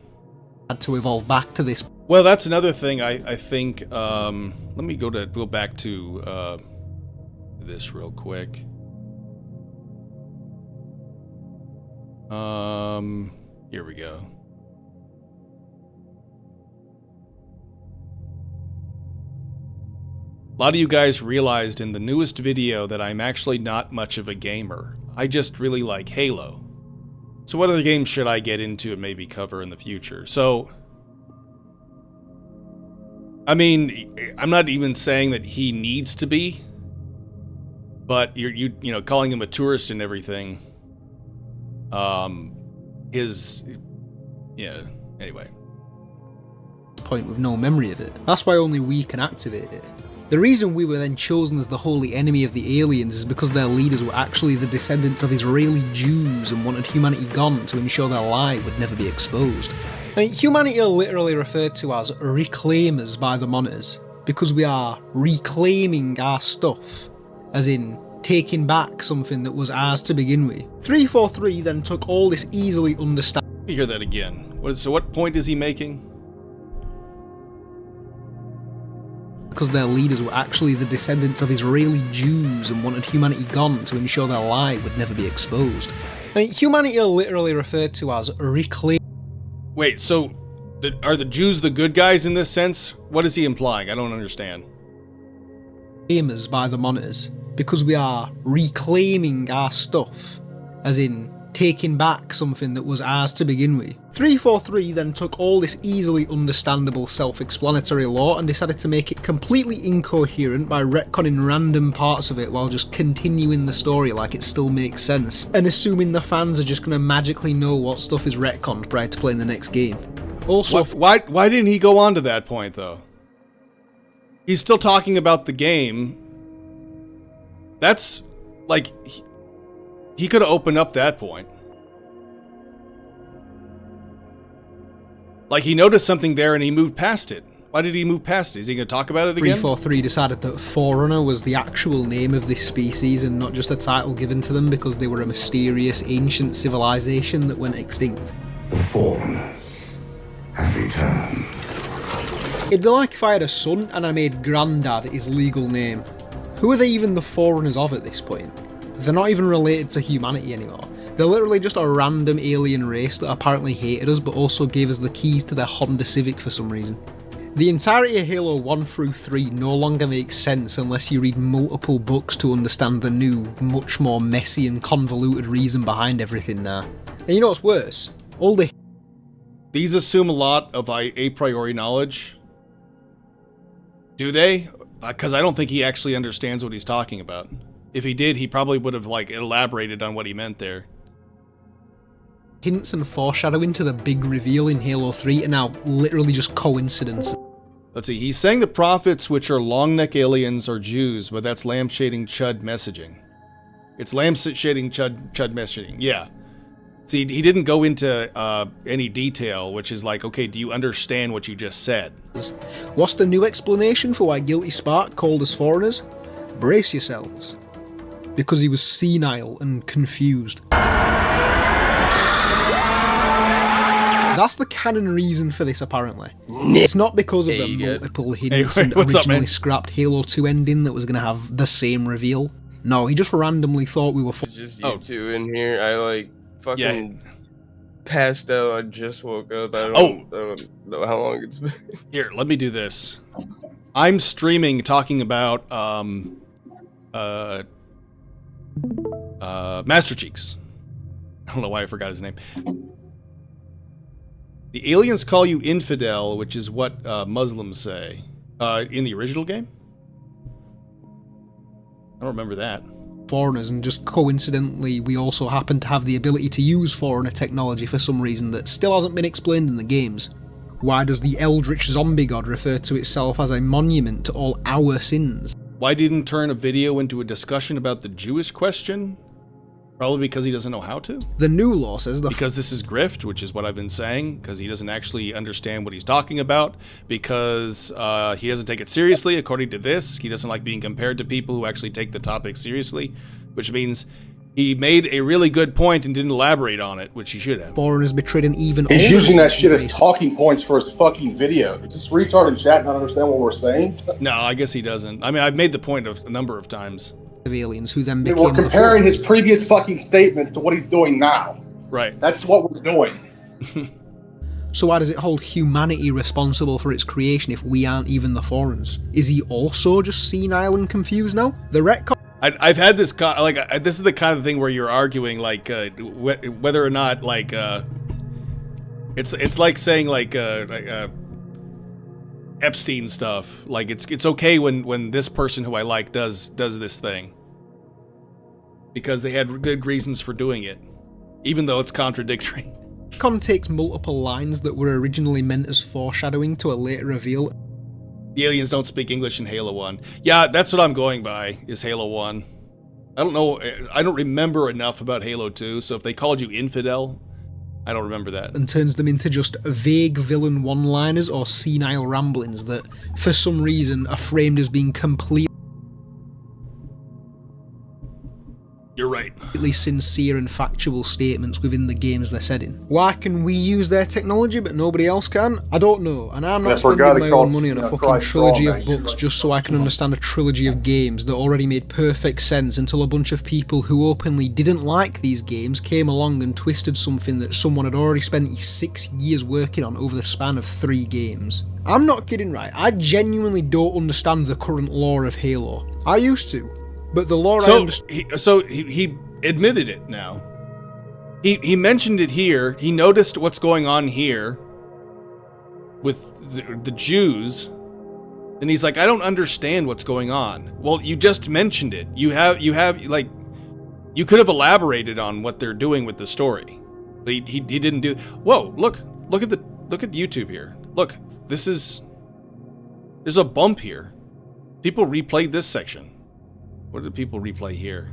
Had to evolve back to this. Well, that's another thing I think, let me go back to this real quick. Here we go. A lot of you guys realized in the newest video that I'm actually not much of a gamer. I just really like Halo. So what other games should I get into and maybe cover in the future? So, I mean, I'm not even saying that he needs to be, but you know, calling him a tourist and everything, anyway. Point with no memory of it. That's why only we can activate it. The reason we were then chosen as the holy enemy of the aliens is because their leaders were actually the descendants of Israeli Jews and wanted humanity gone to ensure their lie would never be exposed. I mean, humanity are literally referred to as reclaimers by the monitors, because we are reclaiming our stuff, as in taking back something that was ours to begin with. 343 then took all this easily understandable... Let me hear that again. So what point is he making? Because their leaders were actually the descendants of Israeli Jews and wanted humanity gone to ensure their lie would never be exposed. I mean, humanity are literally referred to as reclaimers. Wait, so are the Jews the good guys in this sense? What is he implying? I don't understand. By the monitors, because we are reclaiming our stuff, as in taking back something that was ours to begin with. 343 then took all this easily understandable self-explanatory lore and decided to make it completely incoherent by retconning random parts of it while just continuing the story like it still makes sense, and assuming the fans are just going to magically know what stuff is retconned prior to playing the next game. Also, why didn't he go on to that point though? He's still talking about the game. That's like he could have opened up that point. Like he noticed something there and he moved past it. Why did he move past it? Is he going to talk about it again? 343 decided that Forerunner was the actual name of this species and not just a title given to them because they were a mysterious ancient civilization that went extinct. The Forerunners have returned. It'd be like if I had a son and I made Grandad his legal name. Who are they even the Forerunners of at this point? They're not even related to humanity anymore. They're literally just a random alien race that apparently hated us but also gave us the keys to their Honda Civic for some reason. The entirety of Halo 1 through 3 no longer makes sense unless you read multiple books to understand the new, much more messy and convoluted reason behind everything now. And you know what's worse? All the... These assume a lot of a priori knowledge. Do they? Because I don't think he actually understands what he's talking about. If he did, he probably would have elaborated on what he meant there. Hints and foreshadowing to the big reveal in Halo 3 are now literally just coincidences. Let's see, he's saying the prophets, which are long-neck aliens, are Jews, but that's lamp-shading Chud messaging. It's lamp-shading Chud messaging, yeah. See, he didn't go into any detail, which is like, okay, do you understand what you just said? What's the new explanation for why Guilty Spark called us foreigners? Brace yourselves. Because he was senile and confused. That's the canon reason for this, apparently. It's not because of the multiple hints and originally scrapped Halo 2 ending that was going to have the same reveal. No, he just randomly thought we were... It's just you two in here. I fucking passed out. I just woke up. I don't know how long it's been. Here, let me do this. I'm streaming talking about Master Cheeks. I don't know why I forgot his name. The aliens call you infidel, which is what Muslims say. In the original game? I don't remember that. Foreigners, and just coincidentally we also happen to have the ability to use Forerunner technology for some reason that still hasn't been explained in the games. Why does the Eldritch Zombie God refer to itself as a monument to all our sins? Why didn't turn a video into a discussion about the Jewish question? Probably because he doesn't know how to. The new law says because this is grift, which is what I've been saying, because he doesn't actually understand what he's talking about, because he doesn't take it seriously, according to this. He doesn't like being compared to people who actually take the topic seriously, which means he made a really good point and didn't elaborate on it, which he should have. Foreigners betrayed an even He's using that shit as talking points for his fucking video. Does this retard in chat not understand what we're saying? No, I guess he doesn't. I mean, I've made the point a number of times. Of aliens who then became we're comparing his previous fucking statements to what he's doing now. Right. That's what we're doing. So why does it hold humanity responsible for its creation if we aren't even the Foreigners? Is he also just senile and confused now? The retcon... I've had this this is the kind of thing where you're arguing whether or not it's like saying Epstein stuff. Like it's okay when this person who I like does this thing because they had good reasons for doing it, even though it's contradictory. Con takes multiple lines that were originally meant as foreshadowing to a later reveal The aliens don't speak English in Halo 1. Yeah, that's what I'm going by, is Halo 1. I don't know, I don't remember enough about Halo 2, so if they called you infidel, I don't remember that. And turns them into just vague villain one-liners or senile ramblings that, for some reason, are framed as being completely You're right. sincere and factual statements within the games they're setting. Why can we use their technology but nobody else can? I don't know, and I'm not spending my own money on a fucking trilogy of books just so I can understand a trilogy of games that already made perfect sense until a bunch of people who openly didn't like these games came along and twisted something that someone had already spent 6 years working on over the span of 3 games. I'm not kidding, right? I genuinely don't understand the current lore of Halo. I used to. But the lore I understand. So he admitted it now. He mentioned it here. He noticed what's going on here with the Jews, and he's like, I don't understand what's going on. Well, you just mentioned it. You have like, you could have elaborated on what they're doing with the story, but he didn't do. Whoa! Look at YouTube here. Look, there's a bump here. People replayed this section. What did people replay here?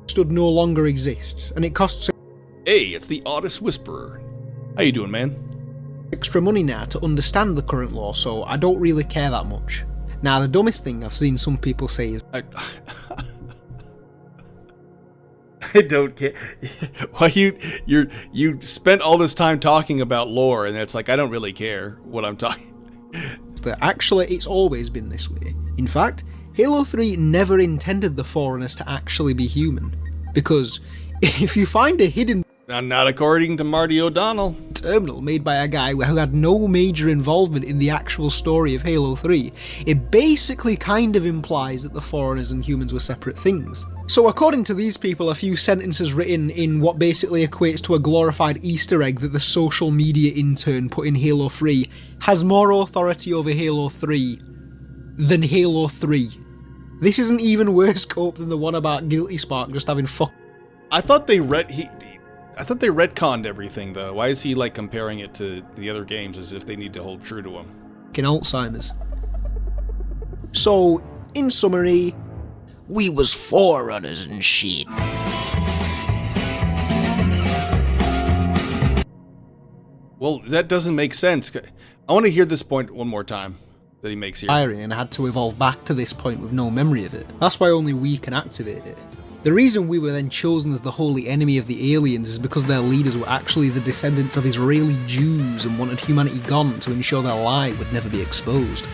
Stood no longer exists, and it costs. Hey, it's the Otis Whisperer. How you doing, man? Extra money now to understand the current lore, so I don't really care that much. Now, the dumbest thing I've seen some people say is, I don't care. Why you spent all this time talking about lore, and it's like I don't really care what I'm talking. That actually it's always been this way. In fact, Halo 3 never intended the Foreigners to actually be human, because if you find a hidden not according to Marty O'Donnell terminal made by a guy who had no major involvement in the actual story of Halo 3, it basically kind of implies that the Foreigners and humans were separate things. So according to these people, a few sentences written in what basically equates to a glorified Easter egg that the social media intern put in Halo 3 has more authority over Halo 3 than Halo 3. This isn't even worse cope than the one about Guilty Spark just having I thought they retconned everything though. Why is he like comparing it to the other games as if they need to hold true to him? Alzheimer's. So, in summary, we was Forerunners and shit. Well, that doesn't make sense. I want to hear this point one more time that he makes here. And had to evolve back to this point with no memory of it. That's why only we can activate it. The reason we were then chosen as the holy enemy of the aliens is because their leaders were actually the descendants of Israeli Jews and wanted humanity gone to ensure their lie would never be exposed.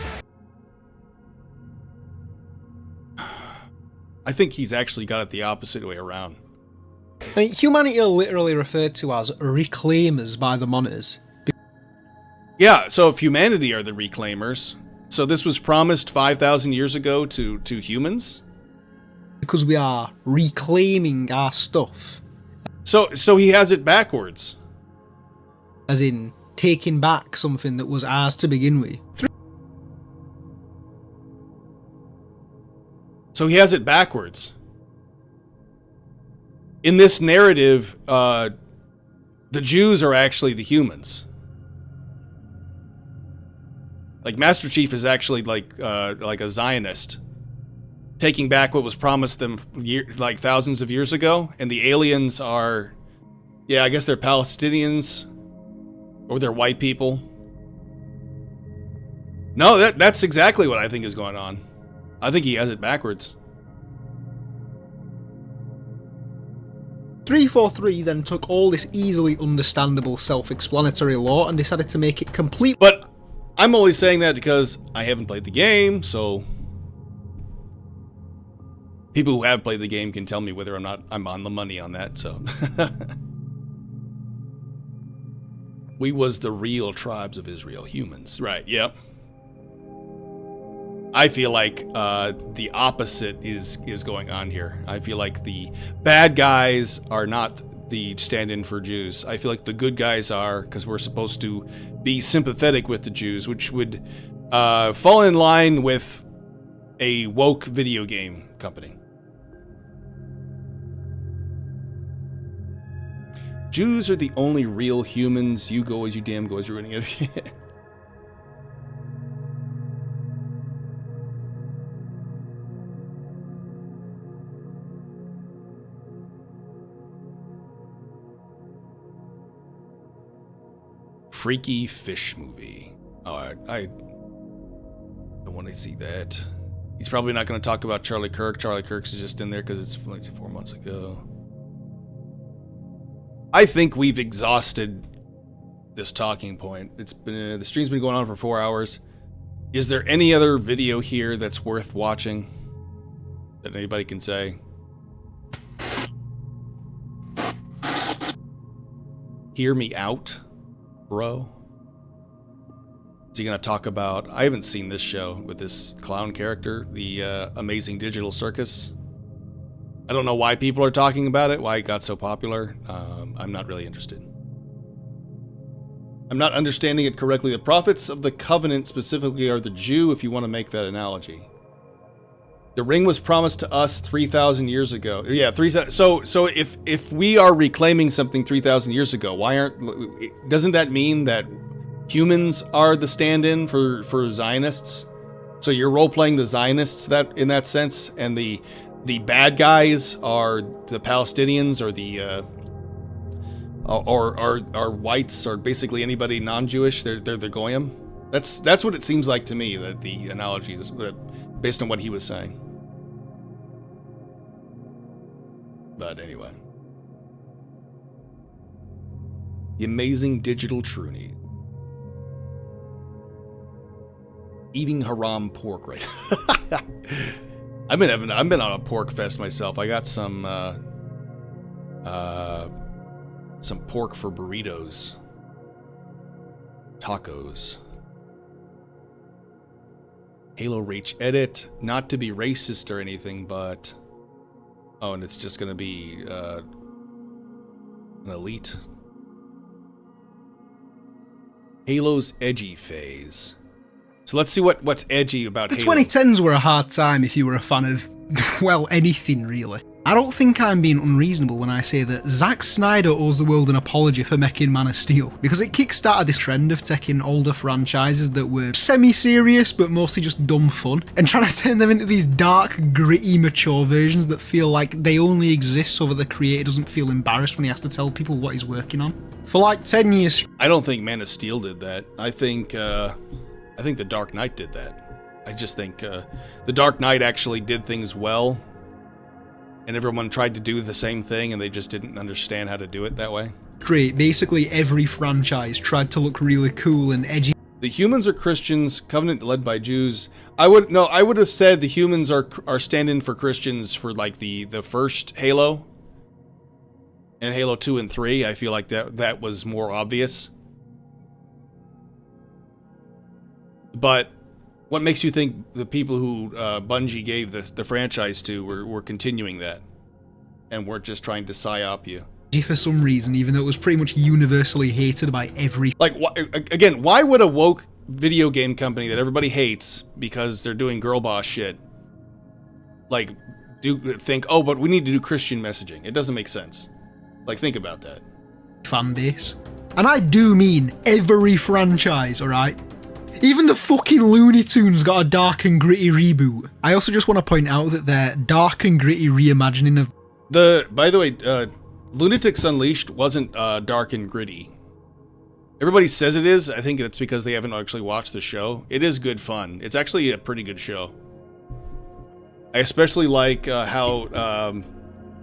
I think he's actually got it the opposite way around. I mean, humanity are literally referred to as reclaimers by the monitors. Yeah, so if humanity are the reclaimers, so this was promised 5,000 years ago to humans? Because we are reclaiming our stuff. So he has it backwards. As in, taking back something that was ours to begin with. So he has it backwards. In this narrative, the Jews are actually the humans. Like Master Chief is actually like a Zionist, taking back what was promised them like thousands of years ago, and the aliens are, yeah, I guess they're Palestinians, or they're white people. No, that's exactly what I think is going on. I think he has it backwards. 343 then took all this easily understandable self-explanatory lore and decided to make it complete. But I'm only saying that because I haven't played the game, so people who have played the game can tell me whether I'm on the money on that, so. We was the real tribes of Israel, humans. Right, yep. I feel like the opposite is going on here. I feel like the bad guys are not the stand-in for Jews. I feel like the good guys are, because we're supposed to be sympathetic with the Jews, which would fall in line with a woke video game company. Jews are the only real humans. You go as you damn go as you're running out. Freaky Fish movie. Oh, I don't want to see that. He's probably not going to talk about Charlie Kirk. Charlie Kirk's just in there because it's like 4 months ago. I think we've exhausted this talking point. It's been the stream's been going on for 4 hours. Is there any other video here that's worth watching that anybody can say? Hear me out, bro. Is he going to talk about... I haven't seen this show with this clown character, the Amazing Digital Circus. I don't know why people are talking about it, why it got so popular. I'm not really interested. I'm not understanding it correctly. The prophets of the covenant specifically are the Jew, if you want to make that analogy. The ring was promised to us 3,000 years ago. Yeah, 3,000. So if we are reclaiming something 3,000 years ago, why aren't... Doesn't that mean that humans are the stand-in for Zionists? So you're role-playing the Zionists in that sense, and the bad guys are the Palestinians or the or whites, or basically anybody non-Jewish. They're the goyim. That's what it seems like to me, that the analogy is based on what he was saying. But anyway, the Amazing Digital Truny. Eating haram pork, right? I've been on a pork fest myself. I got some pork for burritos, tacos. Halo Reach edit, not to be racist or anything, but and it's just gonna be an elite. Halo's edgy phase. So let's see what's edgy about The Halo. 2010s were a hard time if you were a fan of, well, anything really. I don't think I'm being unreasonable when I say that Zack Snyder owes the world an apology for making Man of Steel, because it kickstarted this trend of taking older franchises that were semi-serious but mostly just dumb fun, and trying to turn them into these dark, gritty, mature versions that feel like they only exist so that the creator doesn't feel embarrassed when he has to tell people what he's working on. For like 10 years... I don't think Man of Steel did that. I think The Dark Knight did that. I just think The Dark Knight actually did things well, and everyone tried to do the same thing, and they just didn't understand how to do it that way. Great, basically every franchise tried to look really cool and edgy. The humans are Christians, Covenant led by Jews. I would have said the humans are stand-in for Christians for like the first Halo, and Halo 2 and 3. I feel like that was more obvious. But what makes you think the people who Bungie gave the franchise to were continuing that, and weren't just trying to psyop you? For some reason, even though it was pretty much universally hated by every... Like, again, why would a woke video game company that everybody hates because they're doing girl boss shit, like, think, oh, but we need to do Christian messaging? It doesn't make sense. Like, think about that. Fan base. And I do mean every franchise, alright? Even the fucking Looney Tunes got a dark and gritty reboot. I also just want to point out that their dark and gritty reimagining of... By the way, Lunatics Unleashed wasn't dark and gritty. Everybody says it is. I think it's because they haven't actually watched the show. It is good fun. It's actually a pretty good show. I especially like how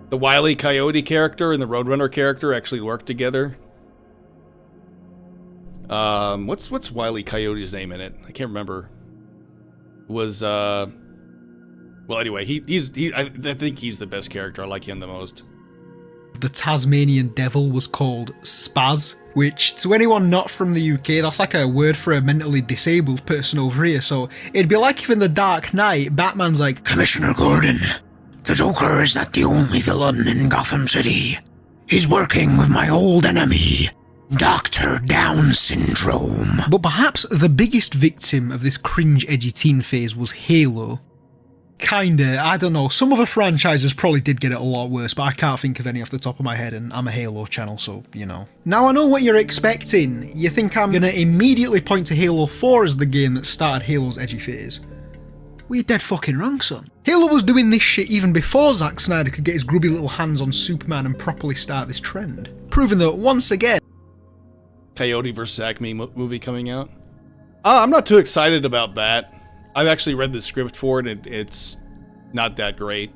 the Wile E. Coyote character and the Roadrunner character actually work together. What's Wile E. Coyote's name in it? I can't remember. It was well, anyway, I think he's the best character. I like him the most. The Tasmanian Devil was called Spaz, which to anyone not from the UK, that's like a word for a mentally disabled person over here. So it'd be like if in The Dark Knight, Batman's like, Commissioner Gordon, the Joker is not the only villain in Gotham City. He's working with my old enemy, Dr. Down Syndrome. But perhaps the biggest victim of this cringe edgy teen phase was Halo. Kinda, I don't know, some other franchises probably did get it a lot worse, but I can't think of any off the top of my head, and I'm a Halo channel, so, you know. Now I know what you're expecting. You think I'm gonna immediately point to Halo 4 as the game that started Halo's edgy phase? Well, you're dead fucking wrong, son. Halo was doing this shit even before Zack Snyder could get his grubby little hands on Superman and properly start this trend. Proving that, once again, Coyote vs. Acme movie coming out. I'm not too excited about that. I've actually read the script for it, and it's not that great.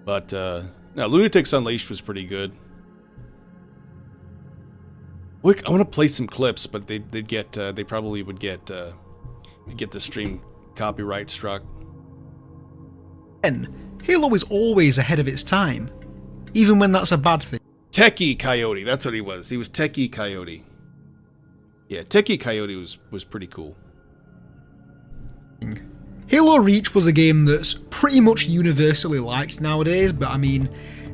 But, no, Lunatics Unleashed was pretty good. Look, I want to play some clips, but they probably would get the stream copyright struck. Halo is always ahead of its time, even when that's a bad thing. Techie Coyote, that's what he was. He was Techie Coyote. Yeah, Techie Coyote was pretty cool. Halo Reach was a game that's pretty much universally liked nowadays, but I mean,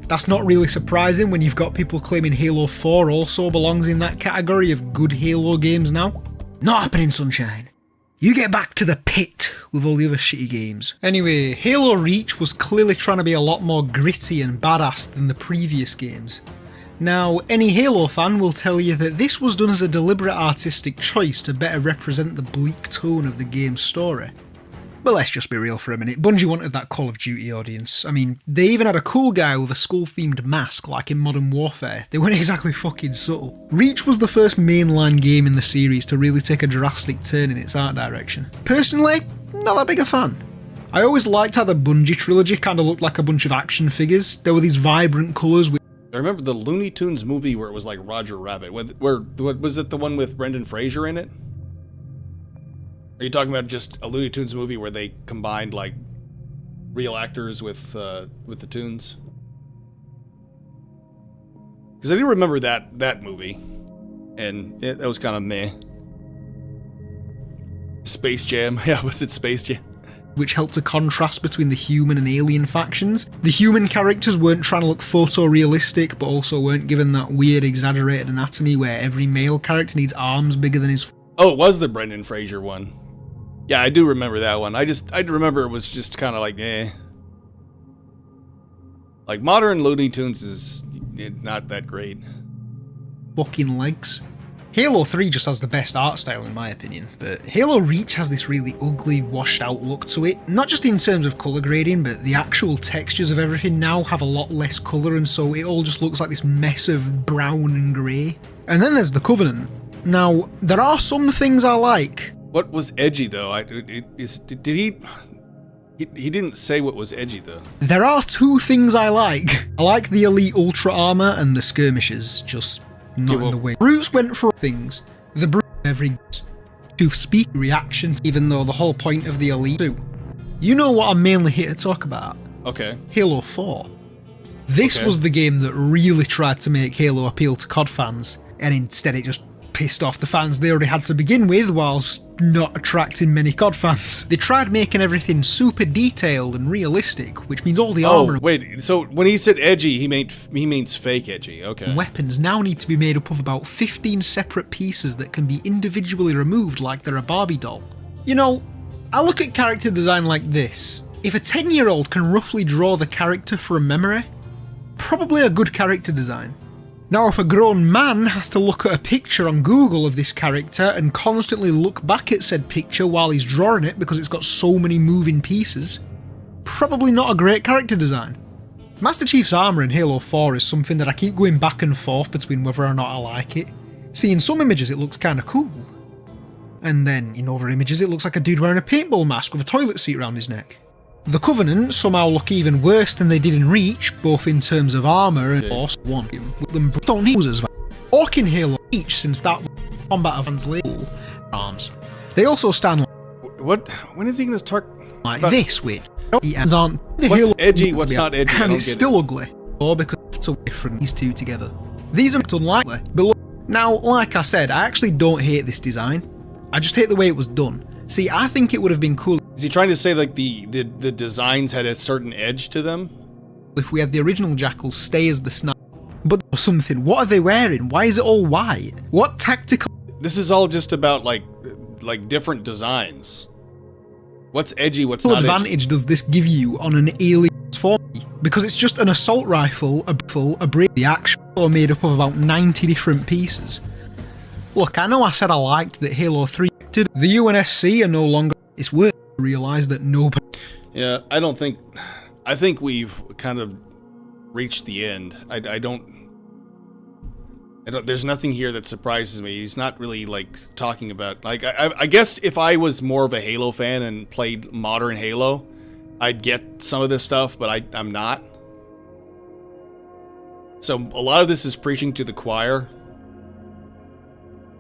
that's not really surprising when you've got people claiming Halo 4 also belongs in that category of good Halo games now. Not happening, Sunshine. You get back to the pit with all the other shitty games. Anyway, Halo Reach was clearly trying to be a lot more gritty and badass than the previous games. Now, any Halo fan will tell you that this was done as a deliberate artistic choice to better represent the bleak tone of the game's story. But let's just be real for a minute, Bungie wanted that Call of Duty audience. I mean, they even had a cool guy with a skull-themed mask like in Modern Warfare. They weren't exactly fucking subtle. Reach was the first mainline game in the series to really take a drastic turn in its art direction. Personally, not that big a fan. I always liked how the Bungie trilogy kind of looked like a bunch of action figures. There were these vibrant colours with... I remember the Looney Tunes movie where it was like Roger Rabbit. Where was it, the one with Brendan Fraser in it? Are you talking about just a Looney Tunes movie where they combined like real actors with the tunes? Because I do remember that movie, and that was kind of meh. Space Jam, yeah, was it Space Jam? Which helped to contrast between the human and alien factions. The human characters weren't trying to look photorealistic, but also weren't given that weird exaggerated anatomy where every male character needs arms bigger than his... Oh, it was the Brendan Fraser one. Yeah, I do remember that one. I remember it was just kind of like, eh. Like, modern Looney Tunes is not that great. Fucking legs. Halo 3 just has the best art style in my opinion, but Halo Reach has this really ugly, washed out look to it. Not just in terms of colour grading, but the actual textures of everything now have a lot less colour, and so it all just looks like this mess of brown and grey. And then there's the Covenant. Now, there are some things I like. What was edgy though? Did he didn't say what was edgy though. There are two things I like. I like the Elite Ultra Armour and the skirmishes, just not in the way. Bruce went for things. The Bruce every to speak reaction, even though the whole point of the Elite 2. You know what I'm mainly here to talk about. Okay. Halo 4. This was the game that really tried to make Halo appeal to COD fans, and instead it just pissed off the fans they already had to begin with, whilst not attracting many COD fans. They tried making everything super detailed and realistic, which means all the armor... Oh, wait, so when he said edgy, he means fake edgy, okay. Weapons now need to be made up of about 15 separate pieces that can be individually removed like they're a Barbie doll. You know, I look at character design like this. If a 10-year-old can roughly draw the character from memory, probably a good character design. Now, if a grown man has to look at a picture on Google of this character and constantly look back at said picture while he's drawing it because it's got so many moving pieces, probably not a great character design. Master Chief's armour in Halo 4 is something that I keep going back and forth between whether or not I like it. See, in some images it looks kinda cool. And then, in other images it looks like a dude wearing a paintball mask with a toilet seat around his neck. The Covenant somehow look even worse than they did in Reach, both in terms of armour and also one with them don't need as Orc in Halo Reach, since that combat events label arms. They also stand like what? When is he going to talk like this with the hands aren't the what's Halo edgy, what's not edgy? And it's still ugly, or because it's away from these two together. These are unlikely, but look, now, like I said, I actually don't hate this design. I just hate the way it was done. See, I think it would have been cool. Is he trying to say like the designs had a certain edge to them? If we had the original Jackals stay as the sniper, but or something. What are they wearing? Why is it all white? What tactical? This is all just about like different designs. What's edgy? What's not edgy? What advantage does this give you on an alien form? Because it's just an assault rifle, a brave, the action, or made up of about 90 different pieces. Look, I know I said I liked that Halo 3 did. The UNSC are no longer. It's worth to realise that nobody. Yeah, I think we've kind of reached the end. I don't. There's nothing here that surprises me. He's not really like talking about like I guess if I was more of a Halo fan and played modern Halo, I'd get some of this stuff, but I'm not. So a lot of this is preaching to the choir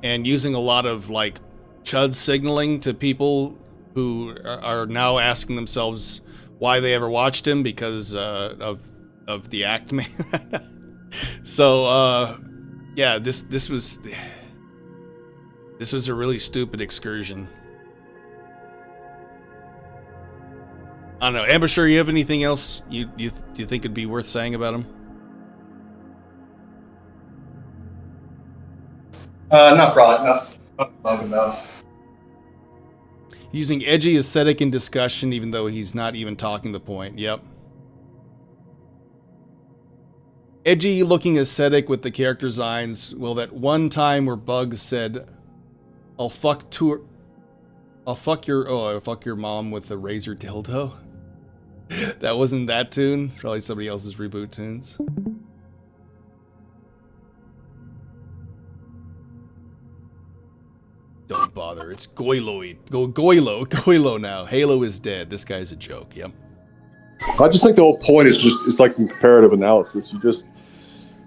and using a lot of like chud signaling to people who are now asking themselves why they ever watched him because of the act man. So yeah, this was a really stupid excursion. I don't know, Ambassador, you have anything else you think it'd be worth saying about him? Not probably. Not no. Using edgy aesthetic in discussion, even though he's not even talking the point. Yep. Edgy looking aesthetic with the character designs. Well, that one time where Bugs said, I'll fuck your mom with a razor dildo. That wasn't that tune. Probably somebody else's reboot tunes. Don't bother. It's Goyloid. Goylo now. Halo is dead. This guy's a joke. Yep. I just think the whole point is it's like comparative analysis. You just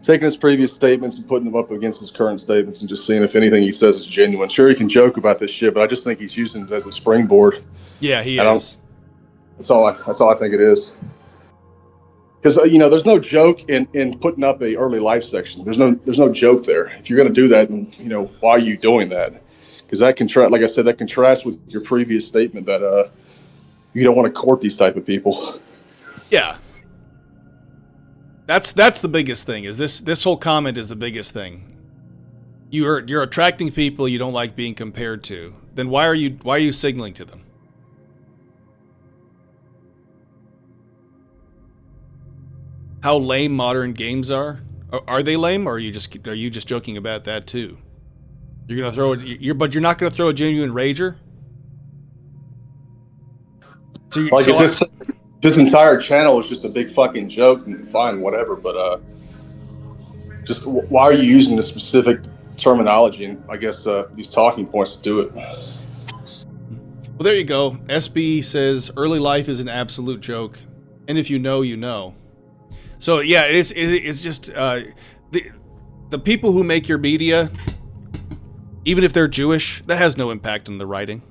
taking his previous statements and putting them up against his current statements and just seeing if anything he says is genuine. Sure, he can joke about this shit, but I just think he's using it as a springboard. Yeah, he is. That's all I think it is. Because there's no joke in putting up a early life section. There's no joke there. If you're going to do that, then why are you doing that? Because that like I said, that contrasts with your previous statement that you don't want to court these type of people. Yeah. That's the biggest thing. Is this whole comment is the biggest thing. You're attracting people you don't like being compared to. Then why are you signaling to them? How lame modern games are? Are they lame, or are you just joking about that too? You're gonna throw it, but you're not gonna throw a genuine rager. So if this entire channel is just a big fucking joke, and fine, whatever. But just why are you using the specific terminology and I guess these talking points to do it? Well, there you go. SB says early life is an absolute joke, and if you know, you know. So yeah, it's just the people who make your media. Even if they're Jewish, that has no impact on the writing.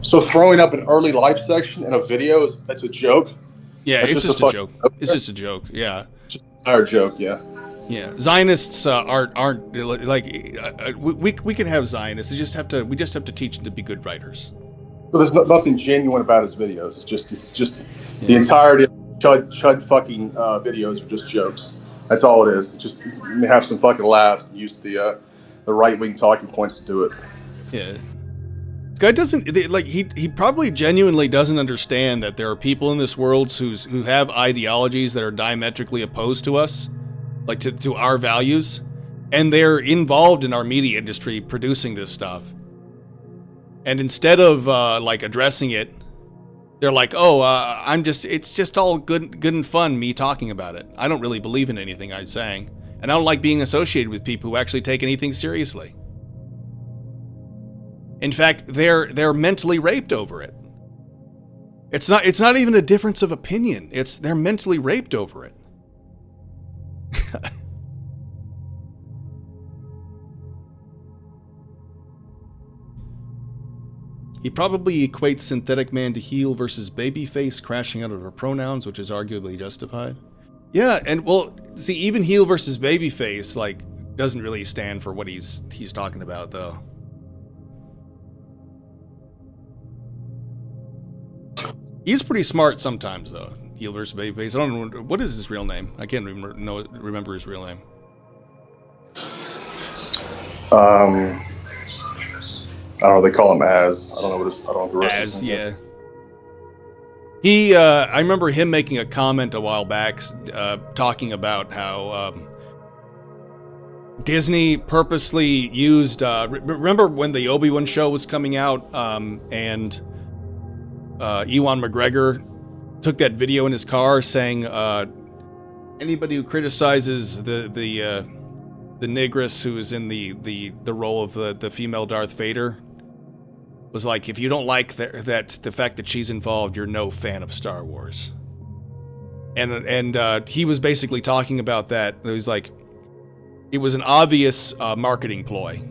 So throwing up an early life section in a video that's a joke? Yeah, it's just a joke. It's just a joke. Yeah. Just our joke. Yeah. Yeah. Zionists aren't like we can have Zionists. We just have to teach them to be good writers. So there's nothing genuine about his videos. It's just the entirety of chud fucking videos are just jokes. That's all it is. It's just have some fucking laughs and use the right-wing talking points to do it. Yeah. This guy doesn't he probably genuinely doesn't understand that there are people in this world who have ideologies that are diametrically opposed to us, like to our values, and they're involved in our media industry producing this stuff. And instead of addressing it, they're like, it's just all good and fun, me talking about it. I don't really believe in anything I'm saying. And I don't like being associated with people who actually take anything seriously. In fact, they're mentally raped over it. It's not even a difference of opinion. They're mentally raped over it. He probably equates Synthetic Man to heel versus babyface crashing out of her pronouns, which is arguably justified. Yeah, and well, see, even heel versus babyface doesn't really stand for what he's talking about, though. He's pretty smart sometimes, though. Heel versus babyface. I don't know what is his real name. I can't remember his real name. I don't know. They call him Az. I don't know what I don't know the rest of Az, yeah. He, I remember him making a comment a while back, talking about how Disney purposely used. Remember when the Obi-Wan show was coming out, and Ewan McGregor took that video in his car saying Anybody who criticizes the Negress who is in the role of the female Darth Vader was like, if you don't like the fact that she's involved, you're no fan of Star Wars. And he was basically talking about that. It was like, it was an obvious marketing ploy.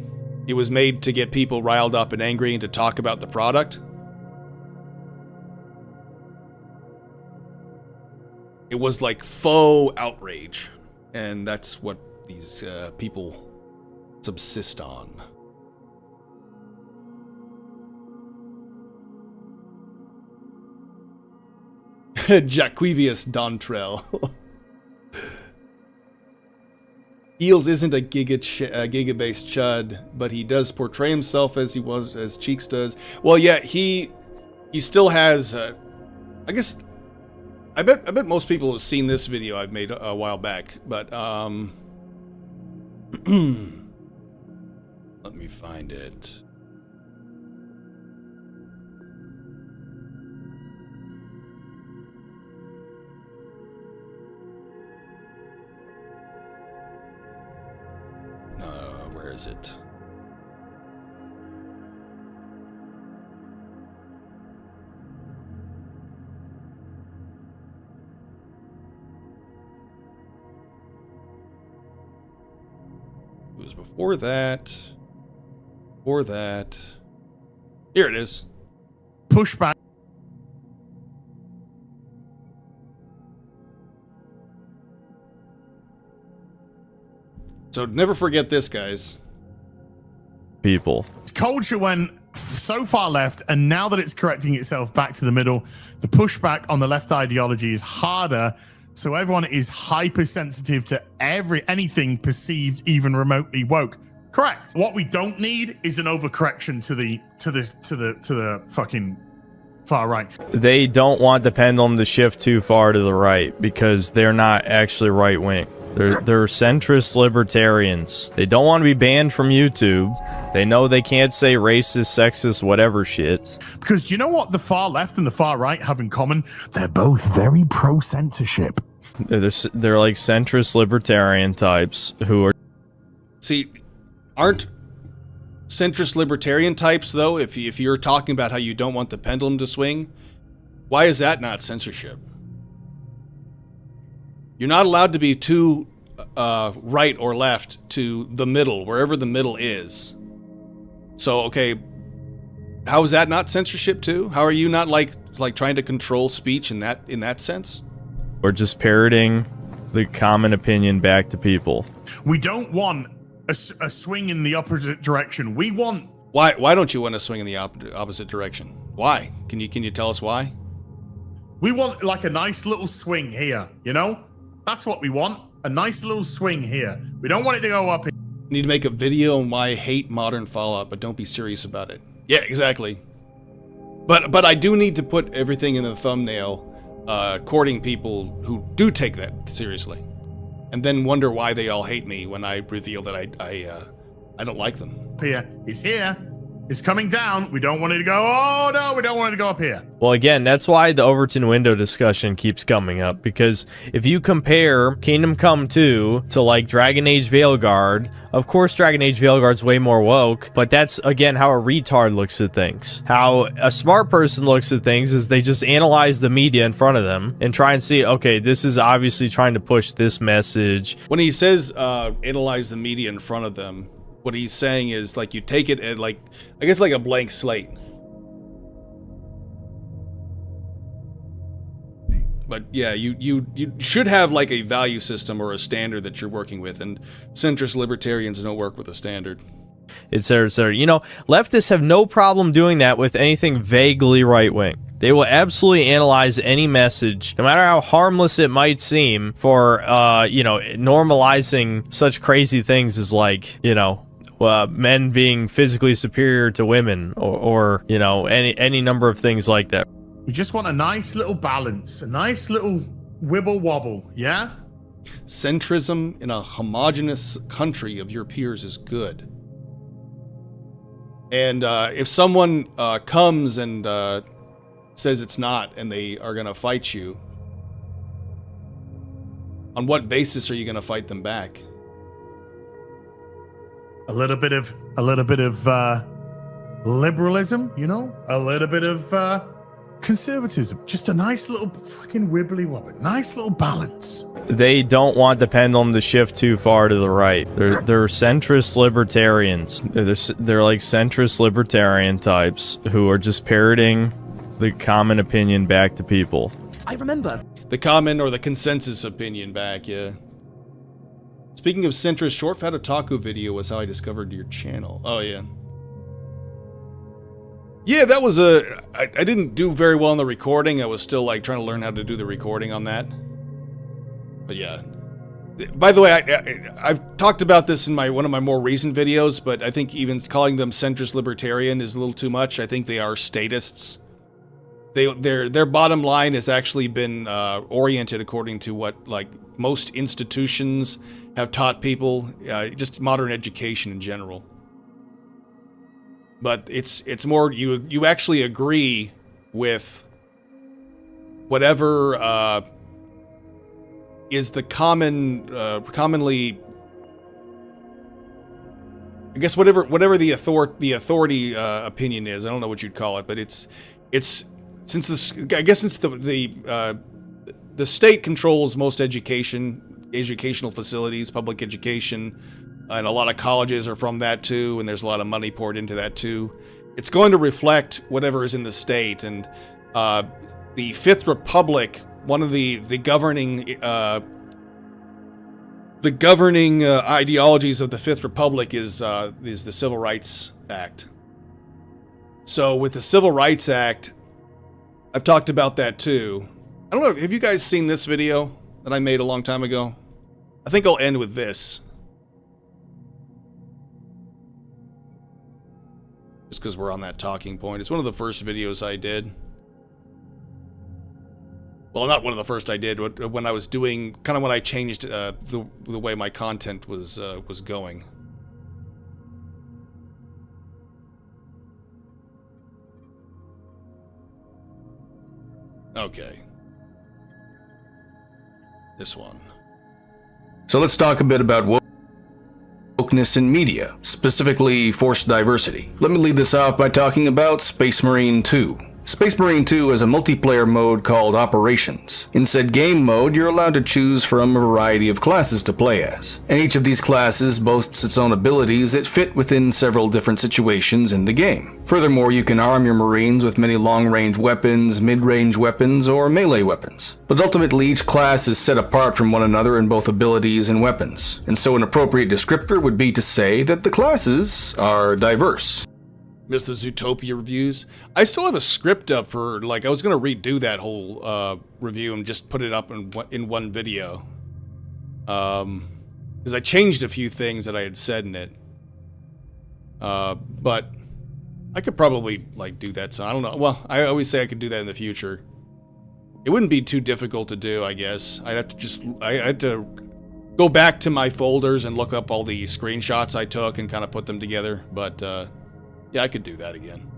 It was made to get people riled up and angry and to talk about the product. It was like faux outrage, and that's what these people subsist on. Jaquivius Dontrell. Eels isn't a giga-based chud, but he does portray himself as he was, as Cheeks does. Well, yeah, he still has. I guess. I bet most people have seen this video I've made a while back, but let me find it. Where is it? It was before that. Before that. Here it is. Pushback. So never forget this, guys. People. Culture went so far left, and now that it's correcting itself back to the middle, the pushback on the left ideology is harder. So everyone is hypersensitive to anything perceived even remotely woke. Correct. What we don't need is an overcorrection to the fucking far right. They don't want the pendulum to shift too far to the right because they're not actually right wing. They're centrist libertarians. They don't want to be banned from YouTube. They know they can't say racist, sexist, whatever shit. Because do you know what the far left and the far right have in common? They're both very pro-censorship. They're like centrist libertarian types who are... See, aren't centrist libertarian types, though, if you're talking about how you don't want the pendulum to swing, why is that not censorship? You're not allowed to be too right or left to the middle, wherever the middle is. So, okay, how is that not censorship too? How are you not like trying to control speech in that sense? Or just parroting the common opinion back to people. We don't want a swing in the opposite direction. We want... Why don't you want to swing in the opposite direction? Why? Can you tell us why? We want like a nice little swing here, you know? That's what we want. A nice little swing here. We don't want it to go up here. You need to make a video on why I hate modern Fallout, but don't be serious about it. Yeah, exactly. But I do need to put everything in the thumbnail, courting people who do take that seriously, and then wonder why they all hate me when I reveal that I don't like them. Here, it's here. It's coming down. We don't want it to go. Oh no, we don't want it to go up here. Well, again, that's why the Overton window discussion keeps coming up, because if you compare Kingdom Come 2 to like Dragon Age Veilguard, of course Dragon Age Veilguard's way more woke, but that's again how a retard looks at things. How a smart person looks at things is they just analyze the media in front of them and try and see, okay, this is obviously trying to push this message. When he says analyze the media in front of them, what he's saying is like you take it at like, I guess like a blank slate. But yeah, you should have like a value system or a standard that you're working with, and centrist libertarians don't work with a standard. Etc., etc. You know, leftists have no problem doing that with anything vaguely right-wing. They will absolutely analyze any message, no matter how harmless it might seem, for, you know, normalizing such crazy things as like, you know, men being physically superior to women, or you know, any number of things like that. We just want a nice little balance, a nice little wibble wobble, yeah? Centrism in a homogenous country of your peers is good. And if someone comes and says it's not, and they are going to fight you, On what basis are you going to fight them back? A little bit of liberalism, you know, a little bit of conservatism, just a nice little fucking wibbly wobbly, nice little balance. They don't want the pendulum to shift too far to the right. They're centrist libertarians. They're like centrist libertarian types who are just parroting the common opinion back to people. I remember. The common or the consensus opinion back, yeah. Speaking of centrist, Short Fat Otaku video was how I discovered your channel. Oh, yeah. Yeah, that was I didn't do very well in the recording. I was still, like, trying to learn how to do the recording on that. But, yeah. By the way, I've talked about this in one of my more recent videos, but I think even calling them centrist libertarian is a little too much. I think they are statists. Their bottom line has actually been oriented according to what, like, most institutions have taught people, just modern education in general. But it's more you actually agree with whatever is the commonly, I guess, whatever the authority opinion is. I don't know what you'd call it, but it's since the state controls most educational facilities, public education, and a lot of colleges are from that too, and there's a lot of money poured into that too. It's going to reflect whatever is in the state, and the Fifth Republic, one of the governing ideologies of the Fifth Republic is the Civil Rights Act. So with the Civil Rights Act, I've talked about that too. I don't know, have you guys seen this video that I made a long time ago? I think I'll end with this. Just because we're on that talking point. It's one of the first videos I did. Well, not one of the first I did, but when I was doing, kind of when I changed the way my content was going. Okay. This one. So let's talk a bit about wokeness in media, specifically forced diversity. Let me lead this off by talking about Space Marine 2. Space Marine 2 has a multiplayer mode called Operations. In said game mode, you're allowed to choose from a variety of classes to play as, and each of these classes boasts its own abilities that fit within several different situations in the game. Furthermore, you can arm your Marines with many long-range weapons, mid-range weapons, or melee weapons. But ultimately, each class is set apart from one another in both abilities and weapons, and so an appropriate descriptor would be to say that the classes are diverse. Missed the Zootopia reviews. I still have a script up for, like, I was going to redo that whole review and just put it up in one video. Because I changed a few things that I had said in it. But I could probably, like, do that. So I don't know. Well, I always say I could do that in the future. It wouldn't be too difficult to do, I guess. I had to go back to my folders and look up all the screenshots I took and kind of put them together. But, yeah, I could do that again.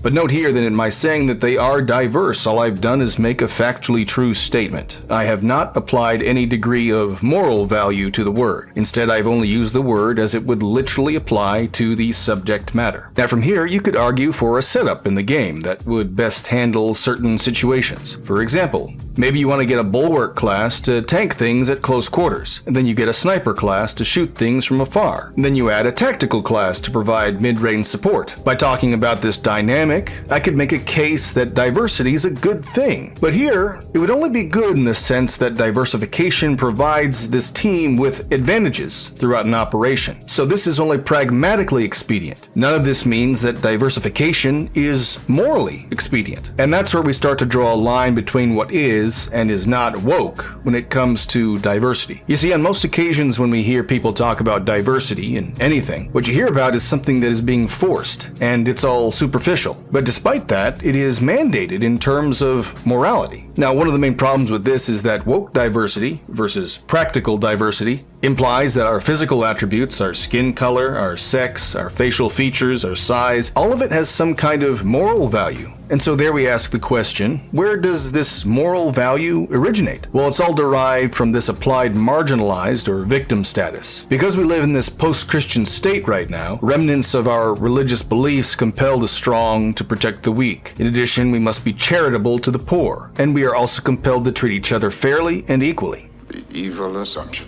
But note here that in my saying that they are diverse, all I've done is make a factually true statement. I have not applied any degree of moral value to the word. Instead, I've only used the word as it would literally apply to the subject matter. Now from here, you could argue for a setup in the game that would best handle certain situations. For example, maybe you want to get a bulwark class to tank things at close quarters, and then you get a sniper class to shoot things from afar. And then you add a tactical class to provide mid-range support. By talking about this dynamic, I could make a case that diversity is a good thing. But here, it would only be good in the sense that diversification provides this team with advantages throughout an operation. So this is only pragmatically expedient. None of this means that diversification is morally expedient. And that's where we start to draw a line between what is and is not woke when it comes to diversity. You see, on most occasions when we hear people talk about diversity in anything, what you hear about is something that is being forced, and it's all superficial. But despite that, it is mandated in terms of morality. Now, one of the main problems with this is that woke diversity versus practical diversity Implies that our physical attributes, our skin color, our sex, our facial features, our size, all of it has some kind of moral value. And so there we ask the question, where does this moral value originate? Well, it's all derived from this applied marginalized or victim status. Because we live in this post-Christian state right now, remnants of our religious beliefs compel the strong to protect the weak. In addition, we must be charitable to the poor, and we are also compelled to treat each other fairly and equally. The evil assumption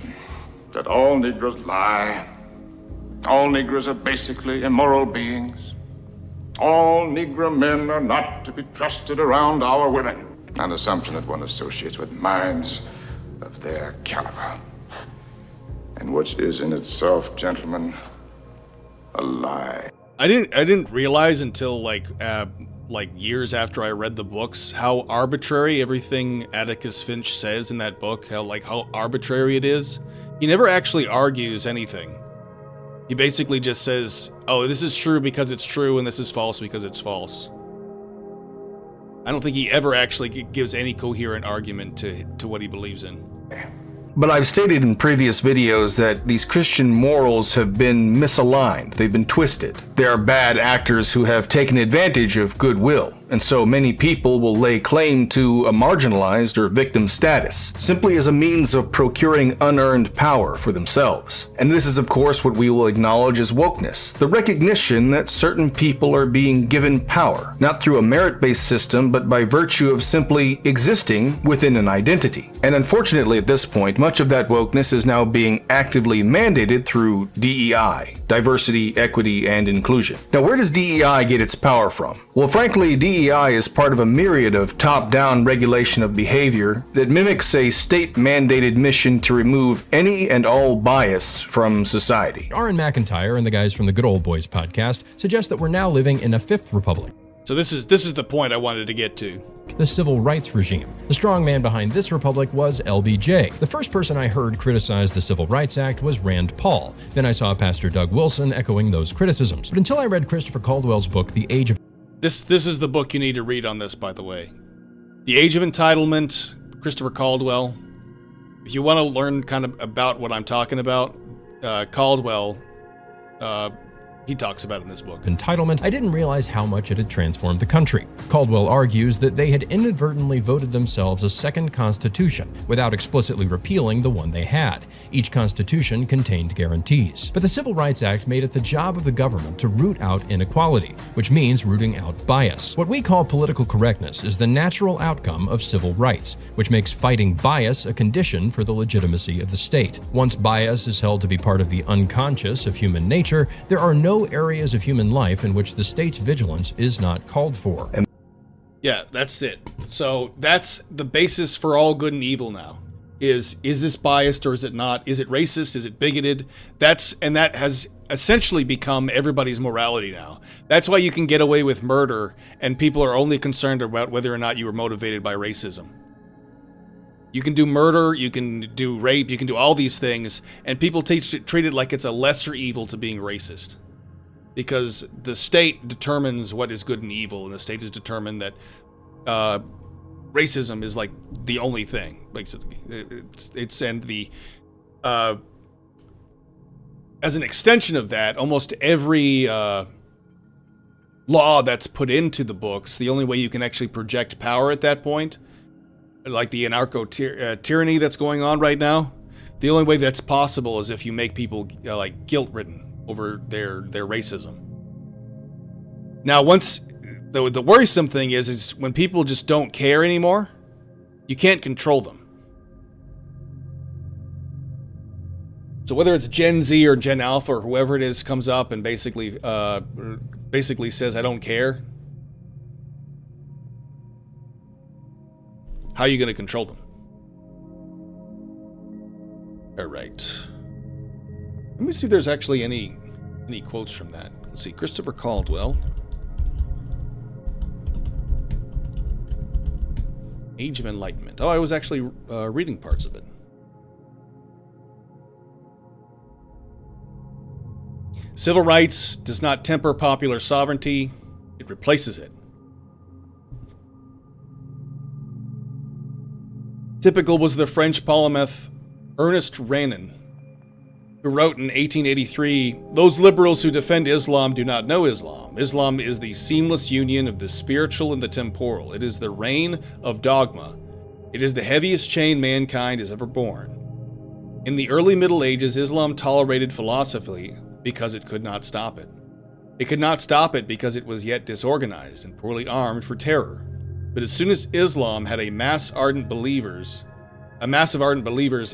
that all Negroes lie, all Negroes are basically immoral beings, all Negro men are not to be trusted around our women, an assumption that one associates with minds of their caliber, and which is in itself, gentlemen, a lie. I didn't realize until like years after I read the books how arbitrary everything Atticus Finch says in that book, how arbitrary it is. He never actually argues anything. He basically just says, oh, this is true because it's true, and this is false because it's false. I don't think he ever actually gives any coherent argument to what he believes in. But I've stated in previous videos that these Christian morals have been misaligned, they've been twisted. There are bad actors who have taken advantage of goodwill, and so many people will lay claim to a marginalized or victim status, simply as a means of procuring unearned power for themselves. And this is of course what we will acknowledge as wokeness, the recognition that certain people are being given power, not through a merit-based system, but by virtue of simply existing within an identity. And unfortunately at this point, much of that wokeness is now being actively mandated through DEI, diversity, equity, and inclusion. Now, where does DEI get its power from? Well, frankly, DEI is part of a myriad of top-down regulation of behavior that mimics a state-mandated mission to remove any and all bias from society. Aaron McIntyre and the guys from the Good Old Boys podcast suggest that we're now living in a fifth republic. So this is the point I wanted to get to. The civil rights regime. The strong man behind this republic was LBJ. The first person I heard criticize the Civil Rights Act was Rand Paul. Then I saw Pastor Doug Wilson echoing those criticisms. But until I read Christopher Caldwell's book, The Age of... This is the book you need to read on this, by the way. The Age of Entitlement, Christopher Caldwell. If you want to learn kind of about what I'm talking about, Caldwell... he talks about it in this book. Entitlement, I didn't realize how much it had transformed the country. Caldwell argues that they had inadvertently voted themselves a second constitution without explicitly repealing the one they had. Each constitution contained guarantees. But the Civil Rights Act made it the job of the government to root out inequality, which means rooting out bias. What we call political correctness is the natural outcome of civil rights, which makes fighting bias a condition for the legitimacy of the state. Once bias is held to be part of the unconscious of human nature, there are no areas of human life in which the state's vigilance is not called for. Yeah, that's it. So that's the basis for all good and evil now. Is this biased or is it not? Is it racist? Is it bigoted? That has essentially become everybody's morality now. That's why you can get away with murder and people are only concerned about whether or not you were motivated by racism. You can do murder, you can do rape, you can do all these things, and people treat it like it's a lesser evil to being racist. Because the state determines what is good and evil, and the state has determined that racism is like the only thing. Basically, it's and the as an extension of that, almost every law that's put into the books, the only way you can actually project power at that point, like the anarcho-tyranny that's going on right now, the only way that's possible is if you make people like guilt-ridden over their racism. Now, once the worrisome thing is when people just don't care anymore, you can't control them. So whether it's Gen Z or Gen Alpha or whoever it is comes up and basically says I don't care, how are you going to control them? All right. Let me see if there's actually any quotes from that. Let's see. Christopher Caldwell. Age of Enlightenment. Oh, I was actually reading parts of it. Civil rights does not temper popular sovereignty. It replaces it. Typical was the French polymath Ernest Renan, who wrote in 1883, "Those liberals who defend Islam do not know Islam. Islam is the seamless union of the spiritual and the temporal. It is the reign of dogma. It is the heaviest chain mankind has ever borne. In the early Middle Ages, Islam tolerated philosophy because it could not stop it. It could not stop it because it was yet disorganized and poorly armed for terror. But as soon as Islam had a mass of ardent believers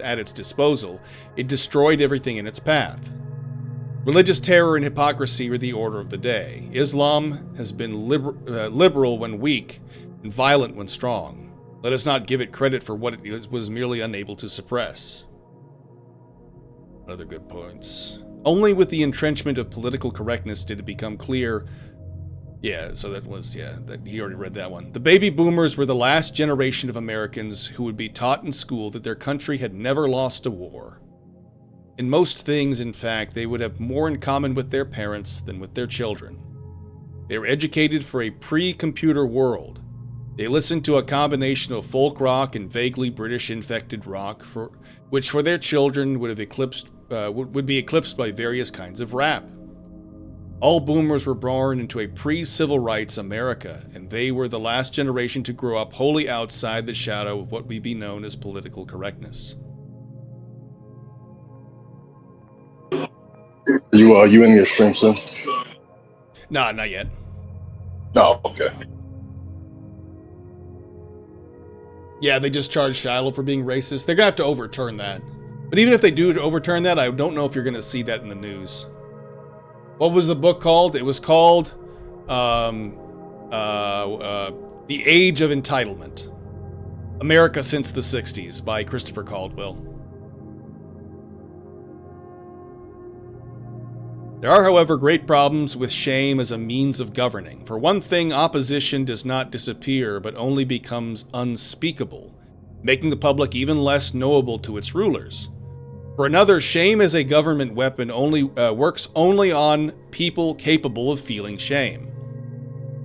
at its disposal, it destroyed everything in its path. Religious terror and hypocrisy were the order of the day. Islam has been liberal when weak and violent when strong. Let us not give it credit for what it was merely unable to suppress." Other good points. Only with the entrenchment of political correctness did it become clear. That he already read that one. The baby boomers were the last generation of Americans who would be taught in school that their country had never lost a war. In most things, in fact, they would have more in common with their parents than with their children. They were educated for a pre-computer world. They listened to a combination of folk rock and vaguely British-infected rock, which for their children would be eclipsed by various kinds of rap. All boomers were born into a pre-civil rights America, and they were the last generation to grow up wholly outside the shadow of what would be known as political correctness. You in your stream soon? Nah, not yet. No, okay. Yeah, they just charged Shiloh for being racist. They're gonna have to overturn that. But even if they do overturn that, I don't know if you're gonna see that in the news. What was the book called? It was called The Age of Entitlement. America Since the 60s by Christopher Caldwell. There are, however, great problems with shame as a means of governing. For one thing, opposition does not disappear, but only becomes unspeakable, making the public even less knowable to its rulers. For another, shame as a government weapon works only on people capable of feeling shame.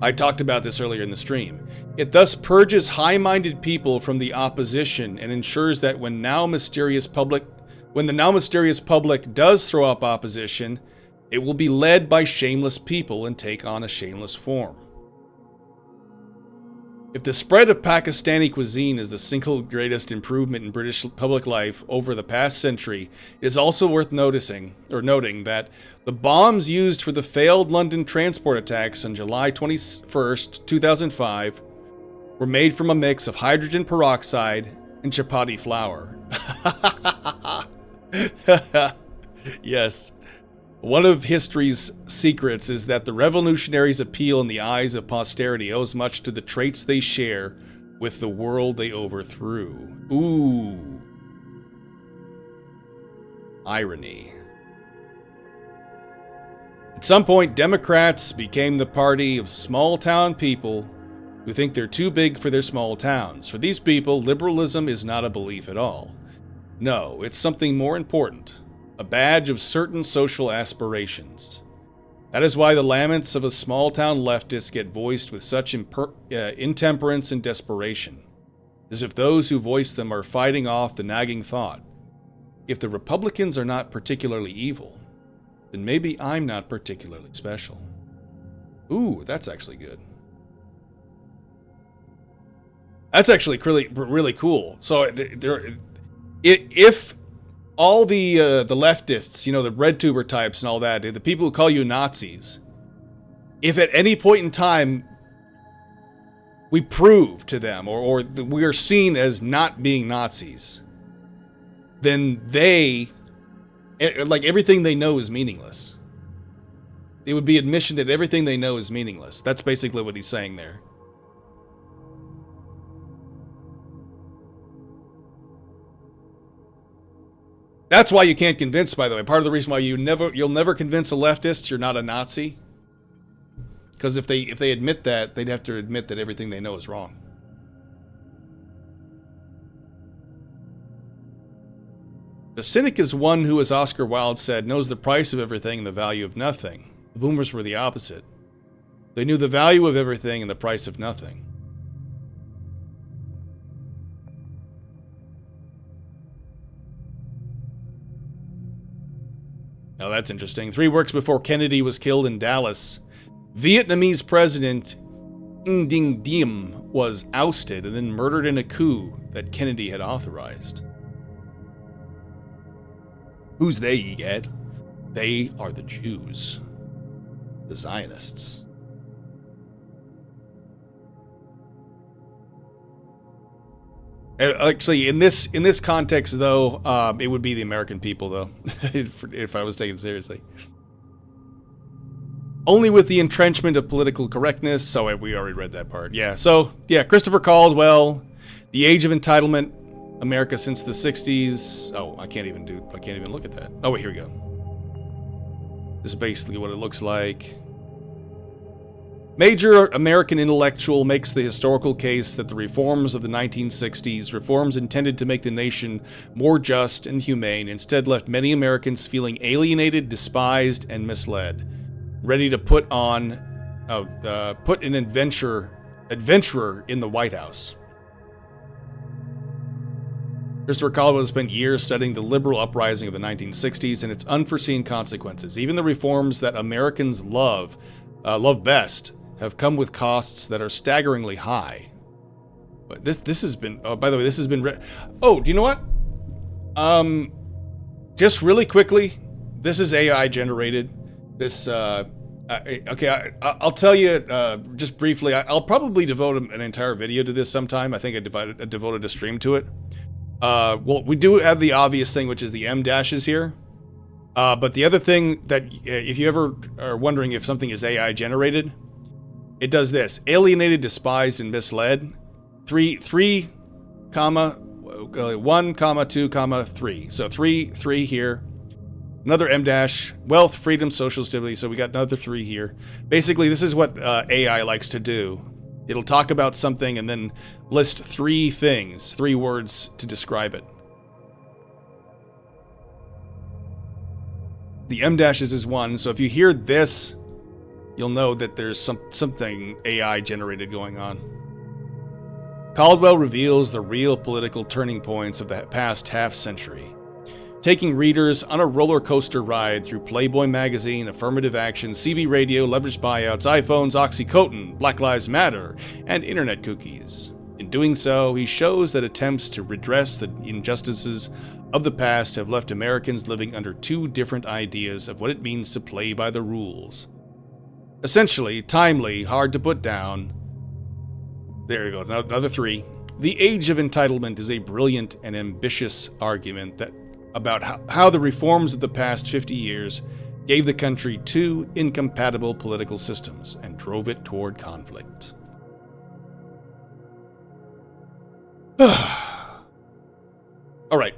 I talked about this earlier in the stream. It thus purges high-minded people from the opposition and ensures that when the now mysterious public does throw up opposition, it will be led by shameless people and take on a shameless form. If the spread of Pakistani cuisine is the single greatest improvement in British public life over the past century, it is also worth noting that the bombs used for the failed London transport attacks on July 21st, 2005, were made from a mix of hydrogen peroxide and chapati flour. Yes. One of history's secrets is that the revolutionaries' appeal in the eyes of posterity owes much to the traits they share with the world they overthrew. Ooh. Irony. At some point, Democrats became the party of small-town people who think they're too big for their small towns. For these people, liberalism is not a belief at all. No, it's something more important. A badge of certain social aspirations. That is why the laments of a small-town leftist get voiced with such intemperance and desperation, as if those who voice them are fighting off the nagging thought, if the Republicans are not particularly evil, then maybe I'm not particularly special. Ooh, that's actually good. That's actually really cool. So if all the leftists, the red tuber types and all that, the people who call you Nazis, if at any point in time we prove to them or we are seen as not being Nazis, then everything they know is meaningless. It would be admission that everything they know is meaningless. That's basically what he's saying there. That's why you can't convince, by the way. Part of the reason why you'll never convince a leftist you're not a Nazi. Because if they admit that, they'd have to admit that everything they know is wrong. The cynic is one who, as Oscar Wilde said, knows the price of everything and the value of nothing. The boomers were the opposite. They knew the value of everything and the price of nothing. Now that's interesting. 3 weeks before Kennedy was killed in Dallas, Vietnamese President Nguyen Dinh Diem was ousted and then murdered in a coup that Kennedy had authorized. Who's they, Egad? They are the Jews. The Zionists. Actually, in this context, though, it would be the American people, though, if I was taken seriously. Only with the entrenchment of political correctness. So we already read that part. Yeah. So yeah, Christopher Caldwell, The Age of Entitlement, America since the '60s. Oh, I can't even look at that. Oh wait, here we go. This is basically what it looks like. Major American intellectual makes the historical case that the reforms of the 1960s, reforms intended to make the nation more just and humane, instead left many Americans feeling alienated, despised, and misled, ready to put an adventurer in the White House. Christopher Caldwell spent years studying the liberal uprising of the 1960s and its unforeseen consequences. Even the reforms that Americans love best have come with costs that are staggeringly high. But this has been, oh, by the way, this has been oh, do you know what? Just really quickly, this is AI generated. This okay, I'll tell you just briefly. I'll probably devote an entire video to this sometime. I think I devoted a stream to it. Well, we do have the obvious thing, which is the M dashes here. But the other thing that, if you ever are wondering if something is AI generated, it does this: alienated, despised, and misled. 1, 2, 3. So 3 here. Another M dash. Wealth, freedom, social stability. So we got another 3 here. Basically, this is what AI likes to do. It'll talk about something and then list 3 things, 3 words to describe it. The M dashes is 1, so if you hear this, you'll know that there's something AI generated going on. Caldwell reveals the real political turning points of the past half century, taking readers on a roller coaster ride through Playboy magazine, affirmative action, CB radio, leveraged buyouts, iPhones, Oxycontin, Black Lives Matter, and internet cookies. In doing so, he shows that attempts to redress the injustices of the past have left Americans living under 2 different ideas of what it means to play by the rules. Essentially, timely, hard to put down. There you go, another 3. The Age of Entitlement is a brilliant and ambitious argument about how the reforms of the past 50 years gave the country 2 incompatible political systems and drove it toward conflict. All right.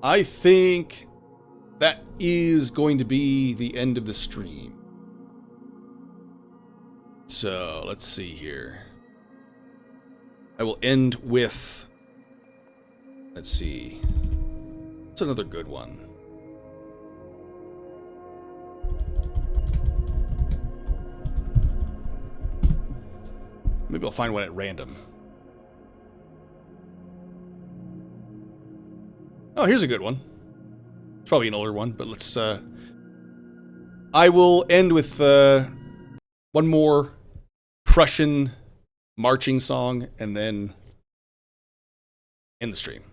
I think that is going to be the end of the stream. So let's see here. I will end with, let's see, what's another good one? Maybe I'll find one at random. Oh, here's a good one. It's probably an older one, but let's, I will end with, one more Prussian marching song and then end the stream.